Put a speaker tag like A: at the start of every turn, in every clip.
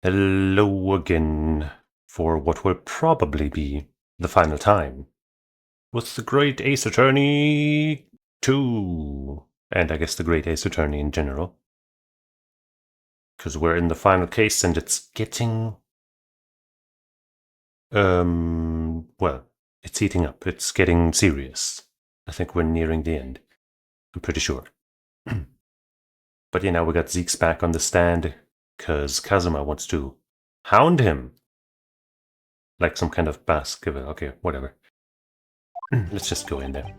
A: Hello again for what will probably be the final time with the Great Ace Attorney 2, and I guess the Great Ace Attorney in general. Because we're in the final case and it's getting... well, it's heating up. It's getting serious. I think we're nearing the end. I'm pretty sure. But yeah, now we got Zeke's back on the stand because Kazuma wants to hound him. Like some kind of Baskervilles. Okay, whatever. Let's just go in there.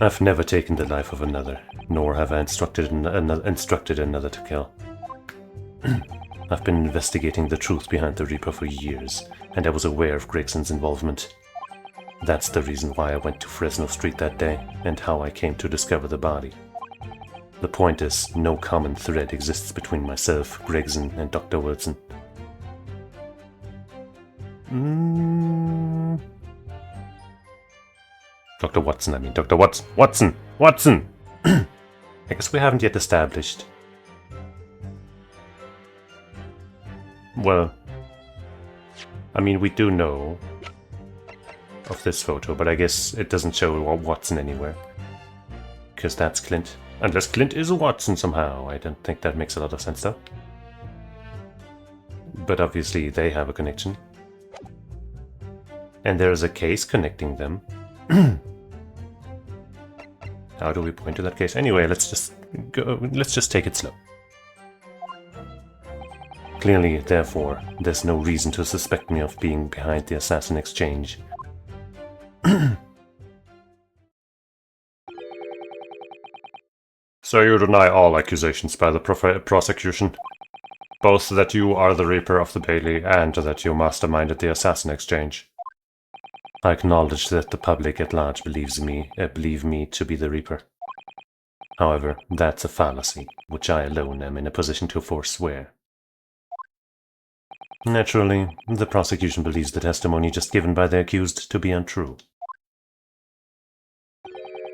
A: I've never taken the life of another, nor have I instructed another to kill. I've been investigating the truth behind the Reaper for years, and I was aware of Gregson's involvement. That's the reason why I went to Fresno Street that day, and how I came to discover the body. The point is, no common thread exists between myself, Gregson, and Dr. Wilson. Dr. Watson, I mean. Dr. Watson! I guess we haven't yet established. Well, I mean, we do know of this photo, but I guess it doesn't show Watson anywhere. Because that's Clint. Unless Clint is Watson somehow. I don't think that makes a lot of sense, though. But obviously they have a connection. And there is a case connecting them. How do we point to that case? Anyway, let's just take it slow. Clearly, therefore, there's no reason to suspect me of being behind the assassin exchange. So you deny all accusations by the prosecution? Both that you are the Reaper of the Bailey and that you masterminded the assassin exchange. I acknowledge that the public at large believe me to be the Reaper. However, that's a fallacy, which I alone am in a position to forswear. Naturally, the prosecution believes the testimony just given by the accused to be untrue.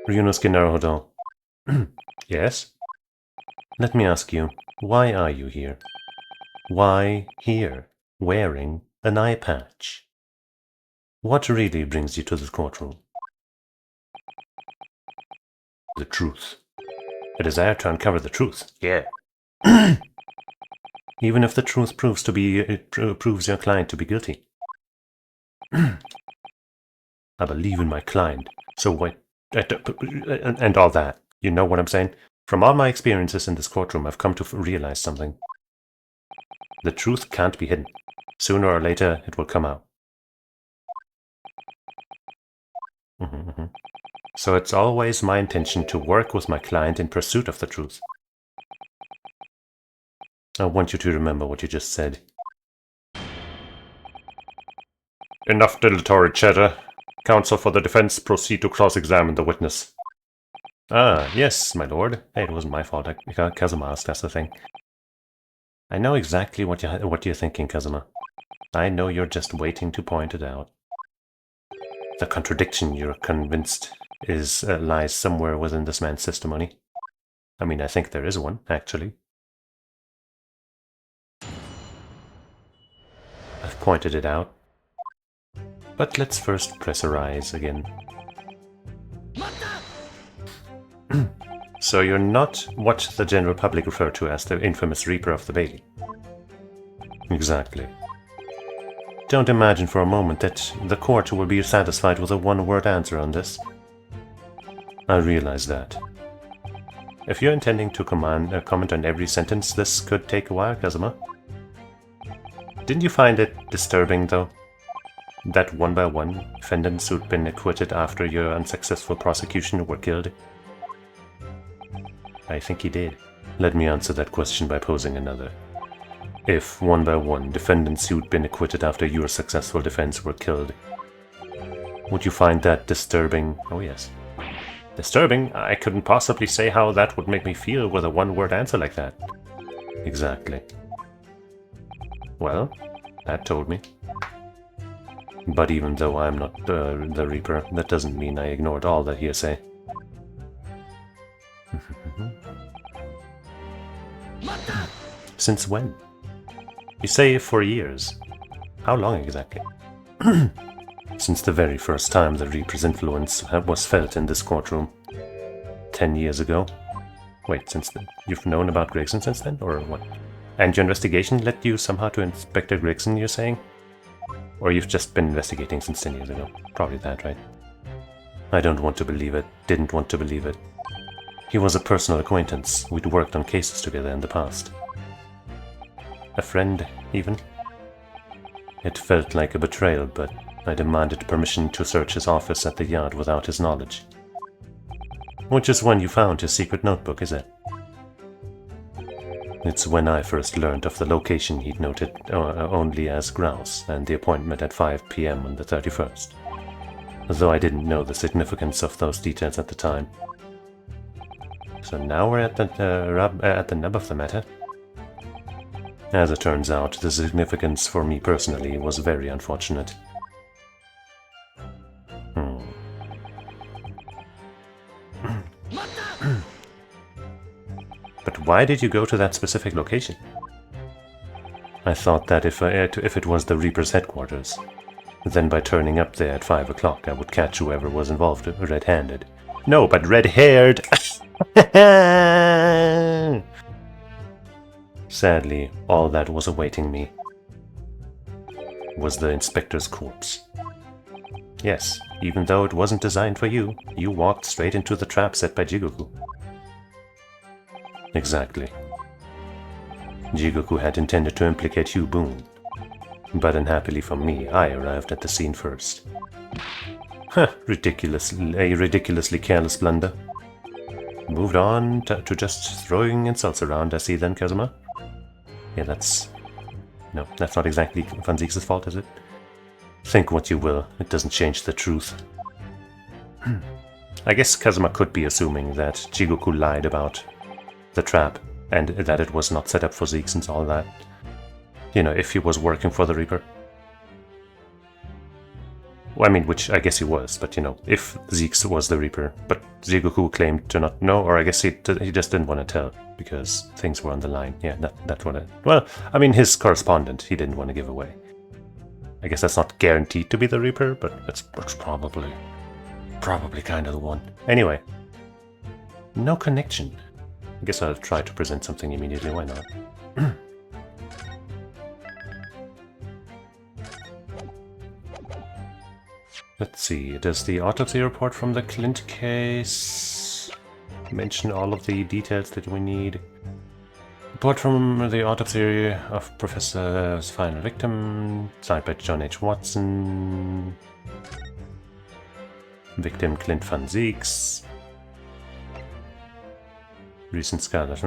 A: Ryunosuke Naruhodo. Yes? Let me ask you, why are you here? Why here, wearing an eye patch? What really brings you to the courtroom? The truth. A desire to uncover the truth. Yeah. Even if the truth proves your client to be guilty. I believe in my client, so what? And all that. You know what I'm saying? From all my experiences in this courtroom, I've come to realize something. The truth can't be hidden. Sooner or later, it will come out. So it's always my intention to work with my client in pursuit of the truth. I want you to remember what you just said. Enough dilatory chatter. Counsel for the defense, proceed to cross-examine the witness. Ah, yes, my lord. Hey, it wasn't my fault. Kazuma asked, that's the thing. I know exactly what you're thinking, Kazuma. I know you're just waiting to point it out. The contradiction, you're convinced, lies somewhere within this man's testimony. I mean, I think there is one, actually. I've pointed it out. But let's first pressurize again. So you're not what the general public refer to as the infamous Reaper of the Bailey. Exactly. Don't imagine for a moment that the court will be satisfied with a one-word answer on this. I realize that. If you're intending to comment on every sentence, this could take a while, Kazuma. Didn't you find it disturbing, though, that one by one, defendants who'd been acquitted after your unsuccessful prosecution were killed? I think he did. Let me answer that question by posing another. If, one by one, defendants who'd been acquitted after your successful defense were killed, would you find that disturbing? Oh yes. Disturbing? I couldn't possibly say how that would make me feel with a one-word answer like that. Exactly. Well, that told me. But even though I'm not the Reaper, that doesn't mean I ignored all that hearsay. Since when? You say for years. How long exactly? Since the very first time the Reaper's influence was felt in this courtroom. 10 years ago. Wait, since then? You've known about Gregson since then, or what? And your investigation led you somehow to Inspector Gregson, you're saying? Or you've just been investigating since 10 years ago? Probably that, right? I don't want to believe it. Didn't want to believe it. He was a personal acquaintance. We'd worked on cases together in the past. A friend, even? It felt like a betrayal, but I demanded permission to search his office at the Yard without his knowledge. Which is when you found his secret notebook, is it? It's when I first learned of the location he'd noted only as Grouse, and the appointment at 5 p.m. on the 31st. Though I didn't know the significance of those details at the time. So now we're at the nub of the matter. As it turns out, the significance for me personally was very unfortunate. But why did you go to that specific location? I thought that if it was the Reaper's headquarters, then by turning up there at 5 o'clock I would catch whoever was involved red-handed. No, but red-haired! Sadly, all that was awaiting me was the inspector's corpse. Yes, even though it wasn't designed for you, you walked straight into the trap set by Jigoku. Exactly. Jigoku had intended to implicate Hugh Boone, but unhappily for me, I arrived at the scene first. Huh, a ridiculously careless blunder. Moved on to just throwing insults around, I see then, Kazuma? Yeah, that's not exactly Van Zieks' fault, is it? Think what you will, it doesn't change the truth. I guess Kazuma could be assuming that Jigoku lied about the trap, and that it was not set up for Zeeks and all that. You know, if he was working for the Reaper. Well, I mean, which I guess he was, but you know, if Zeeks was the Reaper, but Jigoku claimed to not know, or I guess he just didn't want to tell, because things were on the line. Yeah, that's what it... Well, I mean, his correspondent, he didn't want to give away. I guess that's not guaranteed to be the Reaper, but it's probably kind of the one. Anyway, no connection. I guess I'll try to present something immediately, why not? Let's see, does the autopsy report from the Clint case mention all of the details that we need? Report from the autopsy of Professor's final victim, signed by John H. Watson. Victim Clint Van Zieks. Recent Scarlet.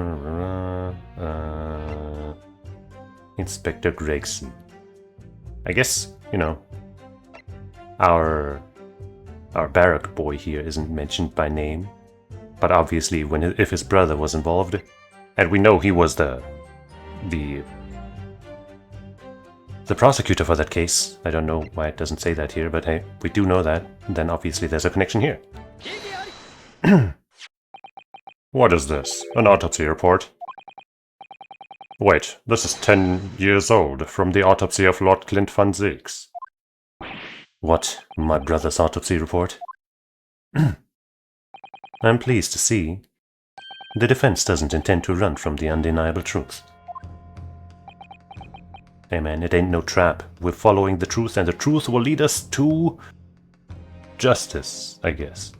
A: Inspector Gregson. I guess, you know, our barrack boy here isn't mentioned by name, but obviously if his brother was involved, and we know he was the prosecutor for that case. I don't know why it doesn't say that here, but hey, we do know that, then obviously there's a connection here. What is this? An autopsy report? Wait, this is 10 years old, from the autopsy of Lord Clint Van Zieks. What? My brother's autopsy report? I'm pleased to see. The defense doesn't intend to run from the undeniable truth. Hey man, it ain't no trap. We're following the truth, and the truth will lead us to... justice, I guess.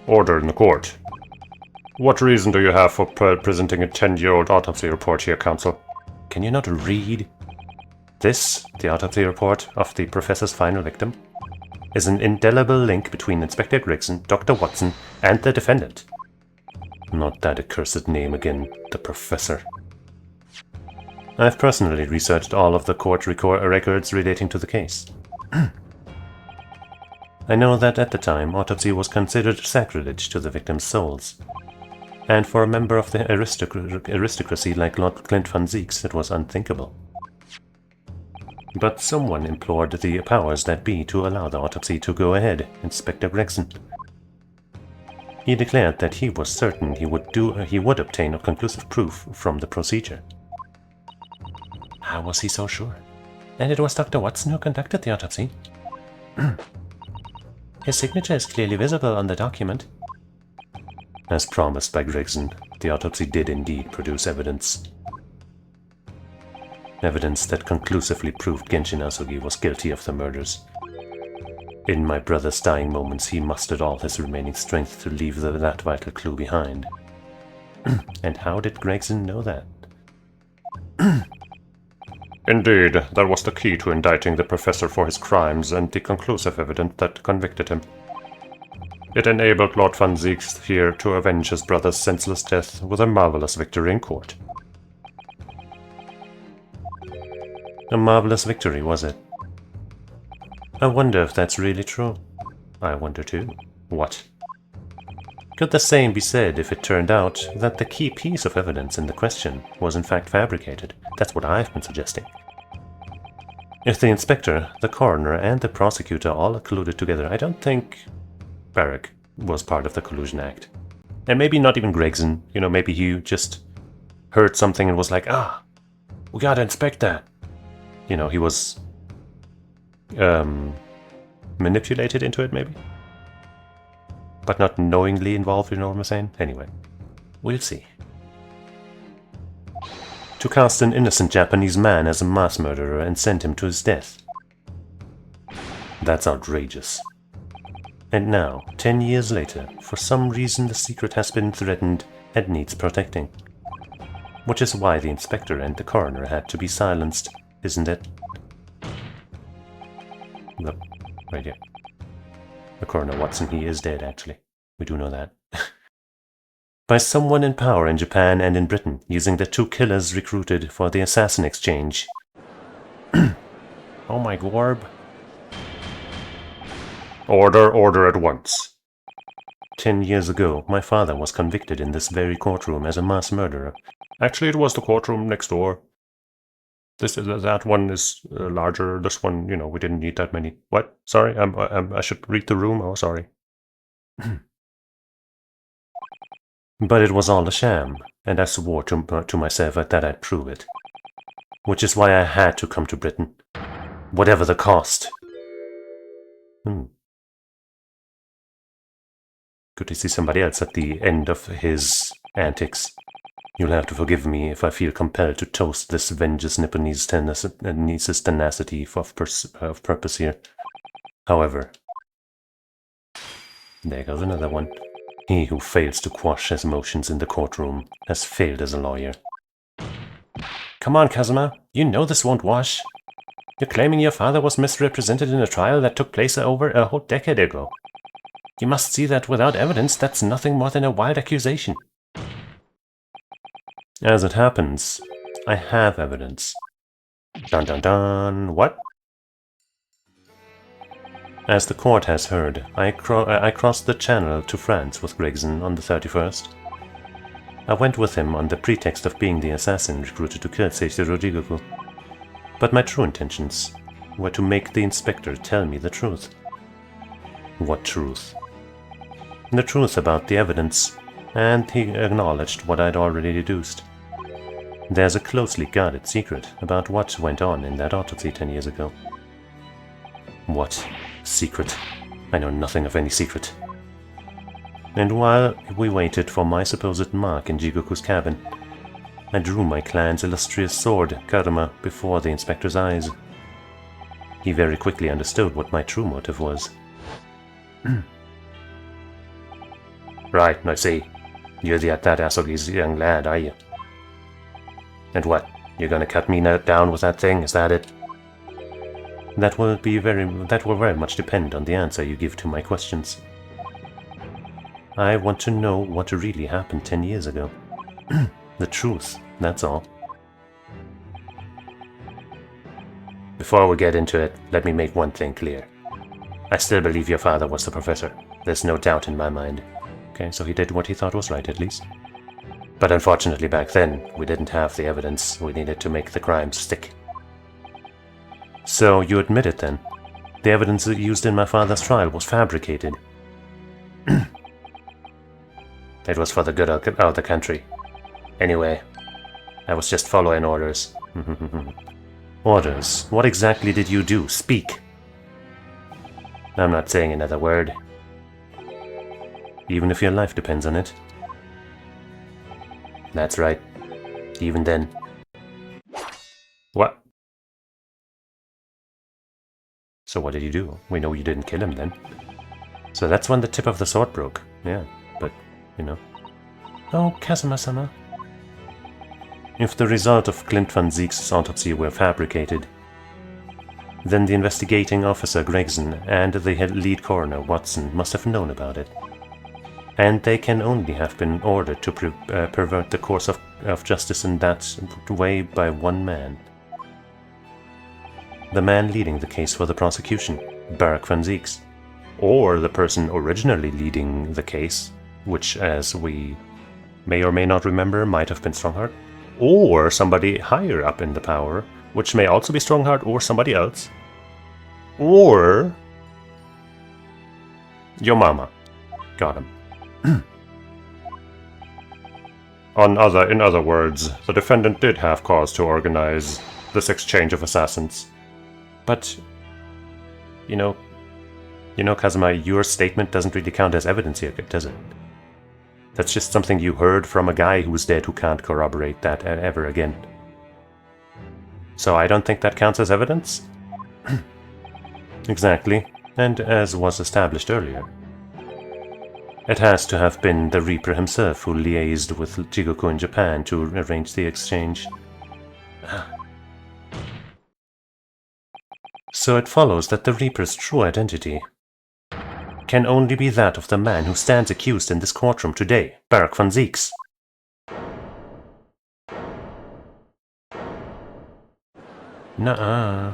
A: Order in the court. What reason do you have for presenting a 10-year-old autopsy report here, counsel? Can you not read? This, the autopsy report of the professor's final victim, is an indelible link between Inspector Gregson, Dr. Watson, and the defendant. Not that accursed name again, the professor. I've personally researched all of the court records relating to the case. I know that at the time, autopsy was considered sacrilege to the victims' souls. And for a member of the aristocracy like Lord Clint Van Zieks, it was unthinkable. But someone implored the powers that be to allow the autopsy to go ahead, Inspector Gregson. He declared that he was certain he would obtain a conclusive proof from the procedure. How was he so sure? And it was Dr. Watson who conducted the autopsy. His signature is clearly visible on the document. As promised by Gregson, the autopsy did indeed produce evidence. Evidence that conclusively proved Genshin Asugi was guilty of the murders. In my brother's dying moments, he mustered all his remaining strength to leave that vital clue behind. And how did Gregson know that? Indeed, that was the key to indicting the professor for his crimes and the conclusive evidence that convicted him. It enabled Lord Van Zieks here to avenge his brother's senseless death with a marvelous victory in court. A marvelous victory, was it? I wonder if that's really true. I wonder too. What? Could the same be said if it turned out that the key piece of evidence in the question was in fact fabricated? That's what I've been suggesting. If the inspector, the coroner, and the prosecutor all colluded together, I don't think Barrack was part of the collusion act. And maybe not even Gregson. You know, maybe he just heard something and was like, we gotta inspect that. You know, he was manipulated into it, maybe? But not knowingly involved, you know what I'm saying? Anyway, we'll see. To cast an innocent Japanese man as a mass murderer and send him to his death. That's outrageous. And now, 10 years later, for some reason the secret has been threatened and needs protecting. Which is why the inspector and the coroner had to be silenced, isn't it? Look, right here. The coroner Watson, he is dead, actually. We do know that. By someone in power in Japan and in Britain, using the two killers recruited for the assassin exchange. Oh my gorb. Order at once. 10 years ago, my father was convicted in this very courtroom as a mass murderer. Actually, it was the courtroom next door. That one is larger. This one, you know, we didn't need that many. What? Sorry, I should read the room. Oh, sorry. But it was all a sham, and I swore to myself that I'd prove it. Which is why I had to come to Britain. Whatever the cost. Good to see somebody else at the end of his antics. You'll have to forgive me if I feel compelled to toast this vengeance Nipponese tenacity of purpose here. However, there goes another one. He who fails to quash his emotions in the courtroom has failed as a lawyer. Come on, Kazuma. You know this won't wash. You're claiming your father was misrepresented in a trial that took place over a whole decade ago. You must see that without evidence, that's nothing more than a wild accusation. As it happens, I have evidence. Dun dun dun. What? As the court has heard, I crossed the channel to France with Gregson on the 31st. I went with him on the pretext of being the assassin recruited to kill Seishiro Jigoku. But my true intentions were to make the inspector tell me the truth. What truth? The truth about the evidence, and he acknowledged what I'd already deduced. There's a closely guarded secret about what went on in that autopsy 10 years ago. What secret? I know nothing of any secret. And while we waited for my supposed mark in Jigoku's cabin, I drew my clan's illustrious sword, Karma, before the inspector's eyes. He very quickly understood what my true motive was. Right, I see. You're that Asugi's young lad, are you? And what? You're gonna cut me down with that thing, is that it? That will very much depend on the answer you give to my questions. I want to know what really happened 10 years ago. The truth, that's all. Before we get into it, let me make one thing clear. I still believe your father was the professor. There's no doubt in my mind. Okay, so he did what he thought was right, at least. But unfortunately back then, we didn't have the evidence we needed to make the crime stick. So you admit it then? The evidence used in my father's trial was fabricated. It was for the good of the country. Anyway, I was just following orders. Orders? What exactly did you do? Speak! I'm not saying another word. Even if your life depends on it. That's right. Even then. What? So what did you do? We know you didn't kill him then. So that's when the tip of the sword broke. Yeah, but, you know. Oh, Kazuma-sama. If the result of Clint van Ziek's autopsy were fabricated, then the investigating officer Gregson and the lead coroner Watson must have known about it. And they can only have been ordered to pervert the course of justice in that way by one man. The man leading the case for the prosecution, Barak van Zieks. Or the person originally leading the case, which, as we may or may not remember, might have been Strongheart. Or somebody higher up in the power, which may also be Strongheart or somebody else. Or your mama. Got him. In other words, the defendant did have cause to organize this exchange of assassins. But, you know, Kazuma, your statement doesn't really count as evidence here, does it? That's just something you heard from a guy who's dead who can't corroborate that ever again. So I don't think that counts as evidence? Exactly, and as was established earlier. It has to have been the Reaper himself who liaised with Jigoku in Japan to arrange the exchange. So it follows that the Reaper's true identity can only be that of the man who stands accused in this courtroom today, Barak van Zieks. Nuh-uh.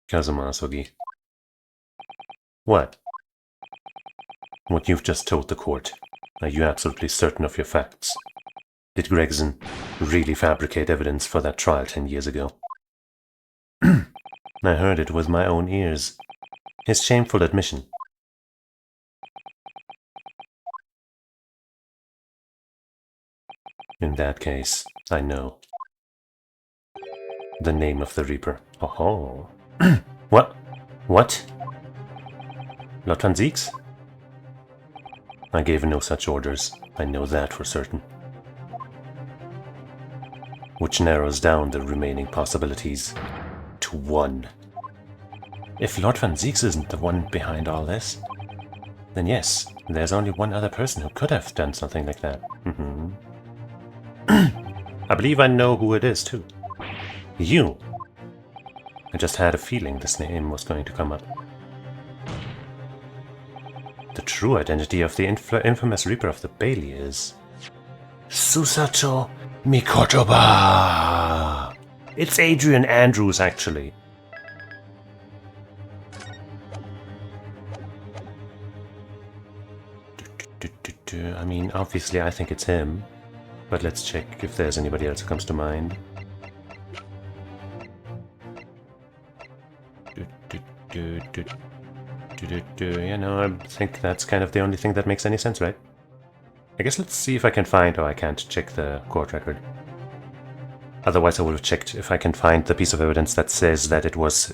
A: Kazuma Asogi. What? What you've just told the court. Are you absolutely certain of your facts? Did Gregson really fabricate evidence for that trial 10 years ago? I heard it with my own ears. His shameful admission. In that case, I know. The name of the Reaper. Oh. What? What? Lord van Zieks? I gave no such orders. I know that for certain. Which narrows down the remaining possibilities to one. If Lord van Zieks isn't the one behind all this, then yes, there's only one other person who could have done something like that. I believe I know who it is, too. You. I just had a feeling this name was going to come up. The true identity of the infamous Reaper of the Bailey is... Susato Mikotoba! It's Adrian Andrews, actually. I mean, obviously I think it's him. But let's check if there's anybody else who comes to mind. You know, I think that's kind of the only thing that makes any sense, right? I guess let's see if I can find... Oh, I can't check the court record. Otherwise I would have checked if I can find the piece of evidence that says that it was,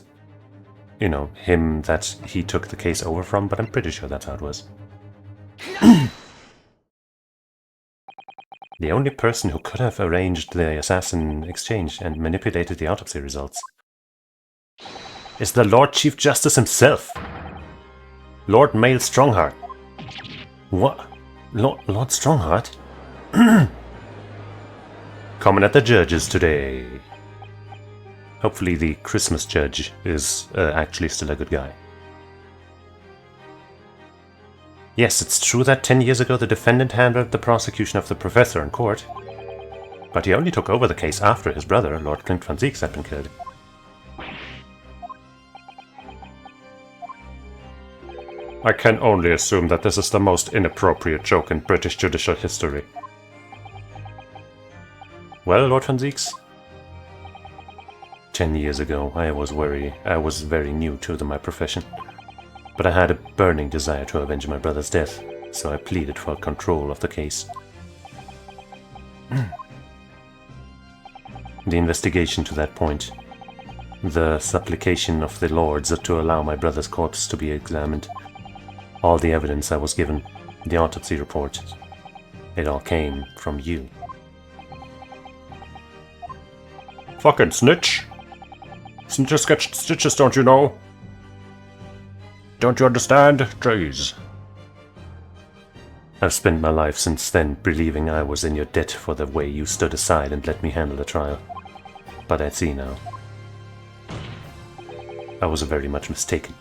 A: you know, him that he took the case over from, but I'm pretty sure that's how it was. The only person who could have arranged the assassin exchange and manipulated the autopsy results is the Lord Chief Justice himself! Lord Mail Strongheart. What? Lord Strongheart? Coming at the judges today. Hopefully the Christmas judge is actually still a good guy. Yes, it's true that 10 years ago the defendant handled the prosecution of the professor in court, but he only took over the case after his brother, Lord Clint van Zieks, had been killed. I can only assume that this is the most inappropriate joke in British judicial history. Well, Lord von Zieks? 10 years ago, I was very new to my profession. But I had a burning desire to avenge my brother's death, so I pleaded for control of the case. The investigation to that point, the supplication of the lords to allow my brother's corpse to be examined, all the evidence I was given, the autopsy report, it all came from you.
B: Fucking snitch! Snitches get stitches, don't you know? Don't you understand? Jeez.
A: I've spent my life since then believing I was in your debt for the way you stood aside and let me handle the trial. But I see now. I was very much mistaken.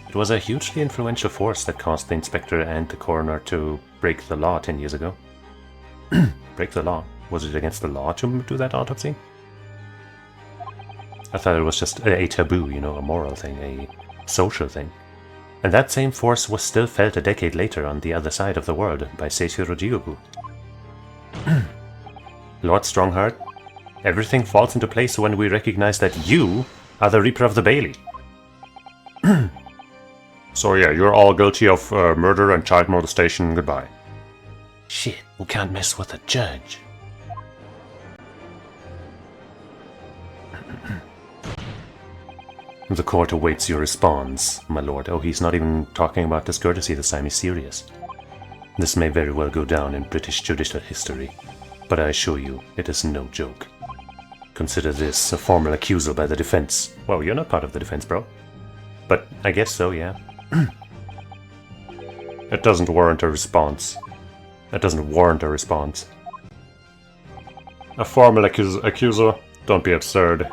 A: It was a hugely influential force that caused the inspector and the coroner to break the law 10 years ago. Break the law? Was it against the law to do that autopsy? I thought it was just a taboo, you know, a moral thing, a social thing. And that same force was still felt a decade later on the other side of the world by Seisuro Jiobu. Lord Strongheart, everything falls into place when we recognize that you are the Reaper of the Bailey.
B: So yeah, you're all guilty of murder and child molestation. Goodbye.
A: Shit, we can't mess with a judge. The court awaits your response, my lord. Oh, he's not even talking about discourtesy this time, he's serious. This may very well go down in British judicial history, but I assure you, it is no joke. Consider this a formal accusal by the defense. Well, you're not part of the defense, bro. But I guess so, yeah.
B: It doesn't warrant a response. It doesn't warrant a response. A formal accuser? Don't be absurd.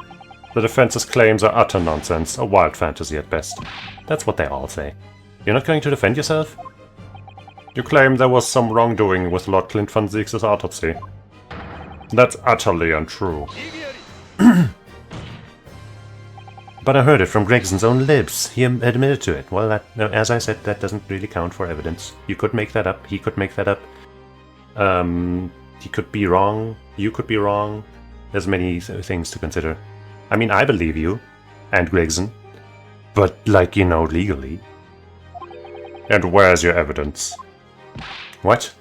B: The defense's claims are utter nonsense, a wild fantasy at best.
A: That's what they all say. You're not going to defend yourself?
B: You claim there was some wrongdoing with Lord Clint von Zieks' autopsy. That's utterly untrue.
A: But I heard it from Gregson's own lips. He admitted to it. Well, as I said, that doesn't really count for evidence. You could make that up. He could make that up. He could be wrong. You could be wrong. There's many things to consider. I mean, I believe you. And Gregson. But, like, you know, legally.
B: And where's your evidence?
A: What?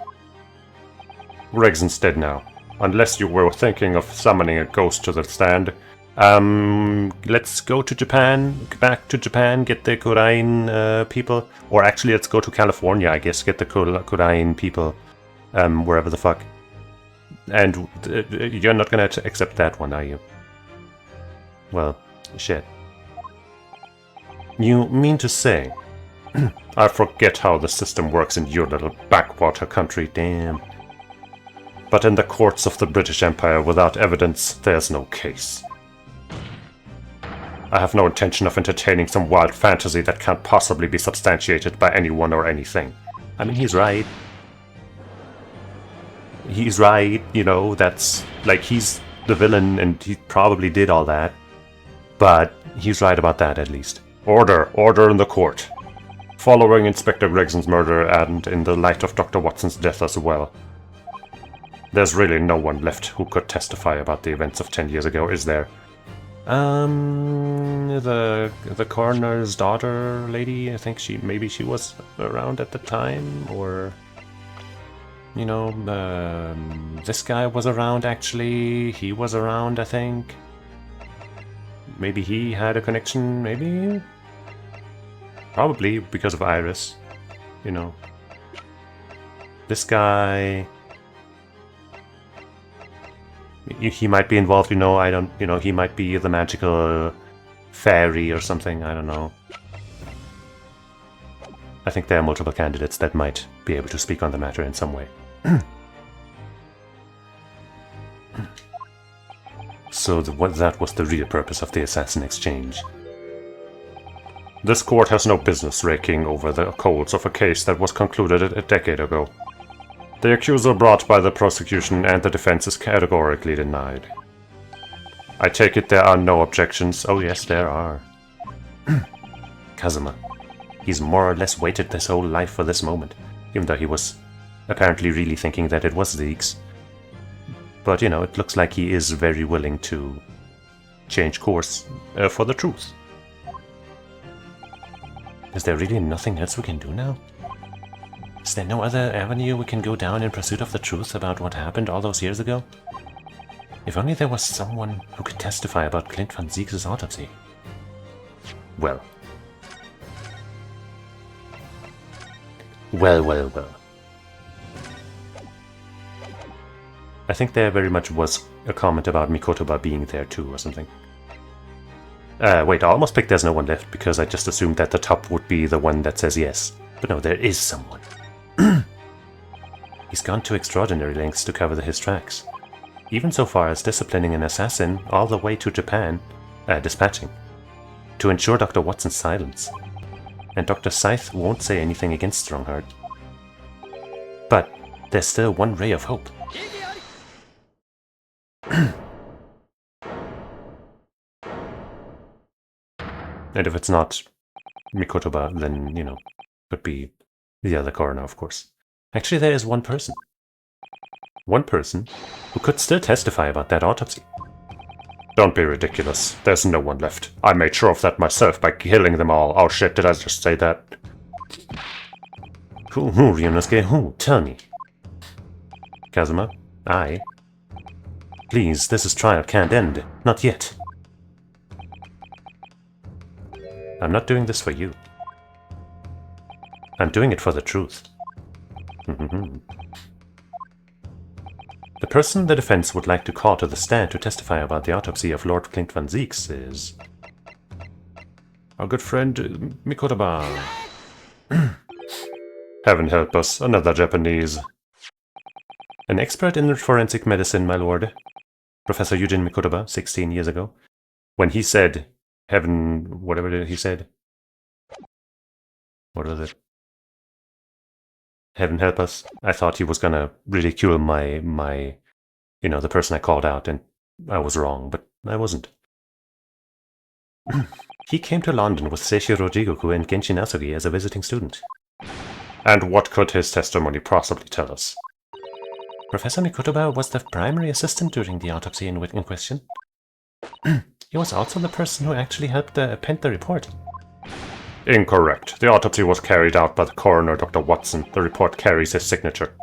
B: Gregson's dead now. Unless you were thinking of summoning a ghost to the stand.
A: Let's go to Japan, back to Japan, get the Korean people. Or actually, let's go to California, I guess, get the Korean people, wherever the fuck. And you're not gonna accept that one, are you? Well, shit. You mean to say...
B: I forget how the system works in your little backwater country, damn. But in the courts of the British Empire, without evidence, there's no case. I have no intention of entertaining some wild fantasy that can't possibly be substantiated by anyone or anything.
A: I mean, he's right. He's right, you know, that's... Like, he's the villain and he probably did all that. But he's right about that, at least.
B: Order! Order in the court. Following Inspector Gregson's murder and in the light of Dr. Watson's death as well. There's really no one left who could testify about the events of 10 years ago, is there?
A: The coroner's daughter lady, I think maybe she was around at the time, or... You know, this guy was around actually, he was around, I think. Maybe he had a connection, maybe? Probably because of Iris, you know. This guy... He might be involved, you know, he might be the magical fairy or something, I don't know. I think there are multiple candidates that might be able to speak on the matter in some way. So that was the real purpose of the assassin exchange.
B: This court has no business raking over the codes of a case that was concluded a decade ago. The accuser brought by the prosecution and the defense is categorically denied. I take it there are no objections.
A: Oh yes, there are. Kazuma. He's more or less waited his whole life for this moment, even though he was apparently really thinking that it was Zeke's. But, you know, it looks like he is very willing to change course for the truth. Is there really nothing else we can do now? Is there no other avenue we can go down in pursuit of the truth about what happened all those years ago? If only there was someone who could testify about Clint van Zieks' autopsy. Well. Well. I think there very much was a comment about Mikotoba being there too, or something. Wait, I almost picked there's no one left, because I just assumed that the top would be the one that says yes. But no, there is someone. He's gone to extraordinary lengths to cover his tracks. Even so far as disciplining an assassin all the way to Japan, dispatching, to ensure Dr. Watson's silence. And Dr. Scythe won't say anything against Strongheart. But there's still one ray of hope. And if it's not Mikotoba, then, you know, could be the other coroner, of course. Actually, there is one person. One person who could still testify about that autopsy.
B: Don't be ridiculous. There's no one left. I made sure of that myself by killing them all. Oh shit, did I just say that?
A: Who, Ryunosuke, who? Tell me. Kazuma? Aye. Please, this trial can't end. Not yet. I'm not doing this for you. I'm doing it for the truth. The person the defense would like to call to the stand to testify about the autopsy of Lord Clint van Zieks is our good friend Mikotoba.
B: Heaven help us, another Japanese.
A: An expert in forensic medicine, my lord. Professor Eugene Mikotoba, 16 years ago. When he said, heaven, whatever he said. What was it? Heaven help us. I thought he was gonna ridicule my, you know, the person I called out, and I was wrong, but I wasn't. He came to London with Seishiro Jigoku and Genshin Asugi as a visiting student.
B: And what could his testimony possibly tell us?
A: Professor Mikotoba was the primary assistant during the autopsy in question. He was also the person who actually helped pen the report.
B: Incorrect. The autopsy was carried out by the coroner, Dr. Watson. The report carries his signature.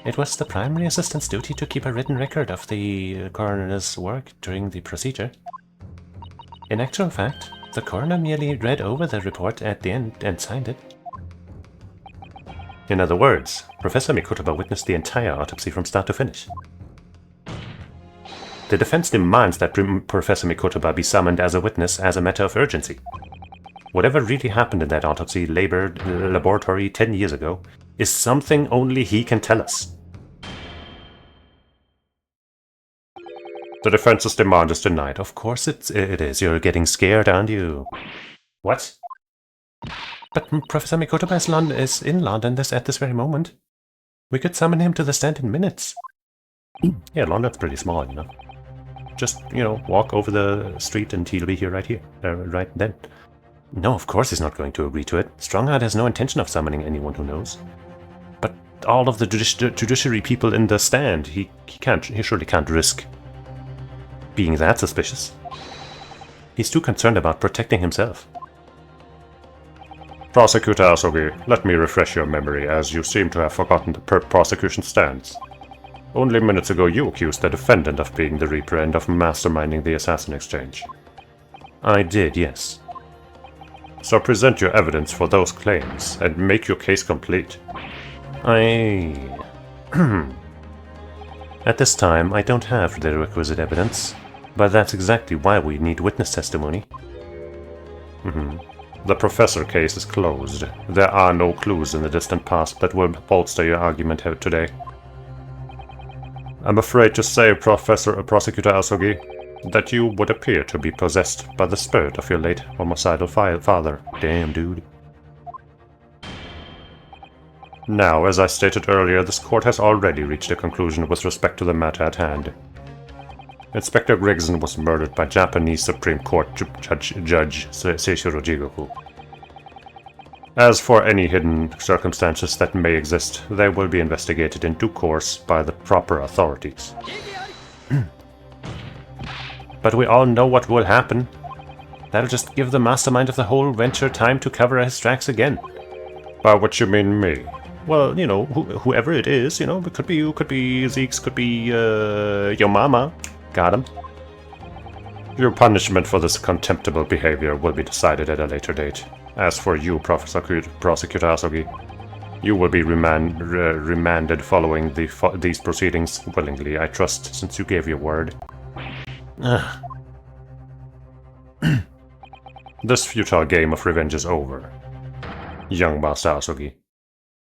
A: It was the primary assistant's duty to keep a written record of the coroner's work during the procedure. In actual fact, the coroner merely read over the report at the end and signed it. In other words, Professor Mikotoba witnessed the entire autopsy from start to finish. The defense demands that Professor Mikotoba be summoned as a witness as a matter of urgency. Whatever really happened in that autopsy laboratory 10 years ago is something only he can tell us.
B: The defense's demand is denied.
A: Of course it is. You're getting scared, aren't you?
B: What?
A: But Professor Mikotoba is in London at this very moment. We could summon him to the stand in minutes. Yeah, London's pretty small, you know. Just, you know, walk over the street and he'll be here right then. No, of course he's not going to agree to it. Strongheart has no intention of summoning anyone who knows. But all of the judiciary people in the stand, he surely can't risk being that suspicious. He's too concerned about protecting himself.
B: Prosecutor Asogi, let me refresh your memory, as you seem to have forgotten the prosecution stance. Only minutes ago you accused the defendant of being the Reaper and of masterminding the assassin exchange.
A: I did, yes.
B: So present your evidence for those claims, and make your case complete.
A: At this time, I don't have the requisite evidence, but that's exactly why we need witness testimony.
B: The professor case is closed. There are no clues in the distant past that will bolster your argument here today. I'm afraid to say, Prosecutor Asogi, that you would appear to be possessed by the spirit of your late homicidal father.
A: Damn, dude.
B: Now, as I stated earlier, this court has already reached a conclusion with respect to the matter at hand. Inspector Gregson was murdered by Japanese Supreme Court Judge Seishiro Jigoku. As for any hidden circumstances that may exist, they will be investigated in due course by the proper authorities.
A: But we all know what will happen. That'll just give the mastermind of the whole venture time to cover his tracks again.
B: By which you mean me?
A: Well, you know, whoever it is, you know, it could be you, could be Zeke's, could be your mama. Got him.
B: Your punishment for this contemptible behavior will be decided at a later date. As for you, Prosecutor Asogi, you will be remanded following these proceedings willingly, I trust, since you gave your word. This futile game of revenge is over, young Master Asogi.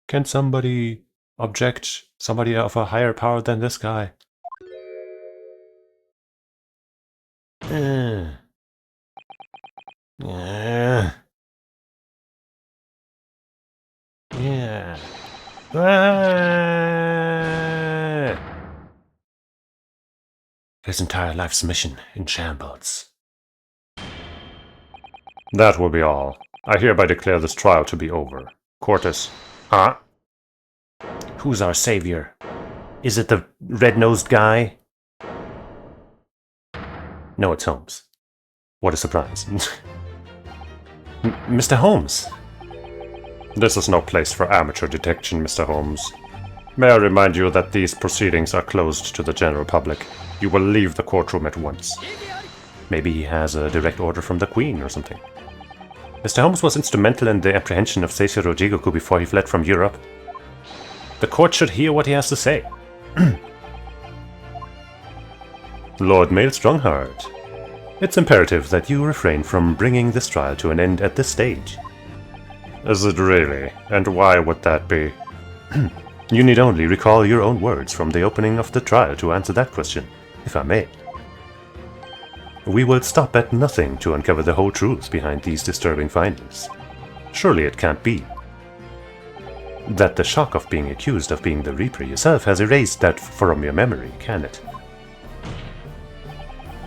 A: Can somebody object? Somebody of a higher power than this guy? Yeah. His entire life's mission in shambles.
B: That will be all. I hereby declare this trial to be over. Cortus.
A: Huh? Who's our savior? Is it the red-nosed guy? No, it's Holmes. What a surprise. Mr. Holmes!
B: This is no place for amateur detection, Mr. Holmes. May I remind you that these proceedings are closed to the general public. You will leave the courtroom at once.
A: Maybe he has a direct order from the Queen or something. Mr. Holmes was instrumental in the apprehension of Seishiro Jigoku before he fled from Europe. The court should hear what he has to say. Lord Maelstrongheart, it's imperative that you refrain from bringing this trial to an end at this stage.
B: Is it really? And why would that be?
A: You need only recall your own words from the opening of the trial to answer that question, if I may. We will stop at nothing to uncover the whole truth behind these disturbing findings. Surely it can't be that the shock of being accused of being the Reaper yourself has erased that from your memory, can it?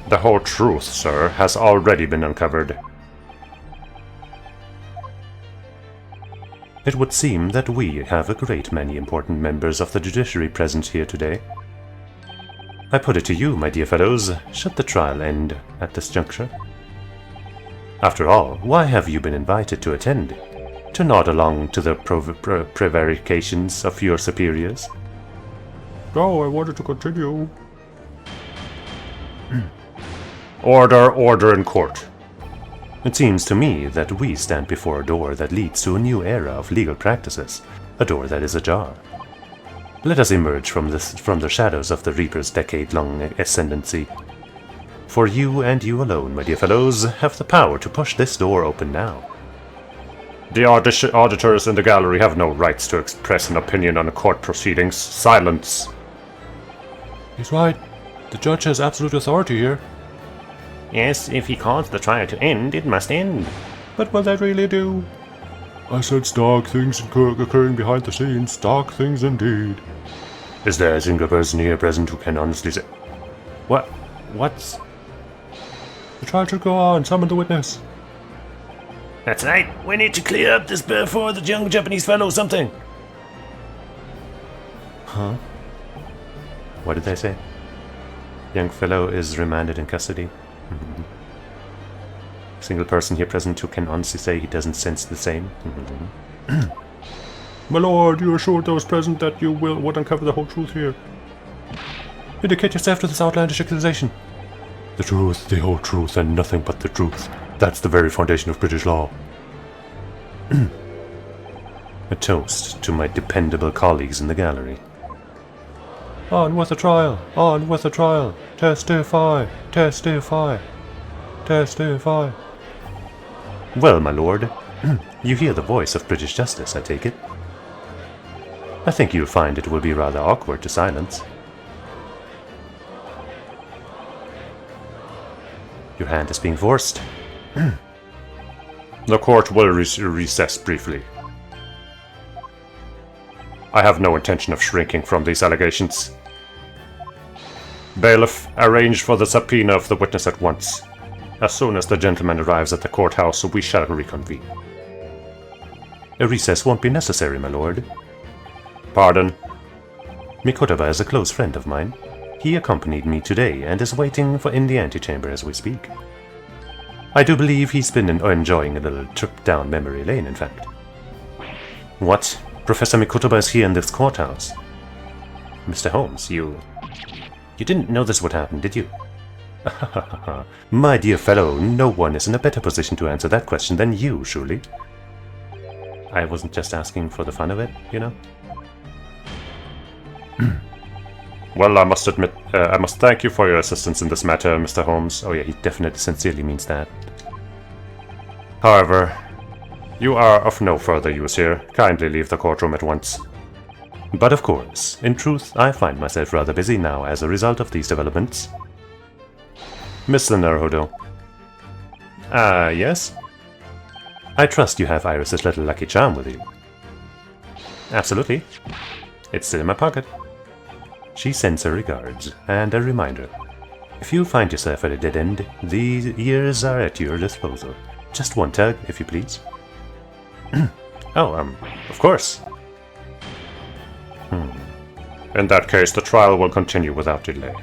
B: The whole truth, sir, has already been uncovered.
A: It would seem that we have a great many important members of the judiciary present here today. I put it to you, my dear fellows, should the trial end at this juncture? After all, why have you been invited to attend? To nod along to the prevarications of your superiors?
B: Oh, I wanted to continue. Order in court.
A: It seems to me that we stand before a door that leads to a new era of legal practices, a door that is ajar. Let us emerge from the shadows of the Reaper's decade-long ascendancy. For you and you alone, my dear fellows, have the power to push this door open now.
B: The auditors in the gallery have no rights to express an opinion on court proceedings. Silence!
A: He's right. The judge has absolute authority here.
C: Yes, if he calls the trial to end, it must end.
A: But will that really do?
B: I sense dark things occurring behind the scenes. Dark things indeed.
A: Is there a single person here present who can honestly say... What's...
B: The trial should go on. Summon the witness.
C: That's right. We need to clear up this before the young Japanese fellow something.
A: Huh? What did they say? Young fellow is remanded in custody. Single person here present who can honestly say he doesn't sense the same.
B: My lord, you assured those present that you would uncover the whole truth here.
A: Indicate yourself to this outlandish accusation. The truth, the whole truth, and nothing but the truth. That's the very foundation of British law. A toast to my dependable colleagues in the gallery. On with the trial! On with the trial! Testify! Testify! Testify! Well, my lord, you hear the voice of British justice, I take it. I think you'll find it will be rather awkward to silence. Your hand is being forced.
B: The court will recess briefly. I have no intention of shrinking from these allegations. Bailiff, arrange for the subpoena of the witness at once. As soon as the gentleman arrives at the courthouse, we shall reconvene.
A: A recess won't be necessary, my lord.
B: Pardon?
A: Mikotoba is a close friend of mine. He accompanied me today and is waiting in the antechamber as we speak. I do believe he's been enjoying a little trip down memory lane, in fact. What? Professor Mikotoba is here in this courthouse? Mr. Holmes, you didn't know this would happen, did you? My dear fellow, no one is in a better position to answer that question than you, surely. I wasn't just asking for the fun of it, you know?
B: Well, I must admit, I must thank you for your assistance in this matter, Mr. Holmes.
A: Oh yeah, he definitely sincerely means that.
B: However, you are of no further use here. Kindly leave the courtroom at once.
A: But of course, in truth, I find myself rather busy now as a result of these developments.
B: Mr. Naruhodo.
A: Yes? I trust you have Iris's little lucky charm with you. Absolutely. It's still in my pocket. She sends her regards, and a reminder. If you find yourself at a dead end, the years are at your disposal. Just one tug, if you please.
B: Of course. In that case, the trial will continue without delay.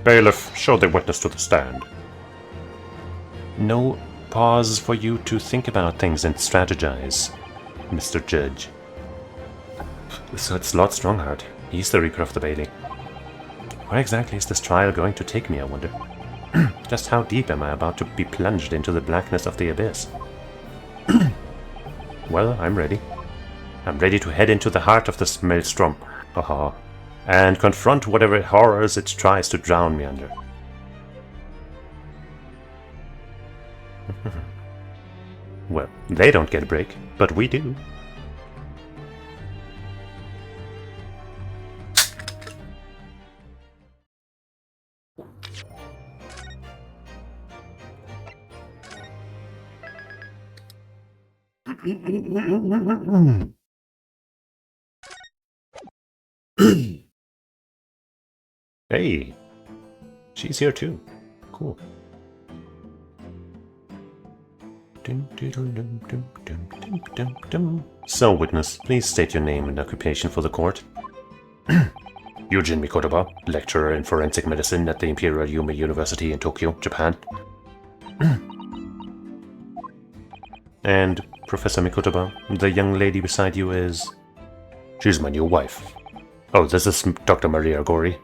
B: Bailiff, show the witness to the stand.
A: No pause for you to think about things and strategize, Mr. Judge. So it's Lord Strongheart. He's the Reaper of the Bailey. Where exactly is this trial going to take me, I wonder? Just how deep am I about to be plunged into the blackness of the abyss? Well, I'm ready. I'm ready to head into the heart of this maelstrom, and confront whatever horrors it tries to drown me under. Well, they don't get a break, but we do. Hey, she's here too. Cool. So, witness, please state your name and occupation for the court.
B: Eugene Mikotoba, lecturer in forensic medicine at the Imperial Yuma University in Tokyo, Japan.
A: And Professor Mikotoba, the young lady beside you is...
B: She's my new wife. Oh, this is Dr. Maria Gori.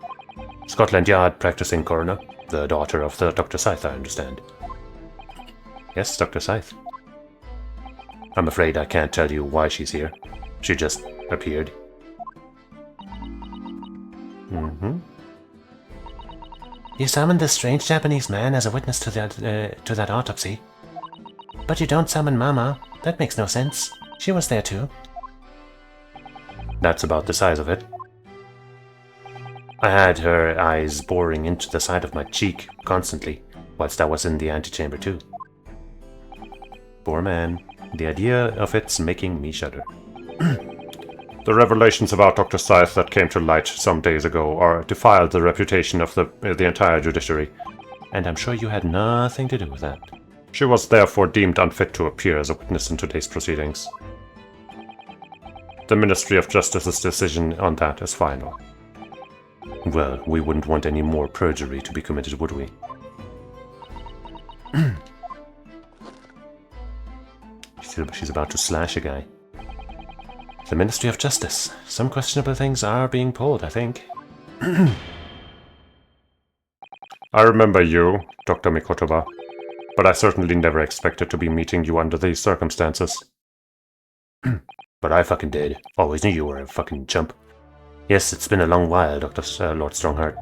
B: Scotland Yard practicing coroner, the daughter of the Dr. Scythe, I understand.
A: Yes, Dr. Scythe.
B: I'm afraid I can't tell you why she's here. She just appeared.
C: You summoned this strange Japanese man as a witness to that autopsy. But you don't summon Mama. That makes no sense. She was there too.
A: That's about the size of it. I had her eyes boring into the side of my cheek constantly, whilst I was in the antechamber too. Poor man. The idea of it's making me shudder.
B: The revelations about Dr. Scythe that came to light some days ago are defiled the reputation of the entire judiciary.
A: And I'm sure you had nothing to do with that.
B: She was therefore deemed unfit to appear as a witness in today's proceedings. The Ministry of Justice's decision on that is final.
A: Well, we wouldn't want any more perjury to be committed, would we? She's about to slash a guy. The Ministry of Justice. Some questionable things are being pulled, I think.
B: I remember you, Dr. Mikotoba, but I certainly never expected to be meeting you under these circumstances.
A: But I fucking did. Always knew you were a fucking chump. Yes, it's been a long while, Lord Strongheart.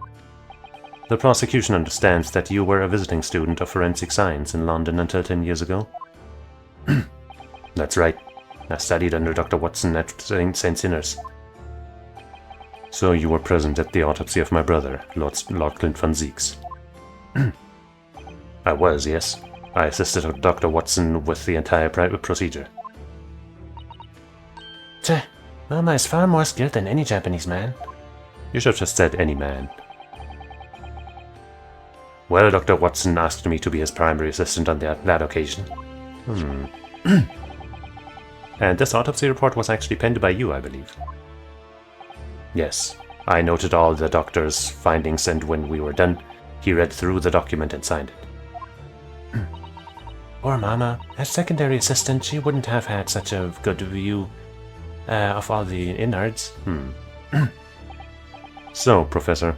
A: The prosecution understands that you were a visiting student of forensic science in London until 10 years ago. That's right. I studied under Dr. Watson at St. Sinners. So you were present at the autopsy of my brother, Lord Clint von Zeeks. I was, yes. I assisted Dr. Watson with the entire private procedure.
C: Tch, Mama is far more skilled than any Japanese man.
A: You should have just said any man. Well, Dr. Watson asked me to be his primary assistant on that occasion. And this autopsy report was actually penned by you, I believe. Yes, I noted all the doctor's findings, and when we were done, he read through the document and signed it.
C: Poor Mama. As secondary assistant, she wouldn't have had such a good view of all the innards.
A: So, Professor,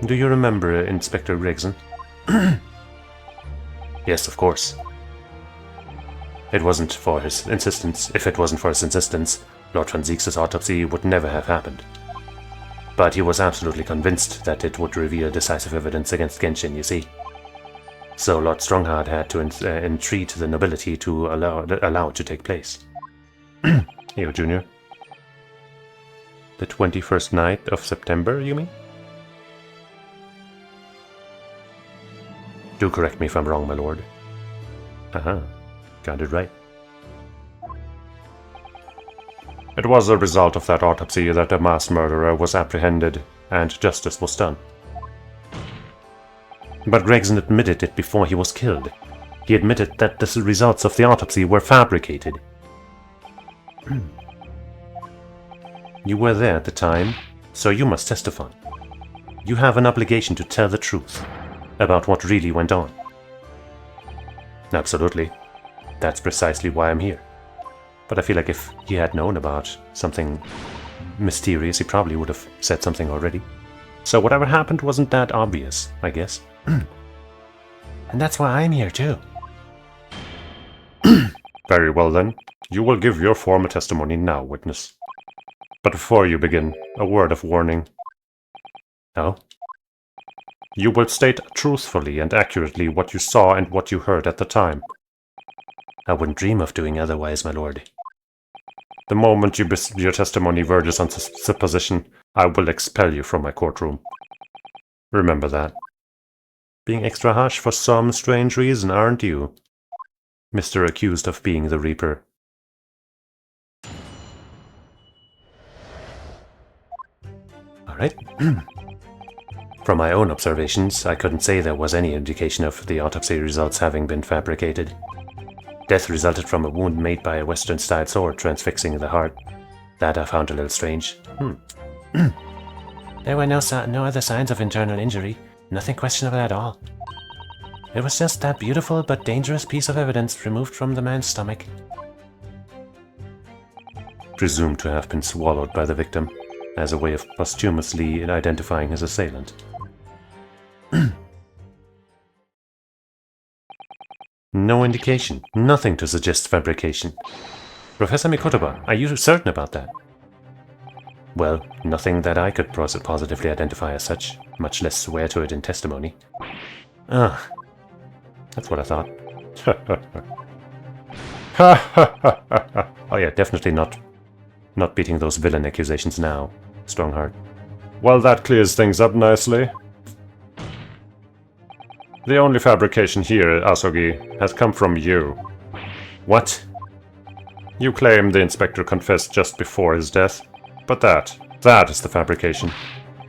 A: do you remember Inspector Gregson? Yes, of course. It wasn't for his insistence. If it wasn't for his insistence, Lord Van Zieks' autopsy would never have happened. But he was absolutely convinced that it would reveal decisive evidence against Genshin, you see. So Lord Stronghard had to entreat the nobility to allow it to take place. Here, Junior. The 21st night of September, you mean? Do correct me if I'm wrong, my lord. Got it right.
B: It was a result of that autopsy that the mass murderer was apprehended and justice was done.
A: But Gregson admitted it before he was killed. He admitted that the results of the autopsy were fabricated. You were there at the time, so you must testify. You have an obligation to tell the truth about what really went on. Absolutely. That's precisely why I'm here. But I feel like if he had known about something mysterious, he probably would have said something already. So whatever happened wasn't that obvious, I guess.
C: And that's why I'm here too.
B: Very well then. You will give your formal testimony now, witness. But before you begin, a word of warning.
A: Oh?
B: You will state truthfully and accurately what you saw and what you heard at the time.
A: I wouldn't dream of doing otherwise, my lord.
B: The moment your testimony verges on supposition, I will expel you from my courtroom. Remember that.
A: Being extra harsh for some strange reason, aren't you? Mr. Accused of being the Reaper. Alright. From my own observations, I couldn't say there was any indication of the autopsy results having been fabricated. Death resulted from a wound made by a Western-style sword transfixing the heart. That I found a little strange.
C: There were no other signs of internal injury. Nothing questionable at all. It was just that beautiful but dangerous piece of evidence removed from the man's stomach.
A: Presumed to have been swallowed by the victim, as a way of posthumously identifying his assailant. No indication, nothing to suggest fabrication. Professor Mikotoba, are you certain about that? Well, nothing that I could positively identify as such, much less swear to it in testimony. Ah, that's what I thought. Oh yeah, definitely not beating those villain accusations now, Strongheart.
B: Well, that clears things up nicely. The only fabrication here, Asogi, has come from you.
A: What?
B: You claim the inspector confessed just before his death, but that is the fabrication.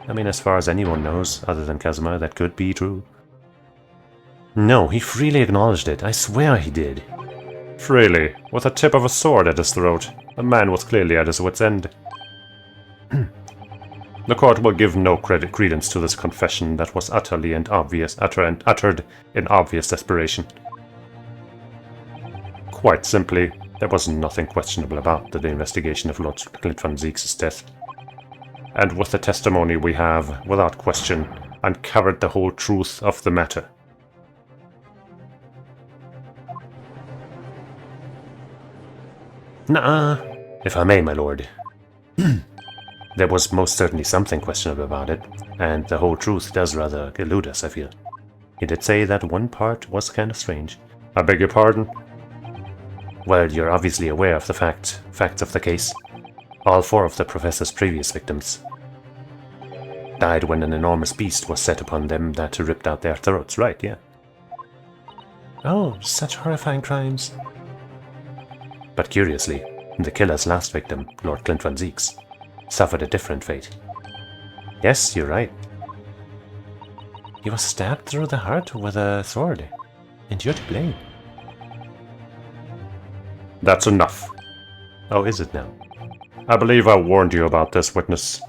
A: I mean, as far as anyone knows, other than Kazuma, that could be true. No, he freely acknowledged it. I swear he did.
B: Freely, with the tip of a sword at his throat. The man was clearly at his wit's end. The court will give no credence to this confession that was uttered in obvious desperation. Quite simply, there was nothing questionable about the investigation of Lord Clint Van Zieks' death. And with the testimony we have, without question, uncovered the whole truth of the matter.
A: Nuh-uh, if I may, my lord. There was most certainly something questionable about it, and the whole truth does rather elude us, I feel. He did say that one part was kind of strange.
B: I beg your pardon?
A: Well, you're obviously aware of the facts of the case. All 4 of the professor's previous victims died when an enormous beast was set upon them that ripped out their throats, right, yeah.
C: Oh, such horrifying crimes.
A: But curiously, the killer's last victim, Lord Clint Van Zieks, suffered a different fate. Yes, you're right.
C: He was stabbed through the heart with a sword, and you're to blame.
B: That's enough.
A: Oh, is it now?
B: I believe I warned you about this, witness.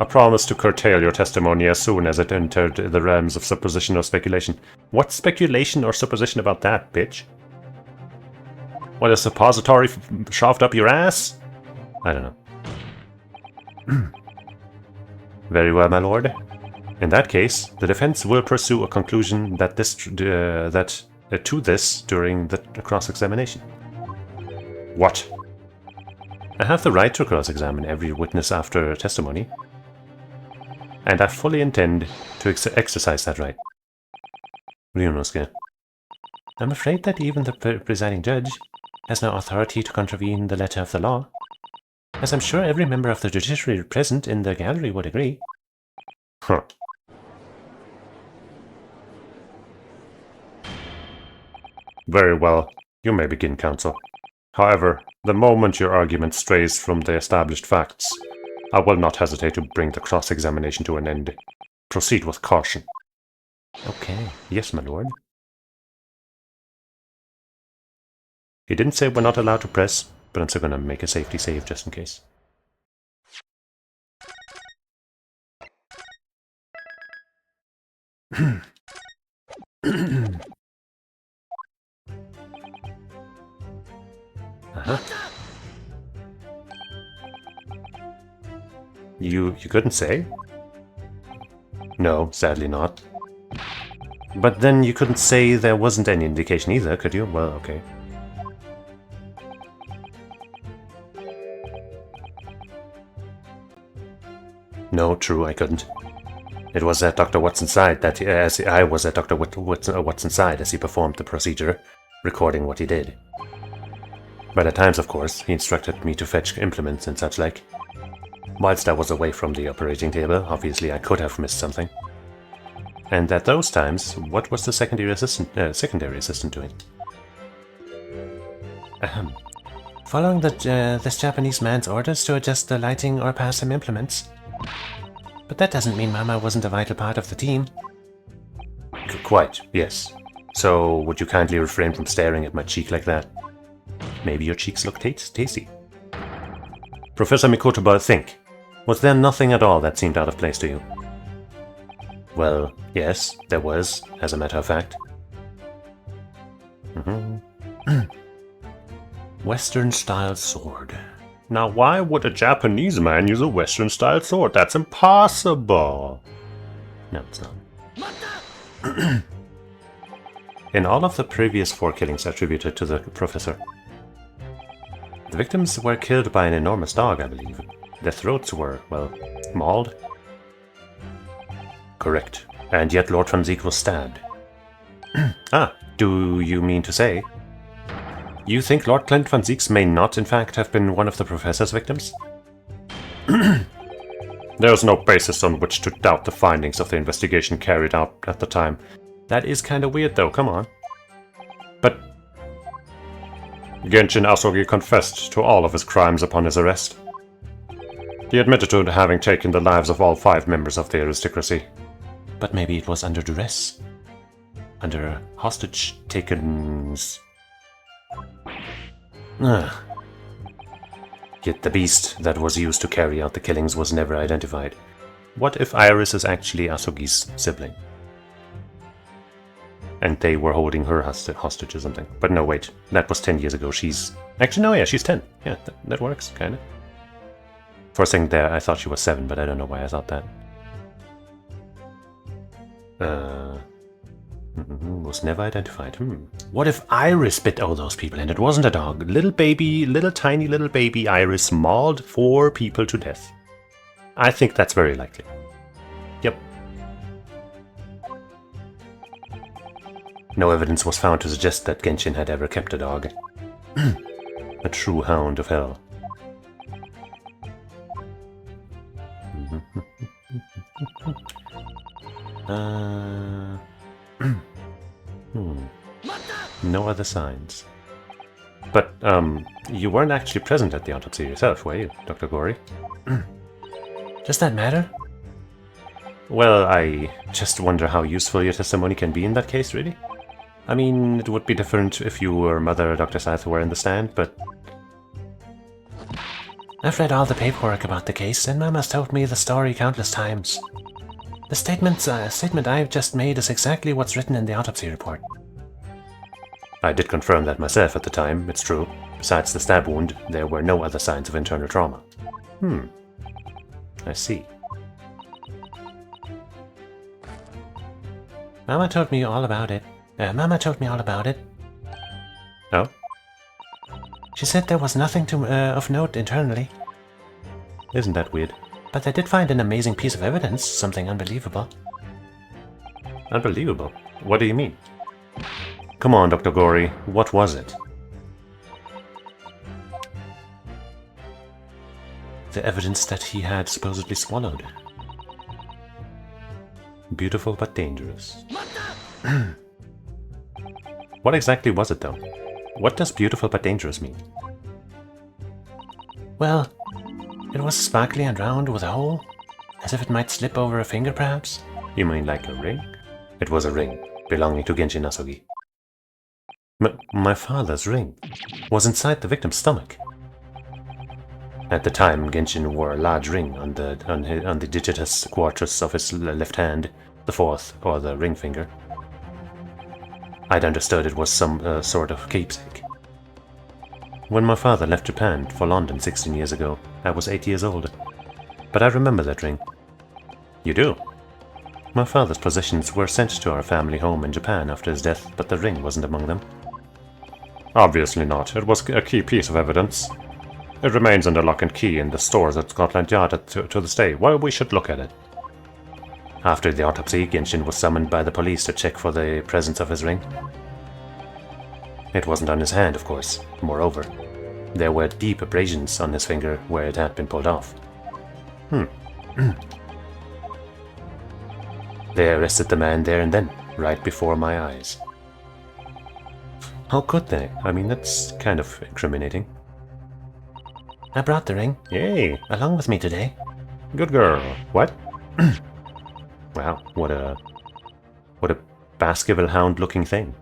B: I promised to curtail your testimony as soon as it entered the realms of supposition or speculation.
A: What speculation or supposition about that, bitch?
B: What, a suppository shoved up your ass?
A: I don't know. Very well, my lord. In that case, the defense will pursue a conclusion that to this during the cross-examination.
B: What?
A: I have the right to cross-examine every witness after testimony, and I fully intend to exercise that right. Ryunosuke. I'm afraid that even the presiding judge has no authority to contravene the letter of the law, as I'm sure every member of the judiciary present in the gallery would agree.
B: Huh. Very well. You may begin, counsel. However, the moment your argument strays from the established facts, I will not hesitate to bring the cross-examination to an end. Proceed with caution.
A: Okay. Yes, my lord. He didn't say we're not allowed to press, but I'm still gonna make a safety save just in case. Uh-huh. You couldn't say? No, sadly not. But then you couldn't say there wasn't any indication either, could you? Well, okay. No, true, I couldn't. It was at Dr. Watson's side that I was at Dr. Watson's side as he performed the procedure, recording what he did. But at times, of course, he instructed me to fetch implements and such like. Whilst I was away from the operating table, obviously I could have missed something. And at those times, what was the secondary assistant doing? Following this Japanese man's orders to adjust the lighting or pass some implements. But that doesn't mean Mama wasn't a vital part of the team. Quite, yes. So, would you kindly refrain from staring at my cheek like that? Maybe your cheeks look tasty. Professor Mikotoba, think. Was there nothing at all that seemed out of place to you? Well, yes, there was, as a matter of fact. Western-style sword.
B: Now, why would a Japanese man use a Western-style sword? That's impossible!
A: No, it's not. In all of the previous 4 killings attributed to the professor, the victims were killed by an enormous dog, I believe. Their throats were, well, mauled. Correct. And yet Lord Van Ziek was stabbed. Do you mean to say you think Lord Clint Van Zieks may not, in fact, have been one of the Professor's victims?
B: There's no basis on which to doubt the findings of the investigation carried out at the time.
A: That is kinda weird though, come on.
B: But Genshin Asogi confessed to all of his crimes upon his arrest. He admitted to having taken the lives of all 5 members of the aristocracy.
A: But maybe it was under duress. Under hostage takens. Yet the beast that was used to carry out the killings was never identified. What if Iris is actually Asogi's sibling? And they were holding her hostage or something. But no, wait. That was 10 years ago. She's... Actually, no, yeah, she's 10. Yeah, that works, kinda. For a second there, I thought she was 7, but I don't know why I thought that. Was never identified. What if Iris bit all those people and it wasn't a dog? Tiny little baby Iris mauled 4 people to death. I think that's very likely. Yep. No evidence was found to suggest that Genshin had ever kept a dog. A true hound of hell. No other signs. But, you weren't actually present at the autopsy yourself, were you, Dr. Gory? Does that matter? Well, I just wonder how useful your testimony can be in that case, really. I mean, it would be different if you or Mother Dr. Scythe were in the stand, but...
C: I've read all the paperwork about the case, and Mama's told me the story countless times. The statement I've just made is exactly what's written in the autopsy report.
A: I did confirm that myself at the time, it's true. Besides the stab wound, there were no other signs of internal trauma. I see.
C: Mama told me all about it.
A: Oh?
C: She said there was nothing of note internally.
A: Isn't that weird?
C: But they did find an amazing piece of evidence, something unbelievable.
A: Unbelievable? What do you mean? Come on, Dr. Gory, what was it?
C: The evidence that he had supposedly swallowed.
A: Beautiful but dangerous. What exactly was it, though? What does beautiful but dangerous mean?
C: Well, it was sparkly and round with a hole, as if it might slip over a finger, perhaps.
A: You mean like a ring? It was a ring, belonging to Genshin Nasugi. My father's ring was inside the victim's stomach. At the time, Genshin wore a large ring on the digitus quartus of his left hand, the fourth, or the ring finger. I'd understood it was some sort of keepsake. When my father left Japan for London 16 years ago, I was 8 years old. But I remember that ring. You do? My father's possessions were sent to our family home in Japan after his death, but the ring wasn't among them.
B: Obviously not. It was a key piece of evidence. It remains under lock and key in the stores at Scotland Yard to this day. Well, we should look at it.
A: After the autopsy, Genshin was summoned by the police to check for the presence of his ring. It wasn't on his hand, of course. Moreover, there were deep abrasions on his finger where it had been pulled off. They arrested the man there and then, right before my eyes. How could they? I mean, that's kind of incriminating.
C: I brought the ring.
A: Yay!
C: Along with me today.
B: Good girl.
A: What? Wow, what a Baskerville hound looking thing.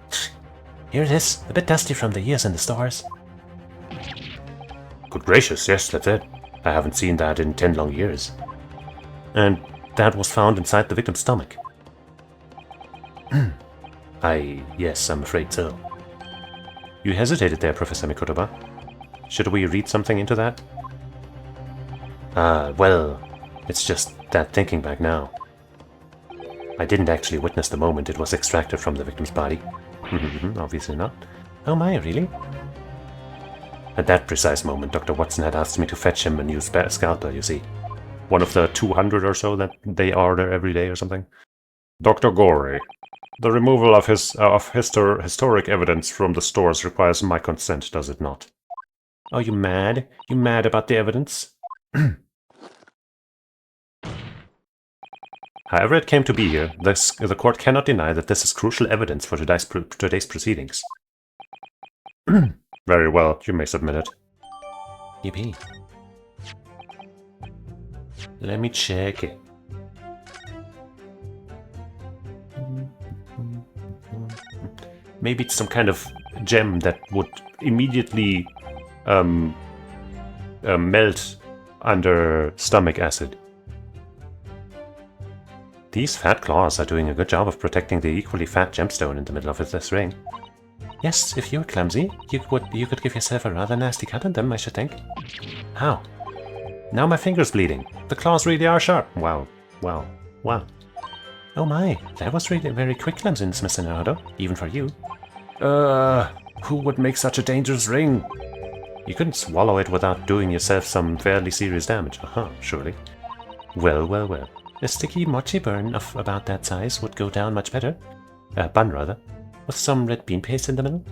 C: Here it is, a bit dusty from the years in the stores.
A: Good gracious, yes, that's it. I haven't seen that in 10 long years. And that was found inside the victim's stomach. Yes, I'm afraid so. You hesitated there, Professor Mikotoba. Should we read something into that? Well, it's just that thinking back now. I didn't actually witness the moment it was extracted from the victim's body. Obviously not.
C: Oh my, really?
A: At that precise moment, Dr. Watson had asked me to fetch him a new scalpel, you see. One of the 200 or so that they order every day or something.
B: Dr. Gory, the removal of historic evidence from the stores requires my consent, does it not?
A: Oh, you mad? You mad about the evidence? However it came to be here, the court cannot deny that this is crucial evidence for today's proceedings.
B: Very well, you may submit it.
C: Yippee.
A: Let me check it. Maybe it's some kind of gem that would immediately melt under stomach acid. These fat claws are doing a good job of protecting the equally fat gemstone in the middle of this ring.
C: Yes, if you were clumsy, you could give yourself a rather nasty cut on them, I should think.
A: How? Now my finger's bleeding. The claws really are sharp. Wow. Wow. Wow.
C: Oh my, that was really very quick clumsiness, Mr. Naruto, even for you.
A: Who would make such a dangerous ring? You couldn't swallow it without doing yourself some fairly serious damage. Surely. Well, well, well.
C: A sticky mochi burn of about that size would go down much better.
A: Bun, rather.
C: With some red bean paste in the middle.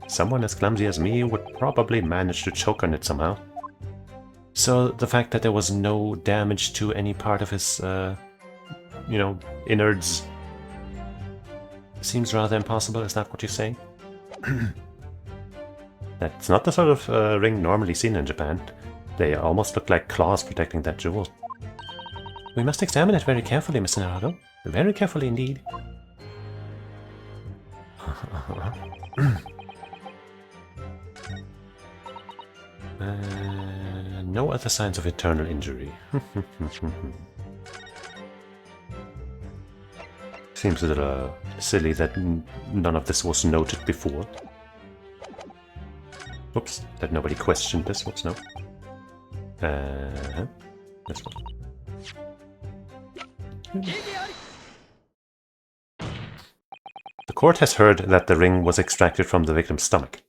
A: Someone as clumsy as me would probably manage to choke on it somehow.
C: So the fact that there was no damage to any part of his,
A: innards
C: seems rather impossible, is that what you're saying?
A: That's not the sort of ring normally seen in Japan. They almost look like claws protecting that jewel.
C: We must examine it very carefully, Mr. Naruto. Very carefully indeed.
A: No other signs of internal injury. Seems a little silly that none of this was noted before. Oops, that nobody questioned this. Whoops, no. This one. The court has heard that the ring was extracted from the victim's stomach.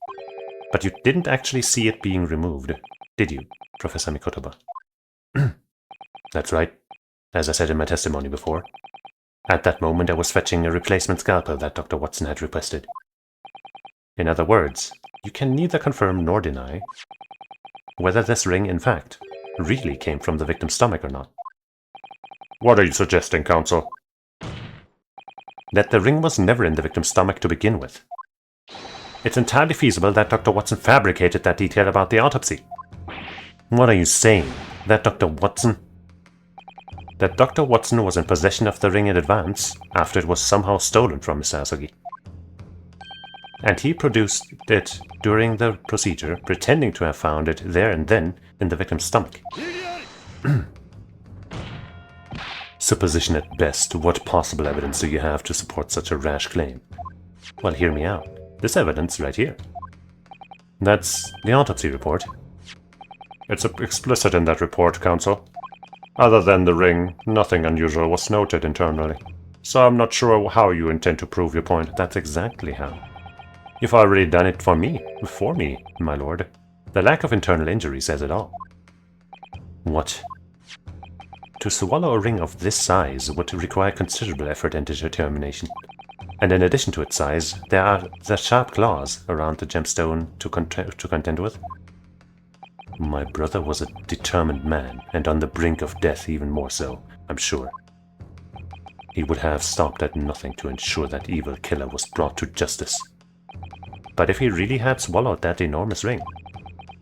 A: But you didn't actually see it being removed, did you, Professor Mikotoba? That's right, as I said in my testimony before. At that moment I was fetching a replacement scalpel that Dr. Watson had requested. In other words, you can neither confirm nor deny whether this ring, in fact, really came from the victim's stomach or not.
B: What are you suggesting, counsel?
A: That the ring was never in the victim's stomach to begin with. It's entirely feasible that Dr. Watson fabricated that detail about the autopsy. What are you saying? That Dr. Watson was in possession of the ring in advance, after it was somehow stolen from Mr. Asogi. And he produced it during the procedure, pretending to have found it there and then in the victim's stomach. Supposition at best. What possible evidence do you have to support such a rash claim? Well, hear me out. This evidence right here. That's the autopsy report.
B: It's explicit in that report, counsel. Other than the ring, nothing unusual was noted internally. So I'm not sure how you intend to prove your point.
A: That's exactly how. You've already done it for me, my lord. The lack of internal injury says it all. What? To swallow a ring of this size would require considerable effort and determination. And in addition to its size, there are the sharp claws around the gemstone to contend with. My brother was a determined man, and on the brink of death even more so, I'm sure. He would have stopped at nothing to ensure that evil killer was brought to justice. But if he really had swallowed that enormous ring,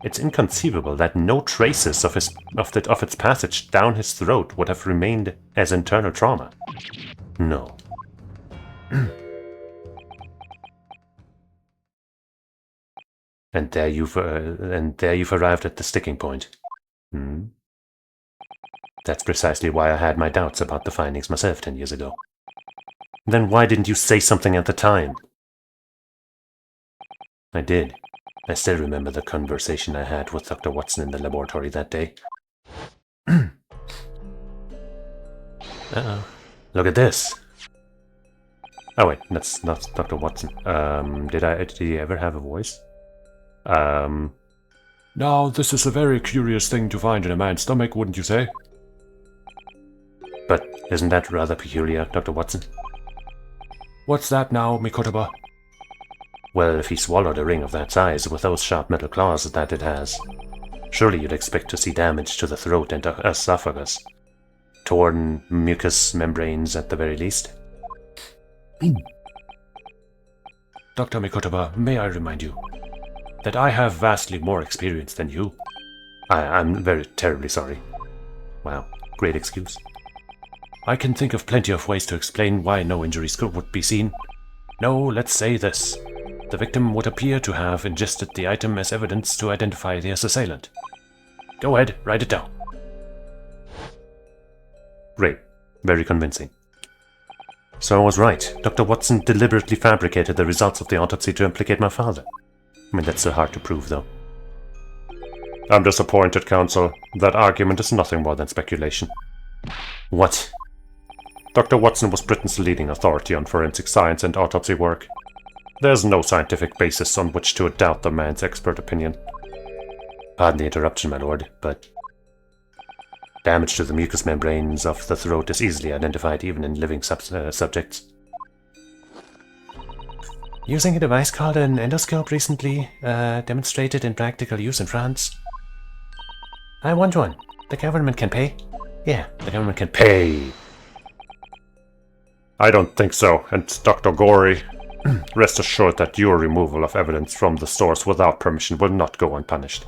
A: it's inconceivable that no traces of its passage down his throat would have remained as internal trauma. No. And there you've arrived at the sticking point. That's precisely why I had my doubts about the findings myself 10 years ago. Then why didn't you say something at the time? I did. I still remember the conversation I had with Dr. Watson in the laboratory that day. Uh-oh. Look at this. Oh wait, that's not Dr. Watson. Did he ever have a voice?
B: Now, this is a very curious thing to find in a man's stomach, wouldn't you say?
A: But isn't that rather peculiar, Dr. Watson?
B: What's that now, Mikotoba?
A: Well, if he swallowed a ring of that size with those sharp metal claws that it has, surely you'd expect to see damage to the throat and esophagus. Torn mucous membranes at the very least.
B: Dr. Mikotoba, may I remind you that I have vastly more experience than you.
A: I'm very terribly sorry. Wow, great excuse.
B: I can think of plenty of ways to explain why no injuries would be seen. No, let's say this. The victim would appear to have ingested the item as evidence to identify the assailant. Go ahead, write it down.
A: Great. Very convincing. So I was right. Dr. Watson deliberately fabricated the results of the autopsy to implicate my father. I mean, that's so hard to prove, though.
B: I'm disappointed, counsel. That argument is nothing more than speculation.
A: What?
B: Dr. Watson was Britain's leading authority on forensic science and autopsy work. There's no scientific basis on which to doubt the man's expert opinion.
A: Pardon the interruption, my lord, but damage to the mucous membranes of the throat is easily identified even in living subjects. Using a device called an endoscope recently demonstrated in practical use in France. I want one. The government can pay. Yeah, the government can pay.
B: I don't think so, and Dr. Gory, rest assured that your removal of evidence from the source without permission will not go unpunished.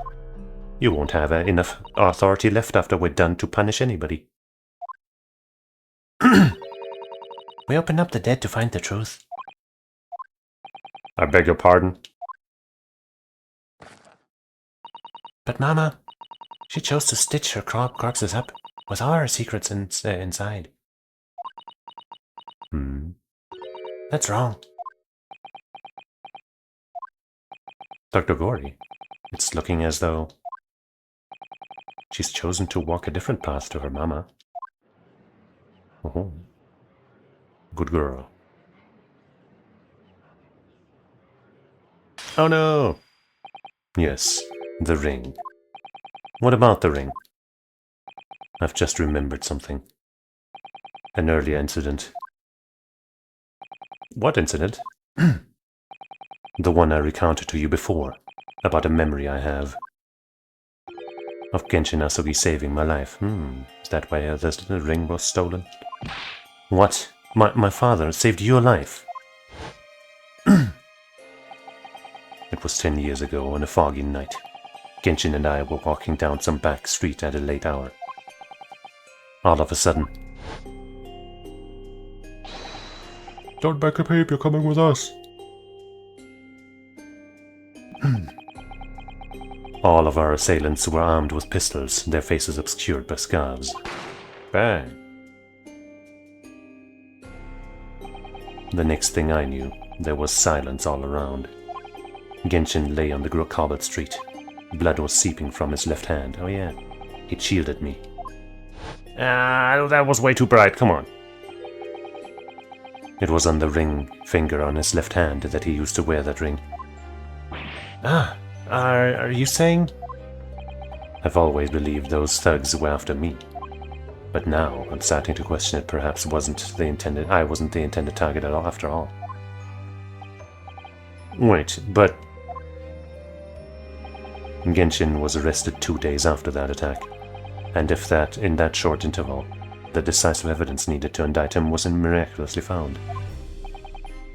A: You won't have enough authority left after we're done to punish anybody. We open up the dead to find the truth.
B: I beg your pardon?
C: But Mama, She chose to stitch her corpses up with all her secrets inside. That's wrong.
A: Dr. Gory, it's looking as though she's chosen to walk a different path to her mama. Oh, good girl. Oh no! Yes, the ring. What about the ring? I've just remembered something. An earlier incident. What incident? The one I recounted to you before, about a memory I have of Genshin Asugi saving my life. Is that why the ring was stolen? What? My father saved your life? It was 10 years ago on a foggy night. Genshin and I were walking down some back street at a late hour. All of a sudden...
B: Don't back up, you're coming with us.
A: All of our assailants were armed with pistols, their faces obscured by scarves. Bang! The next thing I knew, there was silence all around. Genshin lay on the cobbled street. Blood was seeping from his left hand. Oh yeah, he'd shielded me. That was way too bright, come on. It was on the ring finger on his left hand that he used to wear that ring.
C: Are you saying?
A: I've always believed those thugs were after me. But now I'm starting to question it perhaps I wasn't the intended target at all after all. Wait, but... Genshin was arrested 2 days after that attack. And if that, in that short interval, the decisive evidence needed to indict him wasn't miraculously found.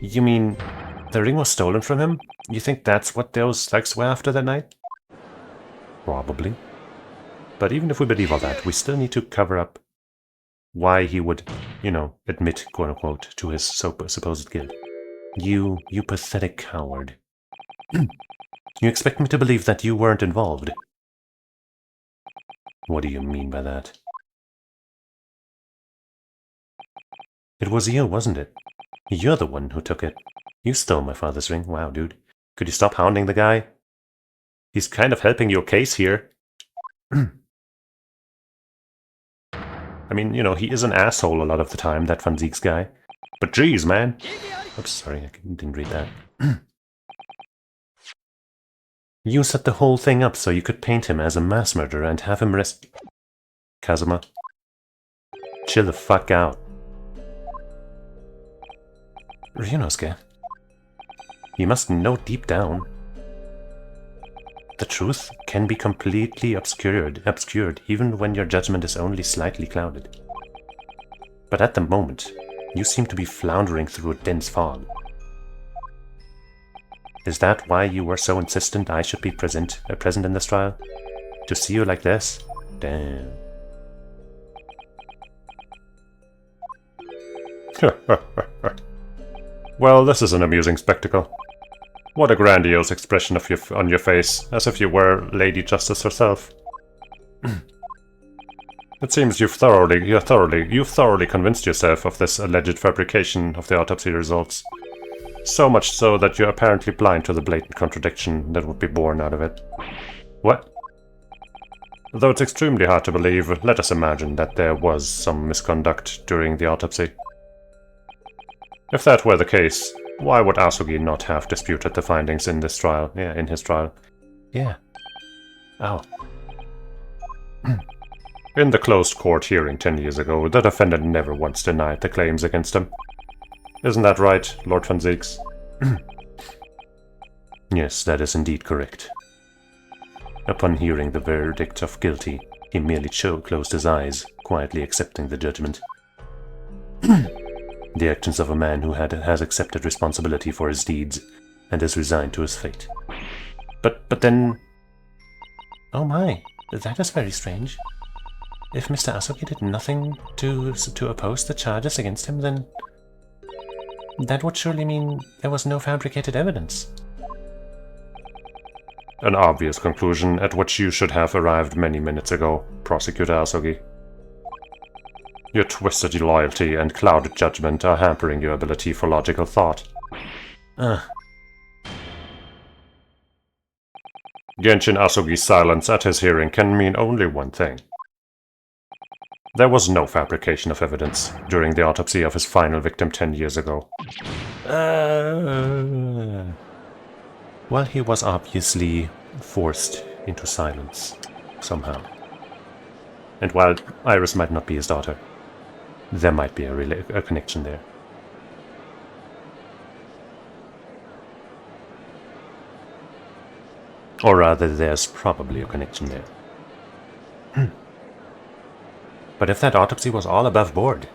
C: You mean the ring was stolen from him? You think that's what those thugs were after that night?
A: Probably. But even if we believe all that, we still need to cover up why he would, admit, quote-unquote, to his supposed guilt. You pathetic coward. You expect me to believe that you weren't involved? What do you mean by that? It was you, wasn't it? You're the one who took it. You stole my father's ring. Wow, dude. Could you stop hounding the guy? He's kind of helping your case here. I mean, he is an asshole a lot of the time, that Van Zieks guy. But geez, man. Oops, sorry, I didn't read that. You set the whole thing up so you could paint him as a mass murderer and have him Kazuma. Chill the fuck out. Ryunosuke, you must know deep down. The truth can be completely obscured even when your judgment is only slightly clouded. But at the moment, you seem to be floundering through a dense fog. Is that why you were so insistent I should be present in this trial? To see you like this? Damn.
B: Well, this is an amusing spectacle. What a grandiose expression on your face, as if you were Lady Justice herself. It seems you've thoroughly convinced yourself of this alleged fabrication of the autopsy results. So much so that you're apparently blind to the blatant contradiction that would be born out of it. What? Though it's extremely hard to believe, let us imagine that there was some misconduct during the autopsy. If that were the case, why would Asugi not have disputed the findings in this trial? Yeah, in his trial.
C: Yeah. Oh.
B: In the closed court hearing 10 years ago, the defendant never once denied the claims against him. Isn't that right, Lord Van Zieks?
A: Yes, that is indeed correct. Upon hearing the verdict of guilty, he merely closed his eyes, quietly accepting the judgment. The actions of a man who has accepted responsibility for his deeds and is resigned to his fate.
C: But then... Oh my, that is very strange. If Mr. Asugi did nothing to oppose the charges against him, then... that would surely mean there was no fabricated evidence.
B: An obvious conclusion at which you should have arrived many minutes ago, Prosecutor Asogi. Your twisted loyalty and clouded judgment are hampering your ability for logical thought. Genshin Asogi's silence at his hearing can mean only one thing. There was no fabrication of evidence during the autopsy of his final victim 10 years ago.
A: Well, he was obviously forced into silence, somehow. And while Iris might not be his daughter, there might be a connection there. Or rather, there's probably a connection there. But if that autopsy was all above board,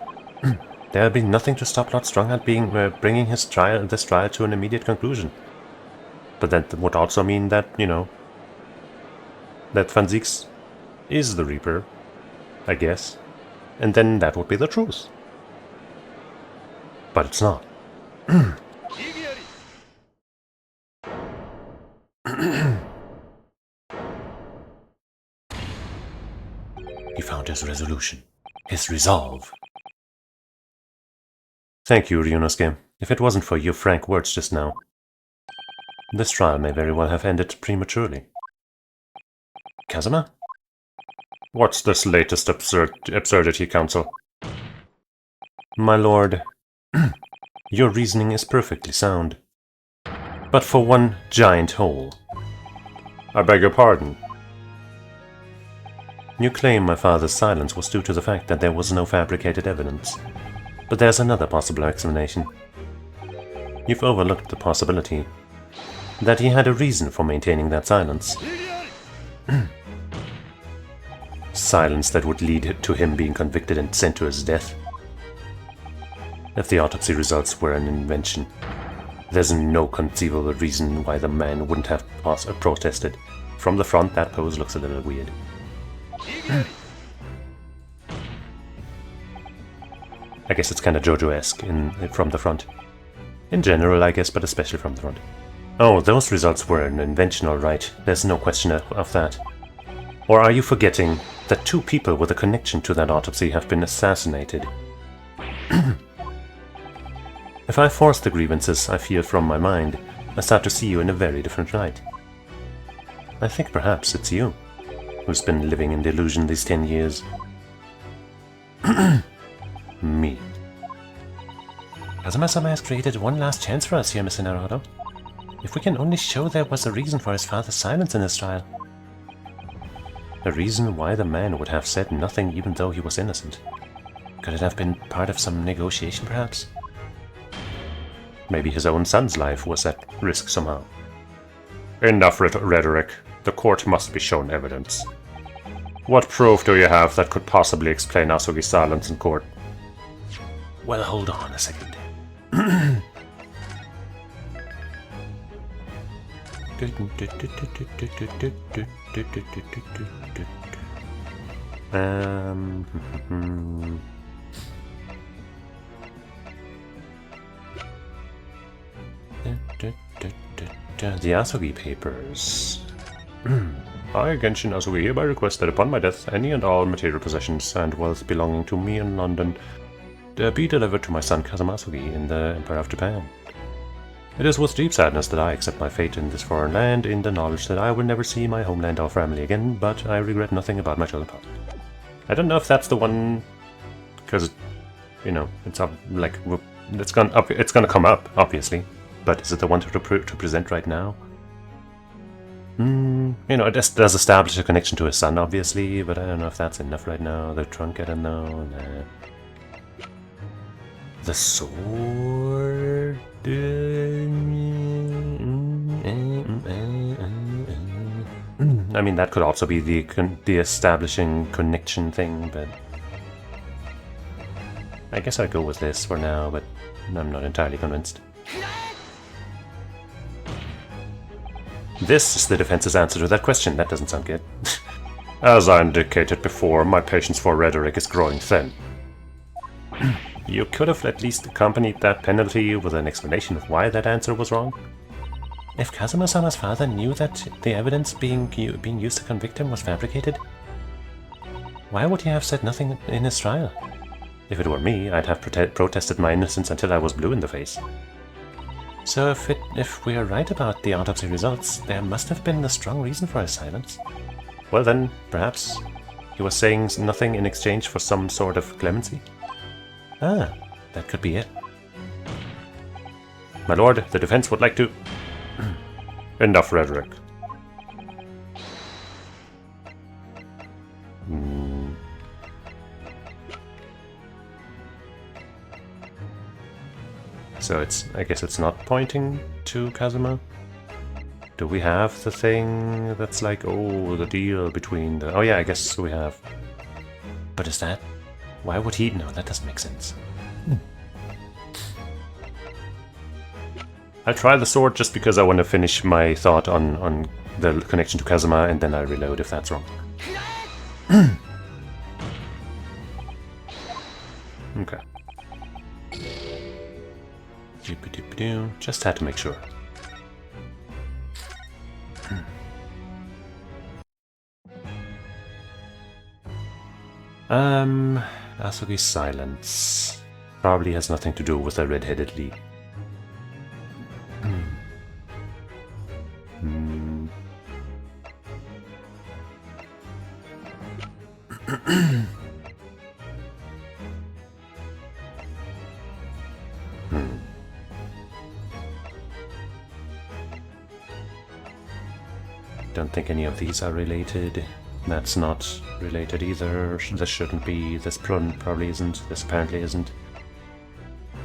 A: there would be nothing to stop Lord Stronghart bringing this trial to an immediate conclusion. But that would also mean that, you know, that Van Zieks is the Reaper, I guess. And then that would be the truth. But it's not. He found his resolution. His resolve. Thank you, Ryunosuke. If it wasn't for your frank words just now, this trial may very well have ended prematurely. Kazuma?
B: What's this latest absurdity, Counsel?
A: My lord, your reasoning is perfectly sound. But for one giant hole.
B: I beg your pardon.
A: You claim my father's silence was due to the fact that there was no fabricated evidence. But there's another possible explanation. You've overlooked the possibility that he had a reason for maintaining that silence. Silence that would lead to him being convicted and sent to his death. If the autopsy results were an invention, there's no conceivable reason why the man wouldn't have protested. From the front, that pose looks a little weird. I guess it's kind of JoJo-esque from the front. In general, I guess, but especially from the front. Oh, those results were an invention, all right. There's no question of that. Or are you forgetting that 2 people with a connection to that autopsy have been assassinated? If I force the grievances I feel from my mind, I start to see you in a very different light. I think perhaps it's you who's been living in delusion these 10 years. Me. Kazuma-sama has created one last chance for us here, Mr. Naruto. If we can only show there was a reason for his father's silence in this trial. A reason why the man would have said nothing even though he was innocent. Could it have been part of some negotiation, perhaps? Maybe his own son's life was at risk somehow.
B: Enough rhetoric. The court must be shown evidence. What proof do you have that could possibly explain Asogi's silence in court?
A: Well, hold on a second. The Asogi papers.
B: I, Genshin Asogi, hereby request that upon my death, any and all material possessions and wealth belonging to me in London be delivered to my son Kazuma Asogi in the Empire of Japan. It is with deep sadness that I accept my fate in this foreign land, in the knowledge that I will never see my homeland or family again, but I regret nothing about my children past. I don't know if that's the one, because, you know, it's like it's gonna come up, obviously, but is it the one to present right now? You know, it does establish a connection to his son, obviously, but I don't know if that's enough right now. The trunk, I don't know. The sword. I mean, that could also be the establishing connection thing, but I guess I'd go with this for now, but I'm not entirely convinced. This is the defense's answer to that question. That doesn't sound good. As I indicated before, my patience for rhetoric is growing thin. You could have at least accompanied that penalty with an explanation of why that answer was wrong.
C: If Kazuma-sama's father knew that the evidence being used to convict him was fabricated, why would he have said nothing in his trial?
A: If it were me, I'd have protested my innocence until I was blue in the face.
C: So if we are right about the autopsy results, there must have been a strong reason for his silence.
A: Well then, perhaps he was saying nothing in exchange for some sort of clemency?
C: Ah, that could be it.
A: My lord, the defense would like to... Enough rhetoric. So I guess it's not pointing to Kazuma? Do we have the thing that's like, oh, the deal between the... Oh yeah, I guess we have.
C: But is that... Why would he... No, that doesn't make sense.
A: I'll try the sword just because I want to finish my thought on the connection to Kazuma, and then I'll reload if that's wrong. Okay. Just had to make sure. Asugi's silence probably has nothing to do with the red-headed Lee. Don't think any of these are related. That's not related either. This shouldn't be. This probably isn't. This apparently isn't.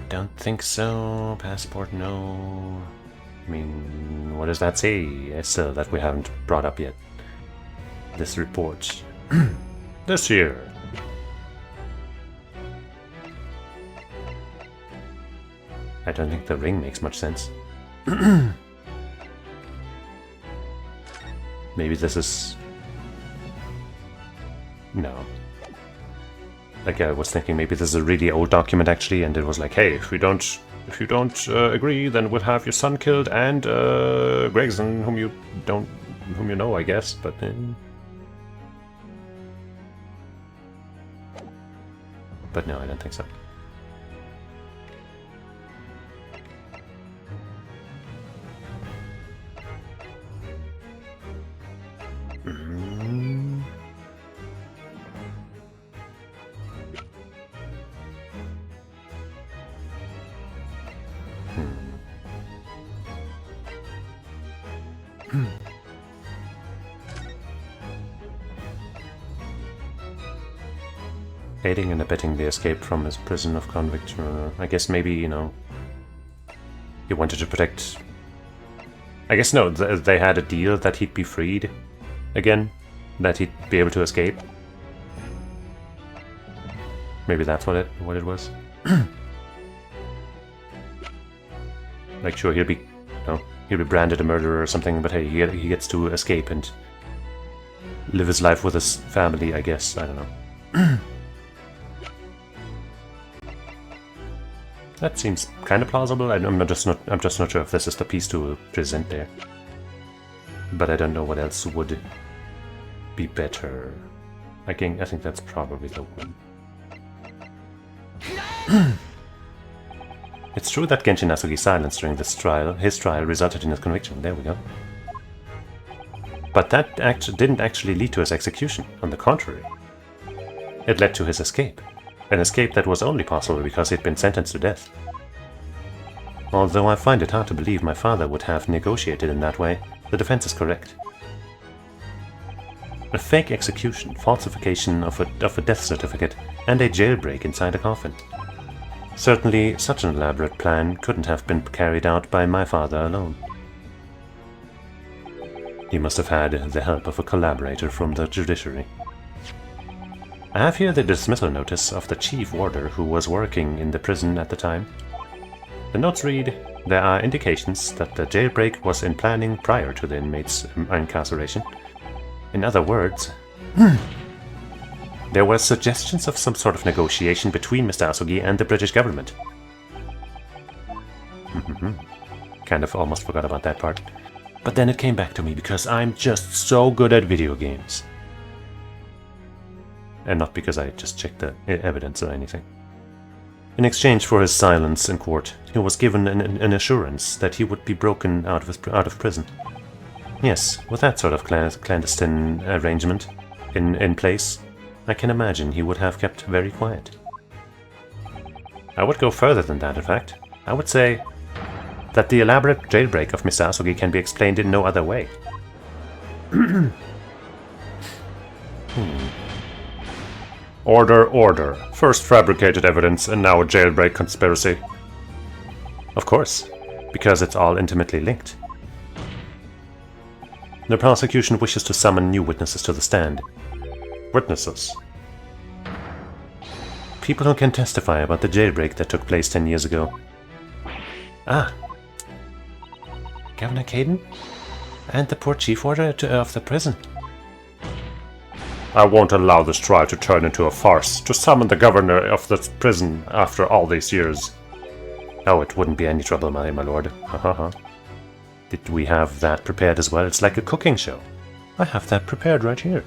C: Don't think so. Passport, no.
A: I mean, what does that say? Still, that we haven't brought up yet. This report. This year. I don't think the ring makes much sense. Maybe this is... No. Like, I was thinking maybe this is a really old document actually, and it was like, hey, if you don't agree, then we'll have your son killed and Gregson, whom you know, I guess, but then... But no, I don't think so. Aiding and abetting the escape from his prison of convict. I guess maybe, you know, he wanted to protect... I guess no, they had a deal that he'd be freed again, that he'd be able to escape. Maybe that's what it was. Like, sure, he'll be branded a murderer or something, but hey, he gets to escape and live his life with his family, I guess. I don't know. That seems kind of plausible. I'm just not sure if this is the piece to present there. But I don't know what else would be better. I think that's probably the one. It's true that Genshin Asugi's silence during his trial resulted in his conviction. There we go. But that didn't actually lead to his execution. On the contrary, it led to his escape. An escape that was only possible because he'd been sentenced to death. Although I find it hard to believe my father would have negotiated in that way, the defense is correct. A fake execution, falsification of a death certificate, and a jailbreak inside a coffin. Certainly, such an elaborate plan couldn't have been carried out by my father alone. He must have had the help of a collaborator from the judiciary. I have here the dismissal notice of the chief warder who was working in the prison at the time. The notes read, there are indications that the jailbreak was in planning prior to the inmate's incarceration. In other words, there were suggestions of some sort of negotiation between Mr. Asugi and the British government. Kind of almost forgot about that part. But then it came back to me because I'm just so good at video games. And not because I just checked the evidence or anything. In exchange for his silence in court, he was given an assurance that he would be broken out of prison. Yes, with that sort of clandestine arrangement in place, I can imagine he would have kept very quiet. I would go further than that, in fact. I would say that the elaborate jailbreak of Mr. Asogi can be explained in no other way.
B: Order, order. First fabricated evidence and now a jailbreak conspiracy.
A: Of course, because it's all intimately linked. The prosecution wishes to summon new witnesses to the stand.
B: Witnesses.
A: People who can testify about the jailbreak that took place 10 years ago. Ah. Governor Caden? And the poor chief warder of the prison.
B: I won't allow this trial to turn into a farce, to summon the governor of the prison after all these years.
A: Oh, it wouldn't be any trouble, my lord. Ha ha ha. Did we have that prepared as well? It's like a cooking show. I have that prepared right here.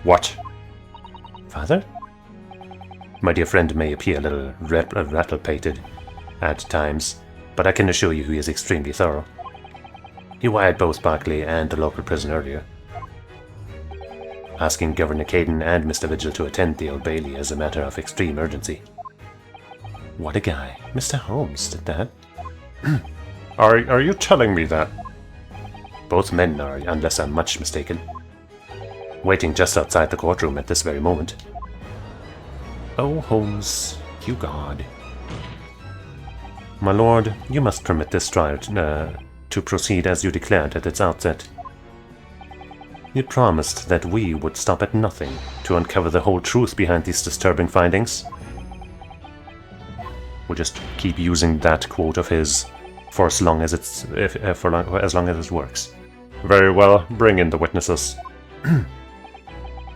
B: What?
A: Father? My dear friend may appear a little rattle-pated at times, but I can assure you he is extremely thorough. He wired both Barclay and the local prison earlier, asking Governor Caden and Mr. Vigil to attend the Old Bailey as a matter of extreme urgency. What a guy. Mr. Holmes did that.
B: Are you telling me that?
A: Both men are, unless I'm much mistaken. Waiting just outside the courtroom at this very moment. Oh, Holmes, you God. My lord, you must permit this trial to proceed as you declared at its outset. You promised that we would stop at nothing to uncover the whole truth behind these disturbing findings. We'll just keep using that quote of his for as long as as long as it works.
B: Very well, bring in the witnesses.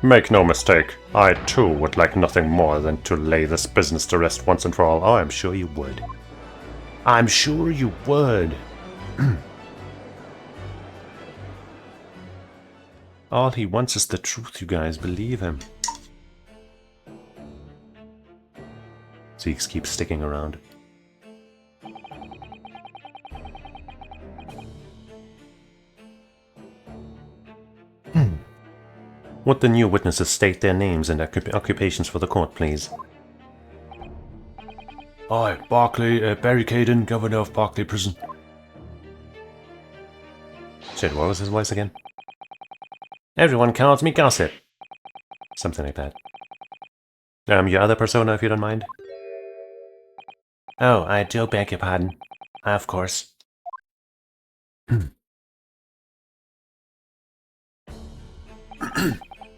B: Make no mistake, I too would like nothing more than to lay this business to rest once and for all.
A: Oh, I'm sure you would. I'm sure you would. All he wants is the truth, you guys. Believe him. Zeeks keeps sticking around. Would the new witnesses state their names and occupations for the court, please?
D: Aye, Barclay, Barry Caden, Governor of Barclay Prison.
A: Shit, what was his voice again? Everyone calls me Gossip. Something like that. Your other persona, if you don't mind? Oh, I do beg your pardon. Of course.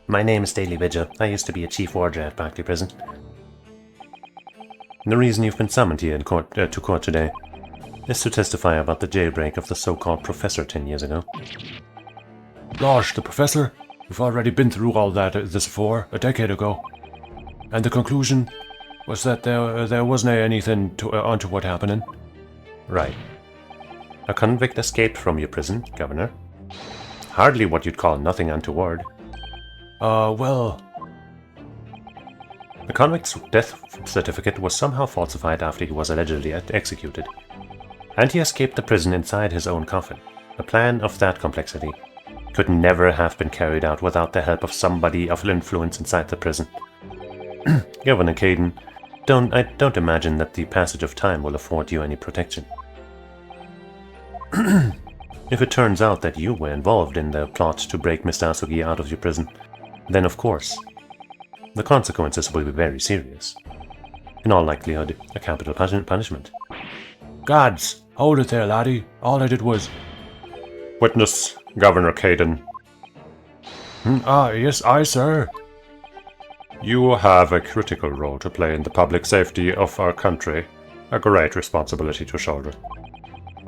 A: My name is Daily Vigil. I used to be a chief warder at Barclay Prison. The reason you've been summoned here in court, to court today is to testify about the jailbreak of the so-called professor 10 years ago.
D: Gosh, the professor? We've already been through all this before, a decade ago. And the conclusion was that there wasn't anything onto what happening.
A: Right. A convict escaped from your prison, Governor. Hardly what you'd call nothing untoward.
D: Well...
A: The convict's death certificate was somehow falsified after he was allegedly executed. And he escaped the prison inside his own coffin. A plan of that complexity could never have been carried out without the help of somebody of influence inside the prison. Governor Caden, I don't imagine that the passage of time will afford you any protection. If it turns out that you were involved in the plot to break Mr. Asogi out of your prison, then of course, the consequences will be very serious. In all likelihood, a capital punishment.
D: Gods, hold it there, laddie. All I did was...
B: Witness, Governor Caden.
D: Yes, aye, sir.
B: You have a critical role to play in the public safety of our country, a great responsibility to shoulder.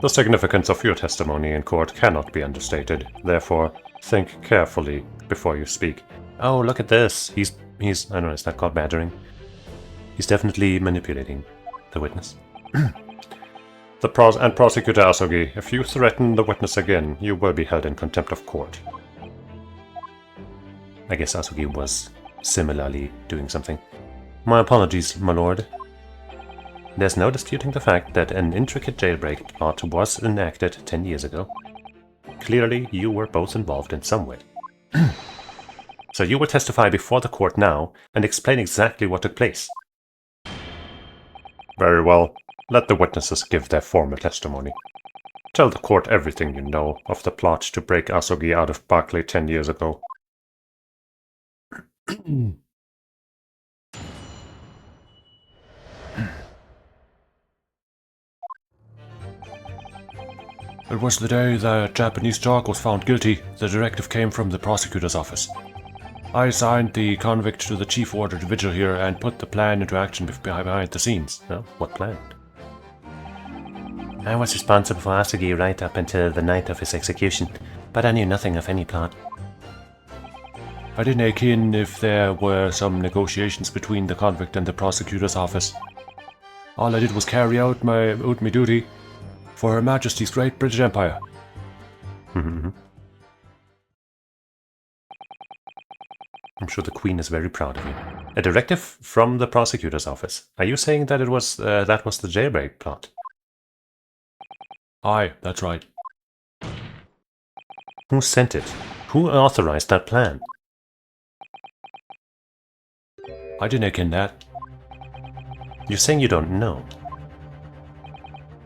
B: The significance of your testimony in court cannot be understated, therefore, think carefully before you speak.
A: Oh, look at this. He's I don't know, is that called badgering? He's definitely manipulating the witness.
B: And Prosecutor Asogi, if you threaten the witness again, you will be held in contempt of court.
A: I guess Asogi was similarly doing something. My apologies, my lord. There's no disputing the fact that an intricate jailbreak plot was enacted 10 years ago. Clearly, you were both involved in some way. So you will testify before the court now and explain exactly what took place.
B: Very well. Let the witnesses give their formal testimony. Tell the court everything you know of the plot to break Asogi out of Barclay 10 years ago.
D: It was the day the Japanese dog was found guilty. The directive came from the prosecutor's office. I assigned the convict to the chief ordered vigil here and put the plan into action behind the scenes.
A: Well, what plan? I was responsible for Asogi right up until the night of his execution, but I knew nothing of any plot.
D: I didn't ache in if there were some negotiations between the convict and the prosecutor's office. All I did was carry out my duty for Her Majesty's Great British Empire.
A: I'm sure the Queen is very proud of you. A directive from the prosecutor's office. Are you saying that it was that was the jailbreak plot?
D: Aye, that's right.
A: Who sent it? Who authorized that plan?
D: I didn't ache in that.
A: You're saying you don't know?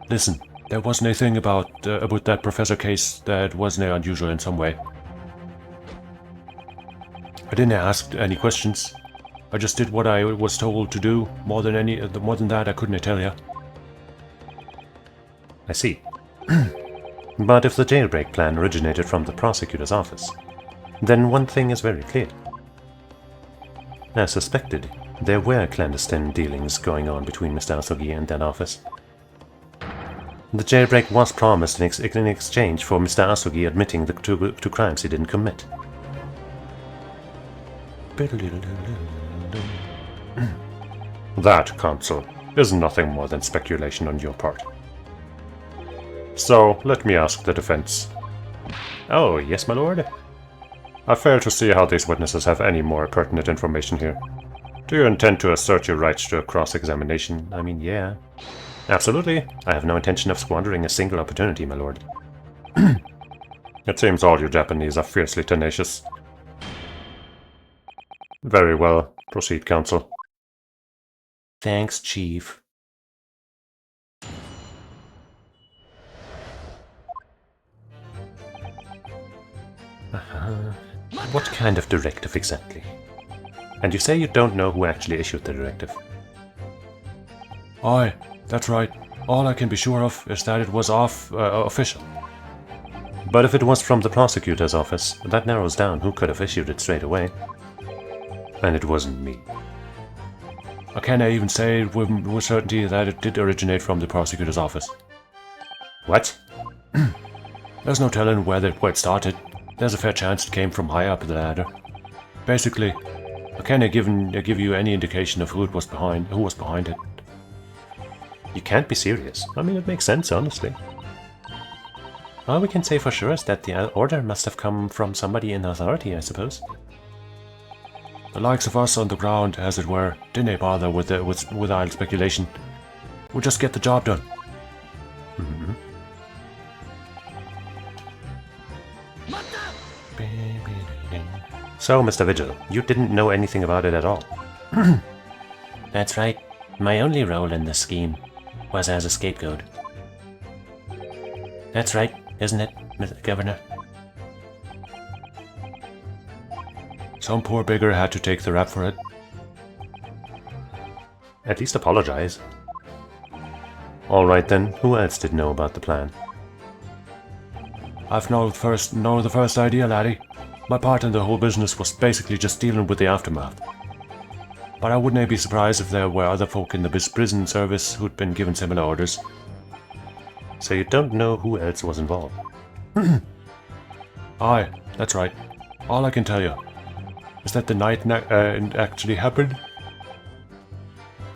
D: Listen, there wasn't anything about that professor case that wasn't unusual in some way. I didn't ask any questions. I just did what I was told to do. More than that, I couldn't tell you.
A: I see. But if the jailbreak plan originated from the prosecutor's office, then one thing is very clear. As suspected, there were clandestine dealings going on between Mr. Asogi and that office. The jailbreak was promised in exchange for Mr. Asogi admitting to crimes he didn't commit.
B: That, counsel, is nothing more than speculation on your part. So, let me ask the defense.
A: Oh, yes, my lord?
B: I fail to see how these witnesses have any more pertinent information here. Do you intend to assert your rights to a cross-examination?
A: I mean, yeah. Absolutely. I have no intention of squandering a single opportunity, my lord.
B: It seems all you Japanese are fiercely tenacious. Very well. Proceed, counsel.
A: Thanks, Chief. What kind of directive exactly? And you say you don't know who actually issued the directive?
D: Aye, that's right. All I can be sure of is that it was official.
A: But if it was from the prosecutor's office, that narrows down who could have issued it straight away. And it wasn't me.
D: I can't even say with certainty that it did originate from the prosecutor's office.
A: What?
D: There's no telling where it started. There's a fair chance it came from high up the ladder. Basically, I can't give you any indication of who was behind it.
A: You can't be serious. I mean, it makes sense, honestly. All we can say for sure is that the order must have come from somebody in authority, I suppose.
D: The likes of us on the ground, as it were, didn't bother with idle speculation. We'll just get the job done.
A: So, Mr. Vigil, you didn't know anything about it at all? That's right. My only role in this scheme was as a scapegoat. That's right, isn't it, Mr. Governor?
D: Some poor beggar had to take the rap for it.
A: At least apologize. Alright then, who else did know about the plan?
D: I've no the first idea, laddie. My part in the whole business was basically just dealing with the aftermath. But I wouldn't be surprised if there were other folk in the prison service who'd been given similar orders.
A: So you don't know who else was involved?
D: Aye, that's right. All I can tell you is that the night actually happened.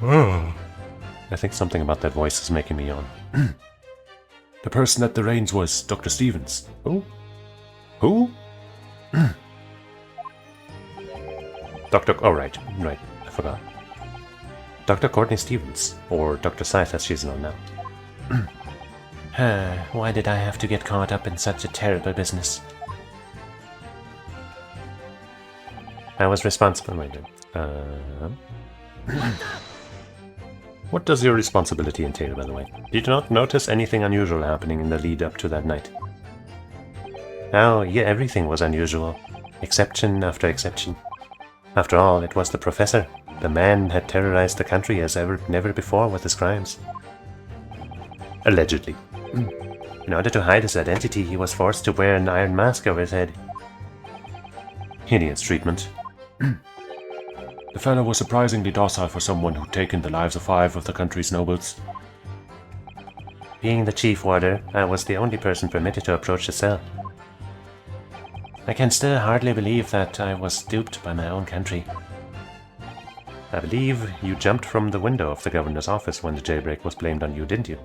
A: I think something about that voice is making me yawn.
D: The person at the reins was Dr. Stevens.
A: Who? Who? Dr. Oh, right, I forgot. Dr. Courtney Stevens, or Dr. Scythe as she's known now.
C: Why did I have to get caught up in such a terrible business?
A: I was responsible. What does your responsibility entail, by the way? Did you not notice anything unusual happening in the lead up to that night? Oh, yeah, everything was unusual. Exception after exception. After all, it was the professor. The man had terrorized the country as never before with his crimes. Allegedly. In order to hide his identity, he was forced to wear an iron mask over his head. Hideous treatment.
D: The fellow was surprisingly docile for someone who'd taken the lives of 5 of the country's nobles.
A: Being the chief warder, I was the only person permitted to approach the cell. I can still hardly believe that I was duped by my own country. I believe you jumped from the window of the governor's office when the jailbreak was blamed on you, didn't you?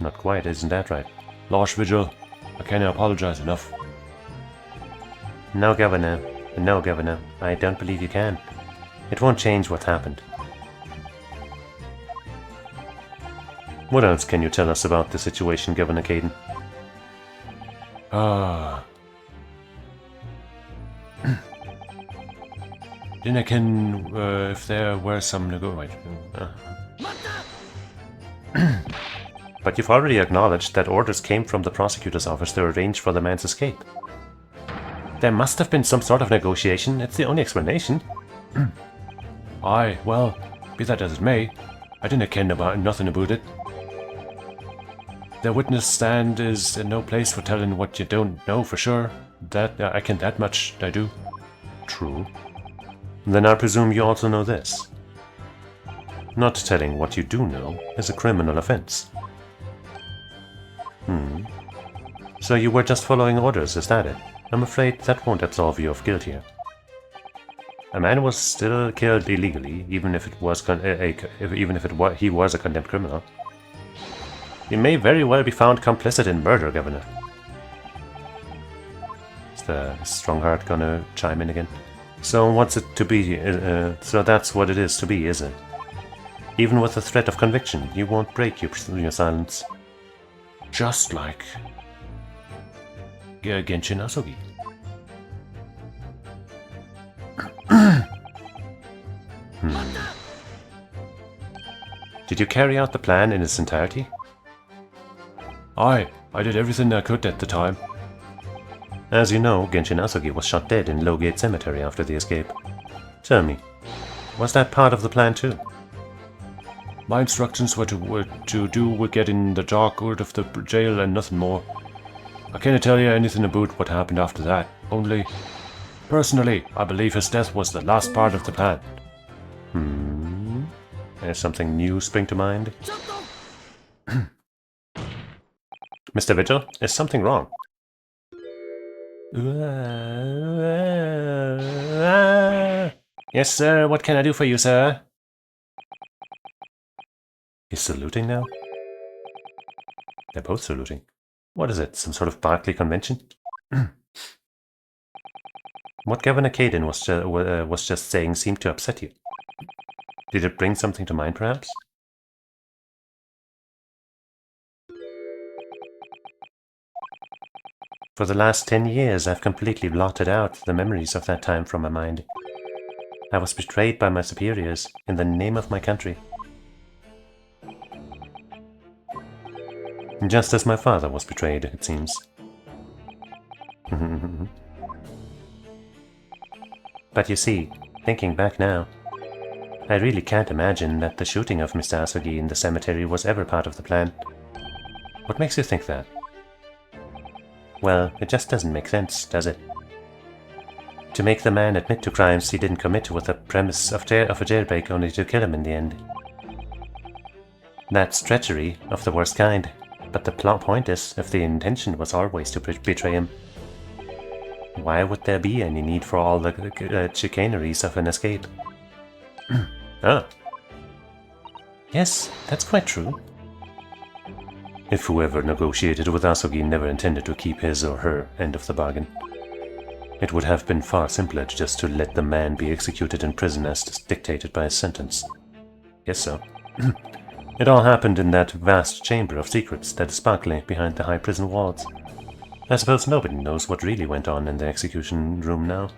A: Not quite, isn't that right?
D: Losh Vigil, I can't apologize enough.
A: No, Governor, I don't believe you can. It won't change what happened. What else can you tell us about the situation, Governor Caden?
D: Then I can, if there were some
A: But you've already acknowledged that orders came from the prosecutor's office to arrange for the man's escape. There must have been some sort of negotiation. It's the only explanation.
D: Aye, well, be that as it may, I didn't ken nothing about it. The witness stand is no place for telling what you don't know for sure. That I ken that much, I do.
A: True. Then I presume you also know this. Not telling what you do know is a criminal offense. So you were just following orders, is that it? I'm afraid that won't absolve you of guilt here. A man was still killed illegally, even if he was a condemned criminal. He may very well be found complicit in murder, Governor. Is the Strongheart gonna chime in again? So what's it to be? So that's what it is to be, is it? Even with the threat of conviction, you won't break your silence.
D: Just like Genshin Asugi.
A: Did you carry out the plan in its entirety?
D: Aye, I did everything I could at the time.
A: As you know, Genshin Asugi was shot dead in Lowgate Cemetery after the escape. Tell me, was that part of the plan too?
D: My instructions were to do with getting the dark out of the jail and nothing more. I can't tell you anything about what happened after that, only, personally, I believe his death was the last part of the plan.
A: There's something new spring to mind? Mr. Vigil, is something wrong?
C: Yes, sir, what can I do for you, sir?
A: He's saluting now? They're both saluting. What is it, some sort of Barclay convention? What Governor Caden was just saying seemed to upset you. Did it bring something to mind, perhaps? For the last 10 years, I've completely blotted out the memories of that time from my mind. I was betrayed by my superiors in the name of my country. Just as my father was betrayed, it seems. But you see, thinking back now, I really can't imagine that the shooting of Mr. Asugi in the cemetery was ever part of the plan. What makes you think that? Well, it just doesn't make sense, does it? To make the man admit to crimes he didn't commit with the premise of a jailbreak only to kill him in the end. That's treachery of the worst kind, but the point is, if the intention was always to betray him, why would there be any need for all the chicaneries of an escape?
C: Yes, that's quite true.
A: if whoever negotiated with Asogi never intended to keep his or her end of the bargain. It would have been far simpler just to let the man be executed in prison as dictated by his sentence. Yes, sir. It all happened in that vast chamber of secrets that is sparkling behind the high prison walls. I suppose nobody knows what really went on in the execution room now.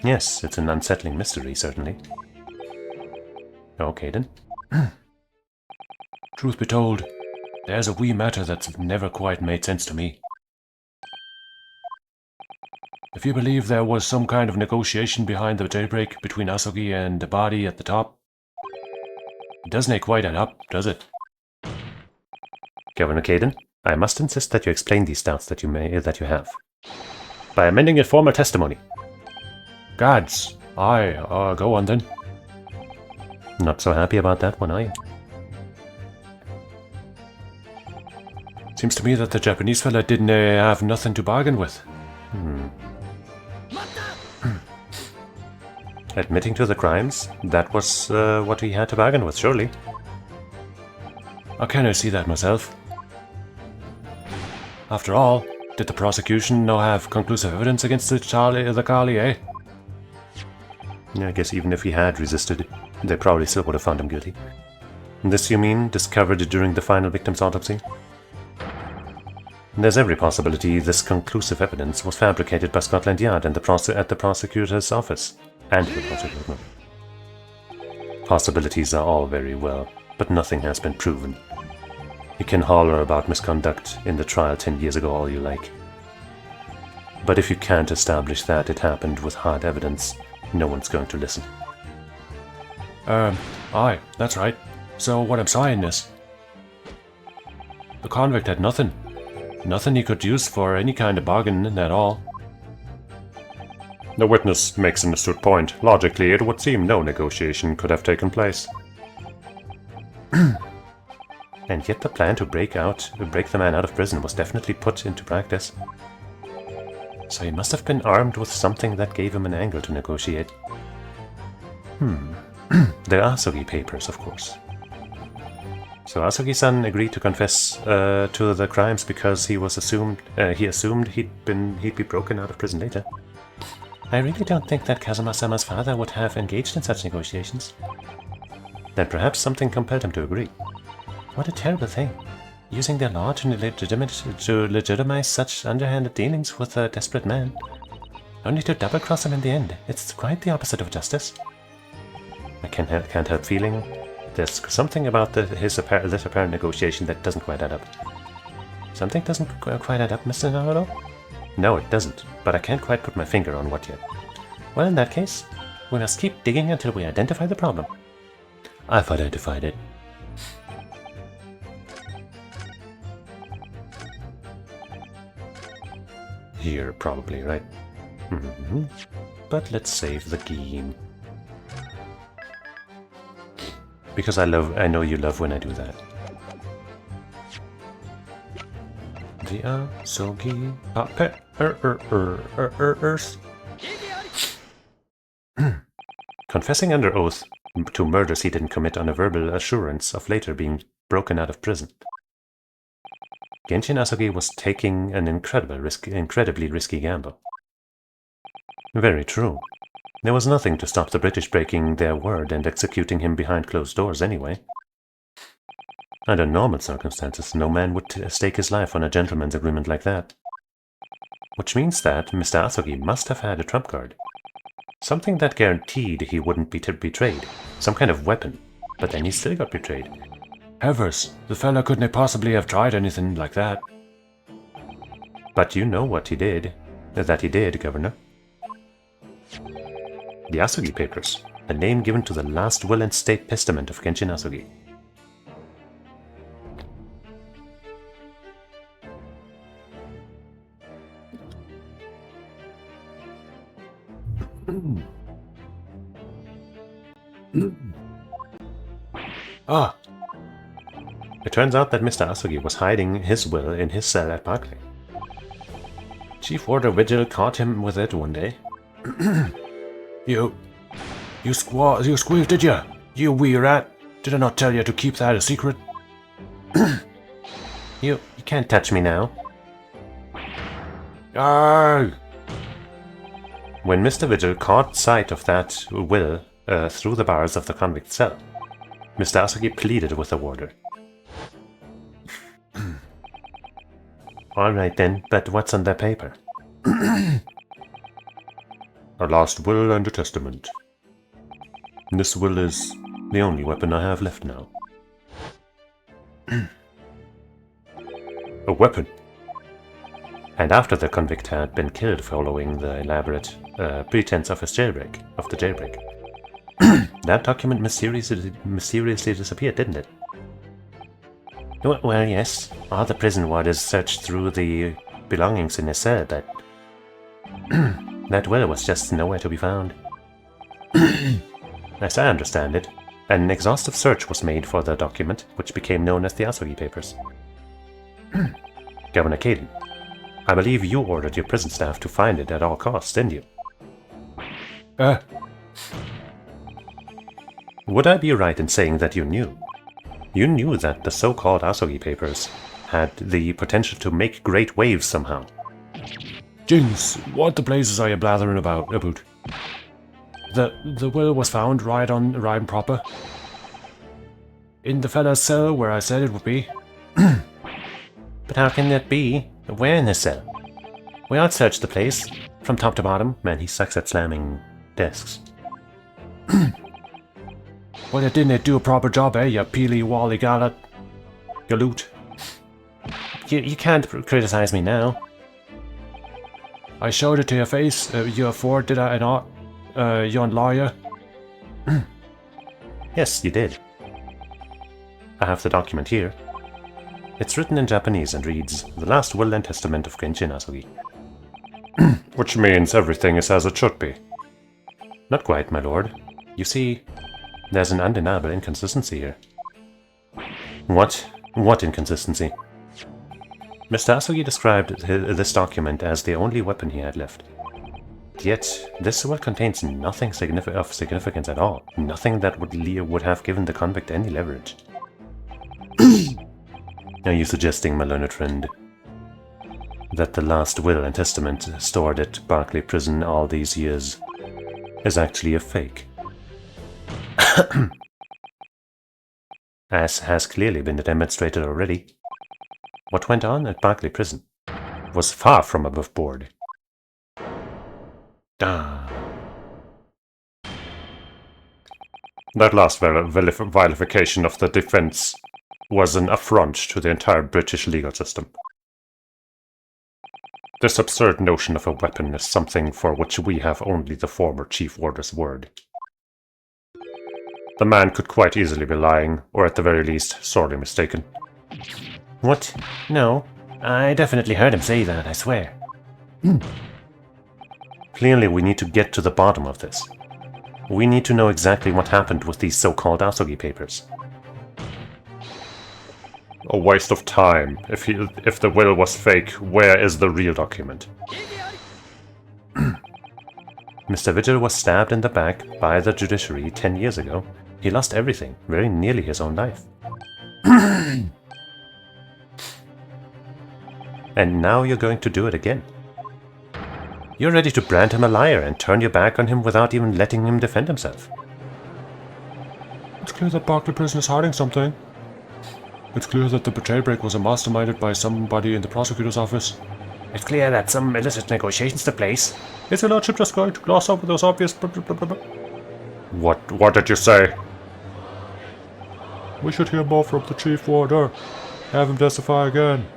A: Yes, it's an unsettling mystery, certainly. Okay, then.
D: Truth be told, there's a wee matter that's never quite made sense to me. If you believe there was some kind of negotiation behind the daybreak between Asogi and the body at the top, it doesn't quite add up, does it?
A: Governor Caden, I must insist that you explain these doubts that you have. By amending your former testimony.
D: Gads, aye, go on then.
A: Not so happy about that one, are you?
D: Seems to me that the Japanese fella didn't have nothing to bargain with.
A: Admitting to the crimes, that was what he had to bargain with, surely.
D: I cannot see that myself. After all, did the prosecution now have conclusive evidence against the Kali, eh?
A: I guess even if he had resisted, they probably still would have found him guilty. This, you mean, discovered during the final victim's autopsy? There's every possibility this conclusive evidence was fabricated by Scotland Yard and at the prosecutor's office. And the prosecutor. Possibilities are all very well, but nothing has been proven. You can holler about misconduct in the trial 10 years ago all you like. But if you can't establish that it happened with hard evidence, no one's going to listen.
D: Aye, that's right. So what I'm saying is, the convict had nothing. Nothing he could use for any kind of bargain at all.
B: The witness makes an astute point. Logically, it would seem no negotiation could have taken place.
A: And yet the plan to break the man out of prison was definitely put into practice. So he must have been armed with something that gave him an angle to negotiate. The Asogi papers, of course. So Asogi-san agreed to confess to the crimes because he assumed he'd be broken out of prison later. I really don't think that Kazuma-sama's father would have engaged in such negotiations. Then perhaps something compelled him to agree. What a terrible thing. Using the law to legitimize such underhanded dealings with a desperate man. Only to double-cross him in the end. It's quite the opposite of justice. I can't help feeling there's something about this apparent negotiation that doesn't quite add up. Something doesn't quite add up, Mr. Naruto? No, it doesn't, but I can't quite put my finger on what yet. Well, in that case, we must keep digging until we identify the problem. I've identified it. Here, probably, right? But let's save the game. Because I know you love when I do that. The Asogi Earth. Confessing under oath to murders he didn't commit on a verbal assurance of later being broken out of prison. Genshin Asogi was taking an incredibly risky gamble. Very true. There was nothing to stop the British breaking their word and executing him behind closed doors anyway. Under normal circumstances, no man would stake his life on a gentleman's agreement like that. Which means that Mr. Asogi must have had a trump card. Something that guaranteed he wouldn't be betrayed. Some kind of weapon. But then he still got betrayed.
D: Heavers, the fella couldn't possibly have tried anything like that.
A: But you know what he did. That he did, Governor. The Asogi Papers, a name given to the last will and state testament of Genshin Asogi.
D: Ah!
A: It turns out that Mr. Asogi was hiding his will in his cell at Barclay. Chief Warder Vigil caught him with it one day.
D: You squeezed, did you? You wee rat! Did I not tell you to keep that a secret?
A: You can't touch me now.
D: Arrgh!
A: When Mr. Vigil caught sight of that will through the bars of the convict cell, Mr. Asogi pleaded with the warder. All right then, but what's on that paper?
B: A last will and a testament.
A: This will is the only weapon I have left now.
B: A weapon?
A: And after the convict had been killed following the elaborate pretense of the jailbreak, that document mysteriously disappeared, didn't it? Well, yes. All the prison warders searched through the belongings in his cell, but that will was just nowhere to be found. As I understand it, an exhaustive search was made for the document, which became known as the Asogi Papers. Governor Caden, I believe you ordered your prison staff to find it at all costs, didn't you? Would I be right in saying that you knew? You knew that the so-called Asogi Papers had the potential to make great waves somehow.
D: Jins, what the blazes are you blathering about? The will was found right and proper. In the fella's cell where I said it would be.
A: But how can that be? Where in his cell? We all searched the place, from top to bottom. Man, he sucks at slamming desks.
D: Well, you didn't do a proper job, you peely wally gallet. You loot.
A: You can't criticize me now.
D: I showed it to your face. You afford, did I not? You and lawyer.
A: Yes, you did. I have the document here. It's written in Japanese and reads, "The last will and testament of Genshin Asogi."
B: Which means everything is as it should be.
A: Not quite, my lord. You see, there's an undeniable inconsistency here. What? What inconsistency? Mr. Asogi described this document as the only weapon he had left. Yet, this will contains nothing of significance at all. Nothing that would have given the convict any leverage. Are you suggesting, my learned friend, that the last will and testament stored at Barclay Prison all these years is actually a fake? As has clearly been demonstrated already, what went on at Barclay Prison was far from above board.
B: That last vilification of the defense was an affront to the entire British legal system. This absurd notion of a weapon is something for which we have only the former Chief Warder's word. The man could quite easily be lying, or at the very least, sorely mistaken.
A: What? No, I definitely heard him say that, I swear. Clearly we need to get to the bottom of this. We need to know exactly what happened with these so-called Asogi Papers.
B: A waste of time. If the will was fake, where is the real document?
A: Mr. Vigil was stabbed in the back by the judiciary 10 years ago. He lost everything, very nearly his own life. And now you're going to do it again. You're ready to brand him a liar and turn your back on him without even letting him defend himself.
D: It's clear that Barclay Prison is hiding something. It's clear that the jailbreak was masterminded by somebody in the prosecutor's office.
C: It's clear that some illicit negotiations took place.
D: Is your lordship just going to gloss over those obvious
B: What did you say?
D: We should hear more from the Chief Warder. Have him testify again.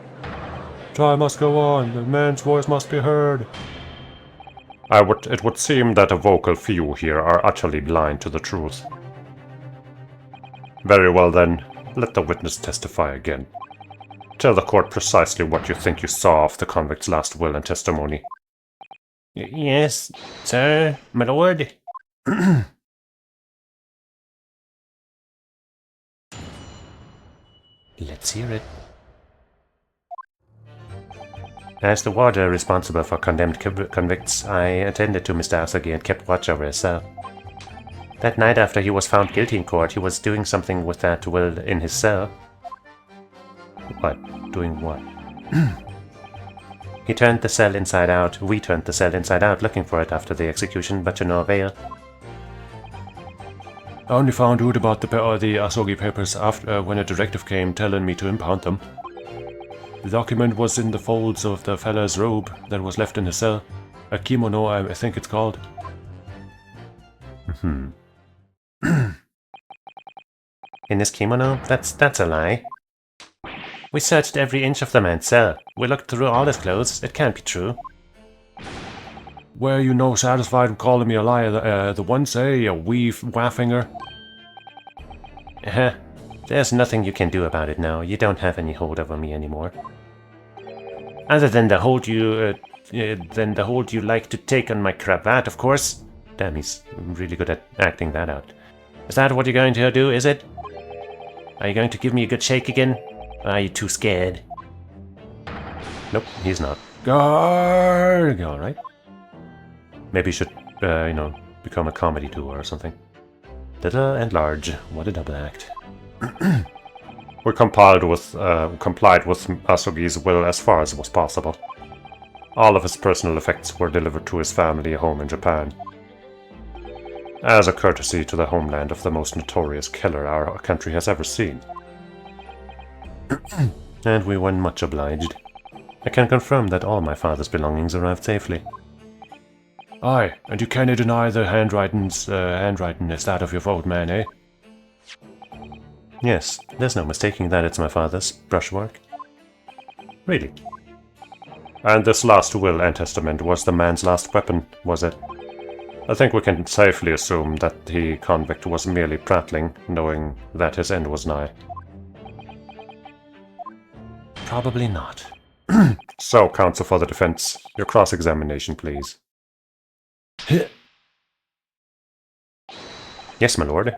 D: Time must go on. The man's voice must be heard.
B: It would seem that a vocal few here are utterly blind to the truth. Very well then, let the witness testify again. Tell the court precisely what you think you saw of the convict's last will and testimony.
C: Yes, sir, my lord.
A: Let's hear it. As the warder responsible for condemned convicts, I attended to Mr. Asogi and kept watch over his cell. That night after he was found guilty in court, he was doing something with that will in his cell. What? Doing what? He turned the cell inside out. We turned the cell inside out looking for it after the execution, but to no avail.
D: I only found out about the Asogi papers after when a directive came telling me to impound them. The document was in the folds of the fella's robe that was left in his cell. A kimono, I think it's called.
A: In his kimono? That's a lie. We searched every inch of the man's cell. We looked through all his clothes. It can't be true.
D: Were you no satisfied with calling me a liar the one say, you wee waffinger?
A: There's nothing you can do about it now. You don't have any hold over me anymore. Other than the hold you like to take on my cravat, of course. Damn, he's really good at acting that out. Is that what you're going to do, is it? Are you going to give me a good shake again? Or are you too scared? Nope, he's not.
D: Garg! Alright.
A: Maybe he should, become a comedy duo or something. Little and large, what a double act.
B: We complied with Asogi's will as far as was possible. All of his personal effects were delivered to his family home in Japan, as a courtesy to the homeland of the most notorious killer our country has ever seen.
A: And we were much obliged. I can confirm that all my father's belongings arrived safely.
D: Aye, and you can't deny the handwriting is that of your old man, eh?
A: Yes, there's no mistaking that it's my father's brushwork.
B: Really? And this last will and testament was the man's last weapon, was it? I think we can safely assume that the convict was merely prattling, knowing that his end was nigh.
A: Probably not.
B: So, counsel for the defense, your cross-examination, please.
A: Yes, my lord.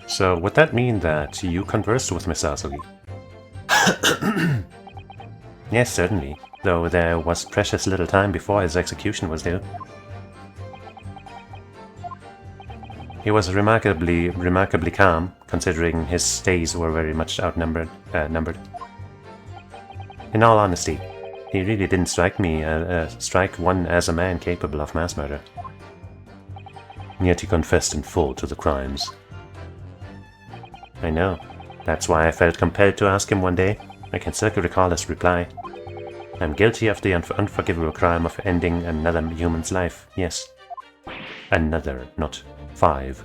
A: So, would that mean that you conversed with Miss Asogi? Yes, certainly, though there was precious little time before his execution was due. He was remarkably calm, considering his days were very much numbered. In all honesty, he really didn't strike one as a man capable of mass murder. Yet he confessed in full to the crimes. I know. That's why I felt compelled to ask him one day. I can still recall his reply. I'm guilty of the unforgivable crime of ending another human's life, yes. Another, not 5.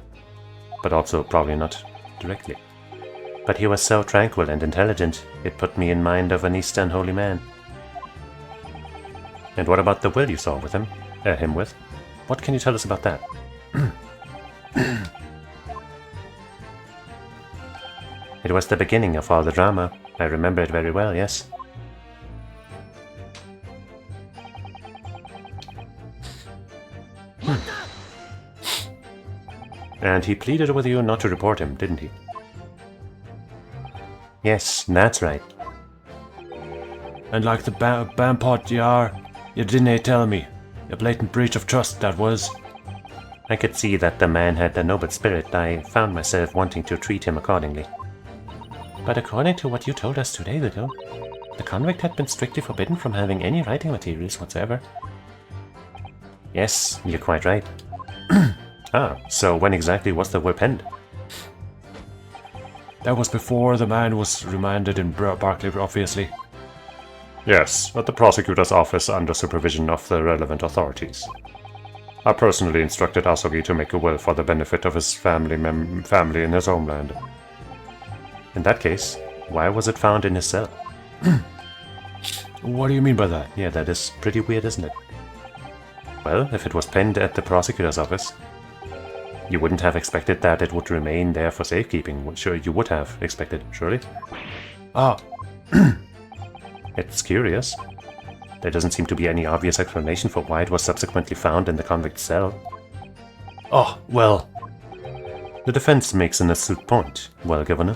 A: But also probably not directly. But he was so tranquil and intelligent, it put me in mind of an Eastern holy man. And what about the will you saw with him with? What can you tell us about that? It was the beginning of all the drama. I remember it very well, yes. And he pleaded with you not to report him, didn't he? Yes, that's right.
D: And like the bampot you are, you didn't tell me. A blatant breach of trust, that was.
A: I could see that the man had a noble spirit. I found myself wanting to treat him accordingly. But according to what you told us 2 days ago, the convict had been strictly forbidden from having any writing materials whatsoever. Yes, you're quite right. So when exactly was the will penned?
D: That was before the man was remanded in Barclay, obviously.
B: Yes, at the prosecutor's office under supervision of the relevant authorities. I personally instructed Asogi to make a will for the benefit of his family in his homeland.
A: In that case, why was it found in his cell?
D: What do you mean by that?
A: Yeah, that is pretty weird, isn't it? Well, if it was penned at the prosecutor's office, you wouldn't have expected that it would remain there for safekeeping. Sure, you would have expected, surely?
D: Ah.
A: It's curious. There doesn't seem to be any obvious explanation for why it was subsequently found in the convict's cell.
D: Oh, well.
A: The defense makes an astute point, well, Governor.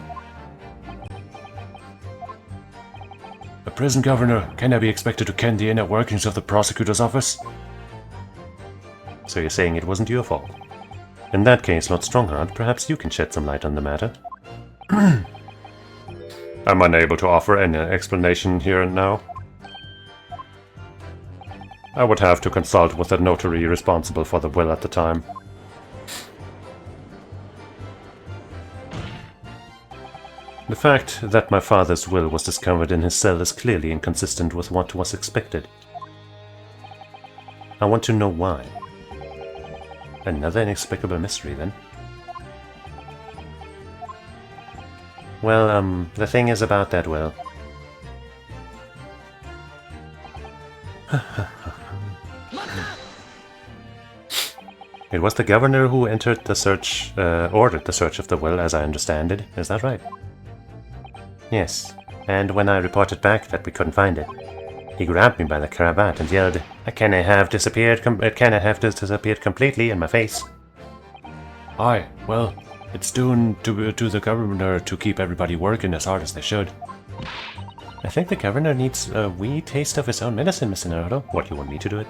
D: prison governor cannot be expected to ken the inner workings of the prosecutor's office.
A: So you're saying it wasn't your fault? In that case, Lord Strongheart, perhaps you can shed some light on the matter.
B: I'm unable to offer any explanation here and now. I would have to consult with the notary responsible for the will at the time.
A: The fact that my father's will was discovered in his cell is clearly inconsistent with what was expected. I want to know why. Another inexplicable mystery, then. Well, the thing is about that will. It was the governor who ordered the search of the will, as I understand it. Is that right? Yes. And when I reported back that we couldn't find it, he grabbed me by the cravat and yelled, "It cannot have disappeared completely," in my face.
D: Aye, well, it's due to the governor to keep everybody working as hard as they should.
A: I think the governor needs a wee taste of his own medicine, Mr. Naruto. What, you want me to do it?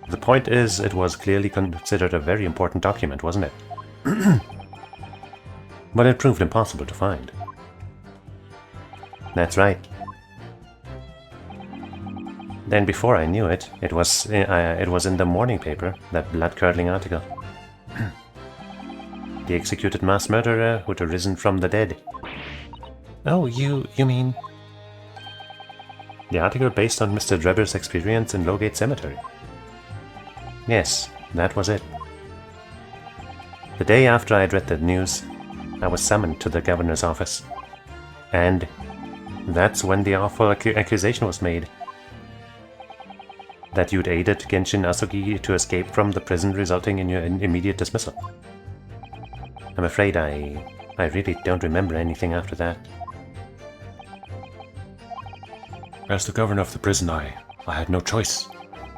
A: The point is, it was clearly considered a very important document, wasn't it? But it proved impossible to find. That's right. Then before I knew it, it was in the morning paper, that blood-curdling article. The executed mass murderer who'd arisen from the dead.
C: Oh, you mean...
A: The article based on Mr. Drebber's experience in Lowgate Cemetery. Yes, that was it. The day after I had read the news, I was summoned to the governor's office. And that's when the awful accusation was made. That you'd aided Genshin Asugi to escape from the prison, resulting in your immediate dismissal. I'm afraid I really don't remember anything after that.
D: As the governor of the prison, I had no choice.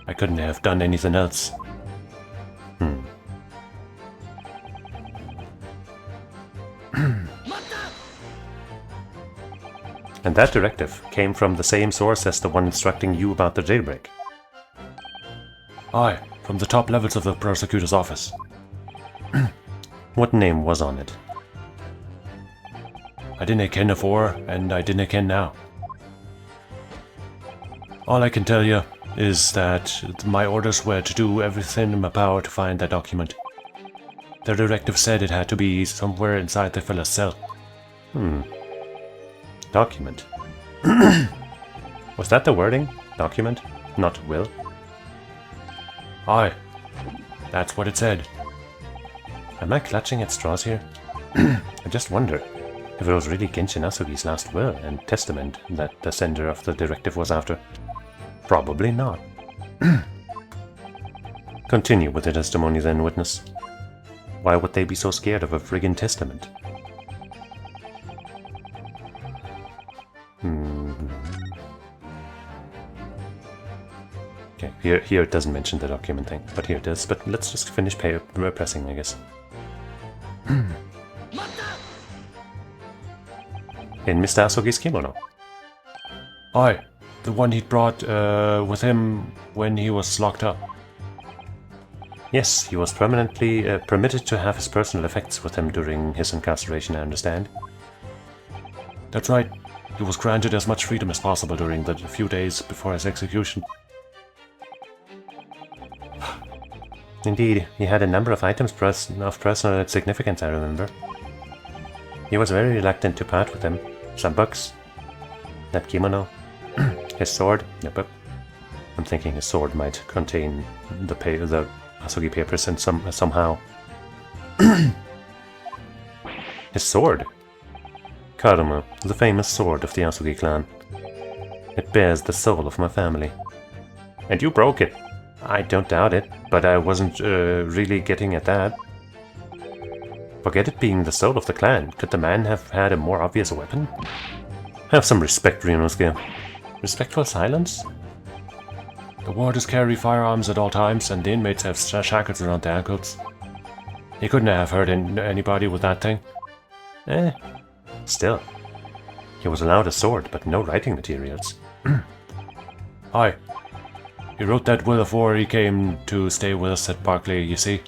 D: I couldn't have done anything else.
A: And that directive came from the same source as the one instructing you about the jailbreak.
D: Aye, from the top levels of the prosecutor's office.
A: What name was on it?
D: I didn't ken afore, and I didn't ken now. All I can tell you is that my orders were to do everything in my power to find that document. The directive said it had to be somewhere inside the fella's cell.
A: Document. Was that the wording? Document? Not will?
D: Aye, that's what it said.
A: Am I clutching at straws here? I just wonder if it was really Genshin Asugi's last will and testament that the sender of the directive was after. Probably not. Continue with the testimony then, witness. Why would they be so scared of a friggin' testament? Okay, here it doesn't mention the document thing, but here it does. But let's just finish pressing, I guess. In Mr. Asugi's kimono.
D: Aye, the one he'd brought with him when he was locked up.
A: Yes, he was permanently permitted to have his personal effects with him during his incarceration, I understand.
D: That's right. He was granted as much freedom as possible during the few days before his execution.
A: Indeed, he had a number of items of personal significance, I remember. He was very reluctant to part with them. Some books, that kimono, his sword. Yep. I'm thinking his sword might contain the Asugi papers and somehow. His sword. Karuma, the famous sword of the Asugi clan. It bears the soul of my family. And you broke it. I don't doubt it, but I wasn't really getting at that. Forget it being the soul of the clan. Could the man have had a more obvious weapon? Have some respect, Ryunosuke. Respectful silence?
D: The warders carry firearms at all times, and the inmates have shackles around their ankles. He couldn't have hurt anybody with that thing.
A: Still. He was allowed a sword, but no writing materials.
D: Hi. He wrote that will before he came to stay with us at Barclay, you see.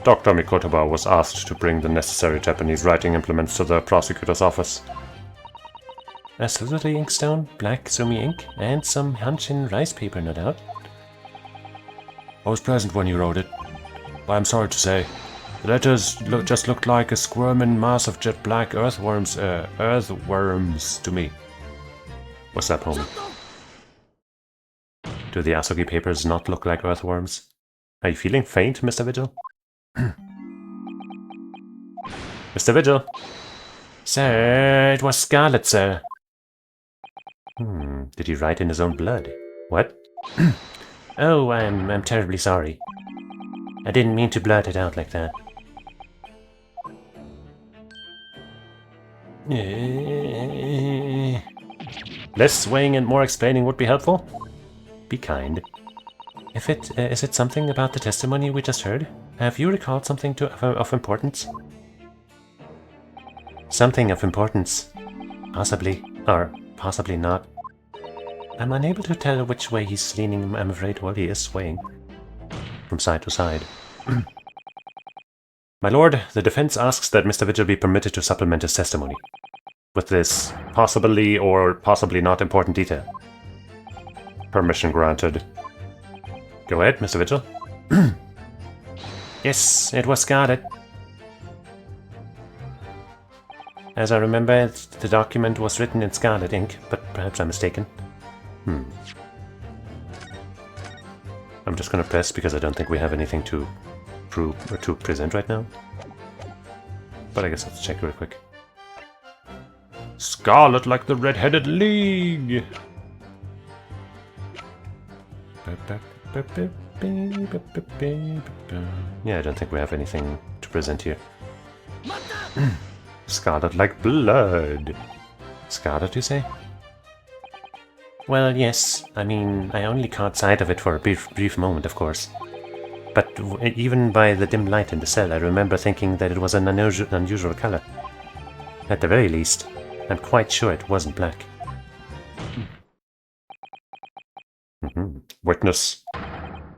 B: Dr. Mikotoba was asked to bring the necessary Japanese writing implements to the prosecutor's office.
C: A Suzuri inkstone, black sumi ink, and some Hanshin rice paper, no doubt.
D: I was present when he wrote it, but I'm sorry to say, the letters just looked like a squirming mass of jet black earthworms to me.
A: What's that, homie? Do the Asogi papers not look like earthworms? Are you feeling faint, Mr. Vigil? Mr. Vigil?
C: Sir, it was scarlet, sir.
A: Did he write in his own blood? What?
C: Oh, I'm terribly sorry. I didn't mean to blurt it out like that.
A: Less swaying and more explaining would be helpful. Be kind.
C: Is it something about the testimony we just heard? Have you recalled something of importance?
A: Something of importance. Possibly. Or possibly not.
C: I'm unable to tell which way he's leaning, I'm afraid, while he is swaying.
A: From side to side. My lord, the defense asks that Mr. Vigil be permitted to supplement his testimony with this possibly or possibly not important detail.
B: Permission granted.
A: Go ahead, Mr. Vigil.
C: Yes, it was scarlet. As I remember, the document was written in scarlet ink, but perhaps I'm mistaken.
A: I'm just gonna press because I don't think we have anything to prove or to present right now. But I guess let's check real quick.
B: Scarlet like the Red-Headed League!
A: Yeah, I don't think we have anything to present here.
B: Scarlet like blood!
A: Scarlet, you say?
C: Well, yes. I mean, I only caught sight of it for a brief moment, of course. But even by the dim light in the cell, I remember thinking that it was an unusual color. At the very least, I'm quite sure it wasn't black.
B: Witness,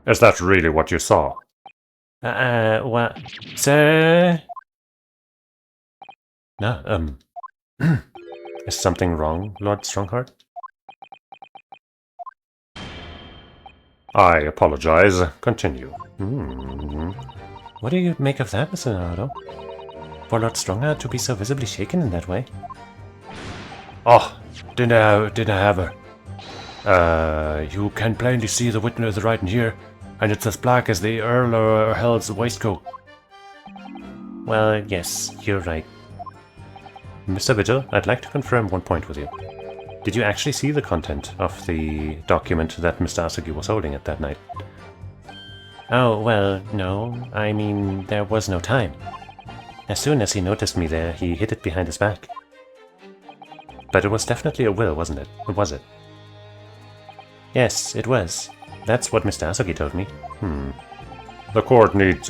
B: is that really what you saw?
C: What? Sir?
A: No, is something wrong, Lord Strongheart?
B: I apologize. Continue.
C: What do you make of that, Mr. Naruto? For Lord Strongheart to be so visibly shaken in that way?
D: Oh, didn't have her. You can plainly see the witness writing here, and it's as black as the Earl or Hell's waistcoat.
C: Well, yes, you're right.
A: Mr. Vigil, I'd like to confirm one point with you. Did you actually see the content of the document that Mr. Asogi was holding at that night?
C: Oh, well, no. I mean, there was no time. As soon as he noticed me there, he hid it behind his back.
A: But it was definitely a will, wasn't it? Or was it?
C: Yes, it was. That's what Mr. Asogi told me.
B: The court need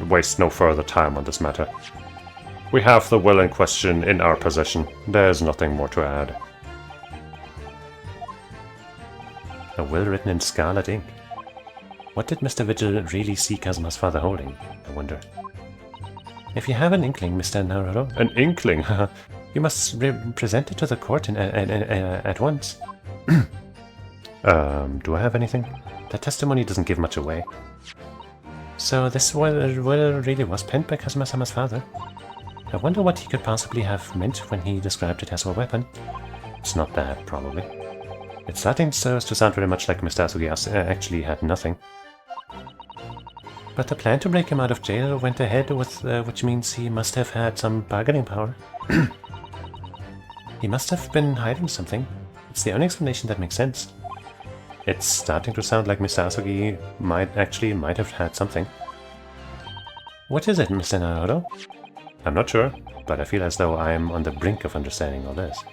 B: waste no further time on this matter. We have the will in question in our possession. There's nothing more to add.
A: A will written in scarlet ink. What did Mr. Vigil really see Kazuma's father holding, I wonder?
C: If you have an inkling, Mr. Naruto...
B: An inkling?
C: You must present it to the court at once.
A: Do I have anything? The testimony doesn't give much away.
C: So this will really was penned by Kazuma-sama's father. I wonder what he could possibly have meant when he described it as a weapon.
A: It's not that, probably. It's starting to sound very much like Mr. Asogi actually had nothing.
C: But the plan to break him out of jail went ahead, with, which means he must have had some bargaining power. He must have been hiding something. It's the only explanation that makes sense.
A: It's starting to sound like Mr. Asogi might have had something.
C: What is it, Mr. Naruto?
A: I'm not sure, but I feel as though I am on the brink of understanding all this.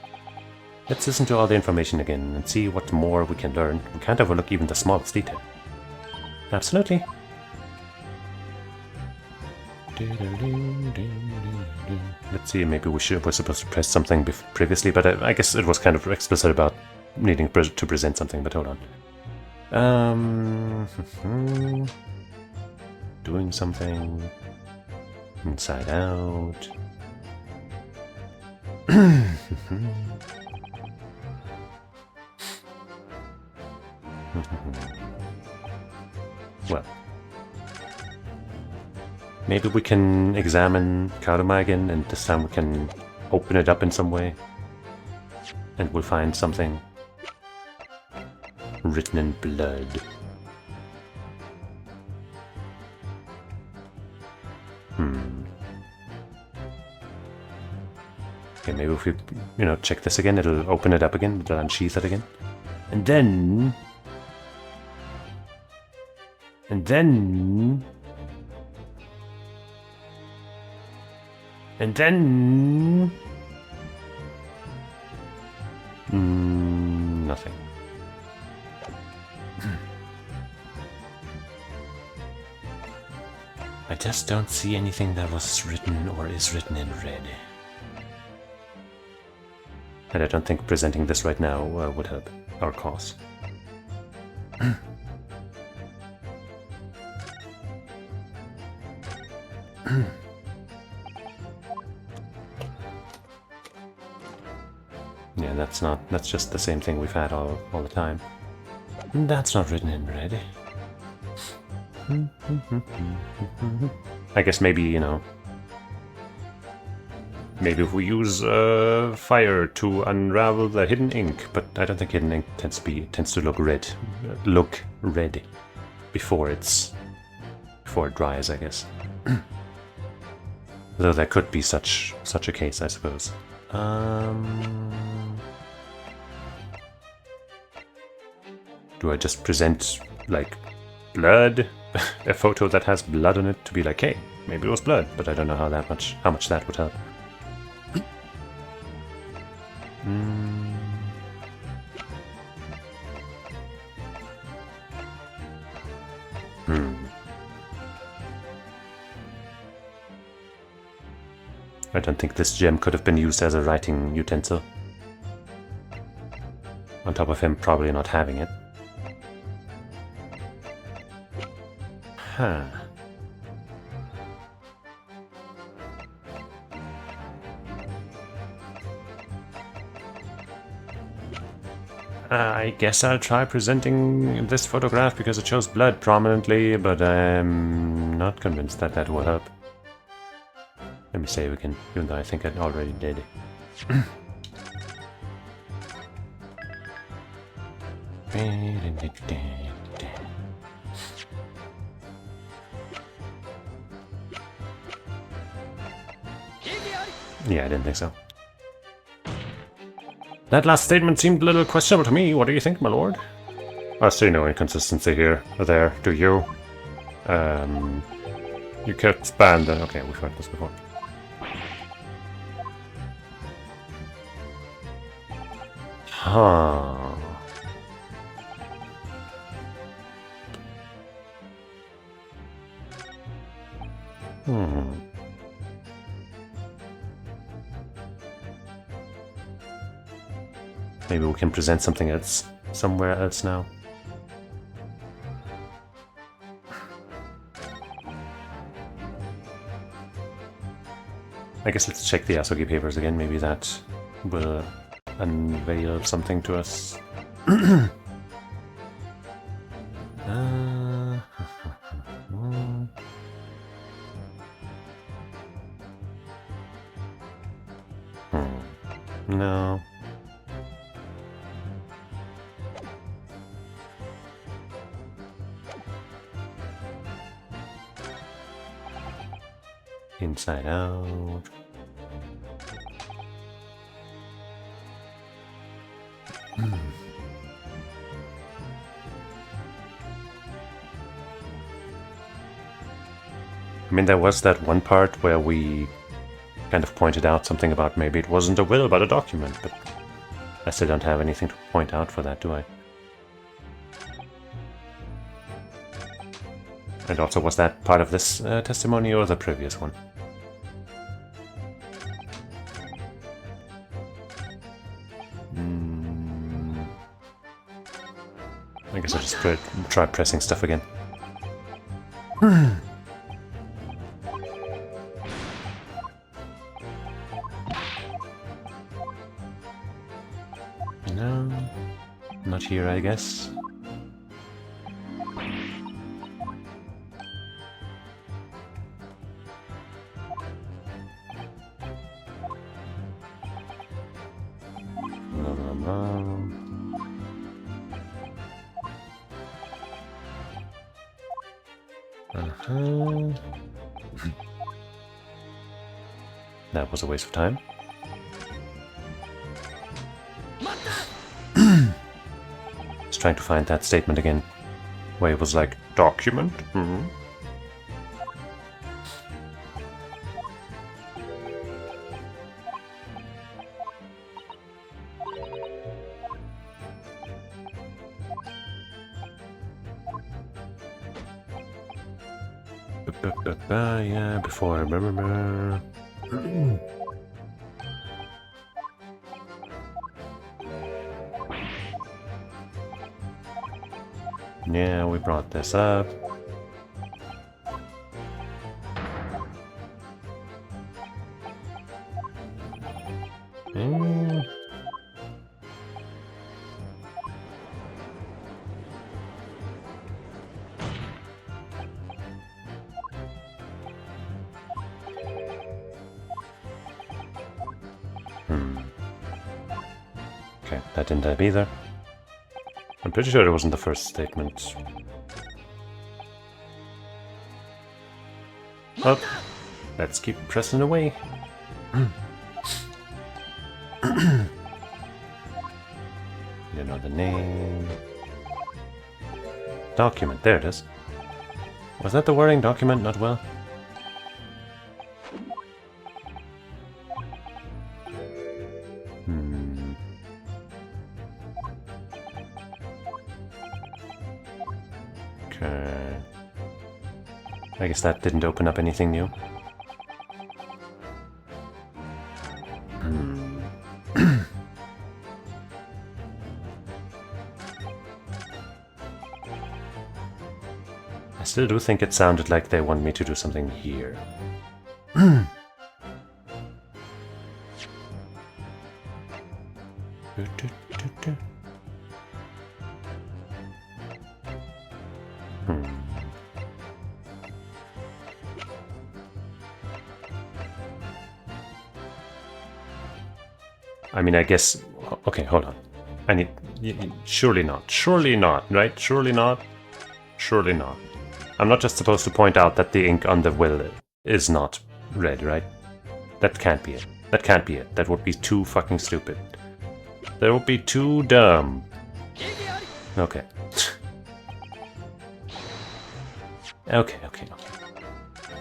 A: Let's listen to all the information again and see what more we can learn. We can't overlook even the smallest detail.
C: Absolutely.
A: Let's see, maybe we're supposed to press something previously, but I guess it was kind of explicit about needing to present something, but hold on. Doing something. Inside out. Well. Maybe we can examine Karuma again, and this time we can open it up in some way. And we'll find something written in blood. Okay, maybe if we, check this again, it'll open it up again, it'll unsheath it again. And then... nothing. I just don't see anything that was written or is written in red. And I don't think presenting this right now would help our cause. Yeah, that's just the same thing we've had all the time. That's not written in red. I guess maybe, maybe if we use fire to unravel the hidden ink, but I don't think hidden ink tends to look red. Before it dries, I guess. Though there could be such a case, I suppose. Do I just present, like, blood? A photo that has blood on it to be like, hey, maybe it was blood, but I don't know how much that would help. I don't think this gem could have been used as a writing utensil. On top of him probably not having it. Huh. I guess I'll try presenting this photograph because it shows blood prominently, but I'm not convinced that that will help. Let me save again, even though I think I already did. Yeah, I didn't think so. That last statement seemed a little questionable to me. What do you think, my lord? I see no inconsistency here or there, do you? You can't expand the... Okay, we've heard this before. Huh. Maybe we can present something else somewhere else now. I guess let's check the Asogi papers again. Maybe that will unveil something to us. No. Inside out. I mean, there was that one part where we kind of pointed out something about maybe it wasn't a will but a document, but I still don't have anything to point out for that, do I? And also, was that part of this testimony or the previous one? I guess I'll just try pressing stuff again. No, not here, I guess. That was a waste of time. Just trying to find that statement again, where it was like, document? Mm-hmm. Yeah, before I remember. Yeah, we brought this up. Okay, that didn't help either. I'm pretty sure it wasn't the first statement. Well, let's keep pressing away. You know the name. Document, there it is. Was that the wording? Document, not well? Okay. I guess that didn't open up anything new. I still do think it sounded like they want me to do something here. I mean, I guess... Okay, hold on. I need... Surely not. Surely not, right? Surely not. Surely not. I'm not just supposed to point out that the ink on the will is not red, right? That can't be it. That can't be it. That would be too fucking stupid. That would be too dumb. Okay. Okay.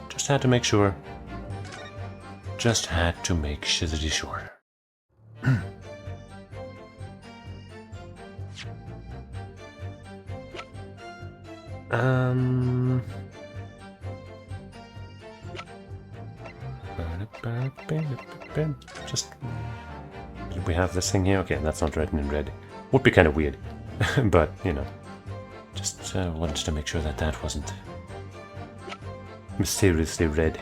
A: Just had to make sure. Just had to make shizzity sure. Just... We have this thing here? Okay, that's not written in red. Would be kind of weird. But, you know. Just wanted to make sure that that wasn't mysteriously red.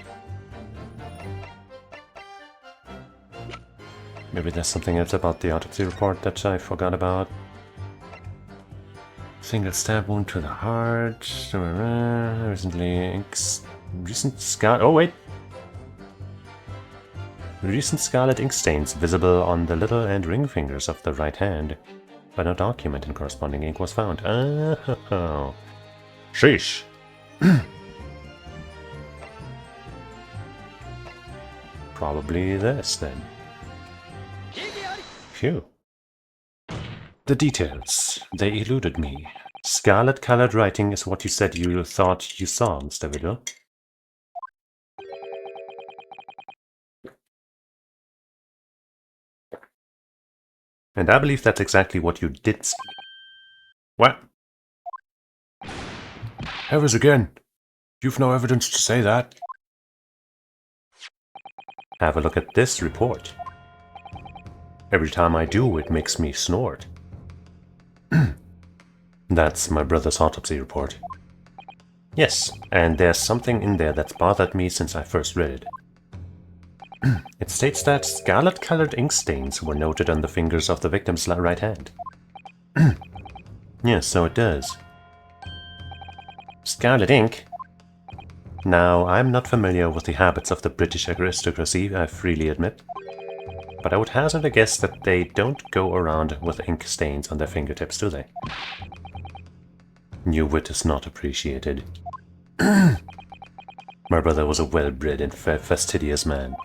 A: Maybe there's something else about the autopsy report that I forgot about. Single stab wound to the heart. Recent scarlet. Oh wait. Recent scarlet ink stains visible on the little and ring fingers of the right hand, but no document in corresponding ink was found. Oh, sheesh. Probably this then. Phew. The details. They eluded me. Scarlet-colored writing is what you said you thought you saw, Mr. Willow. And I believe that's exactly what you did see. What?
D: Heavens again. You've no evidence to say that.
A: Have a look at this report. Every time I do, it makes me snort. That's my brother's autopsy report. Yes, and there's something in there that's bothered me since I first read it. It states that scarlet-colored ink stains were noted on the fingers of the victim's right hand. Yes, so it does. Scarlet ink? Now, I'm not familiar with the habits of the British aristocracy, I freely admit. But I would hazard a guess that they don't go around with ink stains on their fingertips, do they? Your wit is not appreciated. My brother was a well-bred and fastidious man.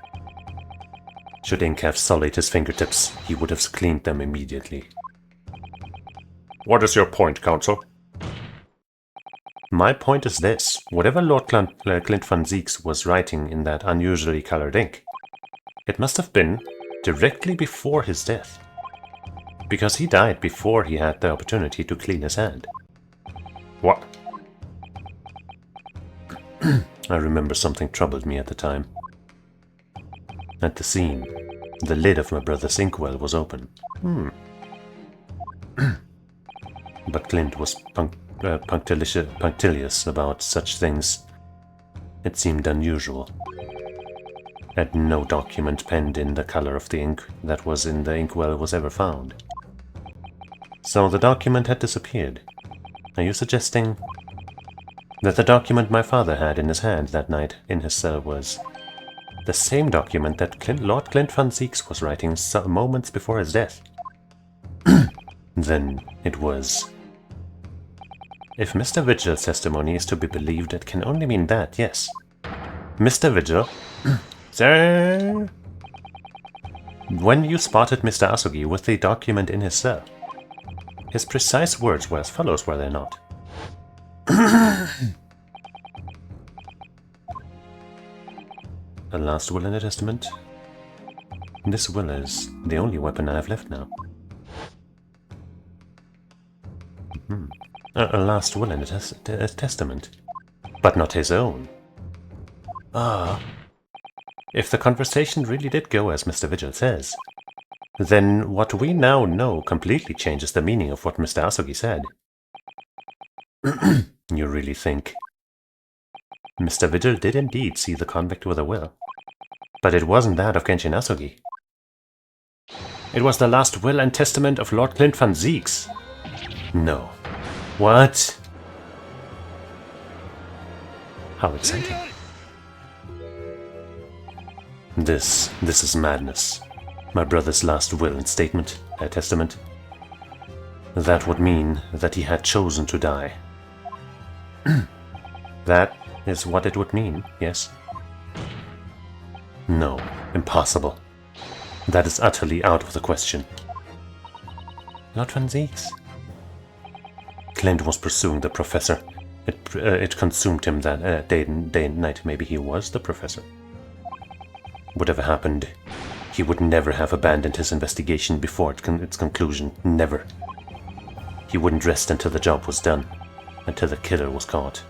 A: Should ink have sullied his fingertips, he would have cleaned them immediately.
B: What is your point, Counsel?
A: My point is this. Whatever Lord Clint van Zieks was writing in that unusually colored ink, it must have been directly before his death. Because he died before he had the opportunity to clean his hand.
B: What?
A: I remember something troubled me at the time. At the scene, the lid of my brother's inkwell was open. But Clint was punctilious about such things. It seemed unusual. And no document penned in the color of the ink that was in the inkwell was ever found. So the document had disappeared. Are you suggesting that the document my father had in his hand that night in his cell was the same document that Lord Clint van Zieks was writing moments before his death? Then it was. If Mr. Vigil's testimony is to be believed, it can only mean that, yes. Mr. Vigil? Sir? When you spotted Mr. Asugi with the document in his cell, his precise words were as follows, were they not? A last will and a testament. This will is the only weapon I have left now. A last will and a testament. But not his own. If the conversation really did go as Mr. Vigil says, then what we now know completely changes the meaning of what Mr. Asugi said. You really think Mr. Vigil did indeed see the convict with a will, but it wasn't that of Genshin Asugi. It was the last will and testament of Lord Clint van Zieks. No. What? How exciting. This is madness. My brother's last will and testament. That would mean that he had chosen to die. That is what it would mean, yes? No, impossible. That is utterly out of the question. Lord van Zieks? Clint was pursuing the professor. It consumed him that day and night. Maybe he was the professor. Whatever happened, he would never have abandoned his investigation before its conclusion. Never. He wouldn't rest until the job was done, until the killer was caught.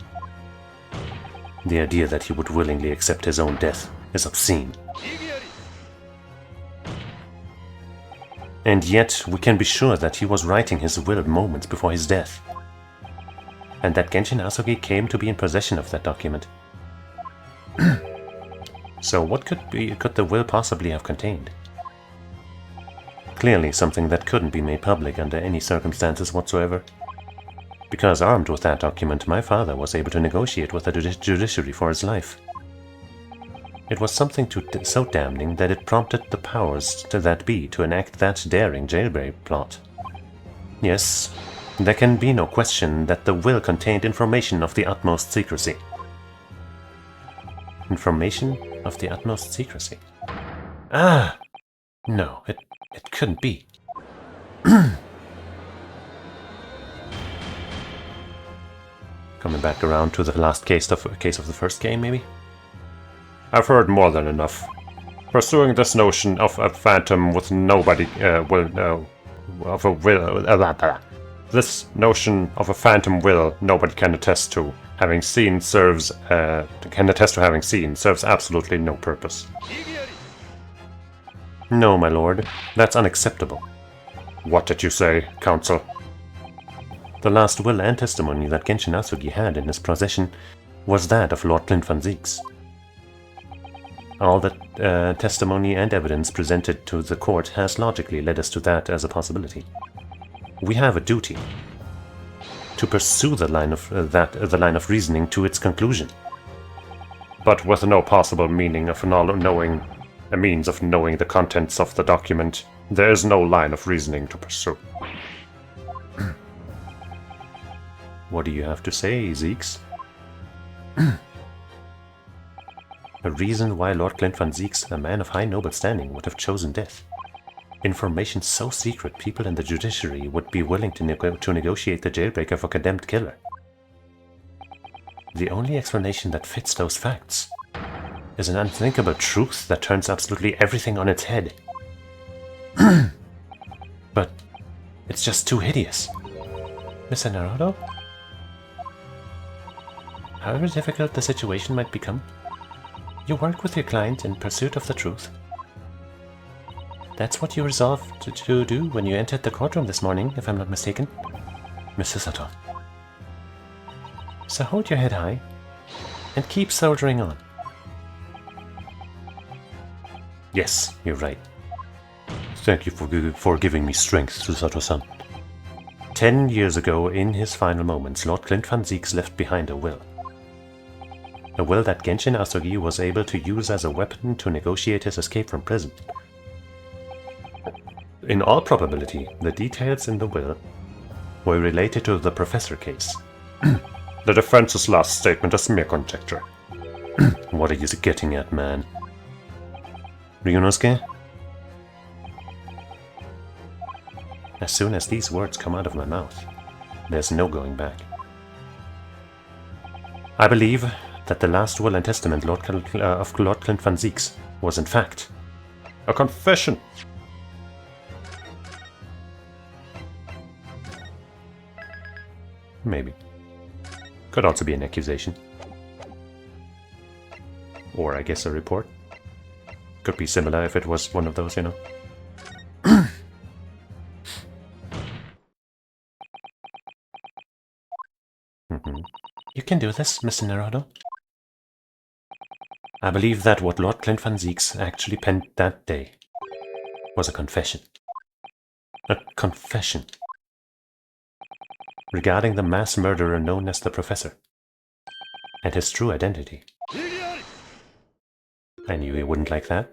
A: The idea that he would willingly accept his own death is obscene. And yet, we can be sure that he was writing his will moments before his death. And that Genshin Asugi came to be in possession of that document. So what could the will possibly have contained? Clearly something that couldn't be made public under any circumstances whatsoever. Because armed with that document, my father was able to negotiate with the judiciary for his life. It was something so damning that it prompted the powers that be to enact that daring jailbreak plot. Yes, there can be no question that the will contained information of the utmost secrecy. Information of the utmost secrecy. No, it couldn't be. Coming back around to the last case of the first game, maybe?
B: I've heard more than enough. Pursuing this notion of a phantom with nobody this notion of a phantom will nobody can attest to having seen serves absolutely no purpose.
A: No, my lord, that's unacceptable.
B: What did you say, Counsel?
C: The last will and testimony that Genshin Asugi had in his possession was that of Lord Clint van Zieks. All the testimony and evidence presented to the court has logically led us to that as a possibility. We have a duty to pursue the line of reasoning to its conclusion.
B: But with no possible means of knowing the contents of the document, there is no line of reasoning to pursue.
C: What do you have to say, Zeeks? A reason why Lord Clint van Zieks, a man of high noble standing, would have chosen death. Information so secret people in the judiciary would be willing to negotiate the jailbreak of a condemned killer. The only explanation that fits those facts is an unthinkable truth that turns absolutely everything on its head. But it's just too hideous. Mr. Naruto? However difficult the situation might become, you work with your client in pursuit of the truth. That's what you resolved to do when you entered the courtroom this morning, if I'm not mistaken, Mr. Sato. So hold your head high and keep soldiering on. Yes, you're right.
D: Thank you for giving me strength, Susato-san.
C: 10 years ago, in his final moments, Lord Clint van Zieks left behind a will. A will that Genshin Asugi was able to use as a weapon to negotiate his escape from prison. In all probability, the details in the will were related to the Professor case.
B: The defense's last statement is mere conjecture.
C: What are you getting at, man? Ryunosuke? As soon as these words come out of my mouth, there's no going back. I believe that the last will and testament of Lord Clint van Zieks was in fact
B: a confession.
C: Maybe. Could also be an accusation. Or I guess a report. Could be similar if it was one of those, you know. You can do this, Mr. Naruto. I believe that what Lord Clint van Zieks actually penned that day was a confession. A confession. Regarding the mass murderer known as the Professor. And his true identity. I knew you wouldn't like that.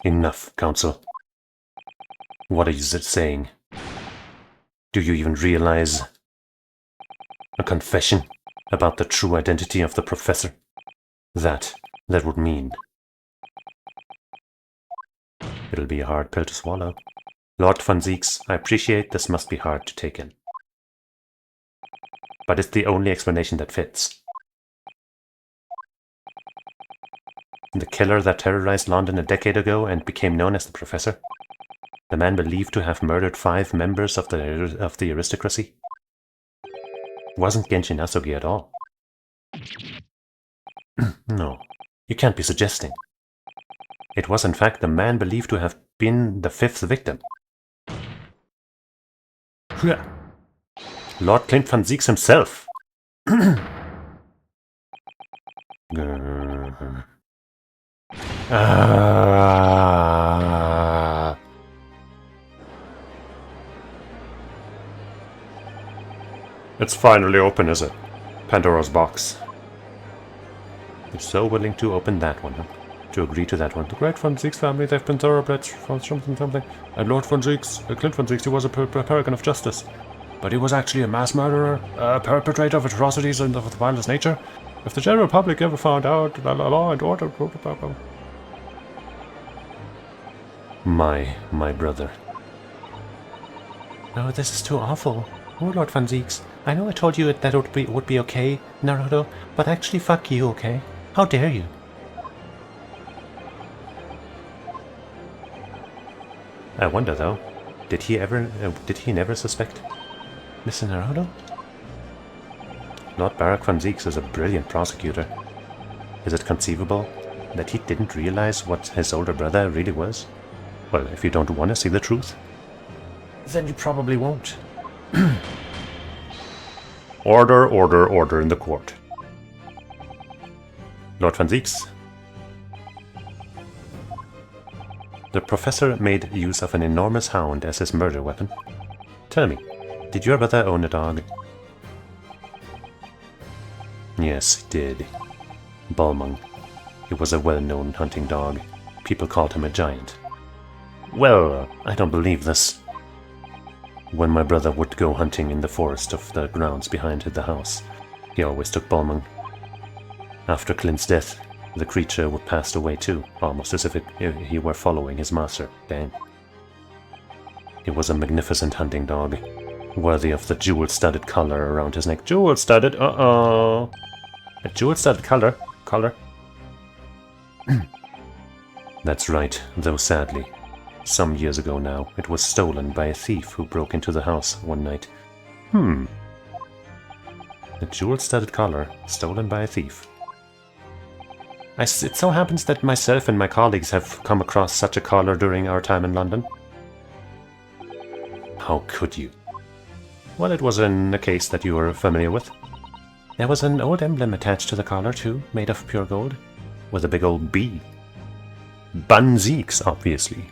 C: Enough, Counsel. What are you saying? Do you even realize? A confession about the true identity of the Professor? That would mean. It'll be a hard pill to swallow. Lord van Zieks, I appreciate this must be hard to take in. But it's the only explanation that fits. The killer that terrorized London a decade ago and became known as the Professor? The man believed to have murdered 5 members of the aristocracy? Wasn't Genshin Asugi at all. No, you can't be suggesting. It was in fact the man believed to have been the 5th victim. Lord Clint van Zieks himself.
B: It's finally open, is it? Pandora's box.
C: You're so willing to open that one, huh? To agree to that one.
D: The great van Zieks family, they've been thoroughbreds from something. And Lord van Zieks, Clint van Zieks, he was a paragon of justice. But he was actually a mass murderer, a perpetrator of atrocities of the wildest nature. If the general public ever found out, law and order...
C: My brother. No, this is too awful. Oh, Lord van Zieks, I know I told you that it would be okay, Naruto, but actually fuck you, okay? How dare you? I wonder though, did he never suspect Mr. Naruto? Lord Barak van Zieks is a brilliant prosecutor. Is it conceivable that he didn't realize what his older brother really was? Well, if you don't want to see the truth, then you probably won't.
B: Order, order, order in the court.
A: Lord Van Zieks. The professor made use of an enormous hound as his murder weapon. Tell me, did your brother own a dog? Yes, he did. Balmung. He was a well-known hunting dog. People called him a giant. Well, I don't believe this. When my brother would go hunting in the forest of the grounds behind the house, he always took Balmung. After Clint's death, the creature would pass away too, almost as if he were following his master. Damn. He was a magnificent hunting dog, worthy of the jewel-studded collar around his neck. Jewel-studded? Uh-oh! A jewel-studded collar? Collar? That's right, though sadly. Some years ago now, it was stolen by a thief who broke into the house one night. A jewel-studded collar, stolen by a thief. It so happens that myself and my colleagues have come across such a collar during our time in London. How could you? Well, it was in a case that you were familiar with. There was an old emblem attached to the collar, too, made of pure gold, with a big old B. Van Zieks, obviously.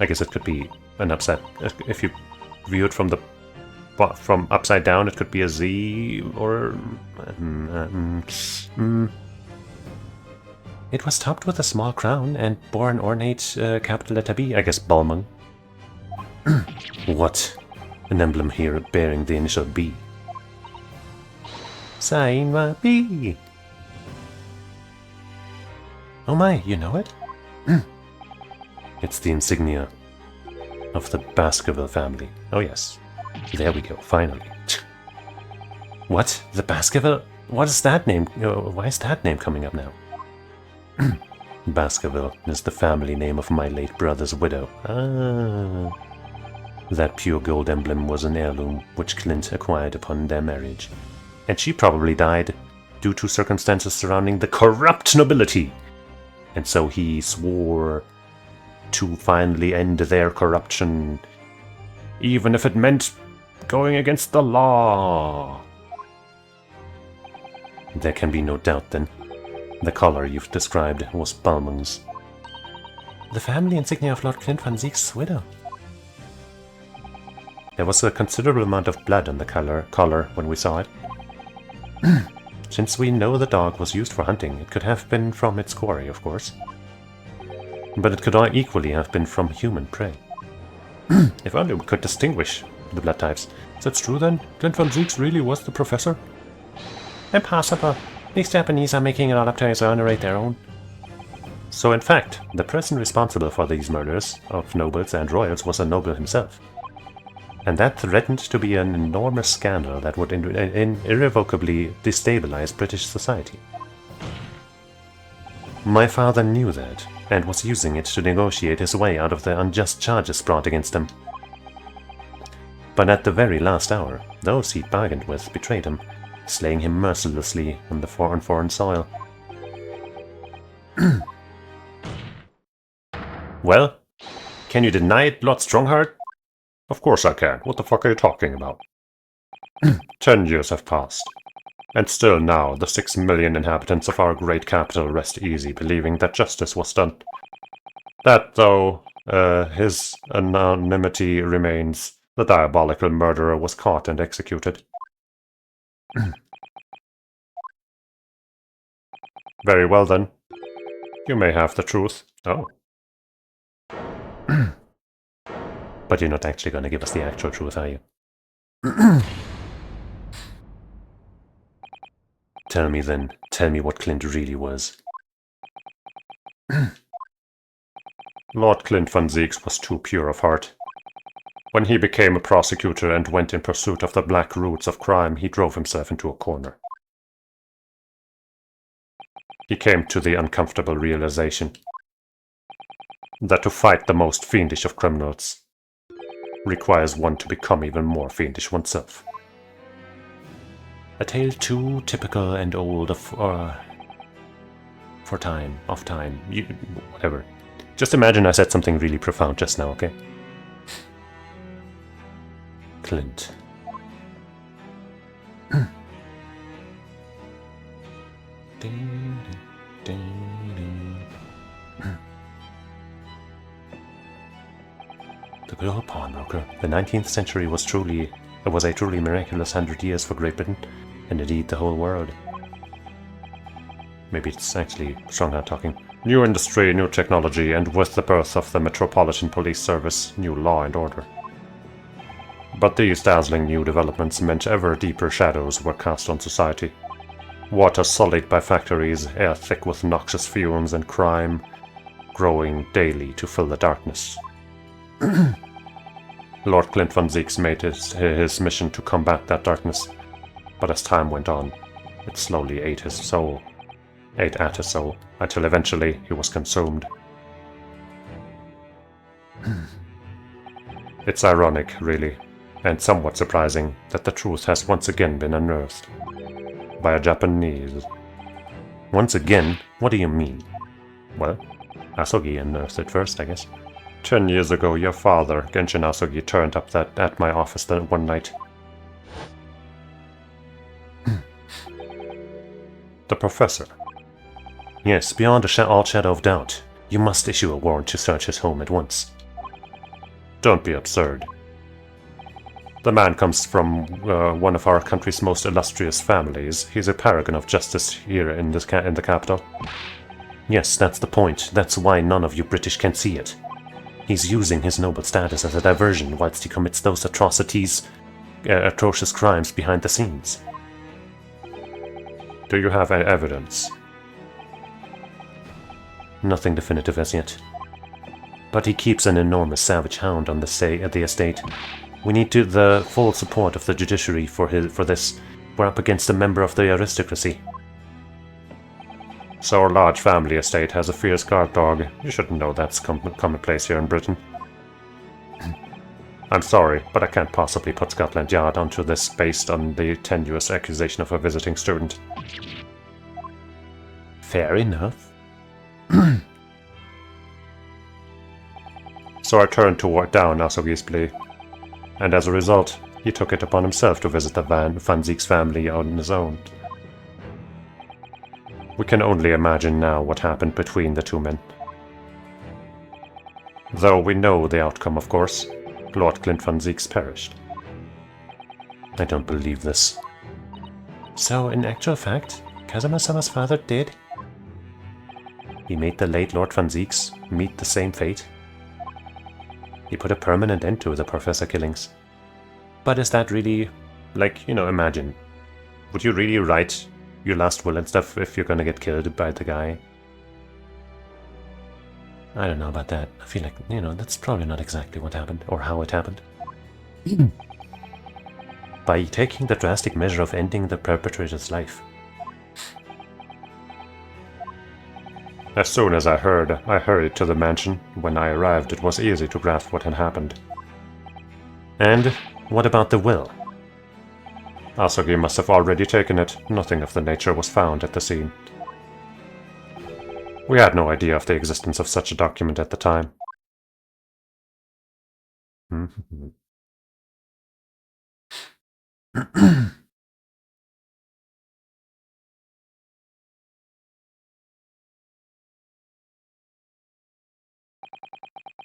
A: I guess it could be an upside. If you view it from upside down, it could be a Z or. It was topped with a small crown and bore an ornate capital letter B. I guess Balmung. What? An emblem here bearing the initial B. Sign my B. Oh my, you know it? It's the insignia of the Baskerville family. Oh yes. There we go, finally. What? The Baskerville? What is that name? Why is that name coming up now? Baskerville is the family name of my late brother's widow. Ah. That pure gold emblem was an heirloom which Clint acquired upon their marriage. And she probably died due to circumstances surrounding the corrupt nobility. And so he swore to finally end their corruption, even if it meant going against the law. There can be no doubt then. The collar you've described was Balmung's. The family insignia of Lord Clint Van Zieks' widow. There was a considerable amount of blood on the collar when we saw it. Since we know the dog was used for hunting, it could have been from its quarry, of course. But it could equally have been from human prey. If only we could distinguish the blood types. Is that true then? Clint Van Zieks really was the professor? Impossible. These Japanese are making it all up to exonerate their own. So in fact, the person responsible for these murders of nobles and royals was a noble himself. And that threatened to be an enormous scandal that would irrevocably destabilize British society. My father knew that, and was using it to negotiate his way out of the unjust charges brought against him. But at the very last hour, those he bargained with betrayed him, slaying him mercilessly on foreign soil.
B: Well, can you deny it, Lord Strongheart? Of course I can. What the fuck are you talking about? 10 years have passed. And still now, the 6 million inhabitants of our great capital rest easy, believing that justice was done. That, though, his anonymity remains. The diabolical murderer was caught and executed. Very well, then. You may have the truth. Oh.
A: But you're not actually going to give us the actual truth, are you? Tell me then. Tell me what Clint really was.
B: Lord Clint Van Zieks was too pure of heart. When he became a prosecutor and went in pursuit of the black roots of crime, he drove himself into a corner. He came to the uncomfortable realization that to fight the most fiendish of criminals requires one to become even more fiendish oneself.
A: A tale too typical and old of time. Whatever. Just imagine I said something really profound just now, okay?
C: Clint. The good old pawnbroker. The 19th century was a truly miraculous 100 years for Great Britain, and indeed the whole world. Maybe it's actually Strongheart talking.
B: New industry, new technology, and with the birth of the Metropolitan Police Service, new law and order. But these dazzling new developments meant ever deeper shadows were cast on society. Water sullied by factories, air thick with noxious fumes and crime, growing daily to fill the darkness. Lord Clint von Zieks made his mission to combat that darkness, but as time went on, it slowly ate at his soul, until eventually he was consumed. It's ironic, really, and somewhat surprising, that the truth has once again been unearthed. By a Japanese.
C: Once again? What do you mean? Well, Asogi unearthed it first, I guess.
B: 10 years ago, your father, Genshin Asogi, turned up at my office that one night. The professor.
C: Yes, beyond all shadow of doubt. You must issue a warrant to search his home at once.
B: Don't be absurd. The man comes from one of our country's most illustrious families. He's a paragon of justice here in the capital.
C: Yes, that's the point. That's why none of you British can see it. He's using his noble status as a diversion whilst he commits those atrocious crimes behind the scenes.
B: Do you have any evidence?
C: Nothing definitive as yet. But he keeps an enormous savage hound on the estate. We need the full support of the judiciary for this. We're up against a member of the aristocracy.
B: So our large family estate has a fierce guard dog. You should know that's commonplace here in Britain. I'm sorry, but I can't possibly put Scotland Yard onto this based on the tenuous accusation of a visiting student.
C: Fair enough.
B: So I turned down Asogi's plea, and as a result, he took it upon himself to visit the Van Zieks family on his own. We can only imagine now what happened between the two men. Though we know the outcome, of course. Lord Clint von Zieks perished.
C: I don't believe this. So, in actual fact, Kazuma-sama's father did? He made the late Lord von Zieks meet the same fate? He put a permanent end to the professor killings. But is that really... like, imagine. Would you really write your last will and stuff if you're gonna get killed by the guy? I don't know about that. I feel like, that's probably not exactly what happened, or how it happened. By taking the drastic measure of ending the perpetrator's life.
B: As soon as I hurried to the mansion. When I arrived, it was easy to grasp what had happened.
C: And what about the will?
B: Asogi must have already taken it. Nothing of the nature was found at the scene. We had no idea of the existence of such a document at the time.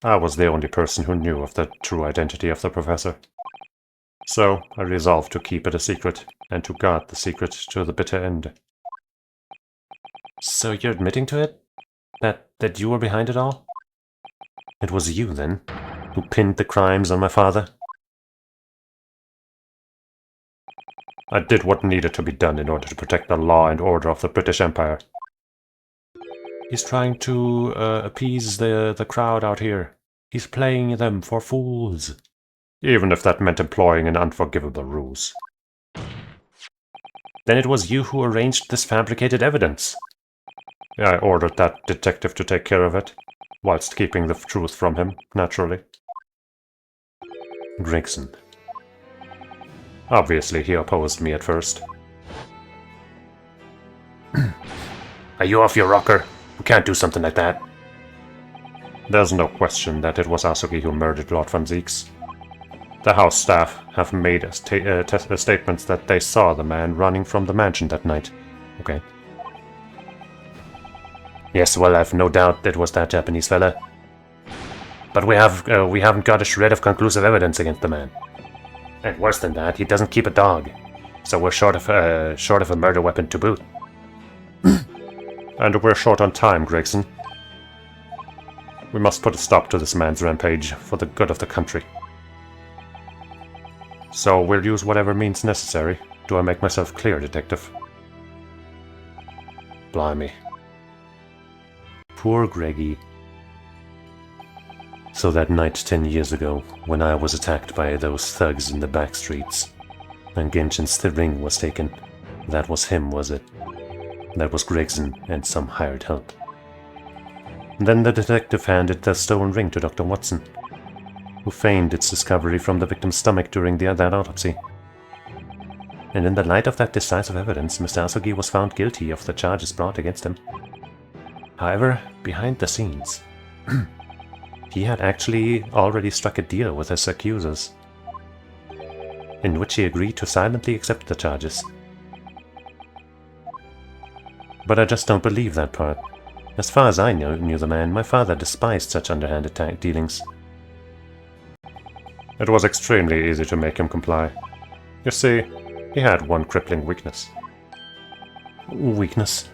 B: I was the only person who knew of the true identity of the professor. So, I resolved to keep it a secret, and to guard the secret to the bitter end.
C: So you're admitting to it? That you were behind it all? It was you, then, who pinned the crimes on my father?
B: I did what needed to be done in order to protect the law and order of the British Empire.
D: He's trying to appease the crowd out here. He's playing them for fools.
B: Even if that meant employing an unforgivable ruse.
C: Then it was you who arranged this fabricated evidence.
B: I ordered that detective to take care of it, whilst keeping the truth from him, naturally.
C: Gregson.
B: Obviously, he opposed me at first.
C: Are you off your rocker? We can't do something like that.
B: There's no question that it was Asogi who murdered Lord von Zieks. The house staff have made statements that they saw the man running from the mansion that night.
C: Okay. Yes, well, I've no doubt it was that Japanese fella. But we haven't got a shred of conclusive evidence against the man. And worse than that, he doesn't keep a dog. So we're short of a murder weapon to boot.
B: And we're short on time, Gregson. We must put a stop to this man's rampage for the good of the country. So we'll use whatever means necessary. Do I make myself clear, Detective?
C: Blimey. Poor Greggy. So that night 10 years ago, when I was attacked by those thugs in the back streets, and Genshin's ring was taken, that was him, was it? That was Gregson and some hired help. Then the detective handed the stolen ring to Dr. Watson, who feigned its discovery from the victim's stomach during that autopsy. And in the light of that decisive evidence, Mr. Asogi was found guilty of the charges brought against him. However, behind the scenes, he had actually already struck a deal with his accusers, in which he agreed to silently accept the charges. But I just don't believe that part. As far as I knew the man, my father despised such underhanded dealings.
B: It was extremely easy to make him comply. You see, he had one crippling weakness.
C: Weakness?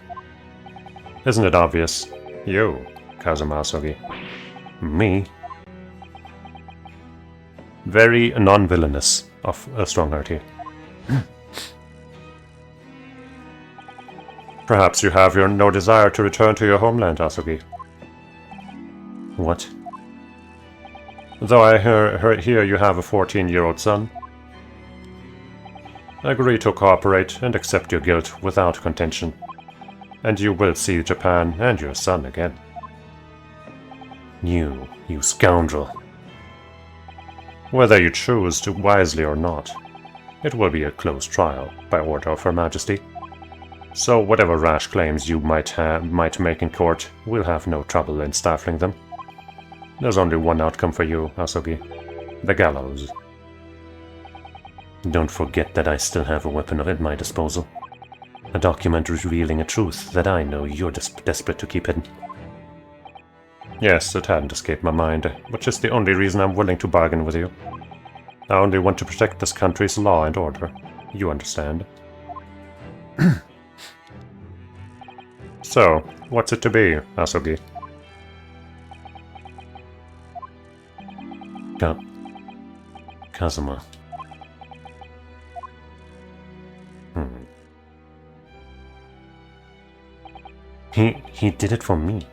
B: Isn't it obvious? You, Kazuma Asogi.
C: Me?
B: Very non-villainous of a Strongheart here. Perhaps you have no desire to return to your homeland, Asogi.
C: What?
B: Though I hear you have a 14-year-old son. Agree to cooperate and accept your guilt without contention, and you will see Japan and your son again.
C: You scoundrel.
B: Whether you choose to wisely or not, it will be a closed trial by order of Her Majesty. So whatever rash claims you might make in court, we'll have no trouble in stifling them. There's only one outcome for you, Asogi. The gallows.
C: Don't forget that I still have a weapon at my disposal. A document revealing a truth that I know you're desperate to keep hidden.
B: Yes, it hadn't escaped my mind, which is the only reason I'm willing to bargain with you. I only want to protect this country's law and order. You understand? So, what's it to be, Asogi?
C: Kazuma. He did it for me.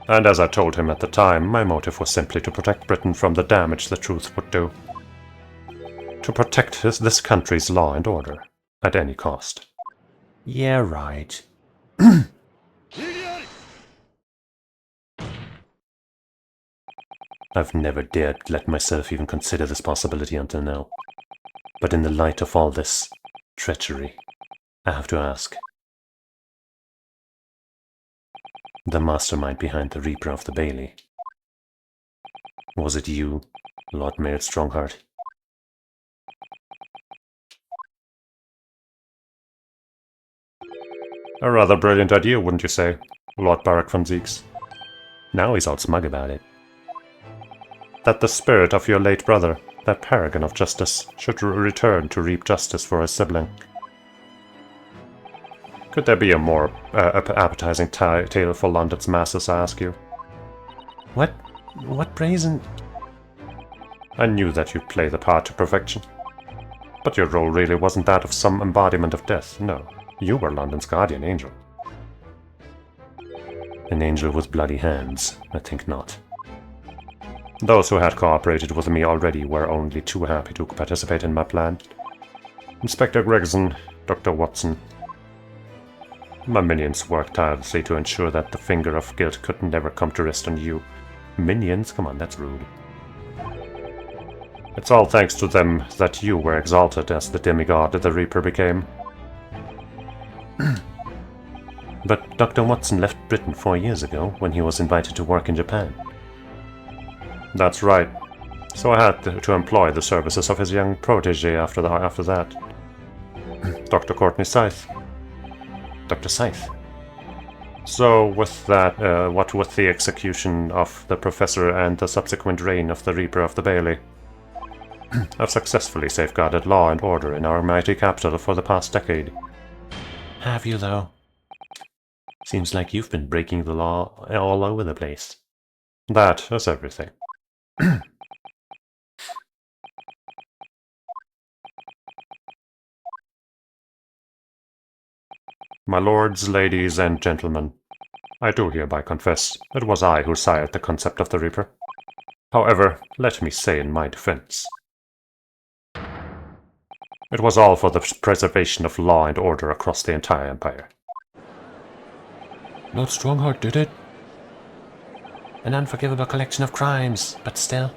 B: And as I told him at the time, my motive was simply to protect Britain from the damage the truth would do. To protect this country's law and order, at any cost.
C: Yeah, right. I've never dared let myself even consider this possibility until now. But in the light of all this treachery, I have to ask. The mastermind behind the Reaper of the Bailey. Was it you, Lord Mayor Strongheart?
B: A rather brilliant idea, wouldn't you say, Lord Barak von Zeeks?
C: Now he's all smug about it.
B: That the spirit of your late brother, that paragon of justice, should return to reap justice for his sibling. Could there be a more appetizing tale for London's masses, I ask you?
C: What brazen...
B: I knew that you'd play the part to perfection. But your role really wasn't that of some embodiment of death, no. You were London's guardian angel.
C: An angel with bloody hands? I think not.
B: Those who had cooperated with me already were only too happy to participate in my plan. Inspector Gregson, Dr. Watson. My minions worked tirelessly to ensure that the finger of guilt could never come to rest on you.
C: Minions? Come on, that's rude.
B: It's all thanks to them that you were exalted as the demigod the Reaper became.
C: But Dr. Watson left Britain 4 years ago when he was invited to work in Japan.
B: That's right. So I had to employ the services of his young protege after that. Dr. Courtney Scythe.
C: Dr. Scythe.
B: So with that, what with the execution of the Professor and the subsequent reign of the Reaper of the Bailey, I've successfully safeguarded law and order in our mighty capital for the past decade.
C: Have you, though? Seems like you've been breaking the law all over the place.
B: That is everything. My lords, ladies, and gentlemen, I do hereby confess it was I who sired the concept of the Reaper. However, let me say in my defense, it was all for the preservation of law and order across the entire empire.
D: Lord Strongheart did it.
C: An unforgivable collection of crimes, but still.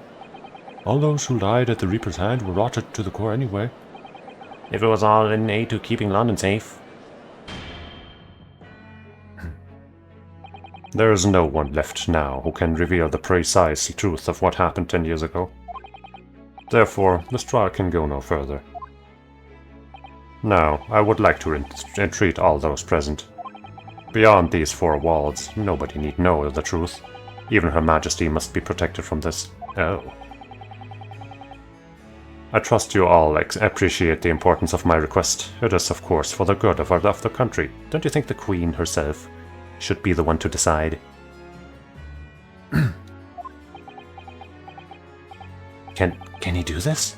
D: All those who died at the Reaper's hand were rotted to the core anyway.
C: If it was all in aid to keeping London safe.
B: There is no one left now who can reveal the precise truth of what happened 10 years ago. Therefore, this trial can go no further. Now, I would like to entreat all those present. Beyond these four walls, nobody need know the truth. Even Her Majesty must be protected from this.
C: Oh.
B: I trust you all appreciate the importance of my request. It is, of course, for the good of the country.
C: Don't you think the Queen herself should be the one to decide? Can he do this?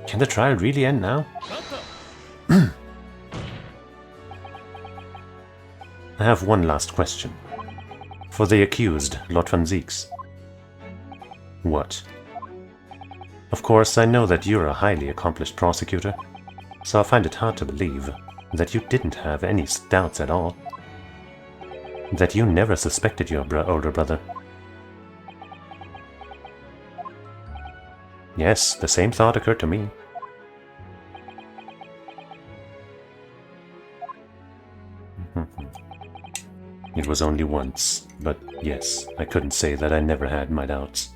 C: Can the trial really end now? I have one last question. For the accused, Lord Van Zieks. What? Of course, I know that you're a highly accomplished prosecutor, so I find it hard to believe that you didn't have any doubts at all. That you never suspected your older brother. Yes, the same thought occurred to me. It was only once, but yes, I couldn't say that I never had my doubts.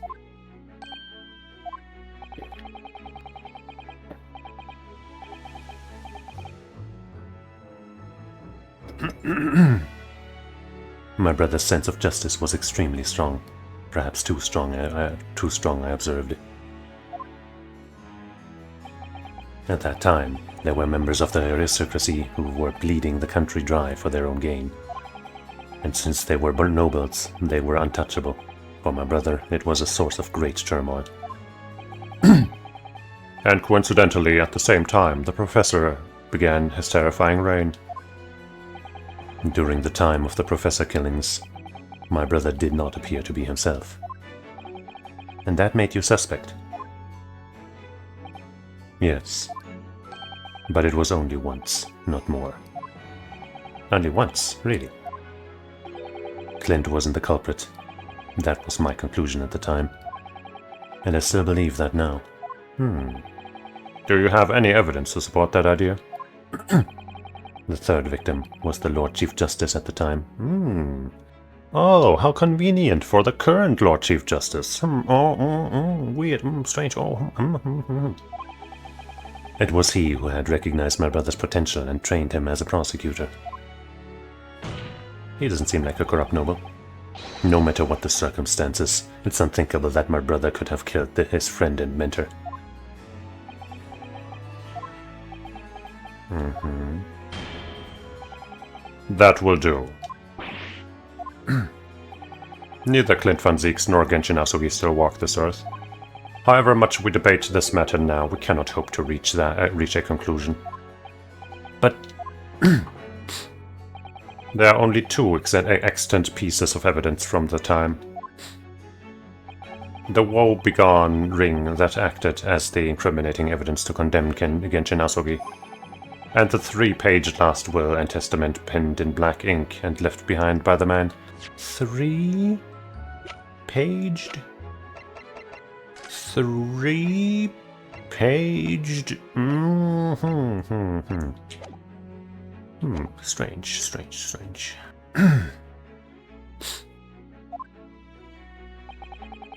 C: My brother's sense of justice was extremely strong. Perhaps too strong, I observed. At that time, there were members of the aristocracy who were bleeding the country dry for their own gain. And since they were nobles, they were untouchable. For my brother, it was a source of great turmoil.
B: And coincidentally, at the same time, the Professor began his terrifying reign.
C: During the time of the Professor killings, my brother did not appear to be himself. And that made you suspect? Yes. But it was only once, not more. Only once, really. Clint wasn't the culprit. That was my conclusion at the time. And I still believe that now.
B: Do you have any evidence to support that idea?
C: The third victim was the Lord Chief Justice at the time.
B: Oh, how convenient for the current Lord Chief Justice. Weird, strange.
C: It was he who had recognized my brother's potential and trained him as a prosecutor. He doesn't seem like a corrupt noble. No matter what the circumstances, it's unthinkable that my brother could have killed his friend and mentor.
B: That will do. Neither Clint Van Zieks nor Genshin Asugi still walk this earth. However much we debate this matter now, we cannot hope to reach a conclusion.
C: But
B: there are only two extant pieces of evidence from the time. The woe-begone ring that acted as the incriminating evidence to condemn Genshin Asugi, and the 3-page last will and testament penned in black ink and left behind by the man.
C: 3-paged? 3-paged? Strange.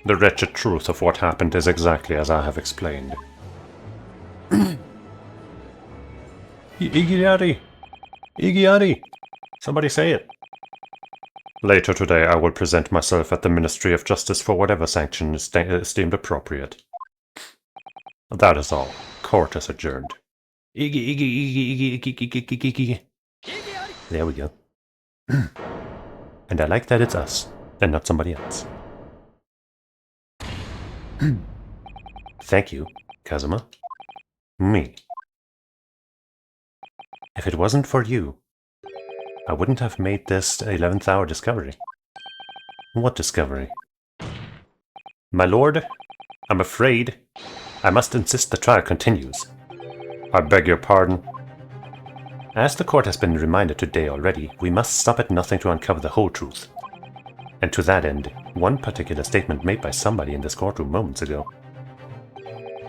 B: The wretched truth of what happened is exactly as I have explained.
D: Iggy Iggy! Somebody say it.
B: Later today I will present myself at the Ministry of Justice for whatever sanction is deemed appropriate. That is all. Court is adjourned.
D: Iggy.
C: There we go. And I like that it's us, and not somebody else. Thank you, Kazuma. Me. If it wasn't for you, I wouldn't have made this 11th hour discovery. What discovery? My lord, I'm afraid I must insist the trial continues.
B: I beg your pardon?
C: As the court has been reminded today already, we must stop at nothing to uncover the whole truth. And to that end, one particular statement made by somebody in this courtroom moments ago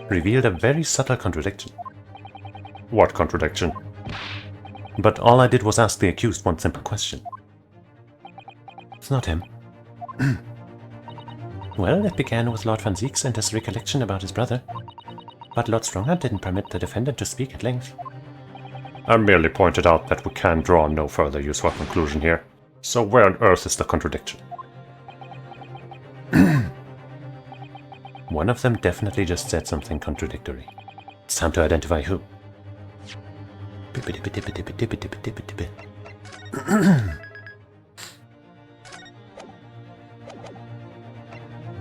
C: revealed a very subtle contradiction.
B: What contradiction?
C: But all I did was ask the accused one simple question. It's not him. Well, it began with Lord Van Zieks and his recollection about his brother. But Lord Stronghart didn't permit the defendant to speak at length.
B: I merely pointed out that we can draw no further useful conclusion here. So where on earth is the contradiction?
C: One of them definitely just said something contradictory. It's time to identify who.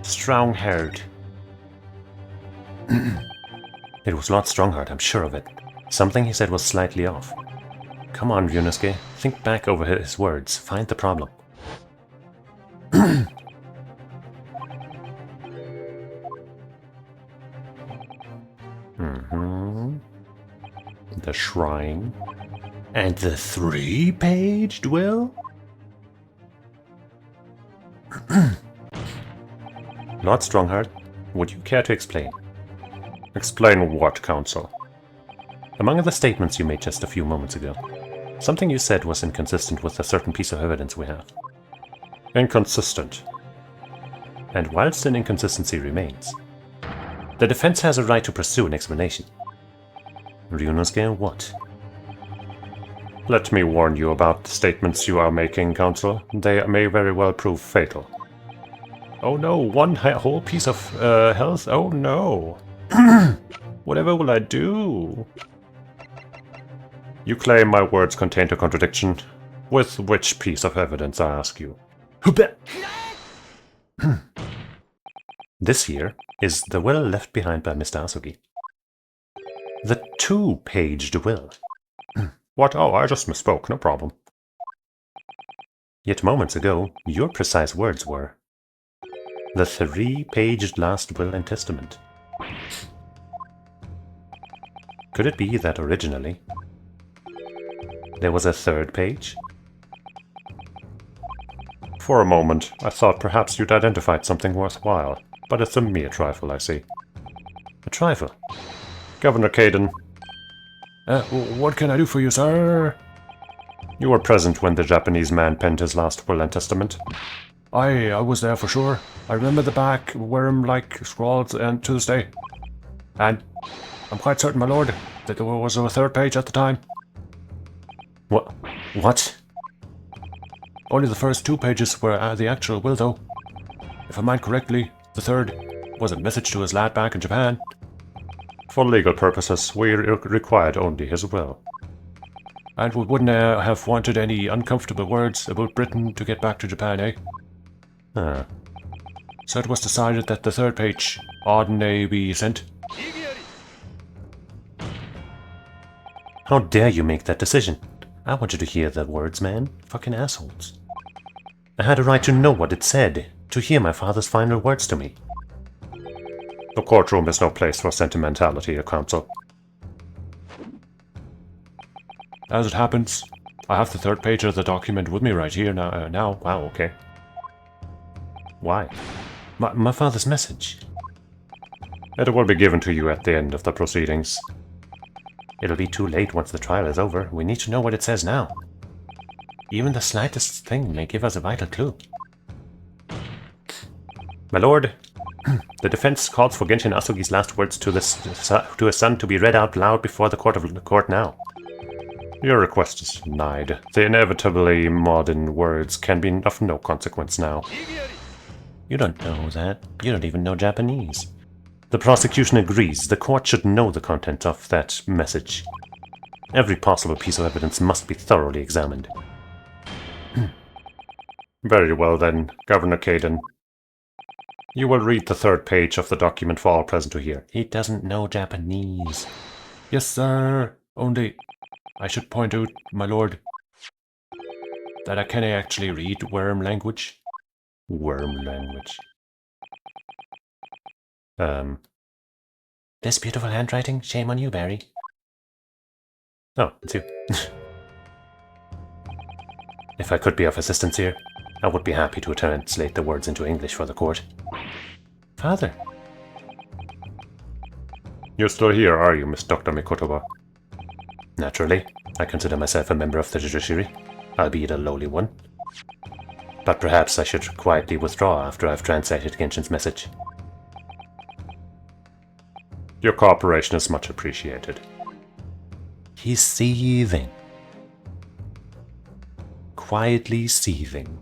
C: Stronghart. It was Lord Stronghart, I'm sure of it. Something he said was slightly off. Come on, Ryunosuke. Think back over his words. Find the problem.
B: The shrine.
C: And the 3-page will? Lord Stronghart, would you care to explain?
B: Explain what, counsel?
C: Among the statements you made just a few moments ago, something you said was inconsistent with a certain piece of evidence we have.
B: Inconsistent.
C: And whilst an inconsistency remains, the defense has a right to pursue an explanation. Ryunosuke, what?
B: Let me warn you about the statements you are making, counsel. They may very well prove fatal.
D: Oh no, one whole piece of health? Oh no. Whatever will I do?
B: You claim my words contained a contradiction. With which piece of evidence, I ask you?
C: This here is the will left behind by Mr. Asugi. The 2-paged will.
B: What? Oh, I just misspoke, no problem.
C: Yet moments ago, your precise words were the 3-paged last will and testament. Could it be that originally there was a 3rd page?
B: For a moment, I thought perhaps you'd identified something worthwhile, but it's a mere trifle, I see.
C: A trifle?
B: Governor Caden.
D: What can I do for you, sir?
B: You were present when the Japanese man penned his last will and testament.
D: I was there for sure. I remember the back worm-like scrawls and to this day. And I'm quite certain, my lord, that there was a 3rd page at the time.
C: What?
D: Only the first 2 pages were the actual will, though. If I mind correctly, the 3rd was a message to his lad back in Japan.
B: For legal purposes, we required only his will.
D: And we wouldn't have wanted any uncomfortable words about Britain to get back to Japan, eh? So it was decided that the 3rd page oughtn't be sent.
C: How dare you make that decision? I want you to hear the words, man. Fucking assholes. I had a right to know what it said, to hear my father's final words to me.
B: The courtroom is no place for sentimentality, counsel.
D: As it happens, I have the 3rd page of the document with me right here now.
C: Wow, okay. Why? My father's message.
B: It will be given to you at the end of the proceedings.
C: It'll be too late once the trial is over. We need to know what it says now. Even the slightest thing may give us a vital clue. My lord, The defense calls for Genshin Asugi's last words to his son to be read out loud before the court now.
B: Your request is denied. The inevitably modern words can be of no consequence now.
C: You don't know that. You don't even know Japanese. The prosecution agrees. The court should know the content of that message. Every possible piece of evidence must be thoroughly examined.
B: Very well then, Governor Caden. You will read the third page of the document for all present to hear.
C: He doesn't know Japanese.
D: Yes, sir. Only I should point out, my lord, that I can actually read worm language.
B: Worm language.
C: This beautiful handwriting? Shame on you, Barry. Oh, it's you. If I could be of assistance here, I would be happy to translate the words into English for the court. Father.
B: You're still here, are you, Miss Dr. Mikotoba?
C: Naturally, I consider myself a member of the judiciary, albeit a lowly one. But perhaps I should quietly withdraw after I've translated Genshin's message.
B: Your cooperation is much appreciated.
C: He's seething. Quietly seething.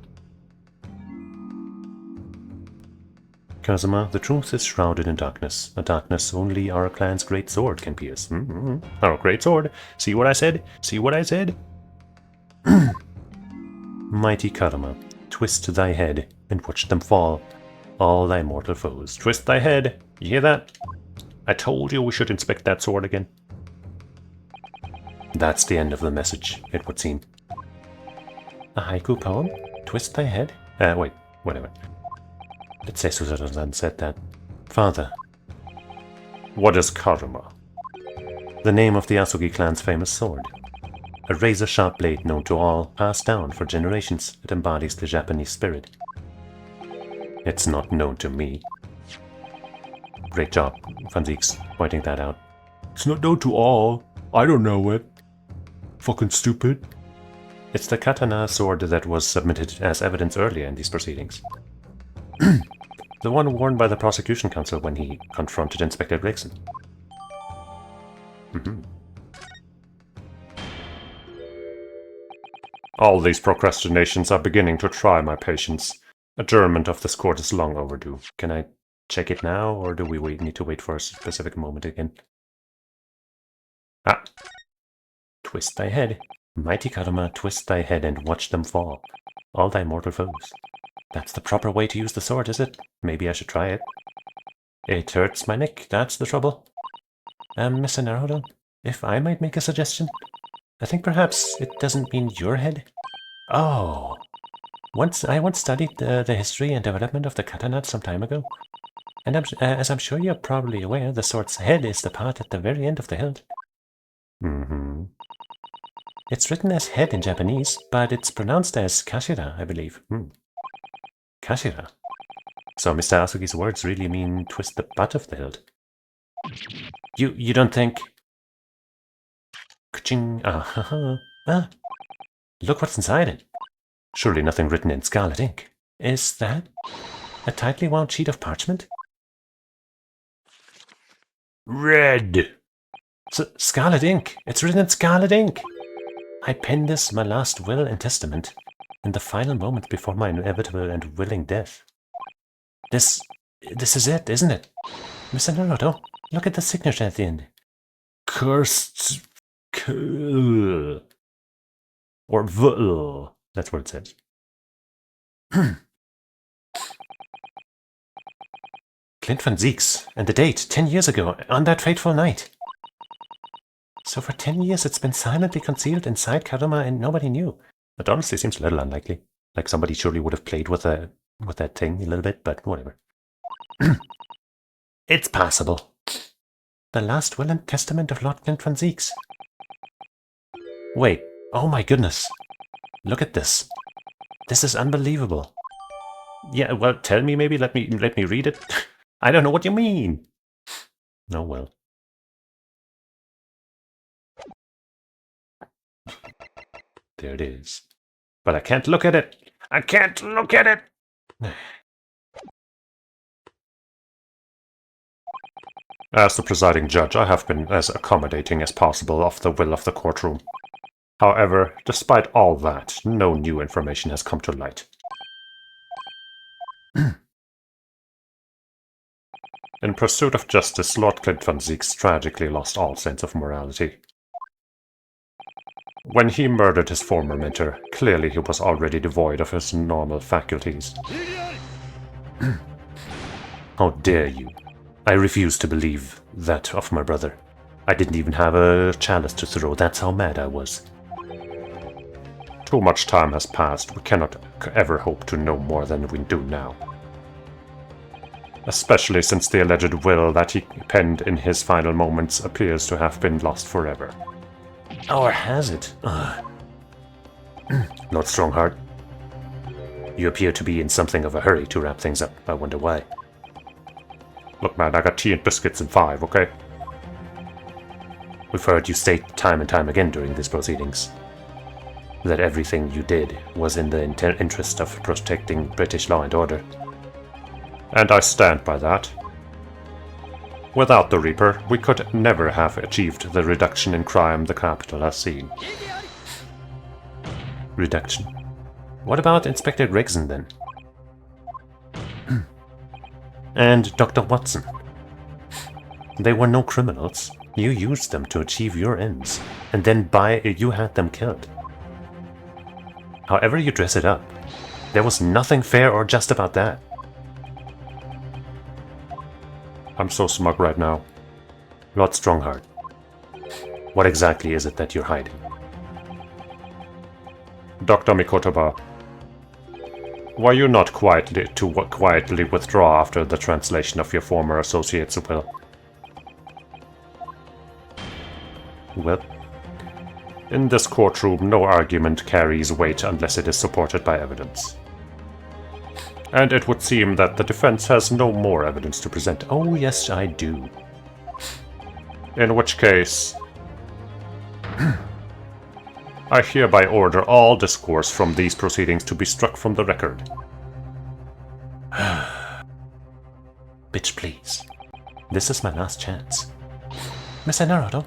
C: Kazuma, the truth is shrouded in darkness, a darkness only our clan's great sword can pierce. Our great sword. See what I said? See what I said? Mighty Karma, twist thy head and watch them fall, all thy mortal foes. Twist thy head. You hear that? I told you we should inspect that sword again. That's the end of the message, it would seem. A haiku poem? Twist thy head? Wait, whatever. Let's say Suzerain said that. Father.
B: What is Karma?
C: The name of the Asugi clan's famous sword. A razor-sharp blade known to all, passed down for generations. It embodies the Japanese spirit. It's not known to me. Great job, Fanzix, pointing that out.
D: It's not known to all. I don't know it. Fucking stupid.
C: It's the katana sword that was submitted as evidence earlier in these proceedings. The one worn by the prosecution counsel when he confronted Inspector Gregson.
B: All these procrastinations are beginning to try my patience. Adjournment of this court is long overdue.
C: Can I check it now, or do we need to wait for a specific moment again? Ah! Twist thy head. Mighty Karma, twist thy head and watch them fall. All thy mortal foes. That's the proper way to use the sword, is it? Maybe I should try it. It hurts my neck, that's the trouble. Mr. Naruto, if I might make a suggestion? I think perhaps it doesn't mean your head. Oh! I once studied the history and development of the katana some time ago. And as I'm sure you're probably aware, the sword's head is the part at the very end of the hilt. It's written as head in Japanese, but it's pronounced as kashira, I believe. Kashira. So Mr. Asugi's words really mean twist the butt of the hilt. You don't think... Ka-ching. Look what's inside it. Surely nothing written in scarlet ink. Is that a tightly wound sheet of parchment?
B: Red!
C: Scarlet ink! It's written in scarlet ink! I penned this, my last will and testament, in the final moment before my inevitable and willing death. This is it, isn't it? Mr. Naruto, look at the signature at the end.
D: Cursed...
C: Or V. That's what it says. Clint Van Zieks, and the date, 10 years ago, on that fateful night. So for 10 years it's been silently concealed inside Karuma and nobody knew. That honestly seems a little unlikely. Like somebody surely would have played with that thing a little bit, but whatever. It's possible. The last will and testament of Lord Clint Van Zieks. Wait, oh my goodness. Look at this. This is unbelievable. Yeah, well, tell me maybe, let me read it. I don't know what you mean. Oh well. There it is. But I can't look at it. I can't look at it.
B: As the presiding judge, I have been as accommodating as possible of the will of the courtroom. However, despite all that, no new information has come to light. In pursuit of justice, Lord Clint van Zieks tragically lost all sense of morality. When he murdered his former mentor, clearly he was already devoid of his normal faculties.
C: How dare you? I refuse to believe that of my brother. I didn't even have a chalice to throw, that's how mad I was.
B: Too much time has passed, we cannot ever hope to know more than we do now. Especially since the alleged will that he penned in his final moments appears to have been lost forever.
C: Or has it? Lord Strongheart, you appear to be in something of a hurry to wrap things up. I wonder why.
B: Look man, I got tea and biscuits in 5, okay?
C: We've heard you state time and time again during these proceedings that everything you did was in the interest of protecting British law and order.
B: And I stand by that. Without the Reaper, we could never have achieved the reduction in crime the capital has seen.
C: Reduction? What about Inspector Gregson then? And Dr. Watson? They were no criminals. You used them to achieve your ends, and then you had them killed. However you dress it up, there was nothing fair or just about that.
B: I'm so smug right now.
C: Lord Strongheart, what exactly is it that you're hiding?
B: Dr. Mikotoba, were you not quietly withdraw after the translation of your former associate's will?
C: Well,
B: in this courtroom, no argument carries weight unless it is supported by evidence. And it would seem that the defense has no more evidence to present.
C: Oh, yes, I do.
B: In which case, I hereby order all discourse from these proceedings to be struck from the record.
C: Bitch, please. This is my last chance. Mr. Naruto,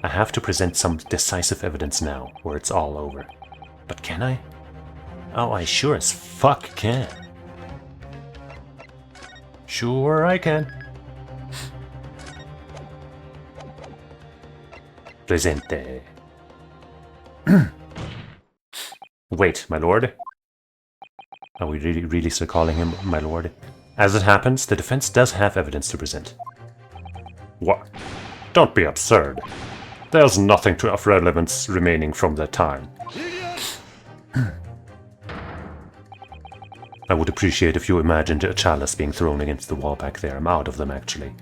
C: I have to present some decisive evidence now, or it's all over. But can I? Oh, I sure as fuck can. Sure I can. Presente. Wait, my lord? Are we really still calling him my lord? As it happens, the defense does have evidence to present.
B: What? Don't be absurd. There's nothing of relevance remaining from that time.
C: I would appreciate if you imagined a chalice being thrown against the wall back there. I'm out of them, actually.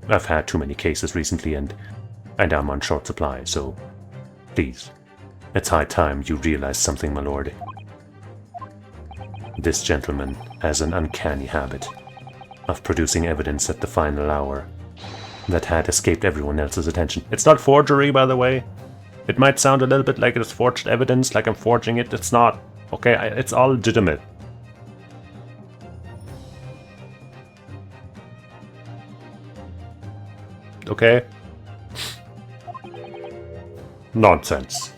C: I've had too many cases recently, and I'm on short supply, so please, it's high time you realize something, my lord. This gentleman has an uncanny habit of producing evidence at the final hour that had escaped everyone else's attention. It's not forgery, by the way. It might sound a little bit like it's forged evidence, like I'm forging it. It's not. Okay, it's all legitimate. Okay?
B: Nonsense.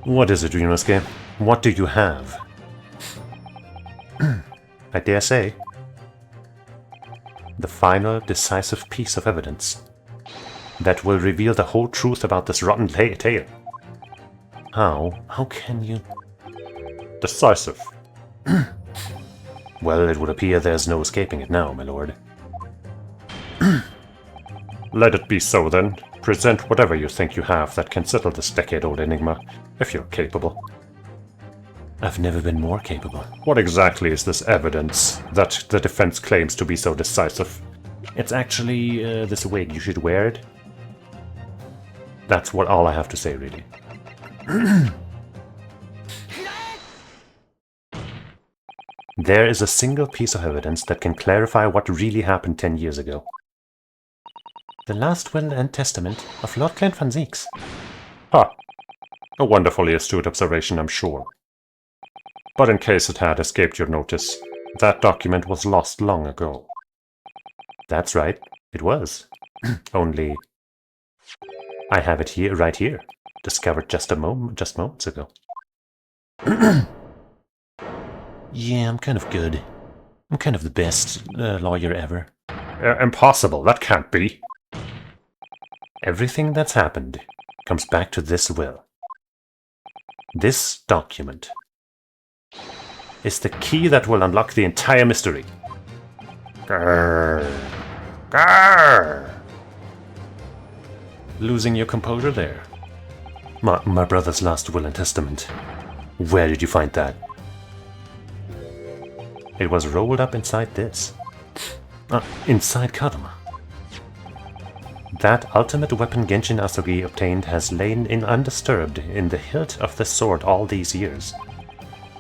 C: What is it, Ryunosuke? What do you have? I dare say, the final decisive piece of evidence that will reveal the whole truth about this rotten tale. How can you...
B: Decisive.
C: Well, it would appear there's no escaping it now, my lord.
B: Let it be so then. Present whatever you think you have that can settle this decade-old enigma, if you're capable.
C: I've never been more capable.
B: What exactly is this evidence that the defense claims to be so decisive?
C: It's actually this wig. You should wear it. That's all I have to say, really. There is a single piece of evidence that can clarify what really happened 10 years ago. The last will and testament of Lord Clint van Zieks.
B: Ha! A wonderfully astute observation, I'm sure. But in case it had escaped your notice, that document was lost long ago.
A: That's right, it was. Only I have it here, right here, discovered just moments ago. Yeah, I'm kind of good. I'm kind of the best lawyer ever.
B: Impossible, that can't be.
A: Everything that's happened comes back to this will. This document is the key that will unlock the entire mystery.
B: Grrr. Grrr.
A: Losing your composure there. My brother's last will and testament. Where did you find that? It was rolled up inside this. Inside Kadama. That ultimate weapon Genshin Asogi obtained has lain undisturbed in the hilt of the sword all these years,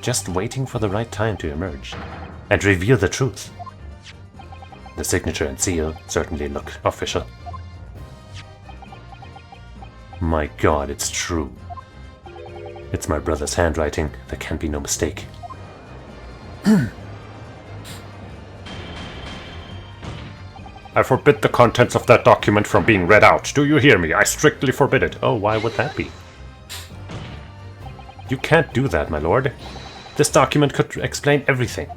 A: just waiting for the right time to emerge and reveal the truth. The signature and seal certainly look official. My god, it's true. It's my brother's handwriting. There can be no mistake.
B: I forbid the contents of that document from being read out. Do you hear me? I strictly forbid it.
A: Oh, why would that be? You can't do that, my lord. This document could explain everything.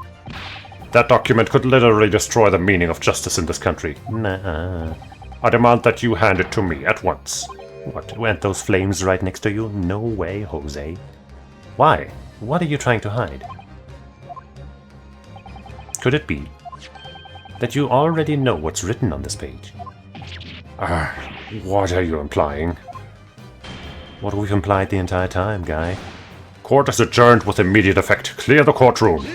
B: That document could literally destroy the meaning of justice in this country.
A: Nah.
B: I demand that you hand it to me at once.
A: What, weren't those flames right next to you? No way, Jose. Why? What are you trying to hide? Could it be that you already know what's written on this page?
B: What are you implying?
A: What we've implied the entire time, guy.
B: Court is adjourned with immediate effect. Clear the courtroom.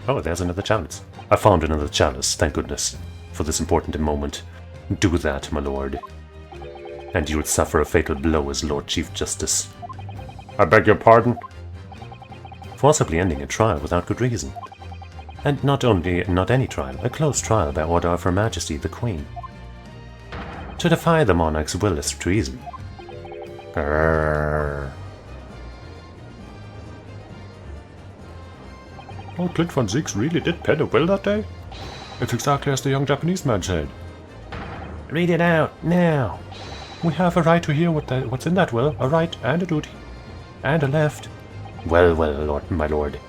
A: Oh, there's another chalice. I found another chalice, thank goodness, for this important moment. Do that, my lord, and you'll suffer a fatal blow as Lord Chief Justice.
B: I beg your pardon?
A: Forcibly ending a trial without good reason. And not any trial, a closed trial by order of Her Majesty the Queen. To defy the monarch's will is treason.
B: Grrr.
D: Lord Clint von Zieks really did pen a will that day? It's exactly as the young Japanese man said.
A: Read it out, now!
D: We have a right to hear what's in that will, a right and a duty. And a left.
A: Well, my lord.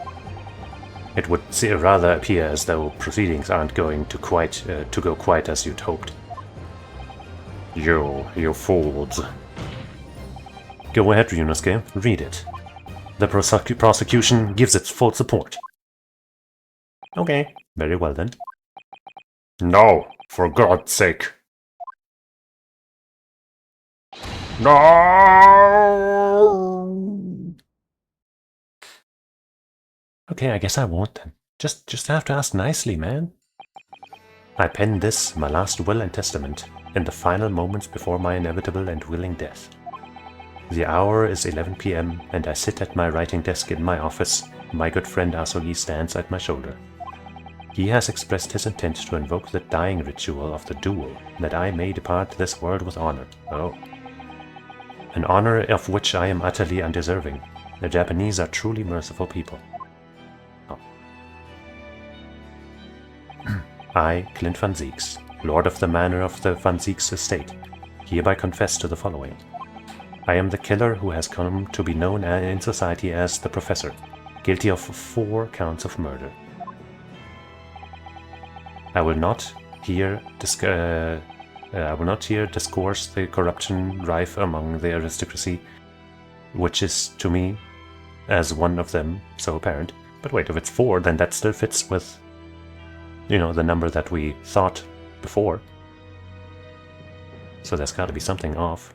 A: It would rather appear as though proceedings aren't going to go quite as you'd hoped.
B: You fools.
A: Go ahead, Ryunosuke, read it. The prosecution gives its full support. Okay, very well then.
B: No, for God's sake. No!
A: Okay, I guess I won't then. Just have to ask nicely, man. I penned this, my last will and testament, in the final moments before my inevitable and willing death. The hour is 11 p.m. and I sit at my writing desk in my office. My good friend Asogi stands at my shoulder. He has expressed his intent to invoke the dying ritual of the duel, that I may depart this world with honor. Oh. An honor of which I am utterly undeserving. The Japanese are truly merciful people. Oh. I, Clint von Zieks, Lord of the Manor of the von Zieks estate, hereby confess to the following. I am the killer who has come to be known in society as the Professor, guilty of 4 counts of murder. I will not here discourse the corruption rife among the aristocracy, which is to me, as one of them, so apparent. But wait, if it's 4, then that still fits with, the number that we thought before. So there's got to be something off.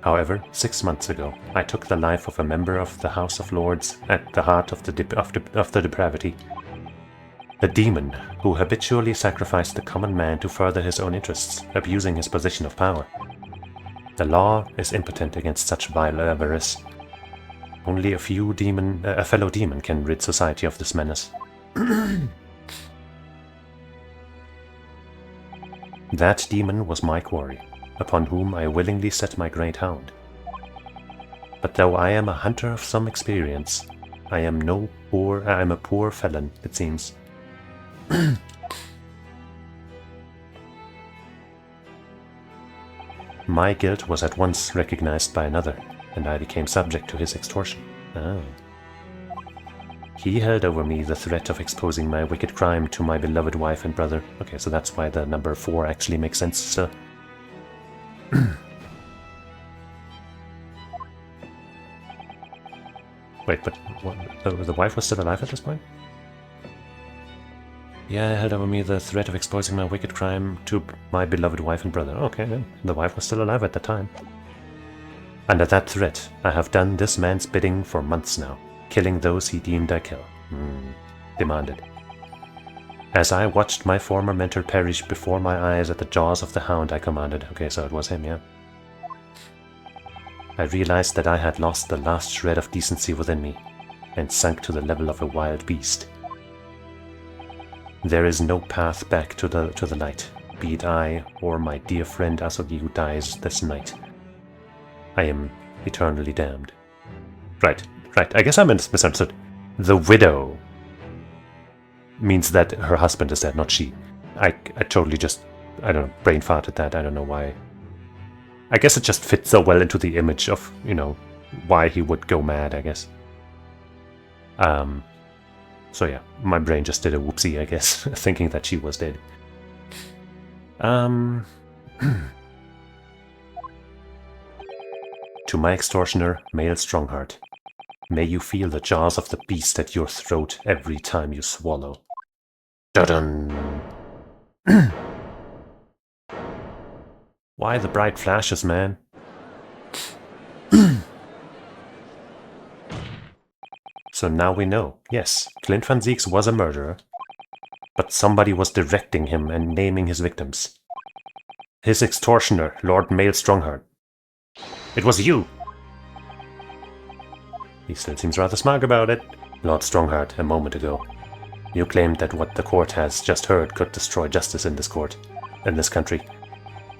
A: However, 6 months ago, I took the life of a member of the House of Lords at the heart of the depravity. A demon who habitually sacrificed the common man to further his own interests, abusing his position of power. The law is impotent against such vile avarice. Only a fellow demon can rid society of this menace. That demon was my quarry, upon whom I willingly set my great hound. But though I am a hunter of some experience,
C: I'm a poor felon, it seems. My guilt was at once recognized by another, and I became subject to his extortion. Ah. He held over me the threat of exposing my wicked crime to my beloved wife and brother. Okay, so that's why the number 4 actually makes sense still. Wait, but what, the wife was still alive at this point? Yeah, held over me the threat of exposing my wicked crime to my beloved wife and brother. Okay, then. The wife was still alive at the time. Under that threat, I have done this man's bidding for months now, killing those he deemed I kill. Demanded. As I watched my former mentor perish before my eyes at the jaws of the hound, I commanded. Okay, so it was him, yeah. I realized that I had lost the last shred of decency within me, and sunk to the level of a wild beast. There is no path back to the light, be it I or my dear friend Asogi who dies this night. I am eternally damned. Right. I guess I misunderstood. The widow means that her husband is dead, not she. I totally just, I don't know, brain farted that. I don't know why. I guess it just fits so well into the image of, why he would go mad, I guess. So yeah, my brain just did a whoopsie, I guess, thinking that she was dead. To my extortioner, male Strongheart, may you feel the jaws of the beast at your throat every time you swallow. Dun-dun! Why the bright flashes, man? So now we know, yes, Clint Van Zieks was a murderer, but somebody was directing him and naming his victims. His extortioner, Lord Male Strongheart. It was you! He still seems rather smug about it. Lord Strongheart, a moment ago, you claimed that what the court has just heard could destroy justice in this country.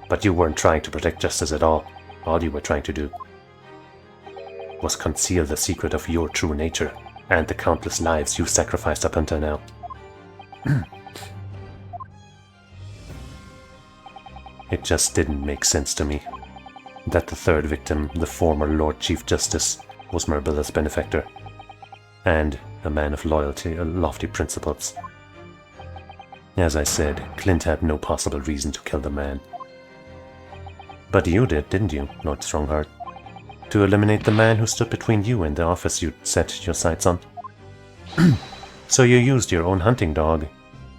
C: But you weren't trying to protect justice at all. All you were trying to do was conceal the secret of your true nature and the countless lives you've sacrificed up until now. It just didn't make sense to me that the third victim, the former Lord Chief Justice, was Mirbilla's benefactor, and a man of loyalty and lofty principles. As I said, Clint had no possible reason to kill the man. But you did, didn't you, Lord Strongheart? To eliminate the man who stood between you and the office you'd set your sights on. So you used your own hunting dog,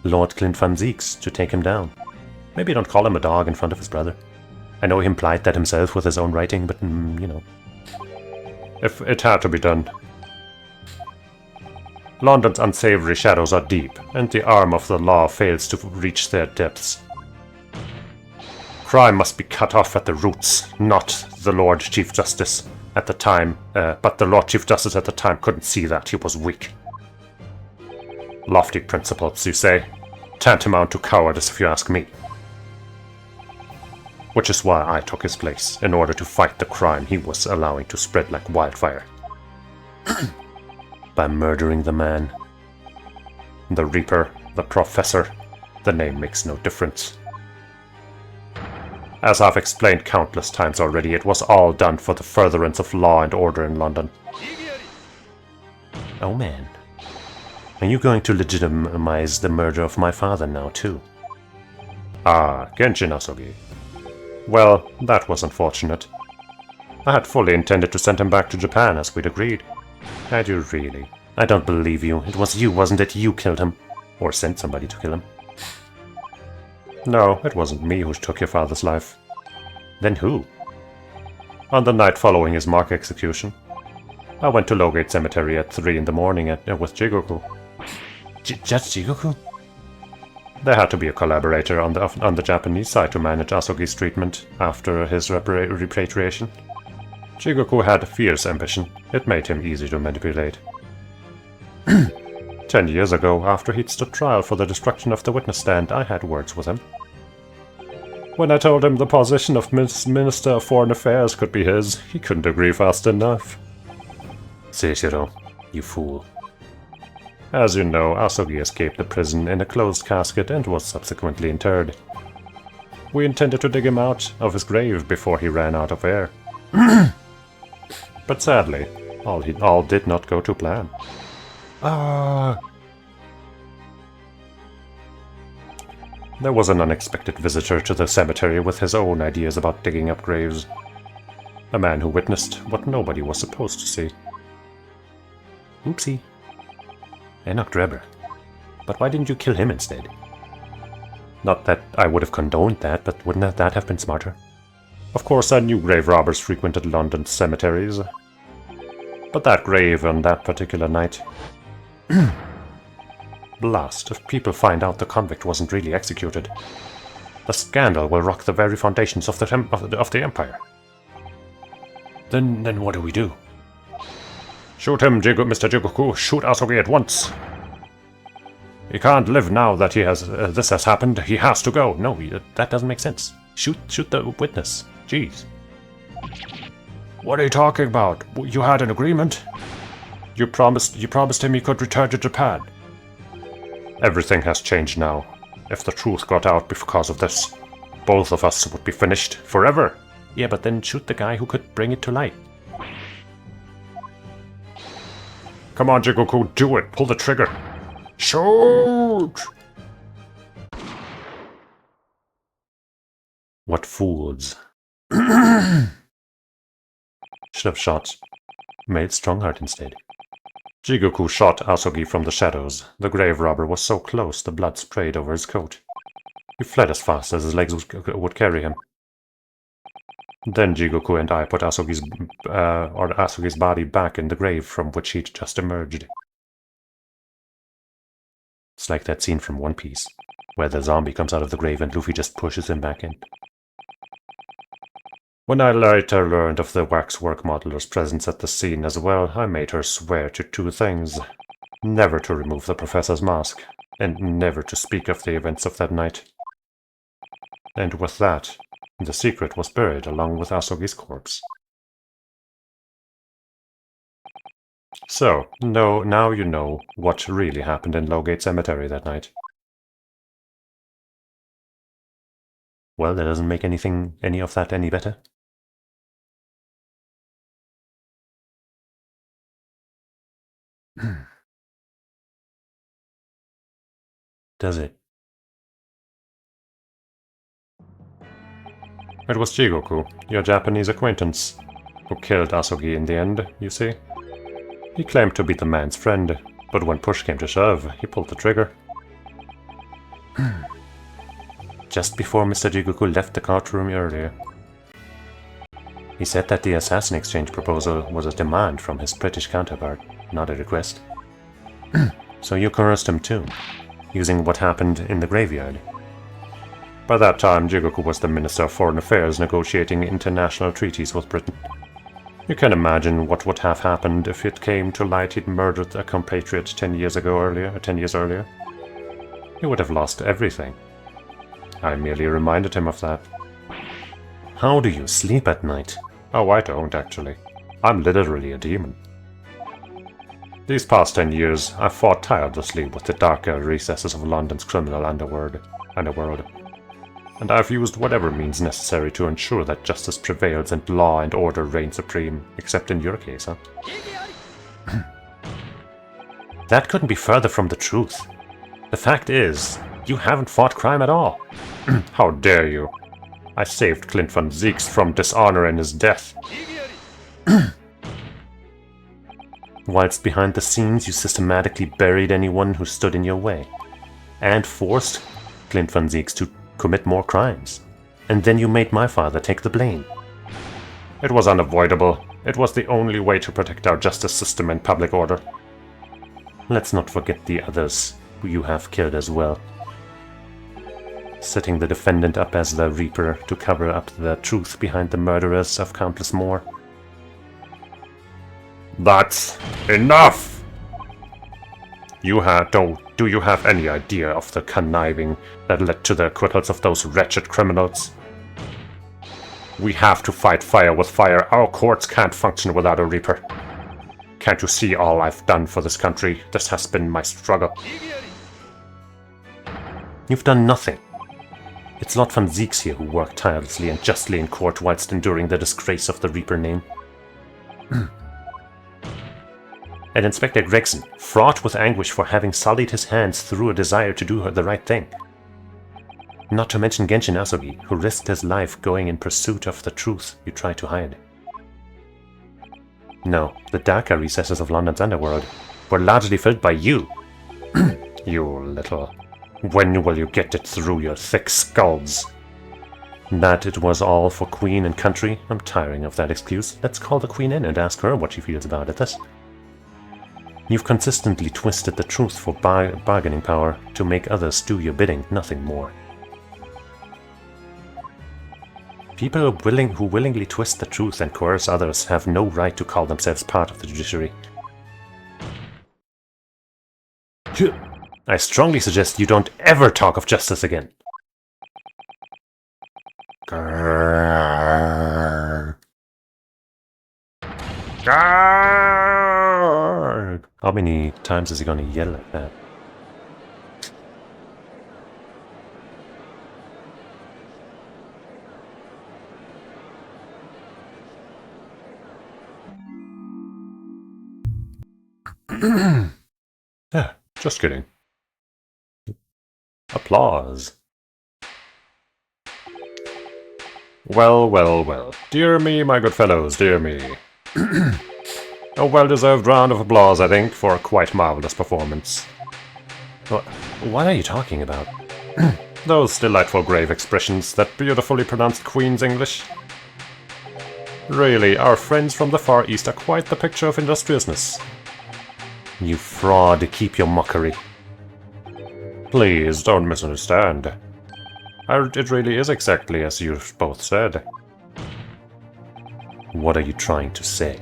C: Lord Clint Van Zieks, to take him down. Maybe don't call him a dog in front of his brother. I know he implied that himself with his own writing, but,
B: If it had to be done. London's unsavory shadows are deep, and the arm of the law fails to reach their depths. Crime must be cut off at the roots, not the Lord Chief Justice at the time, but the Lord Chief Justice at the time couldn't see that, he was weak. Lofty principles, you say? Tantamount to cowardice if you ask me. Which is why I took his place, in order to fight the crime he was allowing to spread like wildfire.
C: By murdering the man.
B: The Reaper, the Professor, the name makes no difference. As I've explained countless times already, it was all done for the furtherance of law and order in London.
C: Oh man. Are you going to legitimize the murder of my father now too?
B: Ah, Genshin Asogi. Well, that was unfortunate. I had fully intended to send him back to Japan as we'd agreed.
C: Had you really? I don't believe you. It was you, wasn't it? You killed him. Or sent somebody to kill him.
B: No, it wasn't me who took your father's life.
C: Then who?
B: On the night following his mock execution, I went to Lowgate Cemetery at 3 in the morning with Jigoku.
C: Just Jigoku?
B: There had to be a collaborator on the Japanese side to manage Asogi's treatment after his repatriation. Jigoku had fierce ambition. It made him easy to manipulate. 10 years ago, after he'd stood trial for the destruction of the witness stand, I had words with him. When I told him the position of Minister of Foreign Affairs could be his, he couldn't agree fast enough.
C: Seishiro, You fool.
B: As you know, Asogi escaped the prison in a closed casket and was subsequently interred. We intended to dig him out of his grave before he ran out of air. But sadly, all did not go to plan. There was an unexpected visitor to the cemetery with his own ideas about digging up graves. A man who witnessed what nobody was supposed to see.
C: Oopsie. Enoch Drebber. But why didn't you kill him instead? Not that I would have condoned that, but wouldn't that have been smarter?
B: Of course, I knew grave robbers frequented London's cemeteries. But that grave on that particular night... Blast, if people find out the convict wasn't really executed. The scandal will rock the very foundations of the Empire.
D: Then what do we do?
B: Shoot him, Mr. Jigoku. Shoot Asogi at once. He can't live now that this has happened. He has to go.
C: No, that doesn't make sense. Shoot the witness. Jeez.
D: What are you talking about? You had an agreement? You promised him he could return to Japan.
B: Everything has changed now. If the truth got out because of this, both of us would be finished forever.
C: Yeah, but then shoot the guy who could bring it to light.
B: Come on, Jigoku, do it. Pull the trigger. Shoot!
C: What fools. Should have shot Maid Strongheart instead.
B: Jigoku shot Asogi from the shadows. The grave robber was so close the blood sprayed over his coat. He fled as fast as his legs would carry him. Then Jigoku and I put Asogi's body back in the grave from which he'd just emerged.
C: It's like that scene from One Piece, where the zombie comes out of the grave and Luffy just pushes him back in.
B: When I later learned of the waxwork modeler's presence at the scene as well, I made her swear to two things. Never to remove the professor's mask, and never to speak of the events of that night. And with that, the secret was buried along with Asogi's corpse. So, now you know what really happened in Lowgate Cemetery that night.
C: Well, that doesn't make any of that any better. Does it?
B: It was Jigoku, your Japanese acquaintance, who killed Asogi in the end, you see. He claimed to be the man's friend, but when push came to shove, he pulled the trigger.
C: Just before Mr. Jigoku left the courtroom earlier, he said that the assassin exchange proposal was a demand from his British counterpart, not a request. So you coerced him too, using what happened in the graveyard.
B: By that time, Jigoku was the Minister of Foreign Affairs negotiating international treaties with Britain. You can imagine what would have happened if it came to light he'd murdered a compatriot 10 years earlier. He would have lost everything. I merely reminded him of that.
C: How do you sleep at night?
B: Oh, I don't, actually. I'm literally a demon. These past 10 years, I've fought tirelessly with the darker recesses of London's criminal underworld, and I've used whatever means necessary to ensure that justice prevails and law and order reign supreme, except in your case, huh?
C: That couldn't be further from the truth. The fact is, you haven't fought crime at all.
B: How dare you! I saved Clint von Zieks from dishonor in his death.
C: Whilst behind the scenes you systematically buried anyone who stood in your way, and forced Clint von Zieks to commit more crimes. And then you made my father take the blame.
B: It was unavoidable. It was the only way to protect our justice system and public order.
C: Let's not forget the others who you have killed as well. Setting the defendant up as the Reaper to cover up the truth behind the murderers of countless more.
B: That's enough! Do you have any idea of the conniving that led to the acquittals of those wretched criminals? We have to fight fire with fire. Our courts can't function without a Reaper. Can't you see all I've done for this country? This has been my struggle.
C: You've done nothing. It's Lord von Zeeks here who worked tirelessly and justly in court whilst enduring the disgrace of the Reaper name. And Inspector Gregson, fraught with anguish for having sullied his hands through a desire to do the right thing. Not to mention Genshin Asogi, who risked his life going in pursuit of the truth you tried to hide. No, the darker recesses of London's underworld were largely filled by you.
B: You little... When will you get it through your thick skulls?
C: That it was all for Queen and country? I'm tiring of that excuse. Let's call the Queen in and ask her what she feels about it. You've consistently twisted the truth for bargaining power to make others do your bidding, nothing more. People who willingly twist the truth and coerce others have no right to call themselves part of the judiciary. I strongly suggest you don't ever talk of justice again.
B: Grrr. Grrr.
C: How many times is he gonna yell like that?
B: Yeah, just kidding. Applause. Well, well, well. Dear me, my good fellows, dear me. A well-deserved round of applause, I think, for a quite marvelous performance.
C: What are you talking about?
B: Those delightful grave expressions, that beautifully pronounced Queen's English. Really, our friends from the Far East are quite the picture of industriousness.
C: You fraud, keep your mockery.
B: Please, don't misunderstand. It really is exactly as you both said.
C: What are you trying to say?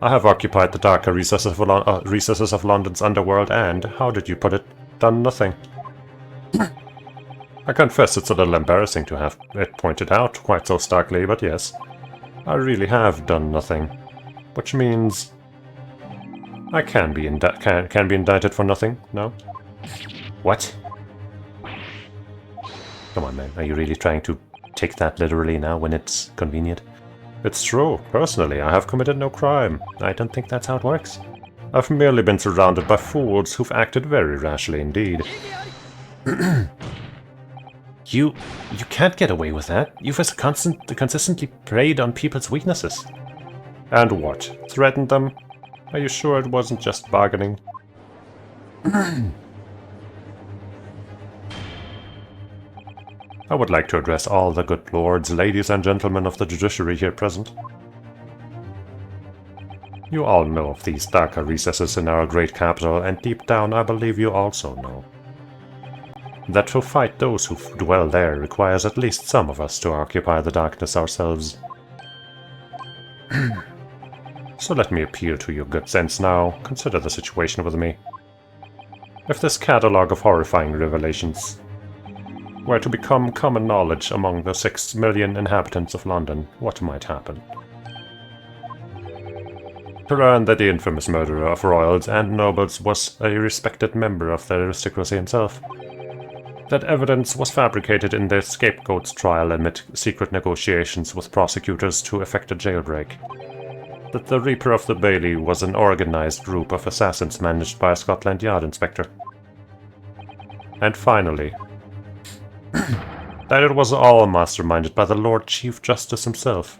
B: I have occupied the darker recesses of London's underworld and, how did you put it, done nothing. I confess it's a little embarrassing to have it pointed out quite so starkly, but yes, I really have done nothing. Which means... I can be indicted for nothing, no?
C: What? Come on, man. Are you really trying to take that literally now when it's convenient?
B: It's true. Personally, I have committed no crime.
C: I don't think that's how it works.
B: I've merely been surrounded by fools who've acted very rashly indeed.
C: You can't get away with that. You've consistently preyed on people's weaknesses.
B: And what? Threatened them? Are you sure it wasn't just bargaining? I would like to address all the good lords, ladies and gentlemen of the judiciary here present. You all know of these darker recesses in our great capital, and deep down I believe you also know that to fight those who dwell there requires at least some of us to occupy the darkness ourselves. So let me appeal to your good sense now. Consider the situation with me. If this catalogue of horrifying revelations were to become common knowledge among the 6 million inhabitants of London, what might happen? To learn that the infamous murderer of royals and nobles was a respected member of the aristocracy himself. That evidence was fabricated in the scapegoat's trial amid secret negotiations with prosecutors to effect a jailbreak. That the Reaper of the Bailey was an organized group of assassins managed by a Scotland Yard inspector. And finally, that it was all masterminded by the Lord Chief Justice himself.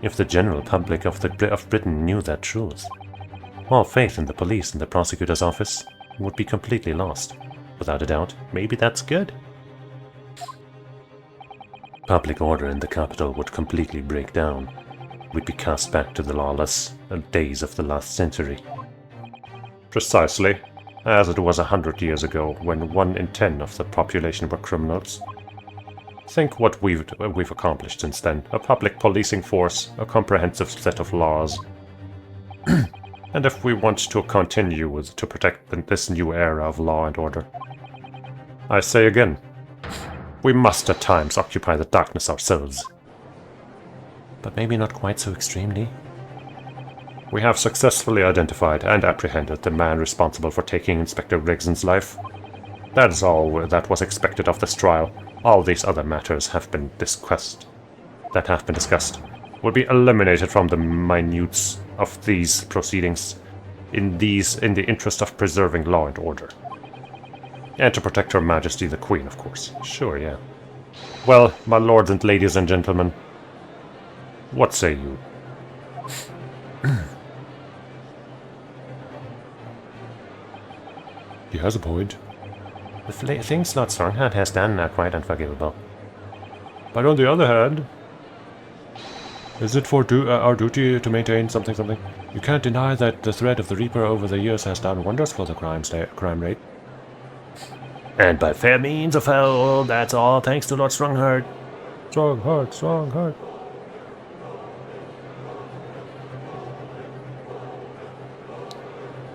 C: If the general public of Britain knew that truth, all faith in the police and the prosecutor's office would be completely lost. Without a doubt, maybe that's good. Public order in the capital would completely break down. We'd be cast back to the lawless days of the last century.
B: Precisely, as it was 100 years ago, when 1 in 10 of the population were criminals. Think what we've accomplished since then. A public policing force, a comprehensive set of laws. And if we want to continue to protect this new era of law and order, I say again, we must at times occupy the darkness ourselves.
C: But maybe not quite so extremely.
B: We have successfully identified and apprehended the man responsible for taking Inspector Grigson's life. That is all that was expected of this trial. All these other matters have been discussed. Will be eliminated from the minutes of these proceedings in the interest of preserving law and order. And to protect Her Majesty the Queen, of course.
A: Sure, yeah.
B: Well, my lords and ladies and gentlemen, what say you?
D: He has a point.
A: The things Lord Stronghart has done are quite unforgivable.
D: But on the other hand, is it for our duty to maintain something? You can't deny that the threat of the Reaper over the years has done wonders for the crime rate.
C: And by fair means or foul, that's all thanks to Lord Stronghart.
D: Stronghart.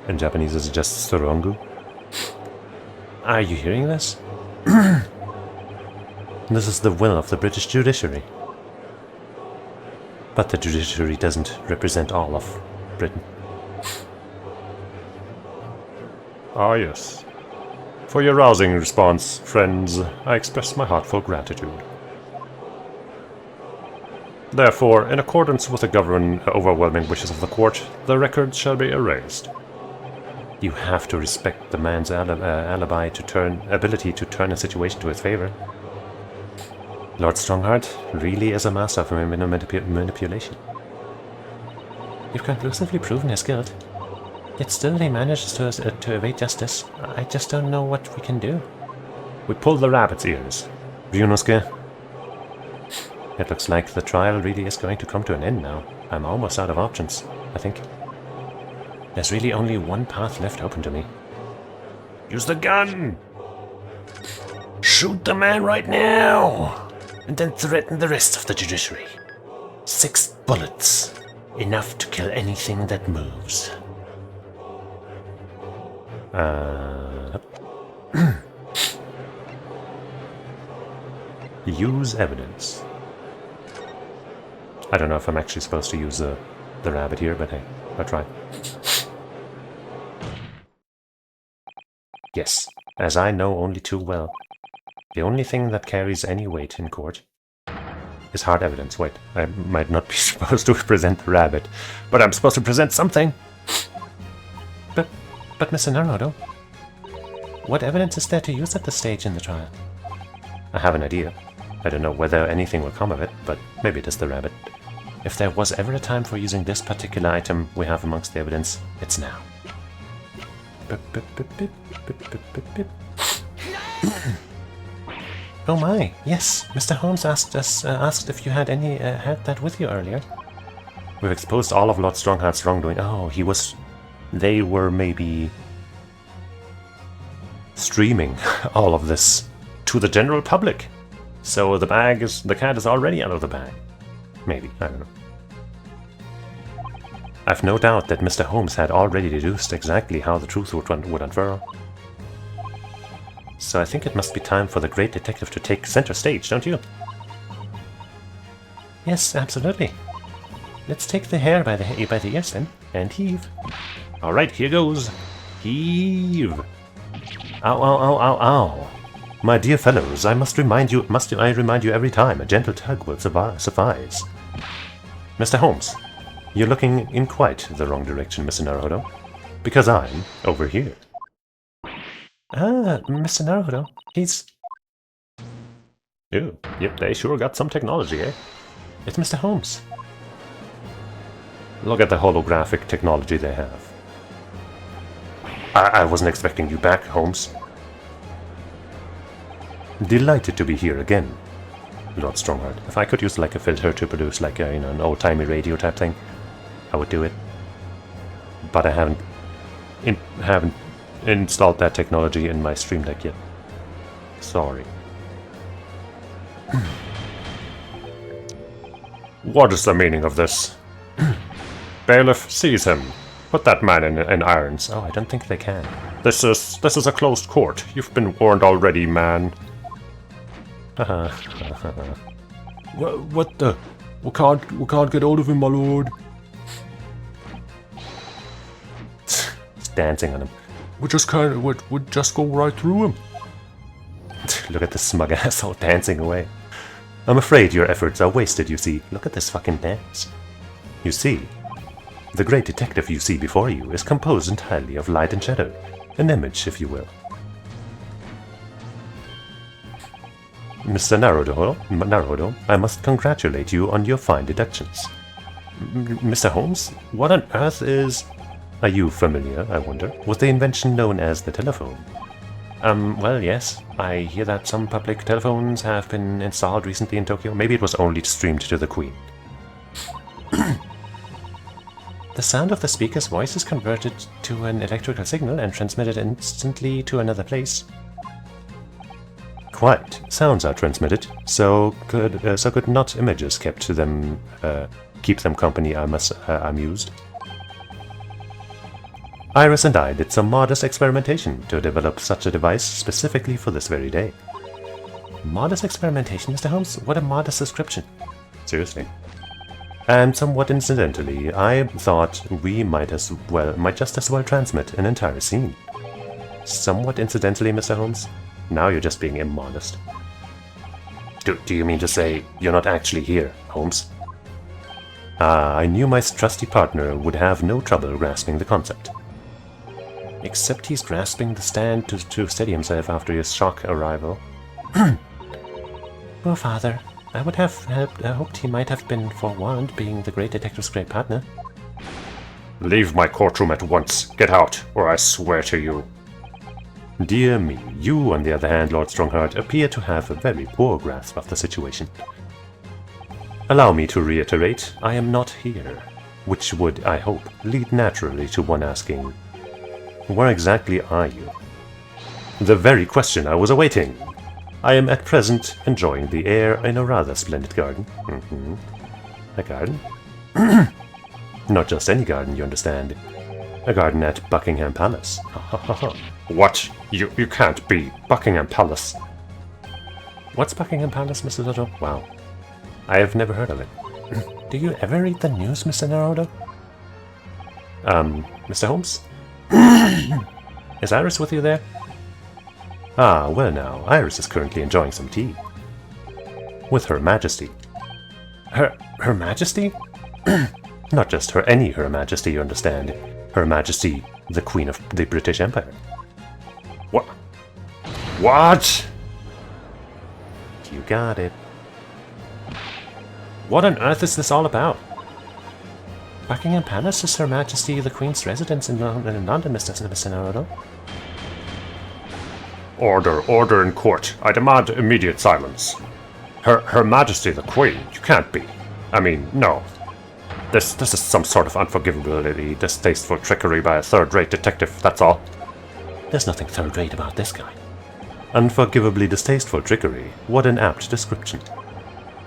A: In Japanese, is it just Sorongu? Are you hearing this? This is the will of the British judiciary. But the judiciary doesn't represent all of Britain.
B: Ah, yes. For your rousing response, friends, I express my heartfelt gratitude. Therefore, in accordance with the overwhelming wishes of the court, the record shall be erased.
A: You have to respect the man's ability to turn a situation to his favor. Lord Stronghart really is a master of manipulation. You've conclusively proven his guilt, yet still he manages to evade justice. I just don't know what we can do.
B: We pull the rabbit's ears.
A: Ryunosuke, it looks like the trial really is going to come to an end now. I'm almost out of options, I think. There's really only one path left open to me.
C: Use the gun! Shoot the man right now! And then threaten the rest of the judiciary. 6 bullets. Enough to kill anything that moves.
A: Use evidence. I don't know if I'm actually supposed to use the rabbit here, but hey, I'll try. Yes, as I know only too well, the only thing that carries any weight in court is hard evidence. Wait, I might not be supposed to present the rabbit, but I'm supposed to present something! But Mr. Naruto, what evidence is there to use at this stage in the trial? I have an idea. I don't know whether anything will come of it, but maybe it is the rabbit. If there was ever a time for using this particular item we have amongst the evidence, it's now. Oh my, yes, Mr. Holmes asked if you had that with you earlier. We've exposed all of Lord Strongheart's wrongdoing. Oh, they were maybe streaming all of this to the general public. So the cat is already out of the bag. Maybe, I don't know. I've no doubt that Mr. Holmes had already deduced exactly how the truth would unfurl. So I think it must be time for the great detective to take center stage, don't you? Yes, absolutely. Let's take the hair by the ears then, and heave. Alright, here goes. Heave! Ow, ow, ow, ow, ow. My dear fellows, I must remind you every time, a gentle tug will suffice. Mr. Holmes, you're looking in quite the wrong direction, Mr. Naruto, because I'm over here. Ah, Mr. Naruto, he's...
B: Ew, yep, they sure got some technology, eh?
A: It's Mr. Holmes.
B: Look at the holographic technology they have.
A: I wasn't expecting you back, Holmes. Delighted to be here again, Lord Stronghart. If I could use like a filter to produce like a, an old-timey radio type thing, I would do it. But I haven't installed that technology in my Stream Deck yet. Sorry.
B: What is the meaning of this? Bailiff, seize him. Put that man in irons.
A: Oh, I don't think they can.
B: This is a closed court. You've been warned already, man.
D: What the? We can't get hold of him, my lord.
A: just dancing on him.
D: We just would just go right through him.
A: Look at this smug asshole dancing away. I'm afraid your efforts are wasted, you see. Look at this fucking dance. You see, the great detective you see before you is composed entirely of light and shadow. An image, if you will. Mr. Naruto, I must congratulate you on your fine deductions. Mr. Holmes, what on earth is... Are you familiar, I wonder, with the invention known as the telephone? Well, yes. I hear that some public telephones have been installed recently in Tokyo. Maybe it was only streamed to the Queen. The sound of the speaker's voice is converted to an electrical signal and transmitted instantly to another place. Quite. Sounds are transmitted, so could not images kept to them keep them company amused. Iris and I did some modest experimentation to develop such a device specifically for this very day. Modest experimentation, Mr. Holmes? What a modest description. Seriously. And somewhat incidentally, I thought we might just as well transmit an entire scene. Somewhat incidentally, Mr. Holmes? Now you're just being immodest. Do you mean to say you're not actually here, Holmes? I knew my trusty partner would have no trouble grasping the concept. Except he's grasping the stand to steady himself after his shock arrival. Poor father. I would have hoped he might have been forewarned, being the great detective's great partner.
B: Leave my courtroom at once. Get out, or I swear to you.
A: Dear me, you, on the other hand, Lord Strongheart, appear to have a very poor grasp of the situation. Allow me to reiterate, I am not here, which would, I hope, lead naturally to one asking, where exactly are you? The very question I was awaiting. I am at present enjoying the air in a rather splendid garden. A garden? Not just any garden, you understand. A garden at Buckingham Palace.
B: What? You can't be Buckingham Palace.
A: What's Buckingham Palace, Mr. Toto? Wow. I have never heard of it. Do you ever read the news, Mr. Naruto? Mr. Holmes? Is Iris with you there? Ah, well now, Iris is currently enjoying some tea. With Her Majesty. Her Majesty? Not just Her Majesty, you understand. Her Majesty, the Queen of the British Empire.
B: What? What?
A: You got it. What on earth is this all about? Buckingham Palace is Her Majesty the Queen's residence in London, Mr. Naruto.
B: Order in court. I demand immediate silence. Her Majesty the Queen? You can't be. I mean, no. This is some sort of unforgivability, distasteful trickery by a third-rate detective, that's all.
A: There's nothing third-rate about this guy. Unforgivably distasteful trickery. What an apt description.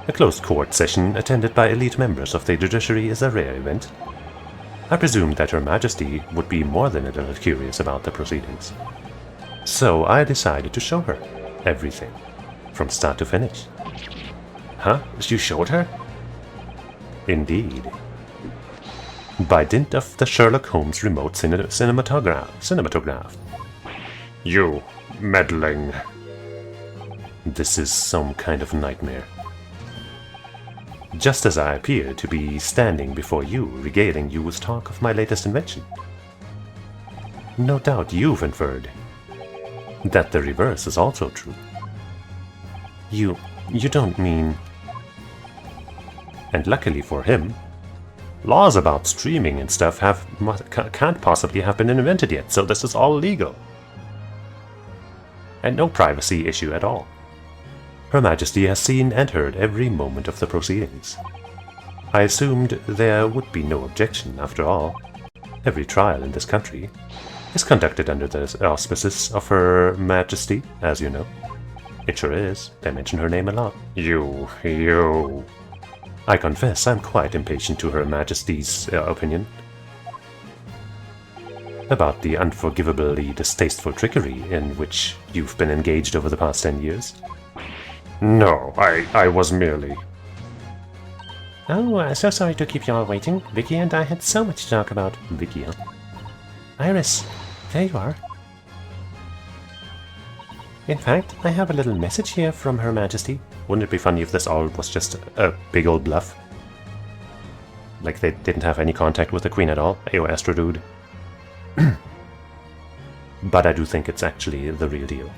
A: A closed court session attended by elite members of the judiciary is a rare event. I presumed that Her Majesty would be more than a little curious about the proceedings. So I decided to show her everything, from start to finish. Huh? You showed her? Indeed. By dint of the Sherlock Holmes remote cinematograph.
B: You meddling.
A: This is some kind of nightmare. Just as I appear to be standing before you, regaling you with talk of my latest invention. No doubt you've inferred that the reverse is also true. You don't mean... And luckily for him, laws about streaming and stuff can't possibly have been invented yet, so this is all legal. And no privacy issue at all. Her Majesty has seen and heard every moment of the proceedings. I assumed there would be no objection, after all. Every trial in this country is conducted under the auspices of Her Majesty, as you know. It sure is. They mention her name a lot.
B: You.
A: I confess I'm quite impatient to Her Majesty's opinion about the unforgivably distasteful trickery in which you've been engaged over the past 10 years.
B: No, I was merely...
C: Oh, so sorry to keep you all waiting. Vicky and I had so much to talk about.
A: Vicky, huh?
C: Iris, there you are. In fact, I have a little message here from Her Majesty.
A: Wouldn't it be funny if this all was just a big old bluff? Like they didn't have any contact with the Queen at all? Ayo, Astro Dude. But I do think it's actually the real deal.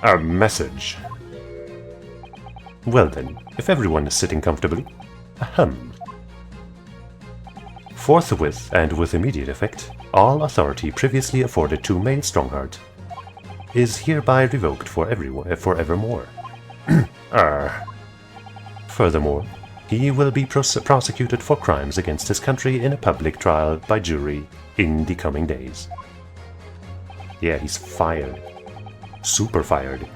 A: A message. Well then, if everyone is sitting comfortably, ahem. Forthwith and with immediate effect, all authority previously afforded to Male Strongheart is hereby revoked for evermore. Furthermore, he will be prosecuted for crimes against his country in a public trial by jury in the coming days. Yeah, he's fired. Super fired.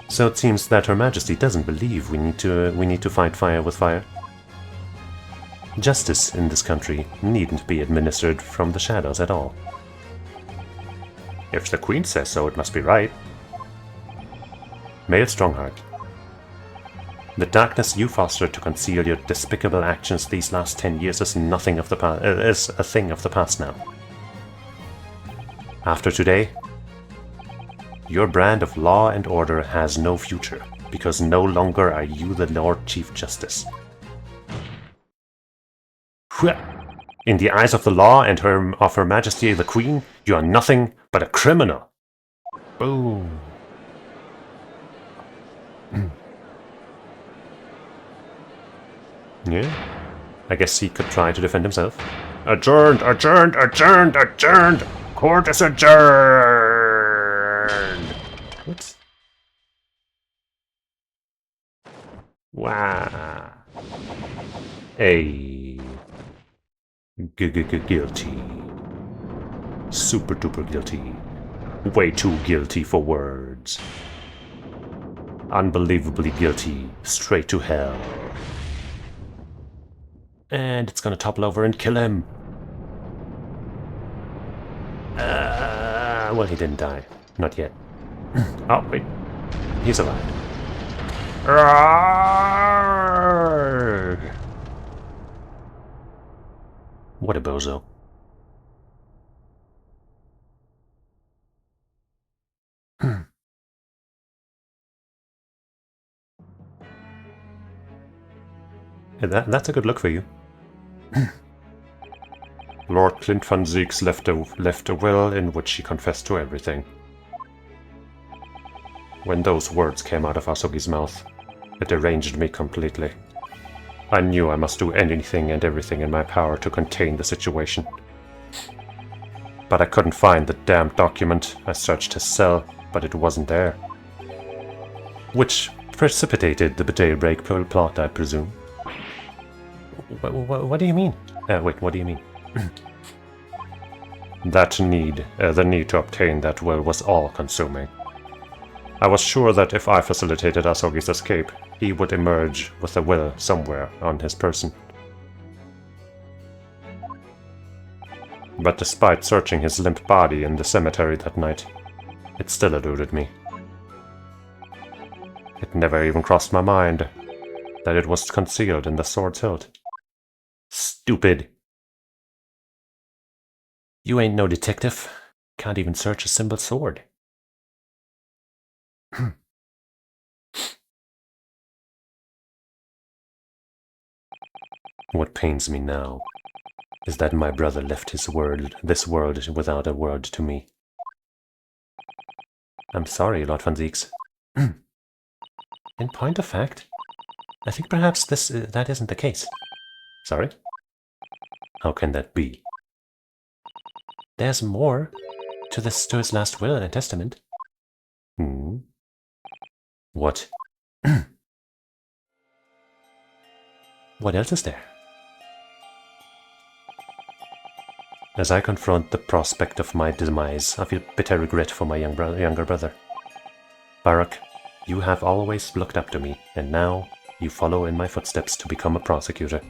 A: So it seems that Her Majesty doesn't believe we need to fight fire with fire. Justice in this country needn't be administered from the shadows at all. If the Queen says so, it must be right. Male Strongheart. The darkness you fostered to conceal your despicable actions these last 10 years is is a thing of the past now. After today, your brand of law and order has no future, because no longer are you the Lord Chief Justice. In the eyes of the law and of Her Majesty the Queen, you are nothing but a criminal. Boom. Yeah, I guess he could try to defend himself. Adjourned, adjourned, adjourned, adjourned! Court is adjourned! What? Wow. Hey. Guilty. Super duper guilty. Way too guilty for words. Unbelievably guilty. Straight to hell. And it's gonna topple over and kill him. Well, he didn't die. Not yet. Oh, wait. He's alive. What a bozo. That's a good look for you. Lord Clint van Zieks left a will in which he confessed to everything. When those words came out of Asogi's mouth, it deranged me completely. I knew I must do anything and everything in my power to contain the situation. But I couldn't find the damned document. I searched his cell, but it wasn't there. Which precipitated the jailbreak plot, I presume. What do you mean? Wait, what do you mean? The need to obtain that will was all-consuming. I was sure that if I facilitated Asogi's escape, he would emerge with a will somewhere on his person. But despite searching his limp body in the cemetery that night, it still eluded me. It never even crossed my mind that it was concealed in the sword's hilt. Stupid. You ain't no detective. Can't even search a simple sword. What pains me now is that my brother left this world without a word to me. I'm sorry, Lord van Zieks. In point of fact, I think perhaps that isn't the case. Sorry? How can that be? There's more to his last will and testament. What? What else is there? As I confront the prospect of my demise, I feel bitter regret for my younger brother. Barak, you have always looked up to me, and now you follow in my footsteps to become a prosecutor.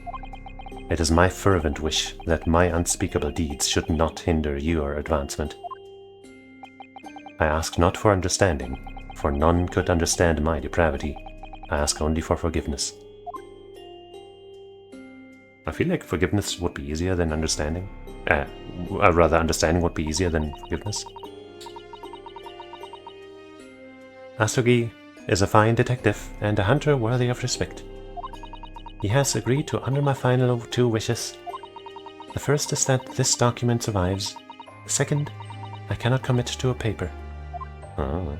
A: It is my fervent wish that my unspeakable deeds should not hinder your advancement. I ask not for understanding, for none could understand my depravity. I ask only for forgiveness. I feel like forgiveness would be easier than understanding. Rather, understanding would be easier than forgiveness. Asugi is a fine detective and a hunter worthy of respect. He has agreed to honor my final 2 wishes. The first is that this document survives. The second, I cannot commit to a paper. Oh.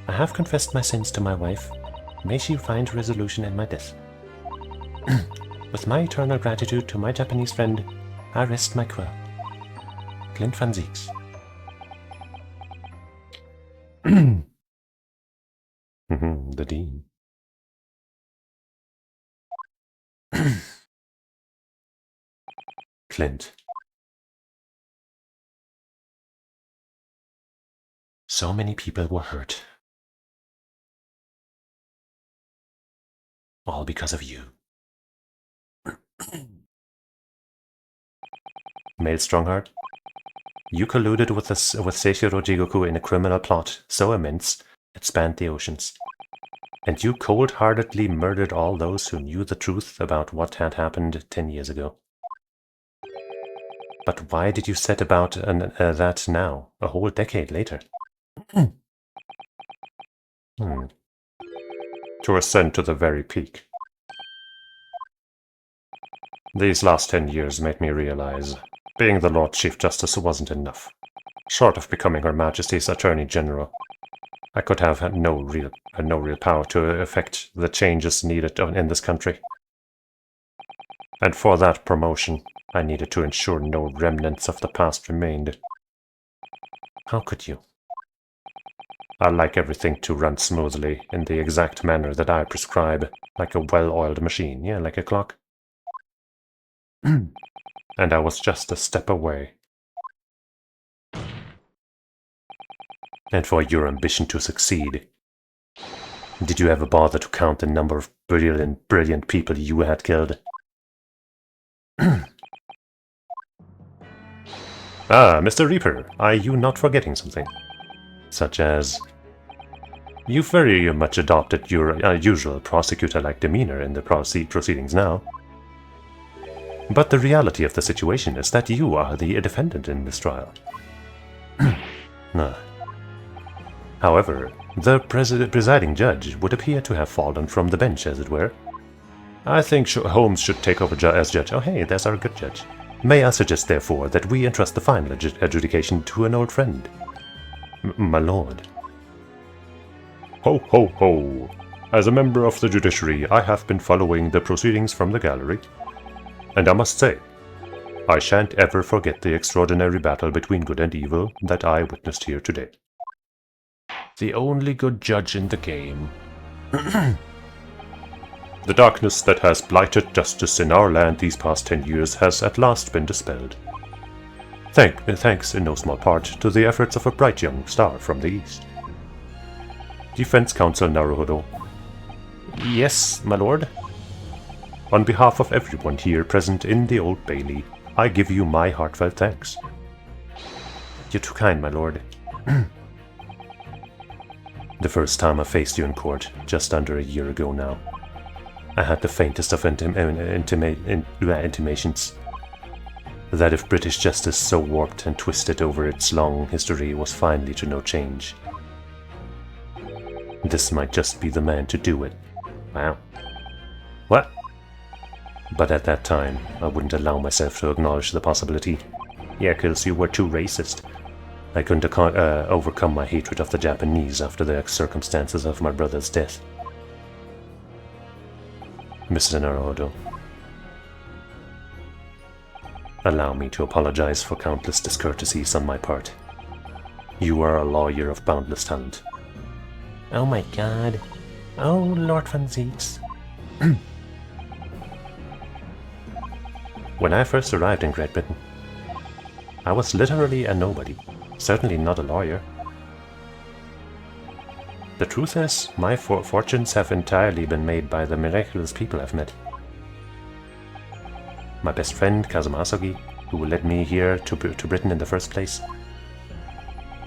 A: I have confessed my sins to my wife. May she find resolution in my death. With my eternal gratitude to my Japanese friend, I rest my quill. Clint Van Zieks.
B: The Dean.
A: Clint. So many people were hurt. All because of you. Male Strongheart, you colluded with Seishiro Jigoku in a criminal plot so immense it spanned the oceans. And you cold-heartedly murdered all those who knew the truth about what had happened 10 years ago. But why did you set about that now, a whole decade later?
B: To ascend to the very peak. These last 10 years made me realize being the Lord Chief Justice wasn't enough. Short of becoming Her Majesty's Attorney General, I could have had no real power to effect the changes needed in this country. And for that promotion, I needed to ensure no remnants of the past remained.
A: How could you?
B: I like everything to run smoothly in the exact manner that I prescribe, like a well-oiled machine, yeah, like a clock. And I was just a step away.
A: And for your ambition to succeed, did you ever bother to count the number of brilliant people you had killed?
B: Mr. Reaper, are you not forgetting something?
A: Such as...
B: You've very much adopted your usual prosecutor-like demeanor in the proceedings now.
A: But the reality of the situation is that you are the defendant in this trial. However, the presiding judge would appear to have fallen from the bench, as it were.
B: I think Holmes should take over as judge.
A: Oh hey, there's our good judge. May I suggest, therefore, that we entrust the final adjudication to an old friend? My lord.
B: Ho, ho, ho. As a member of the judiciary, I have been following the proceedings from the gallery. And I must say, I shan't ever forget the extraordinary battle between good and evil that I witnessed here today.
D: The only good judge in the game.
B: The darkness that has blighted justice in our land these past 10 years has at last been dispelled. Thanks in no small part to the efforts of a bright young star from the east. Defense Counsel Naruhodo.
D: Yes, my lord.
B: On behalf of everyone here present in the Old Bailey, I give you my heartfelt thanks.
A: You're too kind, my lord. The first time I faced you in court, just under a year ago now, I had the faintest of intimations that if British justice so warped and twisted over its long history was finally to no change, this might just be the man to do it.
B: Wow.
A: What? But at that time, I wouldn't allow myself to acknowledge the possibility. Yeah, 'cause you were too racist. I couldn't overcome my hatred of the Japanese after the circumstances of my brother's death. Mr. Naruhodo, allow me to apologize for countless discourtesies on my part. You are a lawyer of boundless talent.
C: Oh my god. Oh, Lord Van Zieks.
A: When I first arrived in Great Britain, I was literally a nobody, certainly not a lawyer. The truth is, my fortunes have entirely been made by the miraculous people I've met. My best friend, Kazuma Asogi, who led me here to Britain in the first place.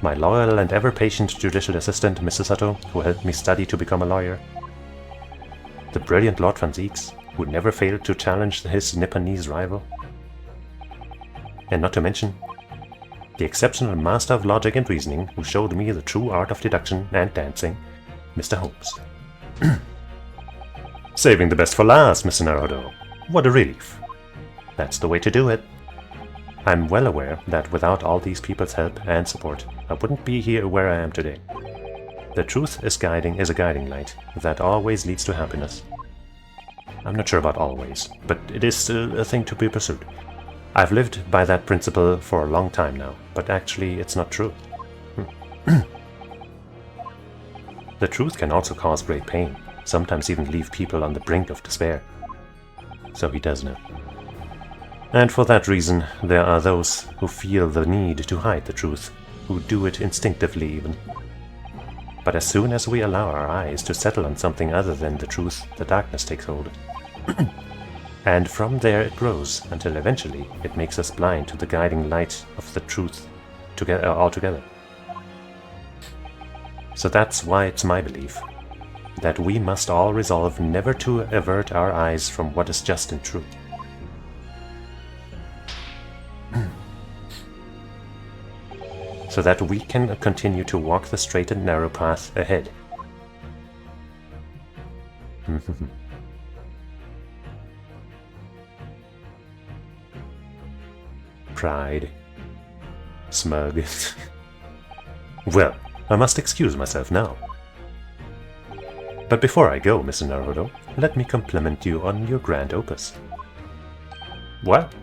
A: My loyal and ever-patient judicial assistant, Mrs. Sato, who helped me study to become a lawyer. The brilliant Lord Van Zieks,
C: who never failed to challenge his Nipponese rival. And not to mention, the exceptional master of logic and reasoning who showed me the true art of deduction and dancing, Mr. Holmes.
A: Saving the best for last, Mr. Naruto. What a relief.
C: That's the way to do it. I'm well aware that without all these people's help and support, I wouldn't be here where I am today. The truth is a guiding light that always leads to happiness. I'm not sure about always, but it is still a thing to be pursued. I've lived by that principle for a long time now, but actually it's not true. The truth can also cause great pain, sometimes even leave people on the brink of despair. So he does know. And for that reason, there are those who feel the need to hide the truth, who do it instinctively even. But as soon as we allow our eyes to settle on something other than the truth, the darkness takes hold. And from there it grows, until eventually it makes us blind to the guiding light of the truth altogether. So that's why it's my belief that we must all resolve never to avert our eyes from what is just and true. So that we can continue to walk the straight and narrow path ahead. Pride. Smug. Well, I must excuse myself now. But before I go, Mr. Naruto, let me compliment you on your grand opus.
A: What?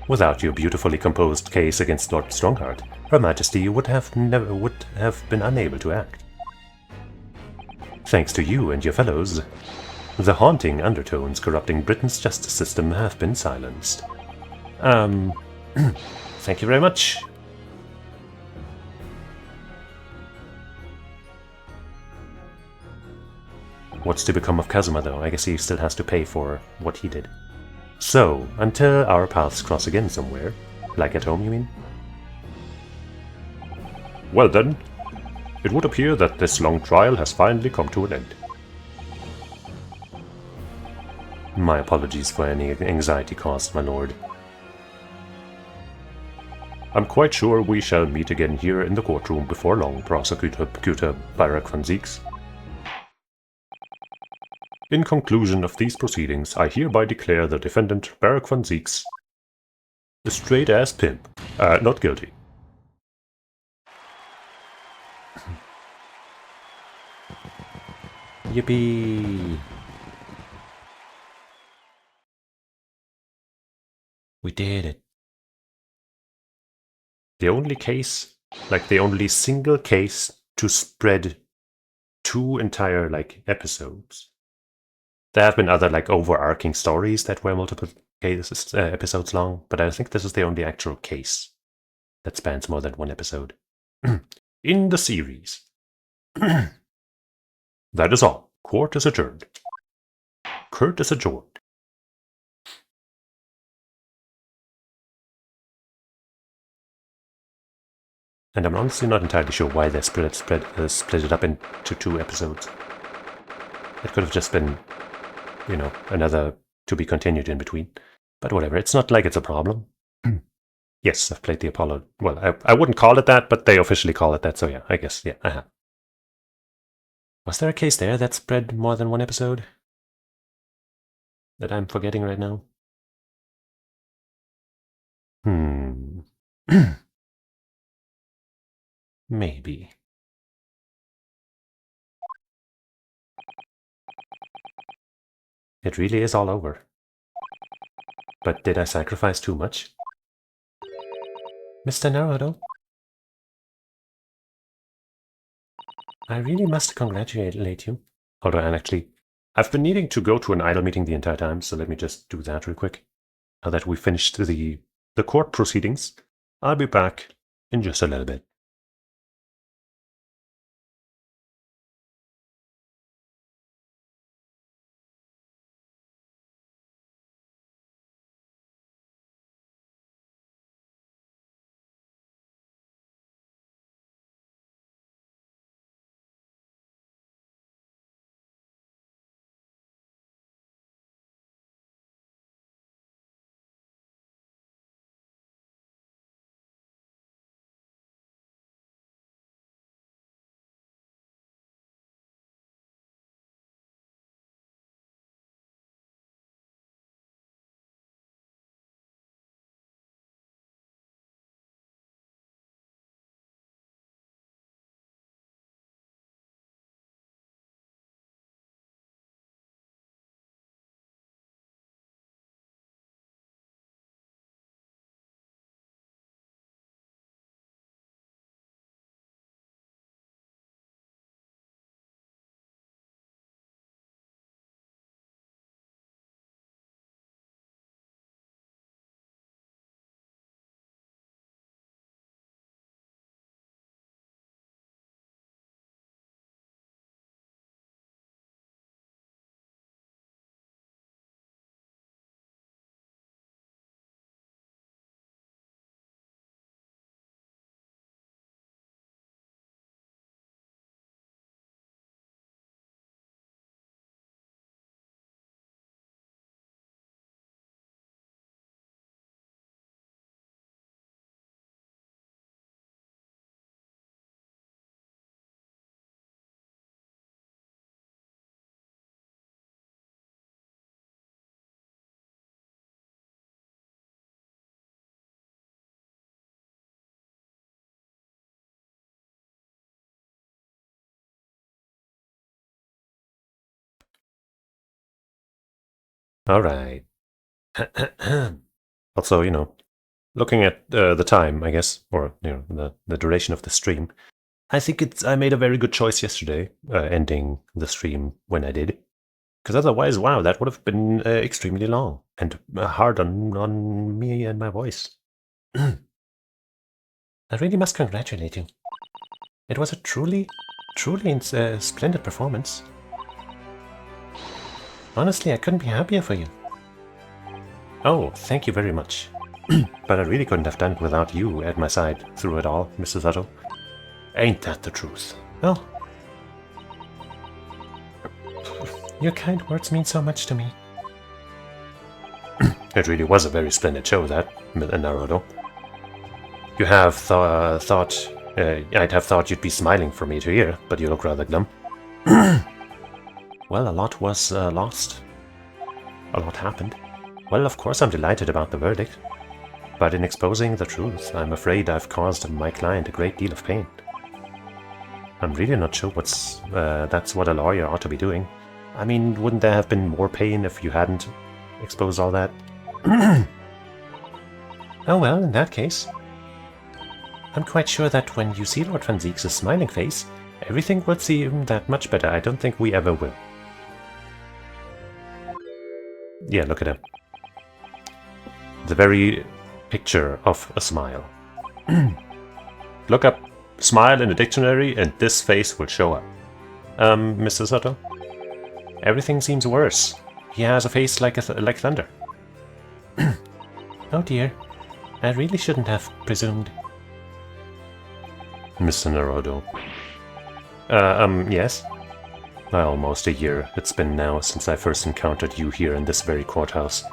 C: Without your beautifully composed case against Lord Strongheart, Her Majesty would have been unable to act. Thanks to you and your fellows, the haunting undertones corrupting Britain's justice system have been silenced. Thank you very much. What's to become of Kazuma, though? I guess he still has to pay for what he did. So, until our paths cross again somewhere. Like at home, you mean?
A: Well then, it would appear that this long trial has finally come to an end.
C: My apologies for any anxiety caused, my lord.
A: I'm quite sure we shall meet again here in the courtroom before long, Prosecutor Barak van Zieks. In conclusion of these proceedings, I hereby declare the defendant, Barak van Zieks, a straight-ass pimp, not guilty.
C: Yippee! We did it. The only case, the only single case to spread 2 entire, episodes. There have been other, overarching stories that were multiple episodes long, but I think this is the only actual case that spans more than 1 episode.
A: In the series. That is all. Court is adjourned. Court is adjourned.
C: And I'm honestly not entirely sure why they split it up into 2 episodes. It could have just been, another to be continued in between. But whatever, it's not like it's a problem. Yes, I've played the Apollo. Well, I wouldn't call it that, but they officially call it that, so yeah, I guess, yeah, I have. Was there a case there that spread more than 1 episode? That I'm forgetting right now? Maybe. It really is all over. But did I sacrifice too much? Mr. Naruto? I really must congratulate you. Hold on, actually, I've been needing to go to an idol meeting the entire time, so let me just do that real quick. Now that we've finished the court proceedings, I'll be back in just a little bit.
A: Alright. Also, looking at the time, I guess, or the duration of the stream, I think I made a very good choice yesterday, ending the stream when I did. Because otherwise, wow, that would have been extremely long and hard on me and my voice. I really must congratulate you. It was a truly splendid performance. Honestly, I couldn't be happier for you. Oh, thank you very much. But I really couldn't have done it without you at my side through it all, Mr. Sato. Ain't that the truth? Oh. Your kind words mean so much to me. It really was a very splendid show, that, Naruto. You have thought... I'd have thought you'd be smiling for me to hear, but you look rather glum. Well, a lot was lost. A lot happened. Well, of course I'm delighted about the verdict. But in exposing the truth, I'm afraid I've caused my client a great deal of pain. I'm really not sure that's what a lawyer ought to be doing. I mean, wouldn't there have been more pain if you hadn't exposed all that? Oh well, in that case. I'm quite sure that when you see Lord Van Zieks' smiling face, everything will seem that much better. I don't think we ever will. Yeah, look at him. The very picture of a smile. Look up smile in the dictionary and this face will show up. Mr. Sato? Everything seems worse. He has a face like thunder. Oh dear. I really shouldn't have presumed. Mr. Naruto. Yes? Almost a year it's been now since I first encountered you here in this very courthouse.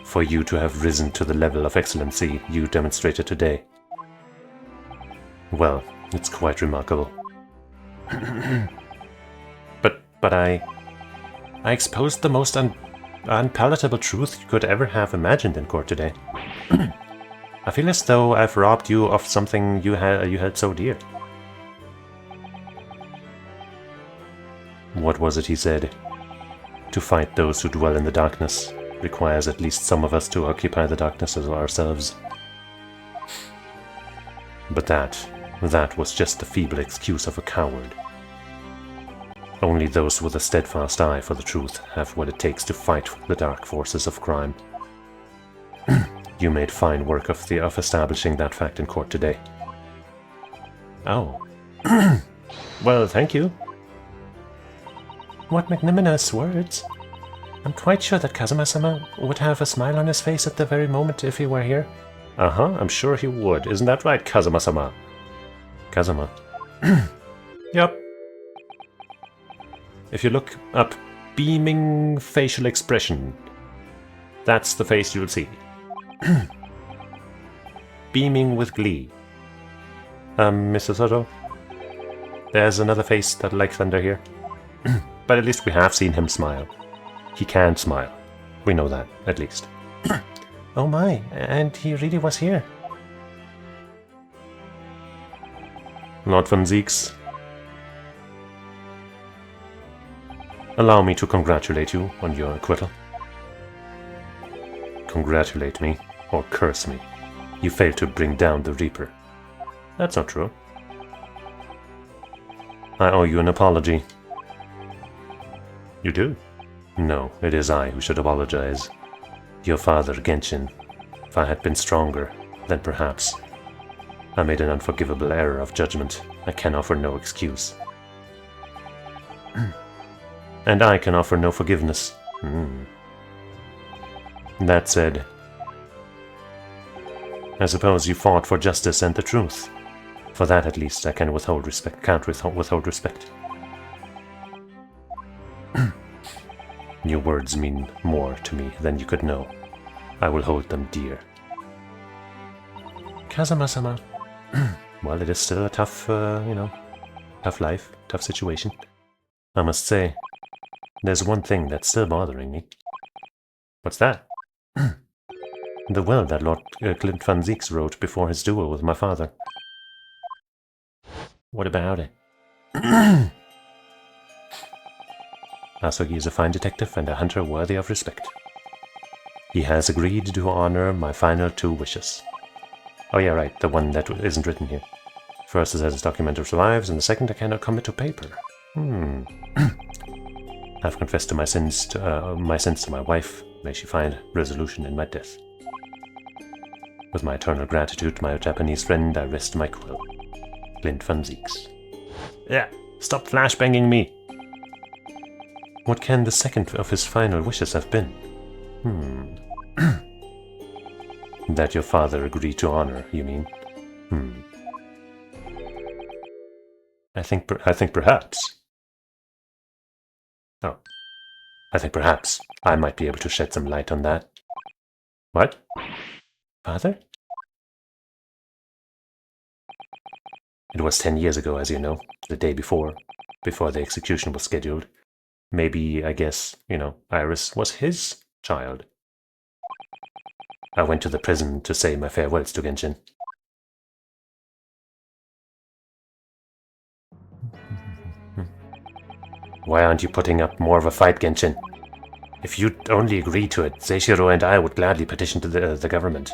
A: For you to have risen to the level of excellency you demonstrated today. Well, it's quite remarkable. But I exposed the most unpalatable truth you could ever have imagined in court today. I feel as though I've robbed you of something you held so dear. What was it he said? To fight those who dwell in the darkness requires at least some of us to occupy the darkness as ourselves. But that was just the feeble excuse of a coward. Only those with a steadfast eye for the truth have what it takes to fight the dark forces of crime. You made fine work of establishing that fact in court today. Oh. Well, thank you. What magnanimous words. I'm quite sure that Kazuma-sama would have a smile on his face at the very moment if he were here. Uh-huh, I'm sure he would. Isn't that right, Kazuma-sama? Kazuma. Yup. If you look up beaming facial expression, that's the face you'll see. Beaming with glee. Mr. Soto? There's another face that like thunder here. But at least we have seen him smile. He can smile. We know that, at least. Oh my, and he really was here. Lord Van Zieks, allow me to congratulate you on your acquittal. Congratulate me, or curse me. You failed to bring down the Reaper. That's not true. I owe you an apology. You do? No, it is I who should apologize. Your father, Genshin. If I had been stronger, then perhaps. I made an unforgivable error of judgment. I can offer no excuse. And I can offer no forgiveness. That said, I suppose you fought for justice and the truth. For that, at least, I can withhold respect. Can't withhold respect. Your words mean more to me than you could know. I will hold them dear. Kazuma-sama. Well, it is still a tough, tough life, tough situation. I must say, there's one thing that's still bothering me. What's that? The will that Lord Clint Van Zieks wrote before his duel with my father. What about it?
C: Asogi is a fine detective and a hunter worthy of respect. He has agreed to honor my final 2 wishes. Oh yeah, right, the one that isn't written here. First, it says his documentary survives, and the second, I cannot commit to paper. I've confessed to my sins to my wife. May she find resolution in my death. With my eternal gratitude to my Japanese friend, I rest my quill. Clint van Zieks. Yeah, stop flashbanging me! What can the second of his final wishes have been? That your father agreed to honor, you mean? I think perhaps... Oh. I think perhaps I might be able to shed some light on that. What? Father? It was 10 years ago, as you know, the day before the execution was scheduled. Maybe, I guess, Iris was his child. I went to the prison to say my farewells to Genshin. Why aren't you putting up more of a fight, Genshin? If you'd only agreed to it, Seishiro and I would gladly petition to the government.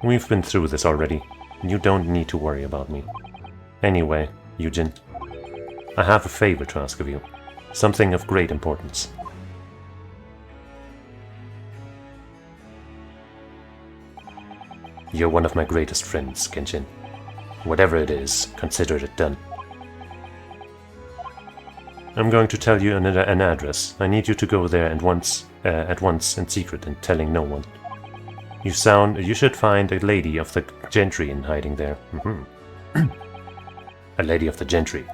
C: We've been through this already. You don't need to worry about me. Anyway, Eugen, I have a favor to ask of you. Something of great importance. You're one of my greatest friends, Genshin. Whatever it is, consider it done. I'm going to tell you an address. I need you to go there at once in secret and telling no one. You should find a lady of the gentry in hiding there. A lady of the gentry.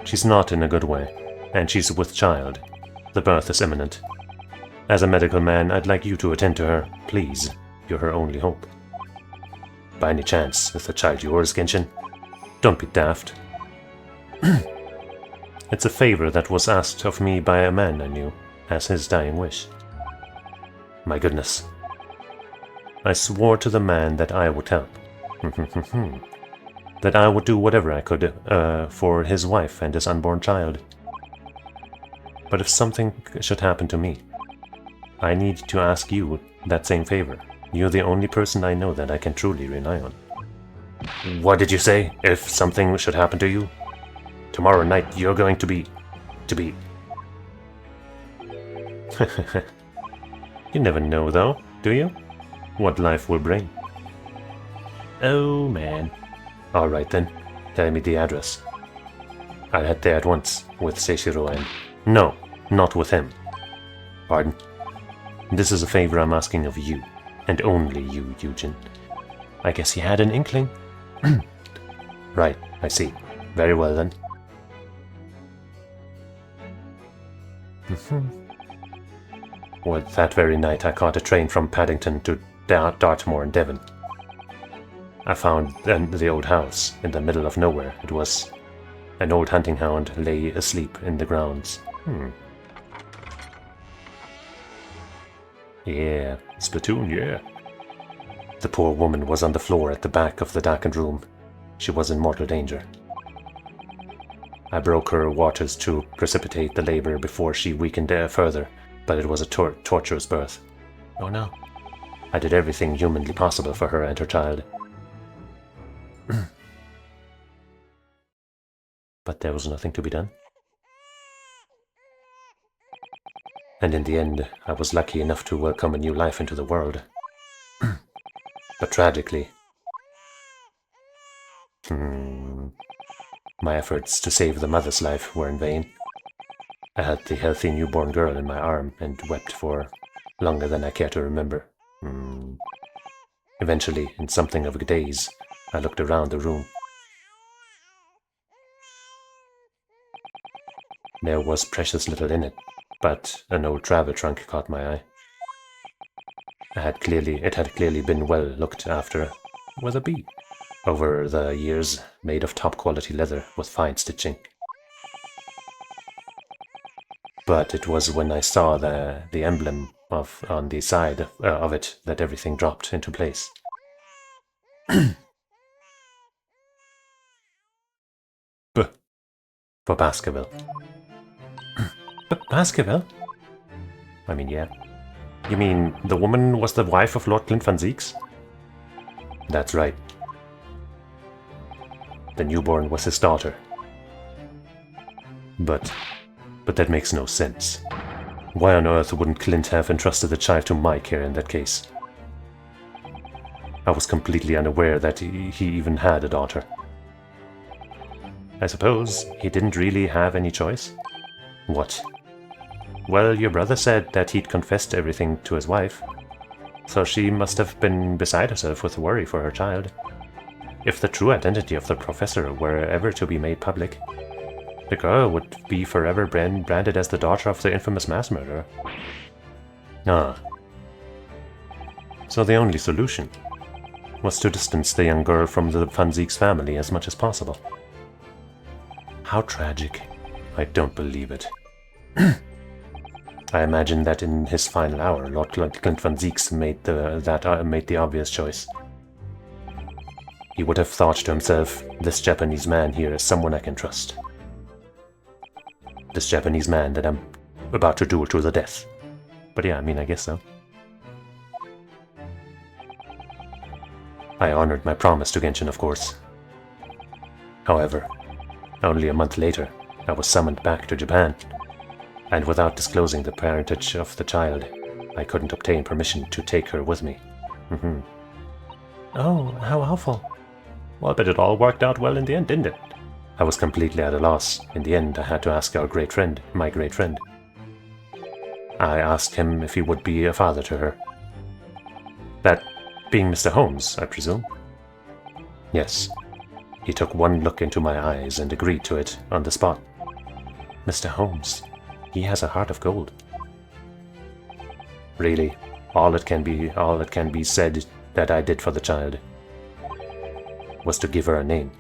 C: She's not in a good way, and she's with child. The birth is imminent. As a medical man, I'd like you to attend to her. Please, you're her only hope. By any chance, is the child yours, Genshin? Don't be daft. It's a favor that was asked of me by a man I knew, as his dying wish. My goodness. I swore to the man that I would help. That I would do whatever I could for his wife and his unborn child. But if something should happen to me, I need to ask you that same favor. You're the only person I know that I can truly rely on. What did you say? If something should happen to you? Tomorrow night you're going to be... You never know though, do you? What life will bring. Oh man. Alright then, tell me the address. I'll head there at once, with Seishiro and... No, not with him. Pardon? This is a favor I'm asking of you, and only you, Eugen. I guess he had an inkling. Right, I see. Very well then. Well, that very night I caught a train from Paddington to Dartmoor in Devon. I found the old house in the middle of nowhere. It was an old hunting hound lay asleep in the grounds. Yeah, Splatoon, yeah. The poor woman was on the floor at the back of the darkened room. She was in mortal danger. I broke her waters to precipitate the labor before she weakened further, but it was a torturous birth. Oh no. I did everything humanly possible for her and her child. But there was nothing to be done. And in the end, I was lucky enough to welcome a new life into the world. But tragically, my efforts to save the mother's life were in vain. I held the healthy newborn girl in my arm and wept for longer than I care to remember. Eventually, in something of a daze, I looked around the room. There was precious little in it, but an old travel trunk caught my eye. It had clearly been well looked after with a bee over the years, made of top quality leather with fine stitching. But it was when I saw the emblem on the side of it that everything dropped into place. For Baskerville. Baskerville?
A: I mean, yeah. You mean the woman was the wife of Lord Clint Van Zieks? That's right. The newborn was his daughter. But that makes no sense. Why on earth wouldn't Clint have entrusted the child to my care in that case? I was completely unaware that he even had a daughter. I suppose he didn't really have any choice? What? Well, your brother said that he'd confessed everything to his wife, so she must have been beside herself with worry for her child. If the true identity of the professor were ever to be made public, the girl would be forever branded as the daughter of the infamous mass murderer. Ah. So the only solution was to distance the young girl from the Van Zieks family as much as possible. How tragic. I don't believe it. I imagine that in his final hour, Lord Clint Van Zieks made the obvious choice. He would have thought to himself, this Japanese man here is someone I can trust. This Japanese man that I'm about to duel to the death. But yeah, I mean, I guess so. I honored my promise to Genshin, of course. However, only a month later, I was summoned back to Japan, and without disclosing the parentage of the child, I couldn't obtain permission to take her with me.
C: Oh, how awful.
A: Well, but it all worked out well in the end, didn't it? I was completely at a loss. In the end, I had to ask my great friend. I asked him if he would be a father to her. That being Mr. Holmes, I presume? Yes. He took one look into my eyes and agreed to it on the spot.
C: Mr. Holmes, he has a heart of gold.
A: Really, all it can be said that I did for the child was to give her a name.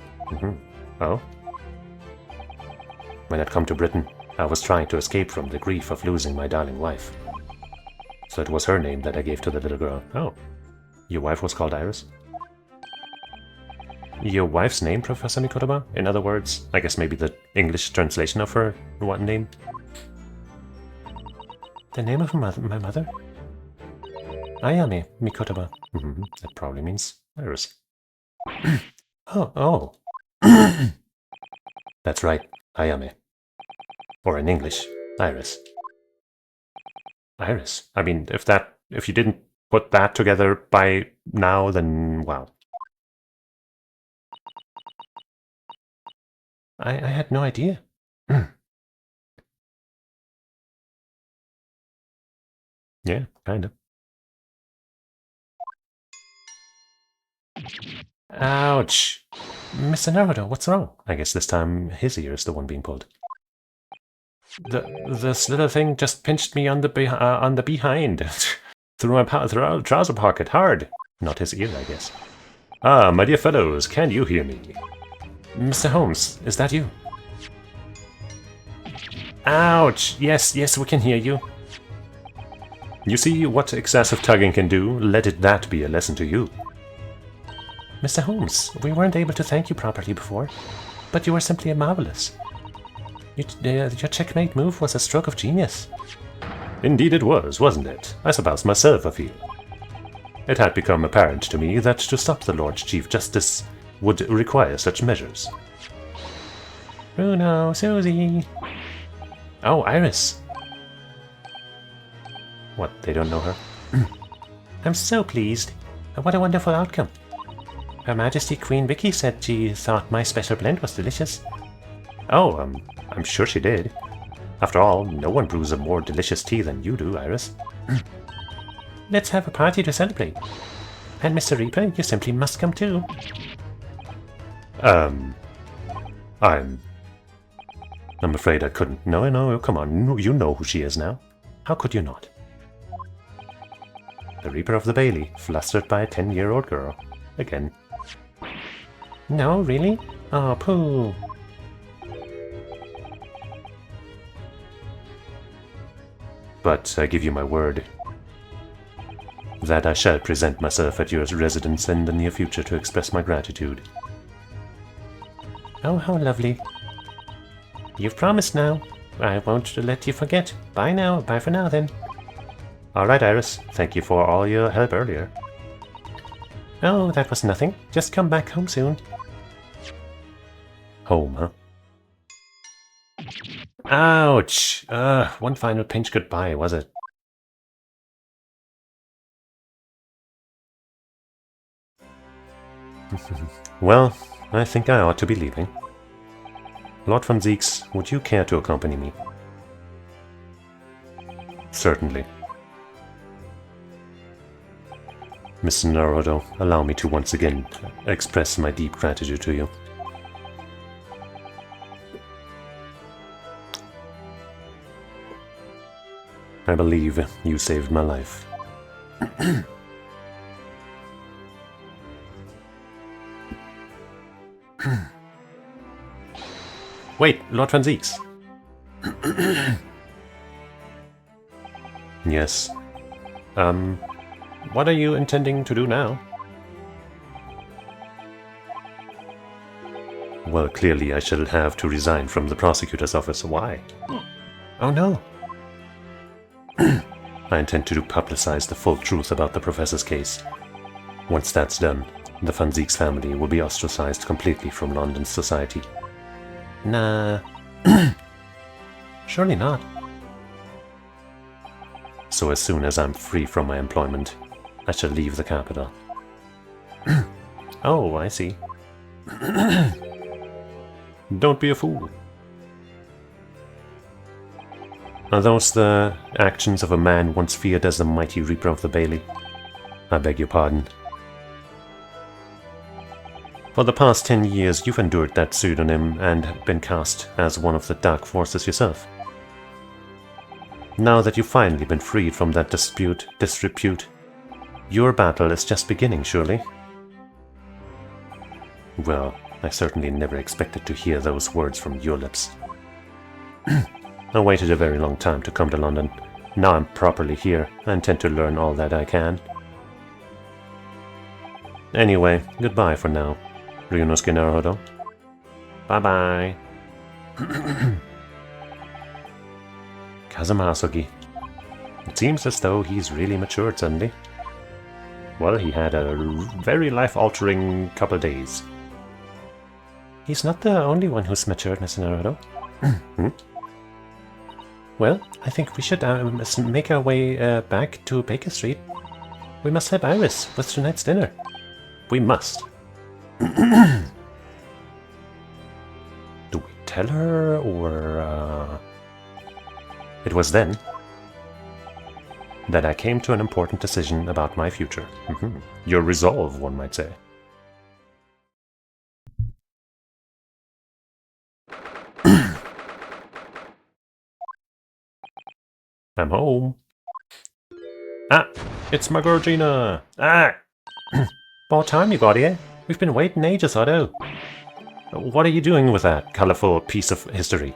A: Oh? When I'd come to Britain, I was trying to escape from the grief of losing my darling wife. So it was her name that I gave to the little girl. Oh. Your wife was called Iris? Your wife's name, Professor Mikotoba? In other words, I guess maybe the English translation of her name?
C: The name of my mother? Ayame Mikotoba.
A: That probably means Iris.
C: Oh.
A: That's right, Ayame. Or in English, Iris. Iris? I mean, if you didn't put that together by now, then wow.
C: I had no idea.
A: Yeah, kind of.
C: Ouch! Mr. Naruto, what's wrong?
A: I guess this time his ear is the one being pulled.
C: This little thing just pinched me on the behind.
A: through my trouser pocket, hard. Not his ear, I guess. Ah, my dear fellows, can you hear me?
C: Mr. Holmes, is that you? Ouch! Yes, we can hear you.
A: You see what excessive tugging can do? Let that be a lesson to you.
C: Mr. Holmes, we weren't able to thank you properly before, but you were simply marvelous. Your checkmate move was a stroke of genius.
A: Indeed it was, wasn't it? I suppose myself, I feel. It had become apparent to me that to stop the Lord Chief Justice would require such measures.
C: Bruno, Susie. Oh, Iris.
A: What, they don't know her?
C: I'm so pleased. What a wonderful outcome. Her Majesty Queen Vicky said she thought my special blend was delicious.
A: Oh, I'm sure she did. After all, no one brews a more delicious tea than you do, Iris.
C: Let's have a party to celebrate. And Mr. Reaper, you simply must come too.
A: I'm afraid I couldn't. No, come on. You know who she is now. How could you not? The Reaper of the Bailey, flustered by a 10-year-old girl. Again.
C: No, really? Oh, pooh.
A: But I give you my word that I shall present myself at your residence in the near future to express my gratitude.
C: Oh, how lovely. You've promised now. I won't let you forget. Bye now. Bye for now, then. Alright, Iris. Thank you for all your help earlier. Oh, that was nothing. Just come back home soon.
A: Home, huh?
C: Ouch! One final pinch goodbye, was it?
A: Well, I think I ought to be leaving. Lord von Zieks, would you care to accompany me? Certainly. Miss Naruto, allow me to once again express my deep gratitude to you. I believe you saved my life.
C: Wait, Lord von Zieks.
A: Yes.
C: What are you intending to do now?
A: Well, clearly I shall have to resign from the prosecutor's office. Why?
C: Oh no.
A: I intend to publicize the full truth about the professor's case. Once that's done, the Van Zieks family will be ostracized completely from London's society.
C: Nah. Surely not.
A: So as soon as I'm free from my employment, I shall leave the capital.
C: Oh, I see.
A: Don't be a fool. Are those the actions of a man once feared as the mighty Reaper of the Bailey? I beg your pardon. For the past 10 years, you've endured that pseudonym and been cast as one of the dark forces yourself. Now that you've finally been freed from that disrepute, your battle is just beginning, surely? Well, I certainly never expected to hear those words from your lips. I waited a very long time to come to London. Now I'm properly here. I intend to learn all that I can. Anyway, goodbye for now, Ryunosuke Naruto.
C: Bye-bye.
A: Kazuma Asogi. It seems as though he's really matured suddenly. Well, he had a very life-altering couple days.
C: He's not the only one who's matured, Mr. Naruto. Well, I think we should make our way back to Baker Street. We must help Iris with tonight's dinner.
A: We must. Do we tell her, or... It was then that I came to an important decision about my future. Your resolve, one might say. I'm home.
C: Ah, it's my girl Gina. Ah! About time you got here. We've been waiting ages, Otto.
A: What are you doing with that colourful piece of history?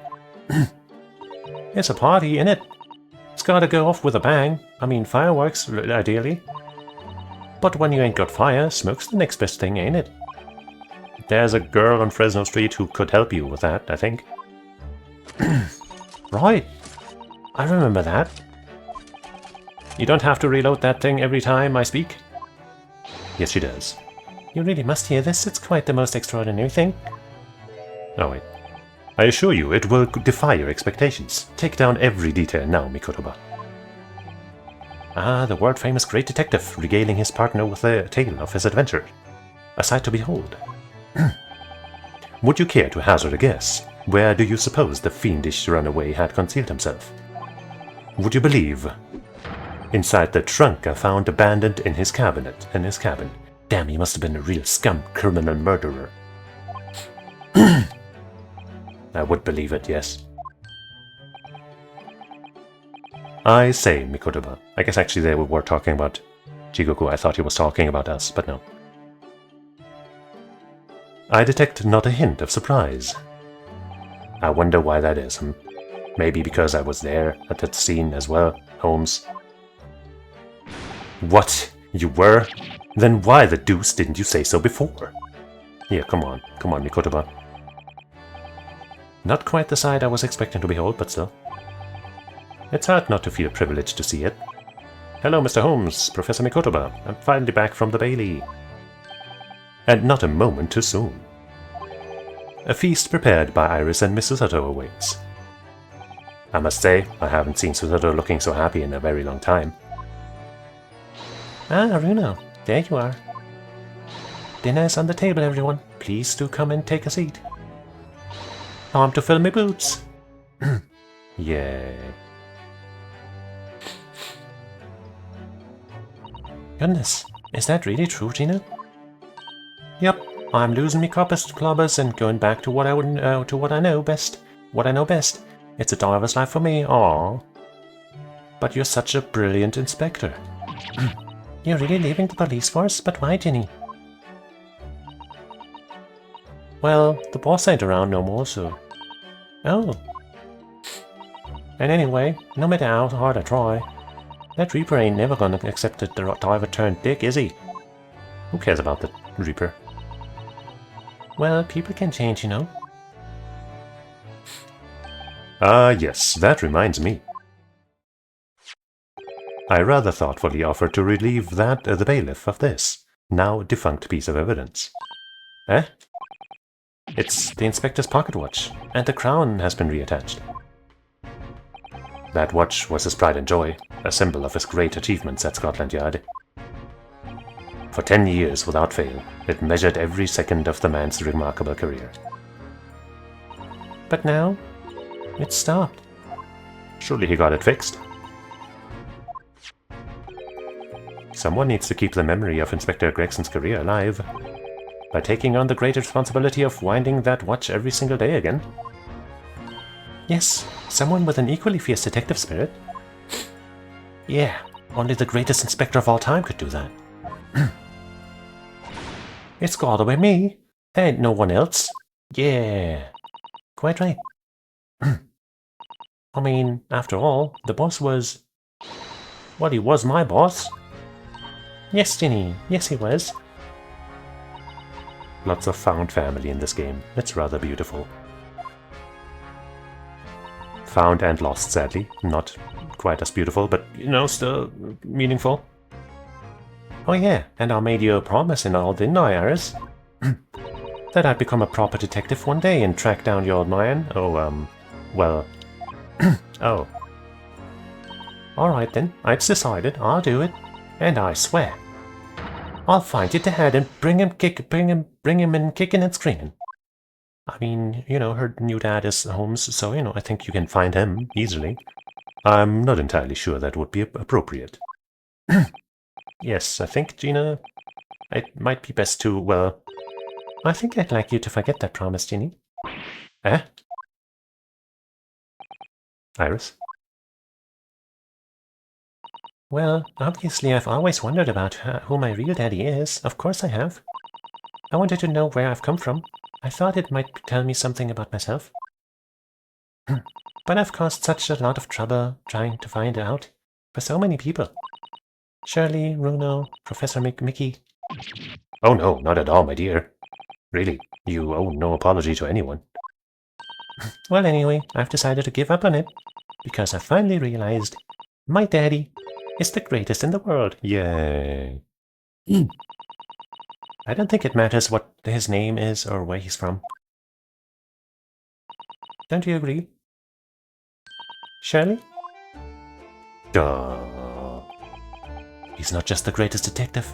C: It's a party, innit? It's gotta go off with a bang. I mean, fireworks, ideally. But when you ain't got fire, smoke's the next best thing, ain't it?
A: There's a girl on Fresno Street who could help you with that, I think.
C: Right. I remember that. You don't have to reload that thing every time I speak?
A: Yes, she does.
C: You really must hear this. It's quite the most extraordinary thing.
A: Oh, wait. I assure you, it will defy your expectations. Take down every detail now, Mikotoba.
C: Ah, the world-famous great detective, regaling his partner with a tale of his adventure. A sight to behold.
A: Would you care to hazard a guess? Where do you suppose the fiendish runaway had concealed himself? Would you believe? Inside the trunk I found abandoned in his cabin. Damn, he must have been a real scum criminal murderer. I would believe it, yes. I say, Mikotoba. I guess actually they were talking about Jigoku. I thought he was talking about us, but no. I detect not a hint of surprise. I wonder why that is. Maybe because I was there at that scene as well, Holmes. What? You were? Then why the deuce didn't you say so before? Here, come on, Mikotoba.
C: Not quite the sight I was expecting to behold, but still. It's hard not to feel privileged to see it. Hello, Mr. Holmes, Professor Mikotoba. I'm finally back from the Bailey. And not a moment too soon. A feast prepared by Iris and Miss Susato awaits. I must say, I haven't seen Susato looking so happy in a very long time. Ah, Runo, there you are. Dinner is on the table, everyone. Please do come and take a seat. Time to fill my boots.
A: Yeah.
C: Goodness, is that really true, Gina? Yep, I'm losing me clubbers and going back to what I know best. What I know best. It's a diver's life for me. Aww. But you're such a brilliant inspector. You're really leaving the police force? But why, Ginny? Well, the boss ain't around no more, so... Oh. And anyway, no matter how hard I try, that Reaper ain't never gonna accept that the diver turned dick, is he?
A: Who cares about the Reaper?
C: Well, people can change, you know.
A: Ah, yes, that reminds me. I rather thoughtfully offered to relieve the bailiff of this, now defunct piece of evidence.
C: Eh? It's the inspector's pocket watch, and the crown has been reattached.
A: That watch was his pride and joy, a symbol of his great achievements at Scotland Yard. For 10 years without fail, it measured every second of the man's remarkable career.
C: But now, it's stopped.
A: Surely he got it fixed. Someone needs to keep the memory of Inspector Gregson's career alive by taking on the great responsibility of winding that watch every single day again.
C: Yes, someone with an equally fierce detective spirit. Yeah, only the greatest inspector of all time could do that. It's gotta be me. There ain't no one else. Yeah, quite right. I mean, after all, the boss was... well, he was my boss. Yes, Ginny, yes he was.
A: Lots of found family in this game. It's rather beautiful. Found and lost, sadly. Not quite as beautiful, but, you know, still meaningful.
C: Oh yeah, and I made you a promise and all, didn't I, Iris? That I'd become a proper detective one day and track down your old man.
A: Oh, well...
C: Oh. Alright then, it's decided, I'll do it. And I swear, I'll find your dad and bring him in kicking and screaming. I mean, you know, her new dad is Holmes, so, you know, I think you can find him easily.
A: I'm not entirely sure that would be appropriate.
C: Yes, I think, Gina, it might be best to, well... I think I'd like you to forget that promise, Ginny.
A: Eh? Iris?
C: Well, obviously I've always wondered about who my real daddy is. Of course I have. I wanted to know where I've come from. I thought it might tell me something about myself. But I've caused such a lot of trouble trying to find out for so many people. Shirley, Runo, Professor Mickey.
A: Oh no, not at all, my dear. Really, you owe no apology to anyone.
C: Well, anyway, I've decided to give up on it, because I finally realized my daddy is the greatest in the world.
A: Yay.
C: I don't think it matters what his name is or where he's from. Don't you agree? Shirley?
A: Duh.
C: He's not just the greatest detective,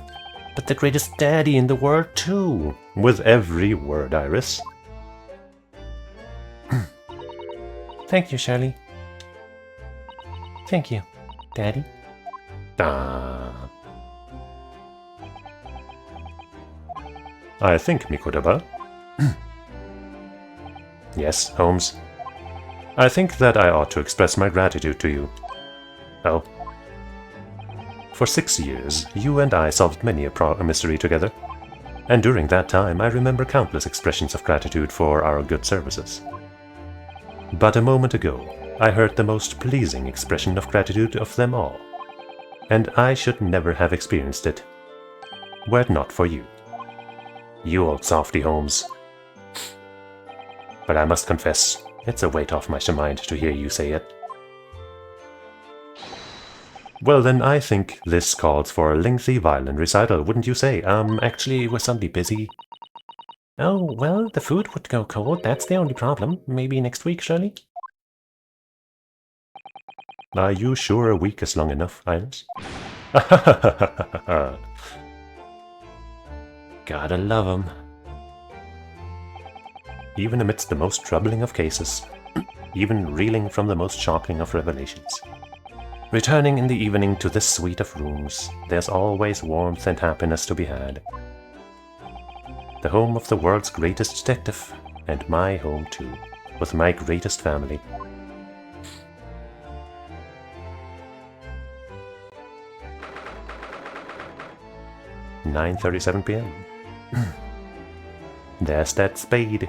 C: but the greatest daddy in the world too.
A: With every word, Iris.
C: Thank you, Shirley. Thank you, Daddy.
A: I think, Mikotoba. Yes, Holmes. I think that I ought to express my gratitude to you. Oh. For 6 years, you and I solved many a mystery together, and during that time I remember countless expressions of gratitude for our good services. But a moment ago, I heard the most pleasing expression of gratitude of them all, and I should never have experienced it, were it not for you. You old softy, Holmes. But I must confess,
C: It's a weight off my mind to hear you say it.
A: Well, then I think this calls for a lengthy violin recital, wouldn't you say?
C: Actually, was somebody busy? Oh, well, the food would go cold, that's the only problem. Maybe next week, Shirley?
A: Are you sure a week is long enough, Iris?
C: Gotta love 'em.
A: Even amidst the most troubling of cases, even reeling from the most shocking of revelations.
C: Returning in the evening to this suite of rooms, there's always warmth and happiness to be had. The home of the world's greatest detective, and my home too, with my greatest family.
A: "9:37 p.m. There's that spade.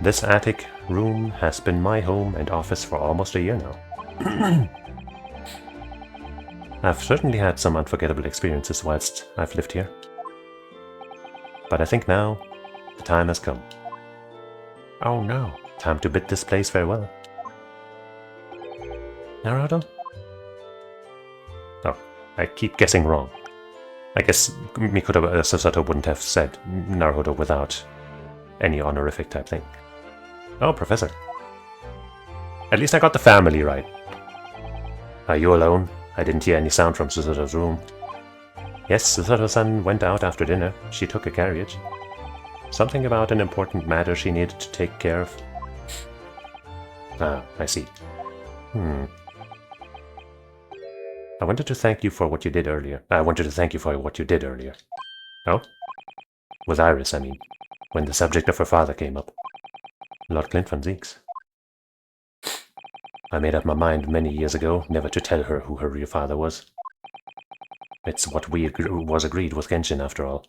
A: This attic room has been my home and office for almost a year now. I've certainly had some unforgettable experiences whilst I've lived here. But I think now the time has come.
C: Oh no.
A: Time to bid this place farewell.
C: Naruto?
A: Oh, I keep guessing wrong. I guess Mikoto Susato wouldn't have said Naruto without any honorific type thing. Oh, Professor. At least I got the family right. Are you alone? I didn't hear any sound from Susato's room. Yes, Susato-san went out after dinner. She took a carriage. Something about an important matter she needed to take care of. Ah, I see. I wanted to thank you for what you did earlier. Oh? With Iris, I mean. When the subject of her father came up. Lord Clint van Zeeks. I made up my mind many years ago never to tell her who her real father was. It's what was agreed with Genshin, after all.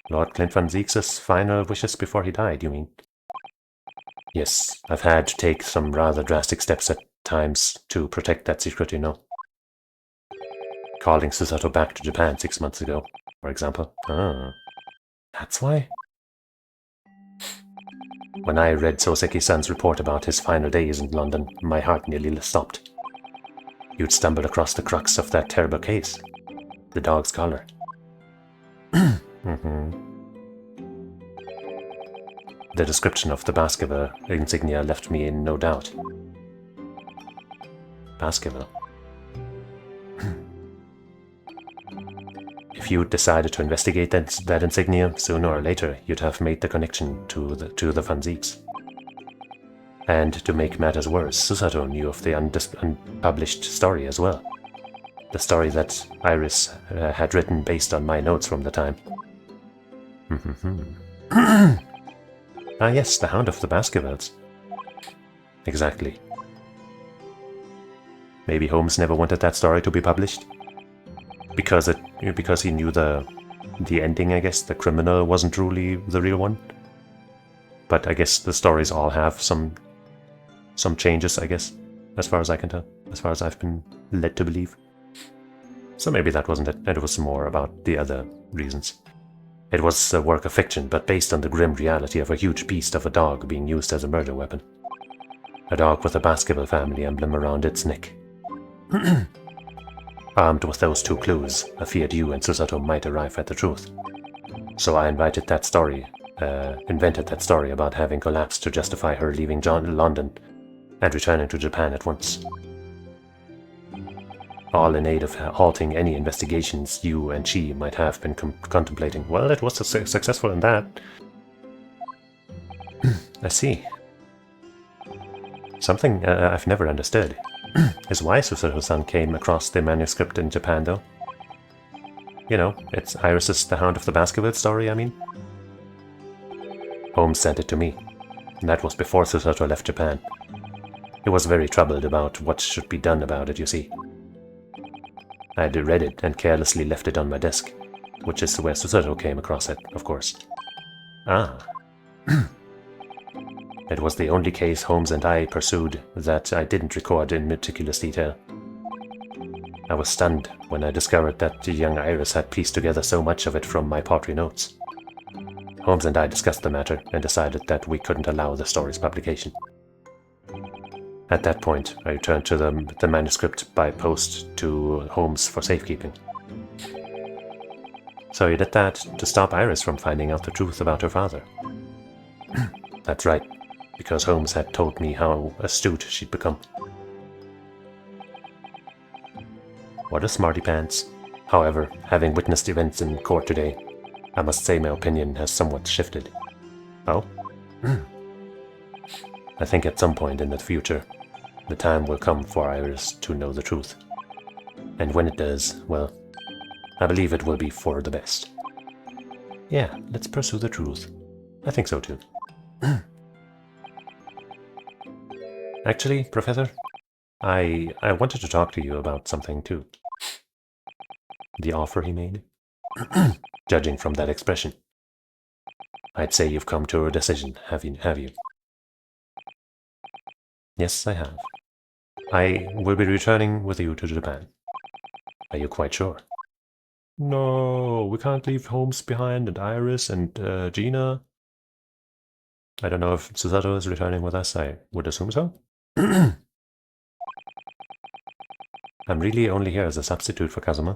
A: Lord Clint van Zeeks' final wishes before he died, you mean? Yes, I've had to take some rather drastic steps at times to protect that secret, you know. Calling Susato back to Japan 6 months ago, for example. Ah, that's why? When I read Soseki-san's report about his final days in London, my heart nearly stopped. You'd stumbled across the crux of that terrible case. The dog's collar. The description of the Baskerville insignia left me in no doubt. Baskerville. If you'd decided to investigate that insignia, sooner or later you'd have made the connection to the Van Zeeks. And to make matters worse, Susato knew of the unpublished story as well. The story that Iris had written based on my notes from the time. Ah yes, the Hound of the Baskervilles. Exactly. Maybe Holmes never wanted that story to be published? Because he knew the ending, I guess. The criminal wasn't truly the real one. But I guess the stories all have some changes, I guess, as far as I can tell, as far as I've been led to believe. So maybe that wasn't it. It was more about the other reasons. It was a work of fiction, but based on the grim reality of a huge beast of a dog being used as a murder weapon. A dog with a Baskerville family emblem around its neck. Armed with those two clues, I feared you and Susato might arrive at the truth. So I invented that story about having collapsed to justify her leaving London and returning to Japan at once. All in aid of halting any investigations you and she might have been contemplating. Well, it was successful in that. I see. Something I've never understood is why Susato-san came across the manuscript in Japan, though. You know, it's Iris's The Hound of the Baskervilles story, I mean. Holmes sent it to me, and that was before Susato left Japan. He was very troubled about what should be done about it, you see. I had read it and carelessly left it on my desk, which is where Susato came across it, of course. Ah. It was the only case Holmes and I pursued that I didn't record in meticulous detail. I was stunned when I discovered that the young Iris had pieced together so much of it from my paltry notes.
C: Holmes and I discussed the matter and decided that we couldn't allow the story's publication. At that point, I returned to the manuscript by post to Holmes for safekeeping. So he did that to stop Iris from finding out the truth about her father. That's right, because Holmes had told me how astute she'd become. What a smarty pants. However, having witnessed events in court today, I must say my opinion has somewhat shifted. Oh? I think at some point in the future, the time will come for Iris to know the truth. And when it does, well, I believe it will be for the best. Yeah, let's pursue the truth. I think so too. Actually, Professor, I wanted to talk to you about something too. The offer he made? Judging from that expression. I'd say you've come to a decision, have you? Yes, I have. I will be returning with you to Japan. Are you quite sure? No, we can't leave Holmes behind, and Iris, and Gina. I don't know if Susato is returning with us. I would assume so. I'm really only here as a substitute for Kazuma.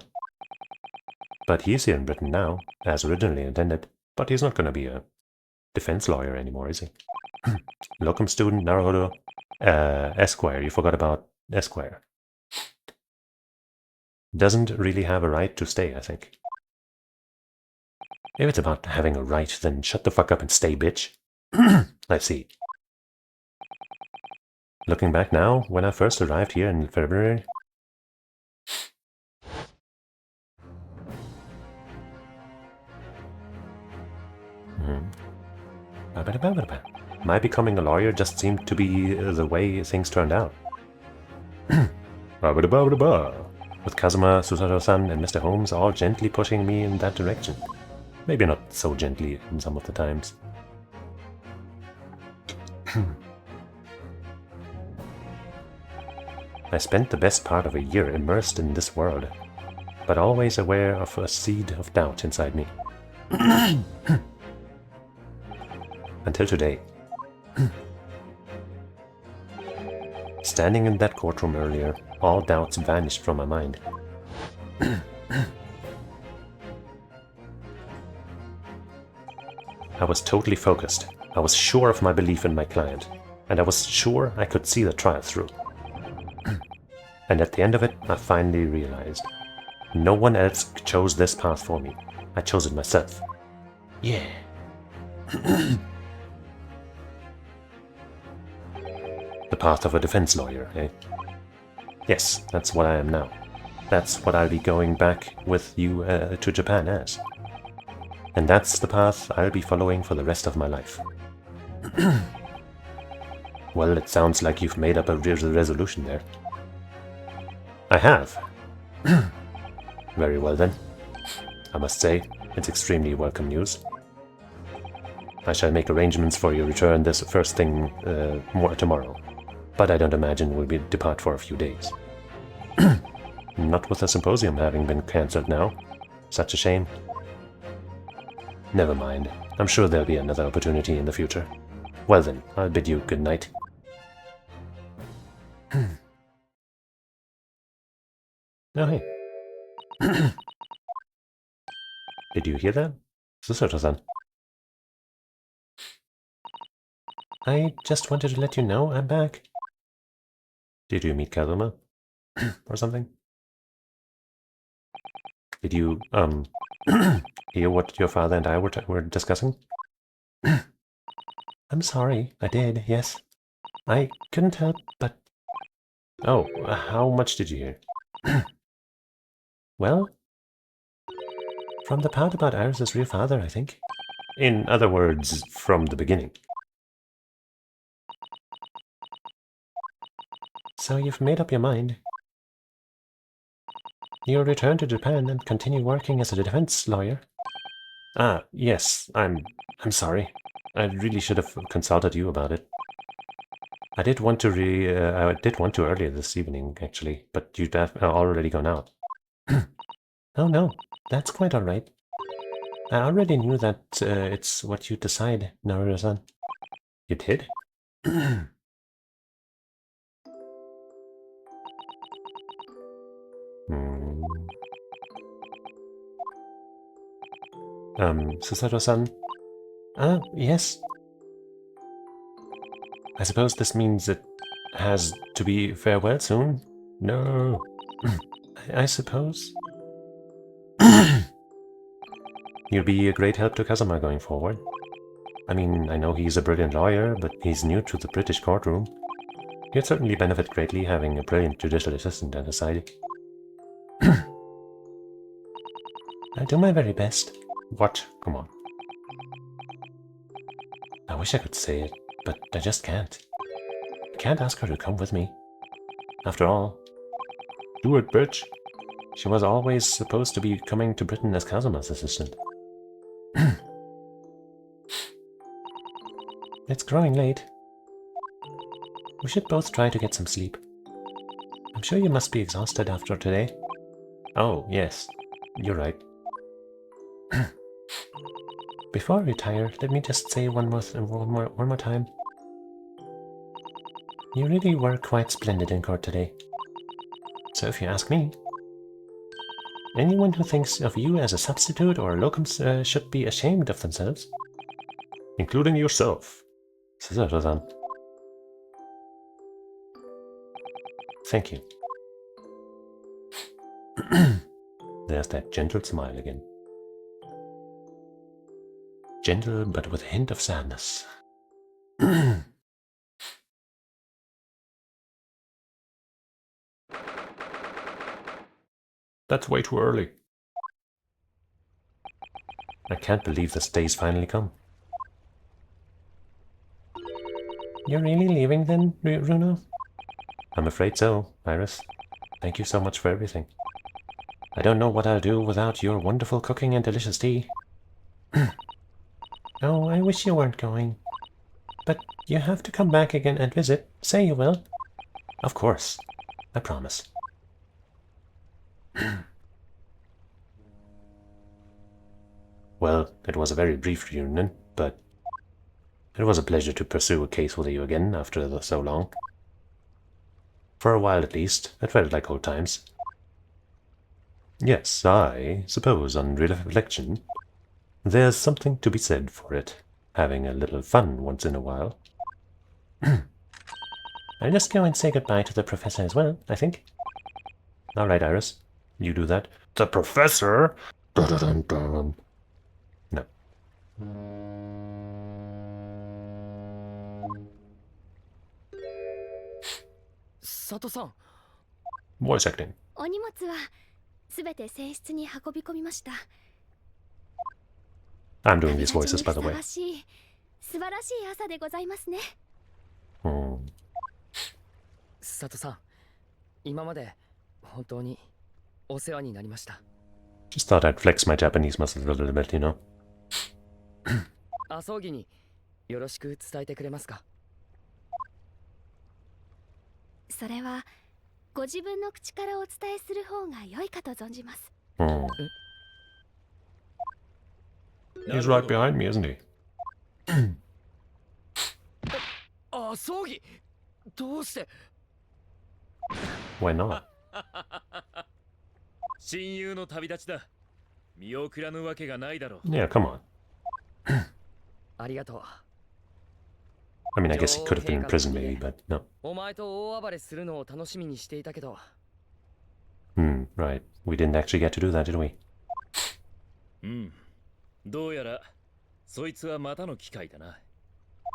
C: But he's here in Britain now, as originally intended. But he's not going to be a defense lawyer anymore, is he? Locum student, Naruhodo, Esquire. You forgot about Esquire. Doesn't really have a right to stay, I think. If it's about having a right, then shut the fuck up and stay, bitch. I see. Looking back now, when I first arrived here in February... My becoming a lawyer just seemed to be the way things turned out. With Kazuma, Susato-san, and Mr. Holmes all gently pushing me in that direction. Maybe not so gently in some of the times. I spent the best part of a year immersed in this world, but always aware of a seed of doubt inside me. Until today. Standing in that courtroom earlier, all doubts vanished from my mind. I was totally focused. I was sure of my belief in my client, and I was sure I could see the trial through. And at the end of it, I finally realized. No one else chose this path for me. I chose it myself. Yeah. The path of a defense lawyer, eh? Yes, that's what I am now. That's what I'll be going back with you to Japan as. And that's the path I'll be following for the rest of my life. Well, it sounds like you've made up a resolution there. I have. Very well then. I must say, it's extremely welcome news. I shall make arrangements for your return this first thing more tomorrow. But I don't imagine we'll depart for a few days. Not with the symposium having been cancelled now. Such a shame. Never mind. I'm sure there'll be another opportunity in the future. Well then, I'll bid you good night. Oh hey. Did you hear that? Susato-san. I just wanted to let you know I'm back. Did you meet Kazuma? Or something? Did you, hear what your father and I were discussing? I'm sorry, I did, yes. I couldn't help but... Oh, how much did you hear? Well, from the part about Iris's real father, I think. In other words, from the beginning. So you've made up your mind. You'll return to Japan and continue working as a defense lawyer. Ah, yes, I'm sorry. I really should have consulted you about it. I did want to earlier this evening, actually, but you'd have already gone out. Oh no, that's quite alright. I already knew that it's what you decide, Naruto-san.
A: You did? Hmm.
C: Susato-san? Yes. I suppose this means it has to be farewell soon?
A: No.
C: I suppose.
A: You'll be a great help to Kazuma going forward. I mean, I know he's a brilliant lawyer, but he's new to the British courtroom. He'd certainly benefit greatly having a brilliant judicial assistant at his side.
C: I'll do my very best.
A: What? Come on.
C: I wish I could say it, but I just can't. I can't ask her to come with me. After all,
A: Do it, bitch.
C: she was always supposed to be coming to Britain as Kazuma's assistant. It's growing late. We should both try to get some sleep. I'm sure you must be exhausted after today.
A: Oh, yes. You're right.
C: Before I retire, let me just say one more time. You really were quite splendid in court today. So if you ask me, anyone who thinks of you as a substitute or a locum should be ashamed of themselves.
A: Including yourself.
C: Susato-san. Thank you.
A: There's that gentle smile again.
C: Gentle, but with a hint of sadness.
A: That's way too early.
C: I can't believe this day's finally come. You're really leaving then, Runo?
A: I'm afraid so, Iris.
C: Thank you so much for everything. I don't know what I'll do without your wonderful cooking and delicious tea. Oh, I wish you weren't going. But you have to come back again and visit. Say you will.
A: Of course.
C: I promise.
A: Well, it was a very brief reunion, but it was a pleasure to pursue a case with you again after so long. For a while at least, it felt like old times. Yes, I suppose on reflection, there's something to be said for it, having a little fun once in a while.
C: I'll just go and say goodbye to the professor as well, I think.
A: All right, Iris, you do that. The professor? Dun-dun-dun-dun. No.
E: Sato-san.
A: Voice acting.
F: お荷物はすべて正室に運び込みました。
A: I'm doing these voices, by the way.
F: 素晴らしい朝でございますね。
E: Sato-さん、今まで本当にお世話になりました。
A: Just thought I'd flex my Japanese muscles a little bit, you know.
E: あ葬儀によろしく伝えてくれますか？
F: それはご自分の口からお伝えする方が良いかと存じます。
A: He's right behind me, isn't he?
E: あ葬儀どうして？
A: Why not?
G: 親友の旅立ちだ。見送らぬわけがないだろう。
A: Yeah, come on.
E: ありがとう。
A: I mean, I guess he could have been in prison maybe, but no.
E: お前と大暴れするのを楽しみにしていたけど。
A: Right. We didn't actually get to do that, did we?
G: どうやらそいつはまたの機会だな。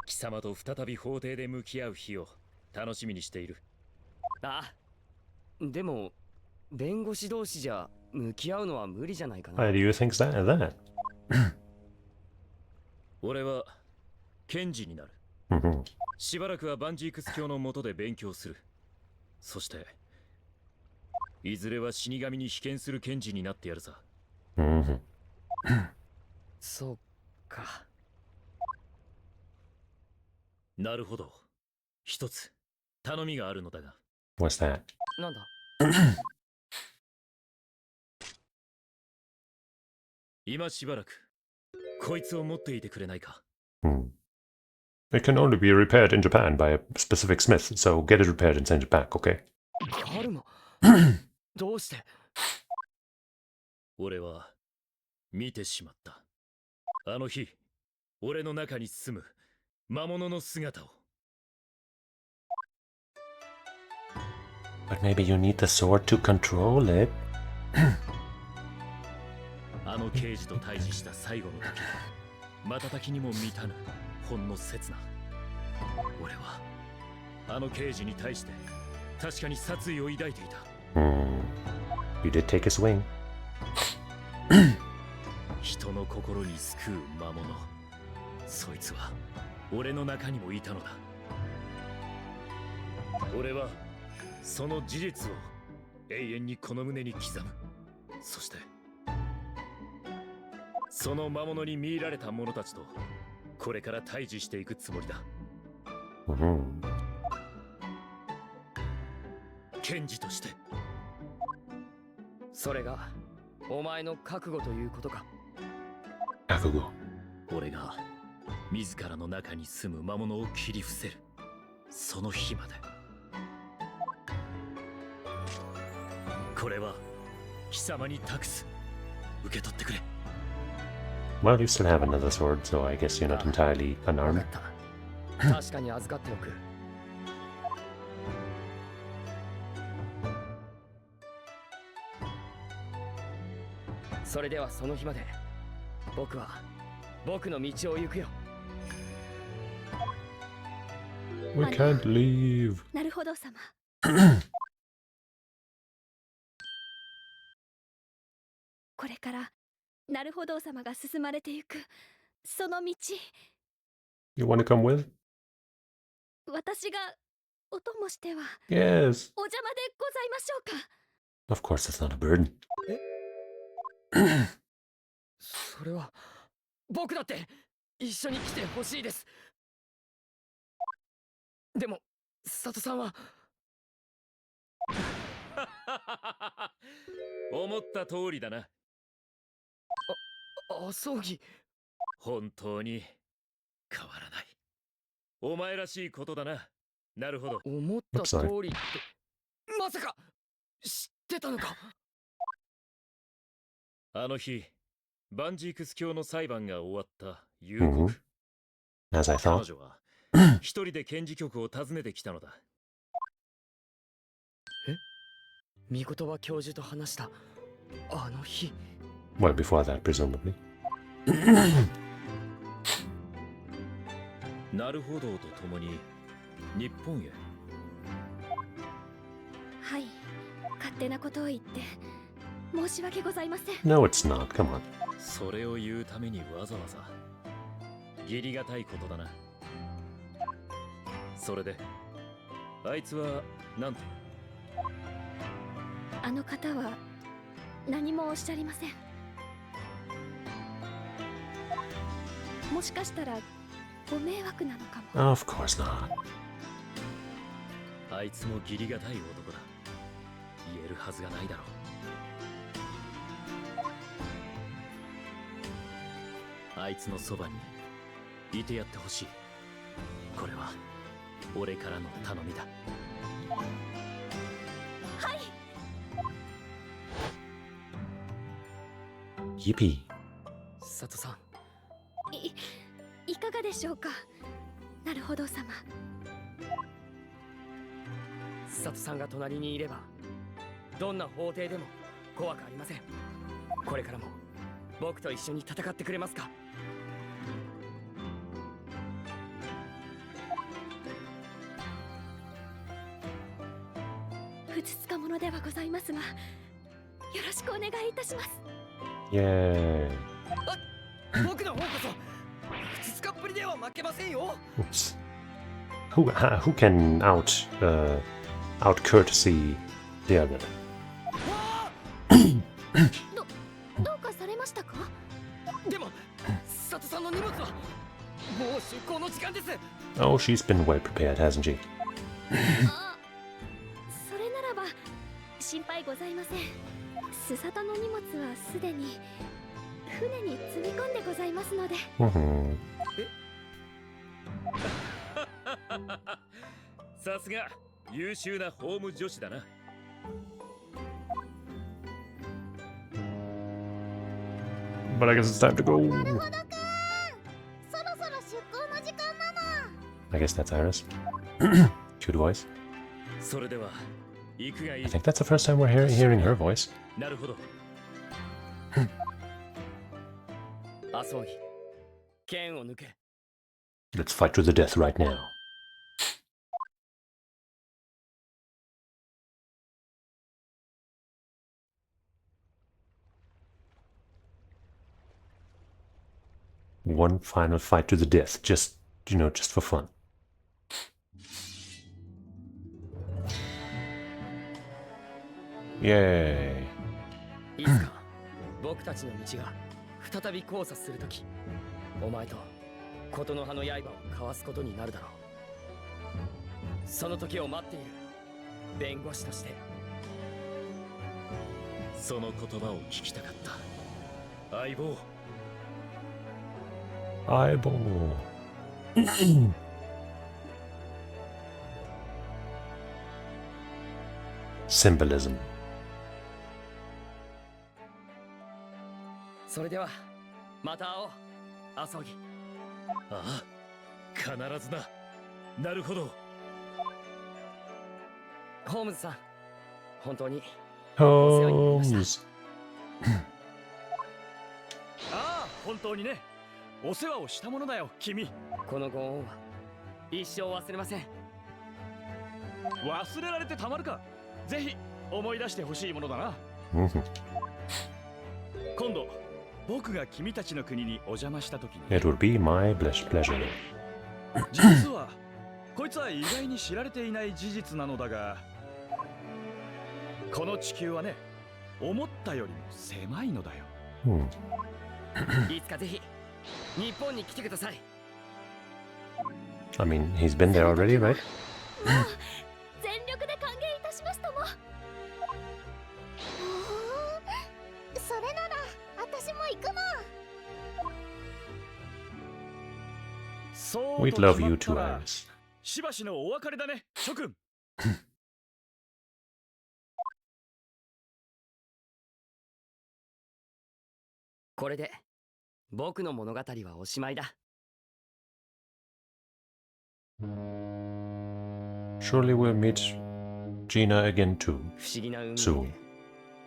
G: 貴様と再び法廷で向き合う日を楽しみにしている。
E: あ、でも弁護士同士じゃ向き合うのは無理じゃないかな。
A: Why do you think that?
G: 俺は検事になる。しばらくはバンジークス教の下で勉強する。そしていずれは死神に被験する検事になってやるさ。
E: そうか。
G: なるほど。一つ頼みがあるのだが。
A: What's that?
E: なんだ？
G: 今しばらくこいつを持っていてくれないか。
B: It can only be repaired in Japan by a specific smith, so get it repaired and send it back, okay?
E: カルマどうして？
G: 俺は見てしまった。あの日、俺の中に住む魔物の姿を。
C: But maybe you need the sword to control it.
G: あの刑事と対峙した最後の時、瞬きにも満たぬほんの刹那。俺はあの刑事に対して確かに殺意を抱いていた。
C: You did take his wing.
G: 人の心に救う魔物。そいつは俺の中にもいたのだ。俺はその事実を永遠にこの胸に刻む。そしてその魔物に見入られた者たちとこれから対峙していくつもりだ。検事として。
E: それがお前の覚悟ということか。
C: 覚悟。
G: 俺が自らの中に住む魔物を切り伏せるその日まで。これは貴様に託す。受け取ってくれ。
C: Well, you still have another sword, so I guess you're not entirely
E: 分
C: unarmed.
E: かった。確かに預かっておく。それではその日まで僕は僕の道を行くよ。
B: We can't leave.
F: なるほど様。これからなるほど様が進まれてゆくその道、
B: You want to come with?
F: 私がお供しては
B: Yes.
F: お邪魔でございましょうか。
C: Of course, that's not a burden.
E: それは僕だって一緒に来てほしいです。でも佐藤さんは
G: 思った通りだな。
E: 葬儀。
G: 本当に変わらない。お前らしいことだな。なるほど。
E: 思った通りってまさか知ってたのか。
G: あの日バンジークス教の裁判が終わった夕刻、
C: As I
G: 彼
C: thought.
G: 女は一人で検事局を訪ねてきたのだ。
E: 御言葉教授と話したあの日。
C: Well, before that, presumably.
G: なるほどと共に日本へ。
F: はい、勝手なことを言って申し訳ございません。
C: No, it's not. Come on.
G: それを言うためにわざわざ。義理がたいことだな。それであいつはなんと。
F: あの方は何もおっしゃりません。もしかしたらご迷惑なのかも。
C: Of course not.
G: あいつも義理がたい男だ。言えるはずがないだろう。あいつのそばにいてやってほしい。これは俺からの頼みだ。
F: はい。
C: Yippee.
E: 佐藤さん、
F: いかがでしょうか。なるほど様。
E: 佐藤さんが隣にいればどんな法廷でも怖くありません。これからも僕と一緒に戦ってくれますか。
F: ふつつか者ではございますが、よろしくお願いいたします。
C: Yay.
E: 僕の方こそふつつかっぷりでは負けませんよ。
C: Oops. Who can out courtesy the other?
F: どうかされましたか。
E: でも佐藤さんの荷物はもう出航の時間です。
C: Oh, she's been well prepared, hasn't she?
F: あ、それならば心配ございません。スサタの荷物はすでに。船に積み込んでございますので。
G: さすが優秀なホーム女子だな。
B: But I guess it's time to go.
F: なるほどくん、そろそろ出航の時間なの。
A: I guess that's Iris. Cute voice.
G: それでは行くがいい。
A: I think that's the first time we're hearing her voice.
G: なるほど。
E: アソギ、剣を抜け。
A: Let's fight to the death right now. One final fight to the death, just, just for fun. Yay.
E: いつか僕たちの道が再び交差するとき、お前と琴の葉の刃を交わすことになるだろう。その時を待っている弁護士として。
G: その言葉を聞きたかった。相棒。
A: Eyeball. Symbolism.
E: それではまた会おう、アソギ。
G: ああ、必ずな。なるほど。
E: ホームズさん、本当にお世話になりました。
A: Holmes.
H: ああ、本当にね。お世話をしたものだよ、君。
E: このご恩は一生忘れません。
H: 忘れられてたまるか。ぜひ思い出してほしいものだな。今度僕が君たちの国にお邪魔した時に。
A: It would be my pleasure.
H: 実はこいつは意外に知られていない事実なのだが、この地球はね、思ったよりも狭いのだよ。
E: いつかぜひ日本に来てください。
A: I mean, he's been there already, right?
F: 全力で歓迎いたしますとも。それなら私も行くの。
H: そう
A: We'd
H: と
A: love
H: 決ま
A: you
H: った
A: too,
H: ら
A: Iris.
H: しばしのお別れだね、諸君。
E: これで僕の物語はおしまいだ。
A: Surely we'll meet Gina again too.
E: 不思議な運命
A: Soon.
E: で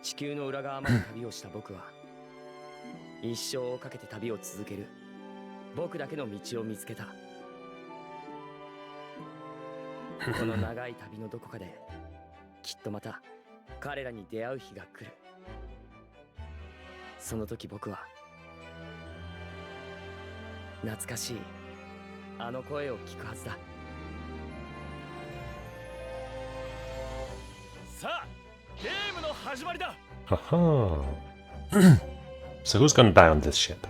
E: 地球の裏側まで旅をした僕は一生をかけて旅を続ける僕だけの道を見つけた。この長い旅のどこかできっとまた彼らに出会う日が来る。その時僕は懐かしいあの声を聞くはずだ。
H: さあ、ゲームの始まりだ。
A: Haha. So who's gonna die on this ship?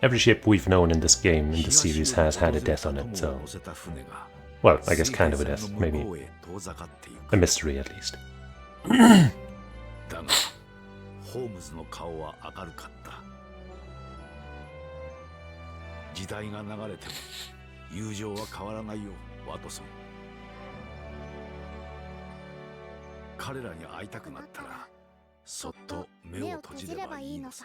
A: Every ship we've known in this game, in the series, has had a death on it, so... Well, I guess kind of a death, maybe. A mystery, at least.
I: だが、ホームズの顔は明るかった。時代が流れても友情は変わらないよ、ワトソン。彼らに会いたくなったら、そっと目を閉じればいいのさ。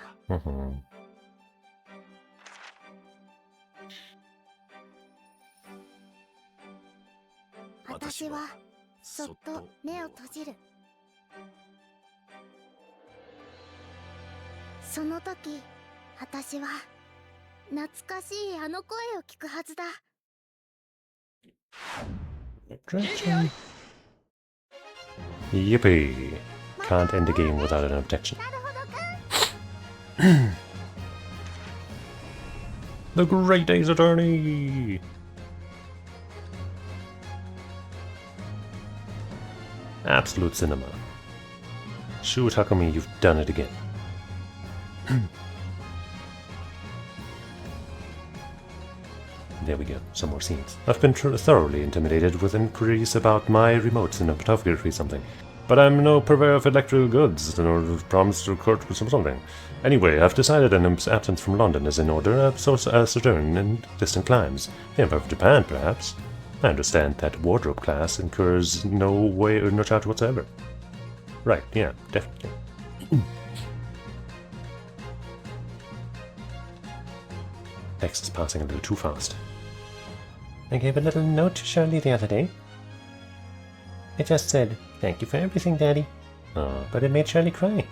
F: 私はそっと目を閉じる。その時、私は懐かしいあの声を聞くはずだ。
A: Yippee! Can't end the game without an objection. The Great Ace Attorney! Absolute cinema. Shu Takumi, you've done it again. There we go, some more scenes. I've been thoroughly intimidated with inquiries about my remote cinematography something.
B: But I'm no purveyor of electrical goods, nor promised to court with something. Anyway, I've decided an absence from London is in order, so a sojourn in distant climes. The Empire of Japan, perhaps. I understand that wardrobe class incurs no charge whatsoever. Right, yeah, definitely.
C: Text is passing a little too fast. I gave a little note to Shirley the other day. It just said, "Thank you for everything, Daddy." But it made Shirley cry.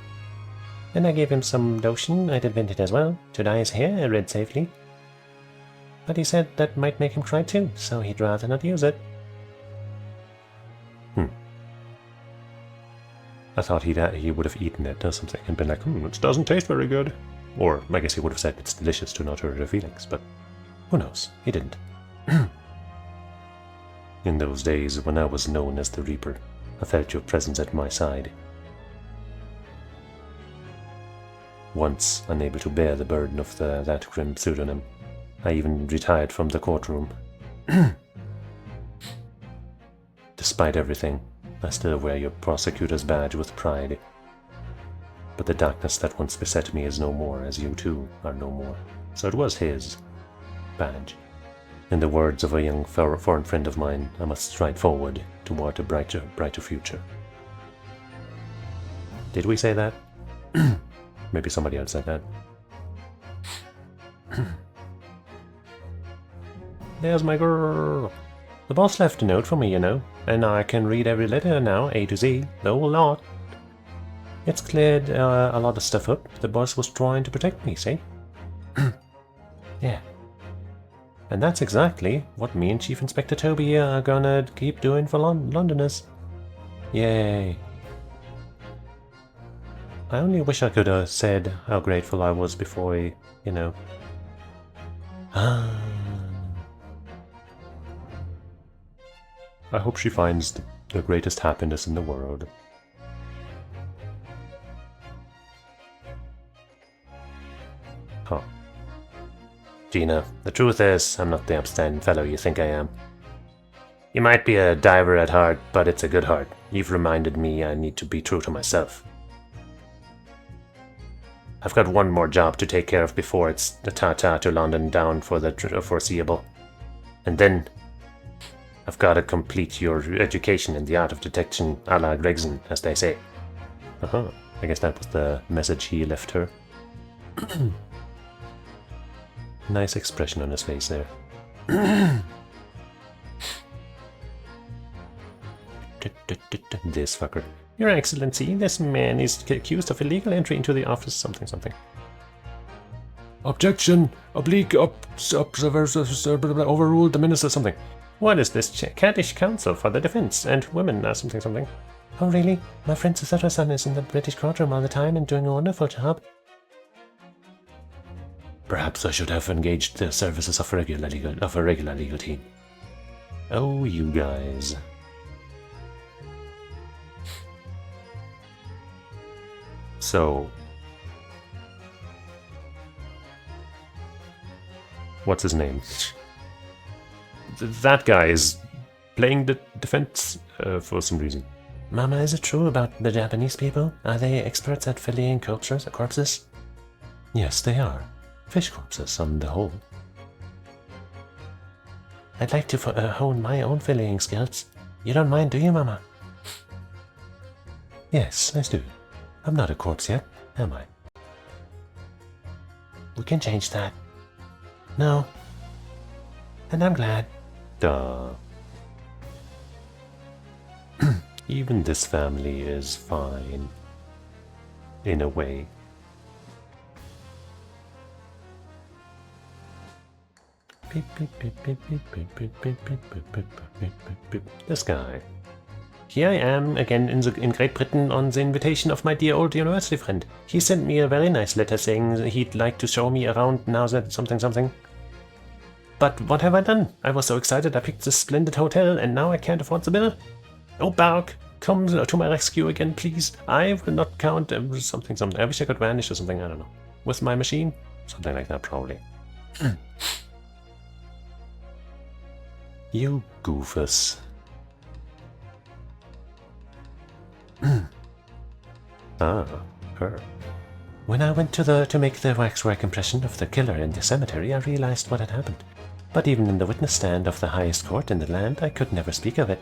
C: Then I gave him some lotion I'd invented as well, to dye his hair, I read safely. But he said that might make him cry too, so he'd rather not use it.
B: I thought he would have eaten it or something and been like, it doesn't taste very good. Or I guess he would have said it's delicious to not hurt her feelings, but
C: Who knows? He didn't.
B: in those days when I was known as the Reaper, I felt your presence at my side. Once, unable to bear the burden of that grim pseudonym, I even retired from the courtroom. Despite everything, I still wear your prosecutor's badge with pride. But the darkness that once beset me is no more, as you too are no more. So it was his badge. In the words of a young foreign friend of mine, I must stride forward toward a brighter future. Did we say that? Maybe somebody else said that.
C: There's my girl. The boss left a note for me, you know, and I can read every letter now, A to Z, the whole lot. It's cleared a lot of stuff up. The boss was trying to protect me, see? Yeah. And that's exactly what me and Chief Inspector Toby are gonna keep doing for Londoners. Yay. I only wish I could have said how grateful I was before he, you know.
B: I hope she finds the greatest happiness in the world.
C: Huh. Gina, the truth is, I'm not the upstanding fellow you think I am. You might be a diver at heart, but it's a good heart. You've reminded me I need to be true to myself. I've got one more job to take care of before it's the ta-ta to London down for the foreseeable. And then I've got to complete your education in the art of detection a la Gregson, as they say.
B: I guess that was the message he left her.
C: Nice expression on his face there. This fucker. Your Excellency, this man is accused of illegal entry into the office something something.
D: Objection! Oblique overruled the minister something.
C: What is this caddish counsel for the defense and women something something? Oh really? My friend Susato-san is in the British courtroom all the time and doing a wonderful job.
D: Perhaps I should have engaged the services of a regular legal team.
C: Oh, you guys.
B: So, what's his name? That guy is playing the defense for some reason.
C: Mama, is it true about the Japanese people? Are they experts at filleting corpses?
D: Yes, they are. Fish corpses on the whole.
C: I'd like to hone my own filleting skills. You don't mind, do you, Mama?
D: Yes, I do. I'm not a corpse yet, am I?
C: We can change that. No. And I'm glad.
B: Duh. Even this family is fine. In a way.
C: This guy. Here I am again in Great Britain on the invitation of my dear old university friend. He sent me a very nice letter saying he'd like to show me around now that something something. But what have I done? I was so excited I picked this splendid hotel and now I can't afford the bill. Oh, Bark, come to my rescue again, please. I will not count something something. I wish I could vanish or something, I don't know. With my machine? Something like that, probably.
B: You goofus.
C: When I went to make the waxwork impression of the killer in the cemetery, I realized what had happened. But even in the witness stand of the highest court in the land, I could never speak of it.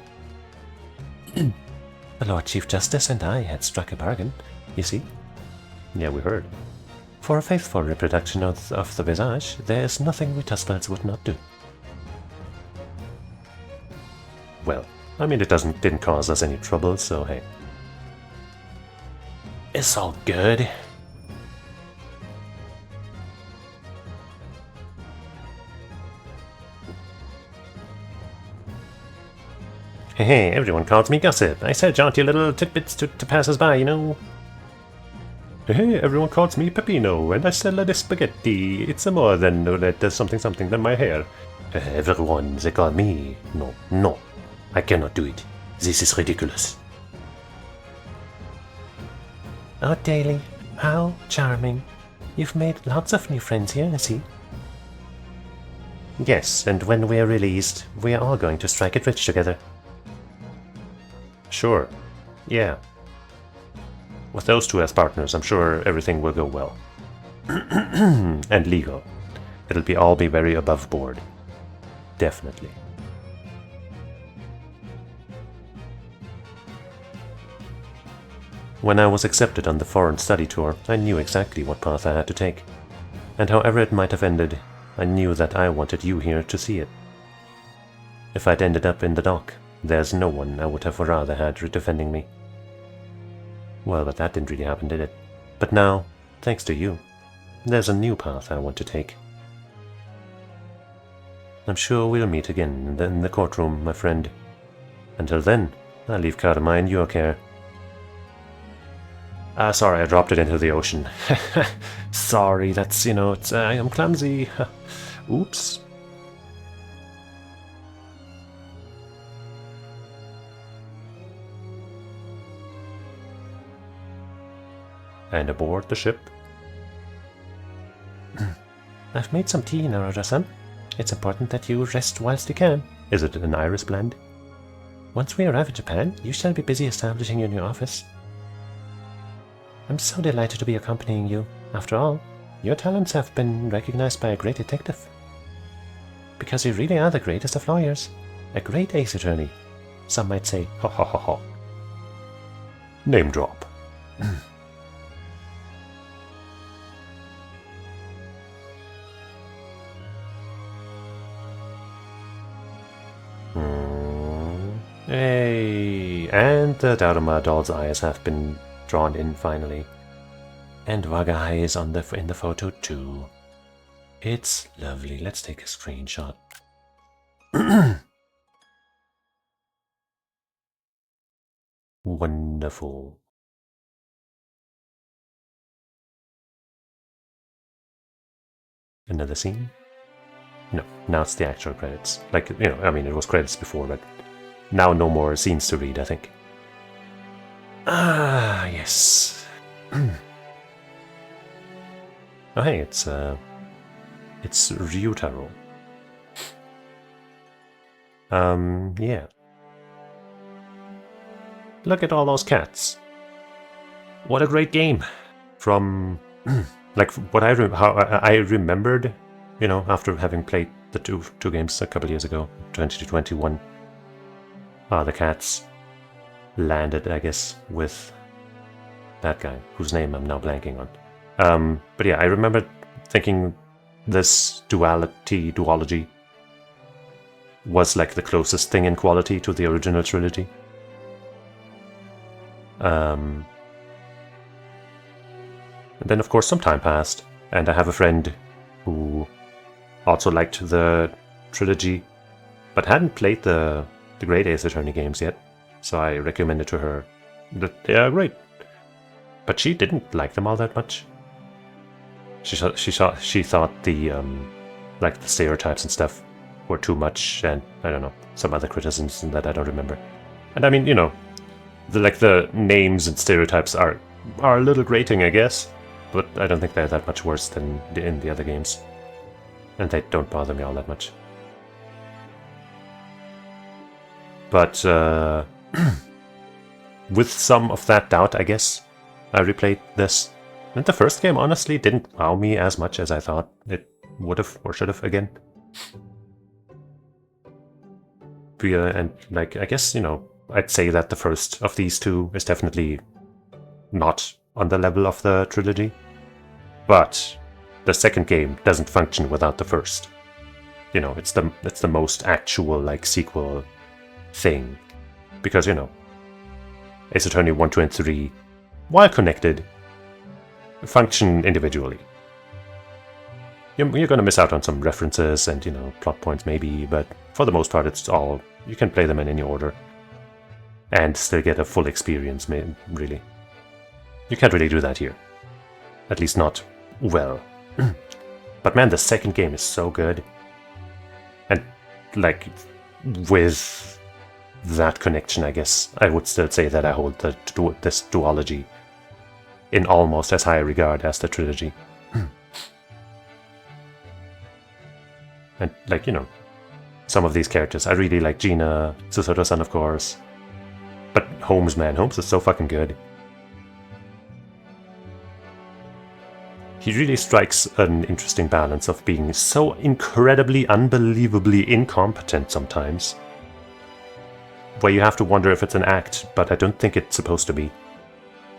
C: The Lord Chief Justice and I had struck a bargain, you see.
A: Yeah, we heard.
C: For a faithful reproduction of the visage, there is nothing we Tuspels would not do.
A: Well, I mean, it didn't cause us any trouble, so hey.
C: It's all good.
A: Hey, everyone calls me Gossip. I say jaunty little tidbits to passers-by, you know. Hey, everyone calls me Peppino, and I sell the spaghetti. It's more than there's something than my hair. Everyone, they call me. No, I cannot do it. This is ridiculous.
C: Oh, Daly, how charming. You've made lots of new friends here, I see.
A: Yes, and when we're released, we are all going to strike it rich together. Sure. Yeah. With those two as partners, I'm sure everything will go well. And legal. It'll all be very above board. Definitely. When I was accepted on the foreign study tour, I knew exactly what path I had to take. And however it might have ended, I knew that I wanted you here to see it. If I'd ended up in the dock, there's no one I would have rather had defending me. Well, but that didn't really happen, did it? But now, thanks to you, there's a new path I want to take. I'm sure we'll meet again in the courtroom, my friend. Until then, I'll leave Karma in your care. Sorry, I dropped it into the ocean. Sorry, that's, I'm clumsy. Oops. And aboard the ship.
C: I've made some tea, Naruto-san. It's important that you rest whilst you can.
A: Is it an iris blend?
C: Once we arrive in Japan, you shall be busy establishing your new office. I'm so delighted to be accompanying you. After all, your talents have been recognized by a great detective. Because you really are the greatest of lawyers. A great ace attorney. Some might say,
A: ha ha ha ha. Name drop. Hey, and the Daruma doll's eyes have been drawn in finally.
C: And Wagai is in the photo too. It's lovely. Let's take a screenshot.
A: Wonderful. Another scene? No, now it's the actual credits. Like, I mean, it was credits before, but now no more scenes to read, I think. Ah, yes. Oh, hey, it's Ryutaro. Yeah. Look at all those cats. What a great game. From, like, what how I remembered, after having played the two games a couple years ago, 2021. The cats landed, I guess, with that guy, whose name I'm now blanking on. But yeah, I remember thinking this duology was like the closest thing in quality to the original trilogy. And then, of course, some time passed, and I have a friend who also liked the trilogy, but hadn't played the Great Ace Attorney games yet, so I recommended to her that they are great. But she didn't like them all that much. She thought the like the stereotypes and stuff were too much, and I don't know, some other criticisms that I don't remember. And I mean, the names and stereotypes are a little grating, I guess, but I don't think they're that much worse than in the other games, and they don't bother me all that much. But with some of that doubt, I guess, I replayed this, And the first game honestly didn't wow me as much as I thought it would have or should have again. And like, I guess, you know, I'd say that the first of these two is definitely not on the level of the trilogy, but the second game doesn't function without the first. You know, it's the most actual like sequel thing, because, you know, Ace Attorney 1, 2, and 3, while connected, function individually. You're gonna miss out on some references and, you know, plot points maybe, but for the most part it's all, you can play them in any order and still get a full experience, really. You can't really do that here. At least not well. But man, the second game is so good. And, like, with that connection, I guess, I would still say that I hold this duology in almost as high regard as the trilogy. And, like, you know, some of these characters, I really like Gina, Susato-san, of course. But Holmes, man, Holmes is so fucking good. He really strikes an interesting balance of being so incredibly, unbelievably incompetent sometimes, where you have to wonder if it's an act, but I don't think it's supposed to be.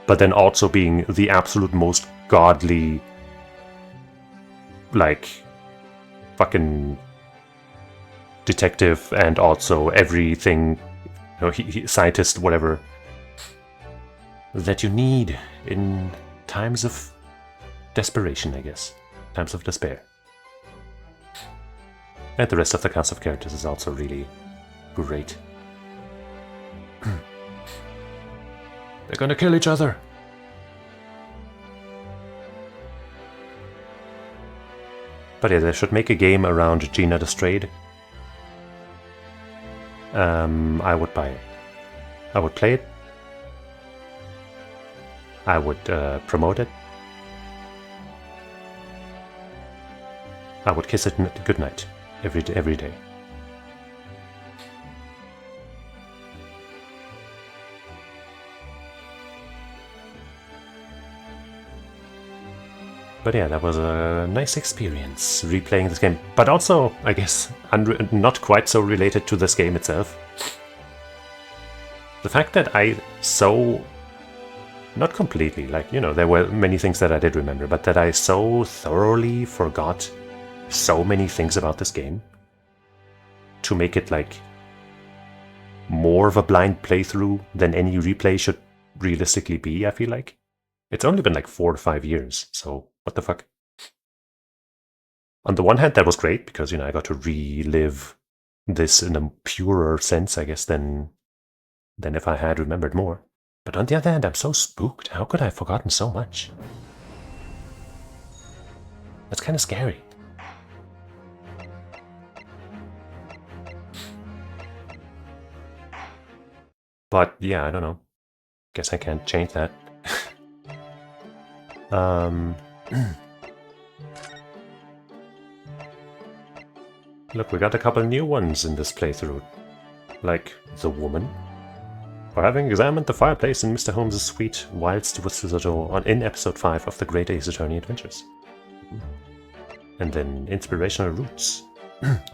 A: But then also being the absolute most godly, like, fucking detective and also everything, you know, scientist, whatever, that you need in times of desperation, I guess. Times of despair. And the rest of the cast of characters is also really great.
D: They're gonna kill each other.
A: But yeah, they should make a game around Gina Lestrade. I would buy it. I would play it. I would promote it. I would kiss it goodnight every day. But yeah, that was a nice experience replaying this game. But also, I guess, not quite so related to this game itself. The fact that I not completely, like, you know, there were many things that I did remember, but that I so thoroughly forgot so many things about this game to make it, like, more of a blind playthrough than any replay should realistically be, I feel like. It's only been like 4 to 5 years, so what the fuck? On the one hand, that was great, because, you know, I got to relive this in a purer sense, I guess, than if I had remembered more. But on the other hand, I'm so spooked. How could I have forgotten so much? That's kind of scary. But yeah, I don't know. Guess I can't change that. Look, we got a couple new ones in this playthrough. Like the woman. For having examined the fireplace in Mr. Holmes' suite whilst with Susato in episode 5 of the Great Ace Attorney Adventures. And then Inspirational Roots.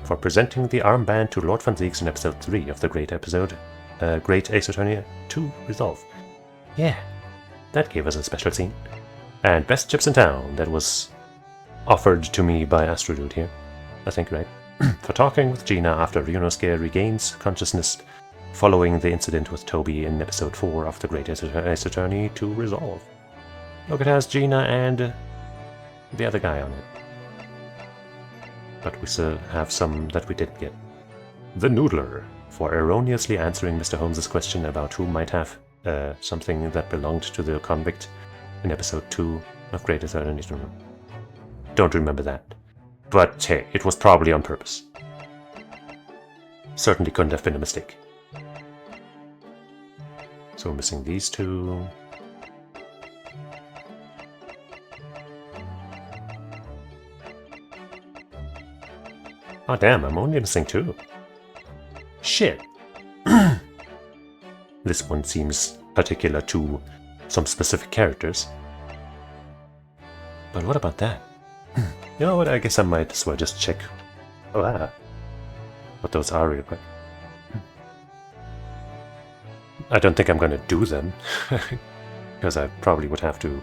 A: For presenting the armband to Lord Van Zieks in episode 3 of the Great Ace Attorney 2 Resolve. Yeah, that gave us a special scene. And Best Chips in Town, that was offered to me by Astrodude here, I think, right? For talking with Gina after Ryunosuke regains consciousness following the incident with Toby in episode 4 of the Great Ace Attorney to Resolve. Look, it has Gina and the other guy on it. But we still have some that we didn't get. The Noodler, for erroneously answering Mr. Holmes' question about who might have something that belonged to the convict in episode 2 of Great Ace Attorney. Don't remember that. But hey, it was probably on purpose. Certainly couldn't have been a mistake. So we're missing these two. Oh damn, I'm only missing 2. Shit. This one seems particular to some specific characters.
C: But what about that?
A: You know what, I guess I might as well just check what those are real quick. I don't think I'm gonna do them, because I probably would have to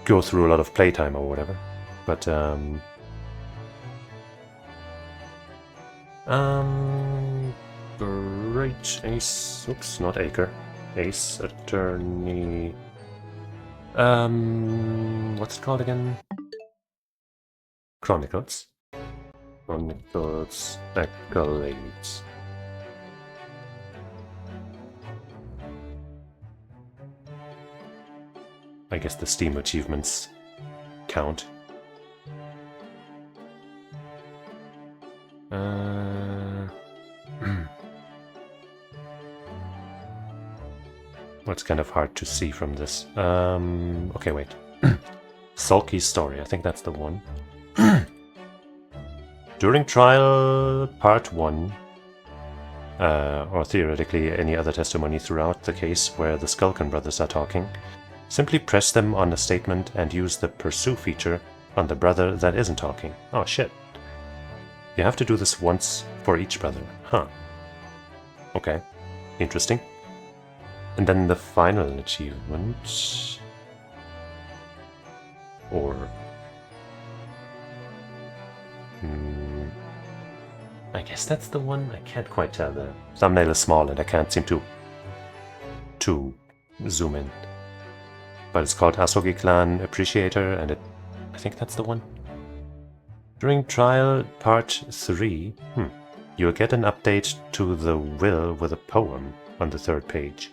A: go through a lot of playtime or whatever. But, Great Ace, oops, not Acre. Ace Attorney, what's it called again? Chronicles. Chronicles Accolades. I guess the Steam achievements count. Well, it's kind of hard to see from this. Okay, wait. Sulky's Story, I think that's the one. During trial part 1, or theoretically any other testimony throughout the case where the Skulkin brothers are talking, simply press them on a statement and use the pursue feature on the brother that isn't talking. Oh shit. You have to do this once for each brother. Huh. Okay. Interesting. And then the final achievement... Or... I guess that's the one. I can't quite tell. The thumbnail is small and I can't seem to zoom in. But it's called Asogi Clan Appreciator, and I think that's the one. During trial part 3, you'll get an update to the will with a poem on the 3rd page.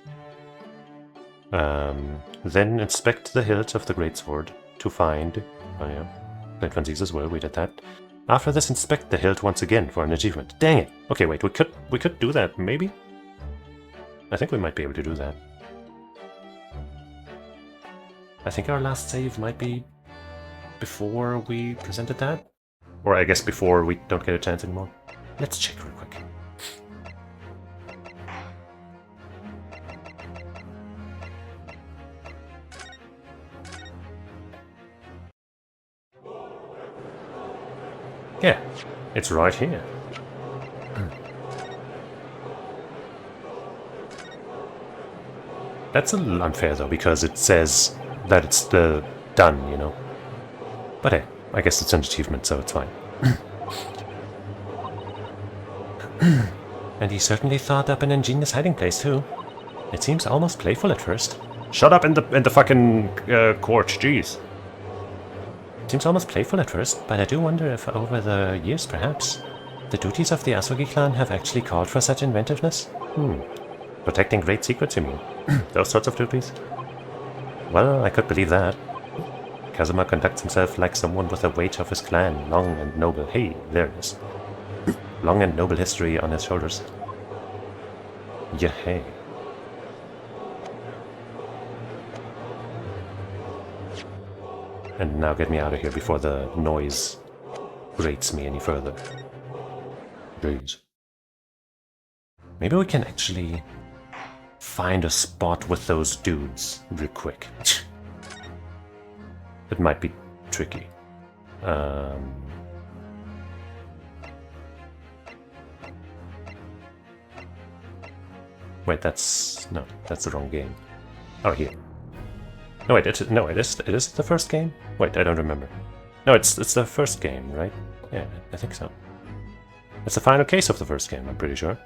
A: Then inspect the hilt of the greatsword to find... Oh yeah, Clint Van Zieg's will, we did that. After this, inspect the hilt once again for an achievement. Dang it! Okay, wait, we could do that, maybe? I think we might be able to do that. I think our last save might be before we presented that? Or I guess before we don't get a chance anymore. Let's check real quick. Yeah, it's right here. That's a little unfair though, because it says that it's the done, you know. But hey, I guess it's an achievement, so it's fine. And he certainly thought up an ingenious hiding place too. It seems almost playful at first. Shut up in the fucking court, jeez. Seems almost playful at first, but I do wonder if over the years, perhaps, the duties of the Asogi clan have actually called for such inventiveness. Protecting great secrets, you mean? Those sorts of duties? Well, I could believe that. Kazuma conducts himself like someone with the weight of his clan, long and noble. Hey, there it is. Long and noble history on his shoulders. Yeah, hey. And now get me out of here before the noise grates me any further. Jeez. Maybe we can actually find a spot with those dudes real quick. It might be tricky. Wait, that's the wrong game. Oh, here. No, wait, it is the first game? Wait, I don't remember. No, it's the first game, right? Yeah, I think so. It's the final case of the first game, I'm pretty sure.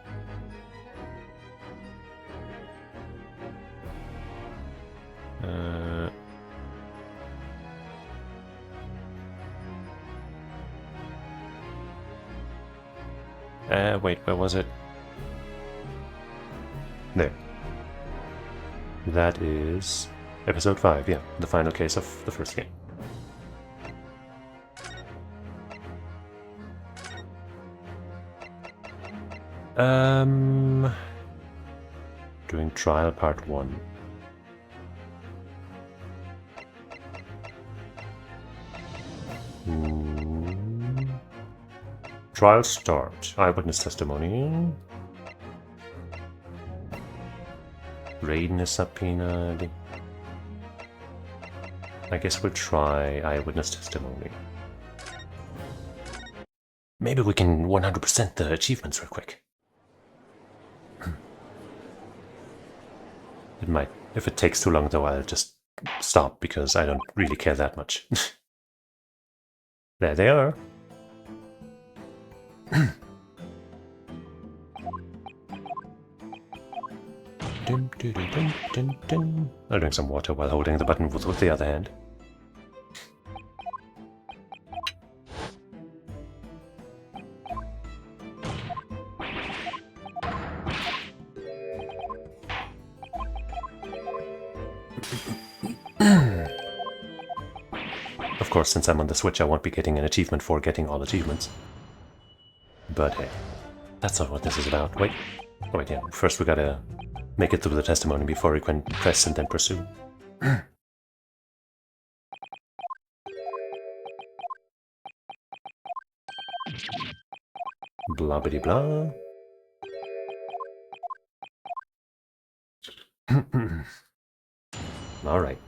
A: Wait, where was it? There. That is episode 5, yeah, the final case of the first game. Doing trial part 1. Trial start. Eyewitness testimony. Raiden is subpoenaed. I guess we'll try eyewitness testimony. Maybe we can 100% the achievements real quick. It might. If it takes too long though, I'll just stop because I don't really care that much. There they are. I'll drink some water while holding the button with the other hand. Of course, since I'm on the Switch, I won't be getting an achievement for getting all achievements. But hey, that's not what this is about. Wait. Oh wait, yeah. First we gotta make it through the testimony before we can press and then pursue. Blah bitty blah. Alright.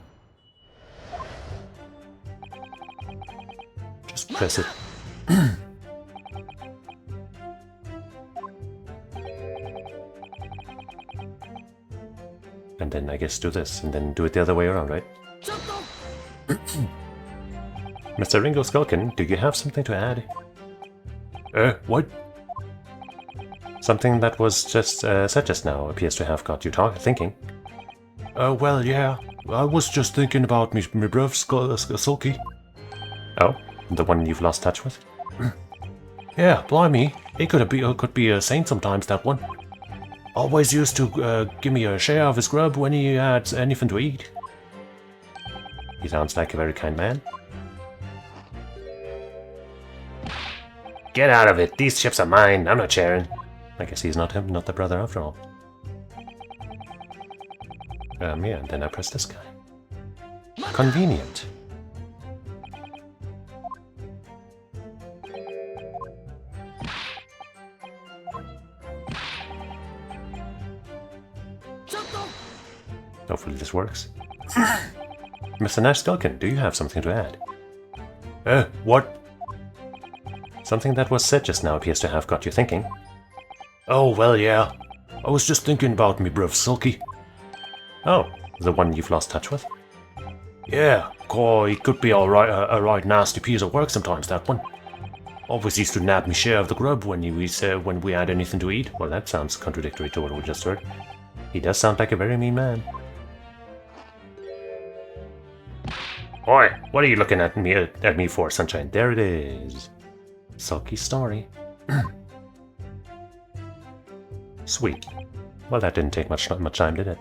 A: Just press it. And then I guess do this, and then do it the other way around, right? Mr. Ringo Skulkin, do you have something to add?
D: What?
A: Something that was just said just now appears to have got you thinking.
D: Well, yeah. I was just thinking about me bruv Sulky.
A: Oh, the one you've lost touch with?
D: Yeah, blimey. He could be a saint sometimes, that one. Always used to give me a share of his grub when he had anything to eat.
A: He sounds like a very kind man. Get out of it! These chips are mine! I'm not sharing! I guess he's not the brother after all. Yeah, and then I press this guy. Convenient. Hopefully this works. Mr. Nash Skulkin, do you have something to add?
D: What?
A: Something that was said just now appears to have got you thinking.
D: Oh, well, yeah. I was just thinking about me bruv Sulky.
A: Oh, the one you've lost touch with?
D: Yeah, he could be a right nasty piece of work sometimes, that one. Always used to nab me share of the grub when we had anything to eat.
A: Well, that sounds contradictory to what we just heard. He does sound like a very mean man. Oi, what are you looking at me for, Sunshine? There it is. Sulky story. Sweet. Well, that didn't take much time, did it?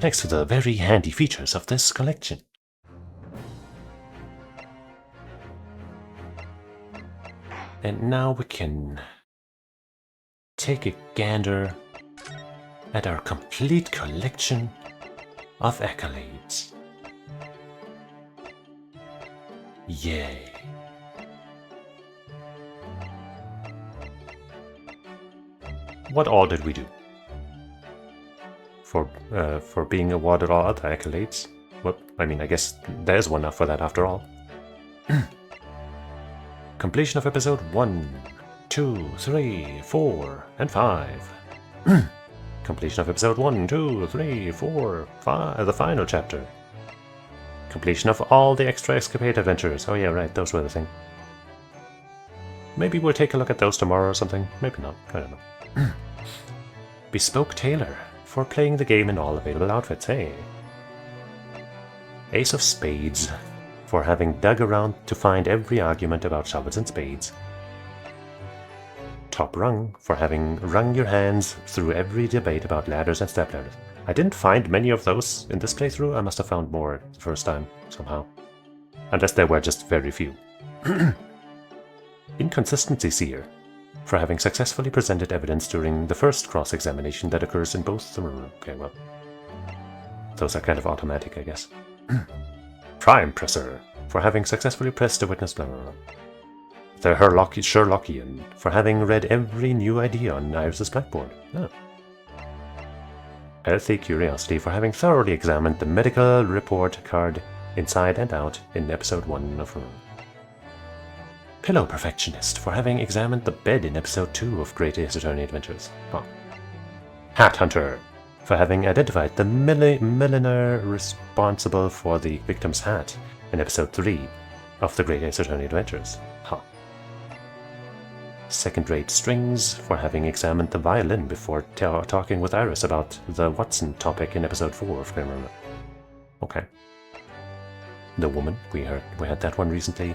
A: Thanks to the very handy features of this collection. And now we can take a gander at our complete collection of accolades. Yay. What all did we do? For being awarded all other accolades? Well, I mean, I guess there's one for that after all. Completion of episode 1, 2, 3, 4, and 5. Completion of episode 1, 2, 3, 4, 5, the final chapter. Completion of all the extra escapade adventures. Oh yeah, right, those were the thing. Maybe we'll take a look at those tomorrow or something. Maybe not, I don't know. Bespoke Tailor, for playing the game in all available outfits, hey. Ace of Spades, for having dug around to find every argument about shovels and spades. Top Rung, for having wrung your hands through every debate about ladders and stepladders. I didn't find many of those in this playthrough. I must have found more the first time, somehow. Unless there were just very few. Inconsistency Seer, for having successfully presented evidence during the first cross-examination that occurs in both the... Okay, well... those are kind of automatic, I guess. Prime Presser, for having successfully pressed a witness... blah, blah, blah. The Sherlockian, for having read every new idea on Iris's blackboard. Oh. healthy curiosity for having thoroughly examined the medical report card inside and out in episode 1 of Room. Pillow Perfectionist for having examined the bed in episode 2 of Great Ace Attorney Adventures. Huh. Hat Hunter for having identified the milliner responsible for the victim's hat in episode 3 of the Great Ace Attorney Adventures. Huh. Second-rate Strings for having examined the violin before talking with Iris about the Watson topic in episode 4 of Grim Runner. Okay. The Woman, we had that one recently.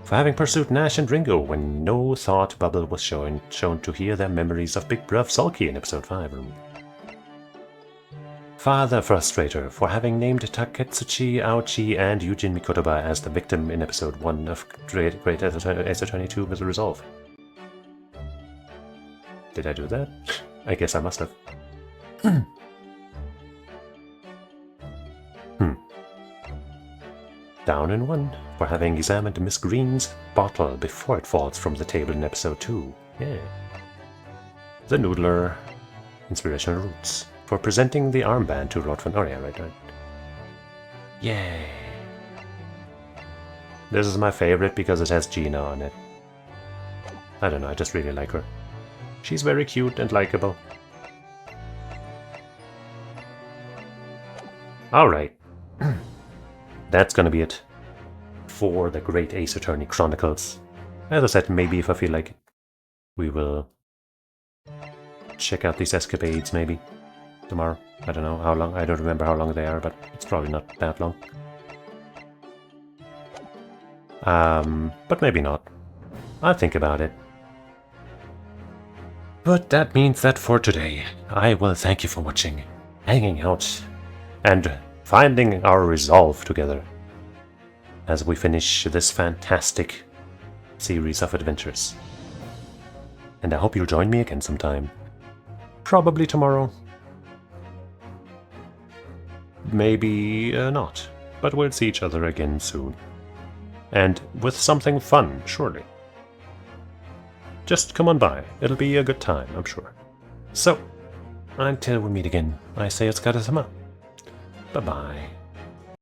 A: For having pursued Nash and Ringo when no thought bubble was shown to hear their memories of Big Bruv Sulky in episode 5. Father Frustrator for having named Taketsuchi Aochi and Yujin Mikotoba as the victim in episode 1 of Great Ace Attorney 2 with Resolve. Did I do that? I guess I must have. Down in 1 for having examined Miss Green's bottle before it falls from the table in episode 2. Yeah. The Noodler, Inspirational Roots, for presenting the armband to Rodfin. Oh yeah, right. Yay. This is my favorite because it has Gina on it. I don't know, I just really like her. She's very cute and likable. Alright. That's gonna be it for the Great Ace Attorney Chronicles. As I said, maybe if I feel like it, we will check out these escapades maybe tomorrow. I don't know how long, I don't remember how long they are, but it's probably not that long. But maybe not. I'll think about it. But that means that for today, I will thank you for watching, hanging out, and finding our resolve together as we finish this fantastic series of adventures. And I hope you'll join me again sometime. Probably tomorrow. Maybe not, but we'll see each other again soon. And with something fun, surely. Just come on by, it'll be a good time, I'm sure. So, until we meet again, I say it's gotta sama. Bye-bye.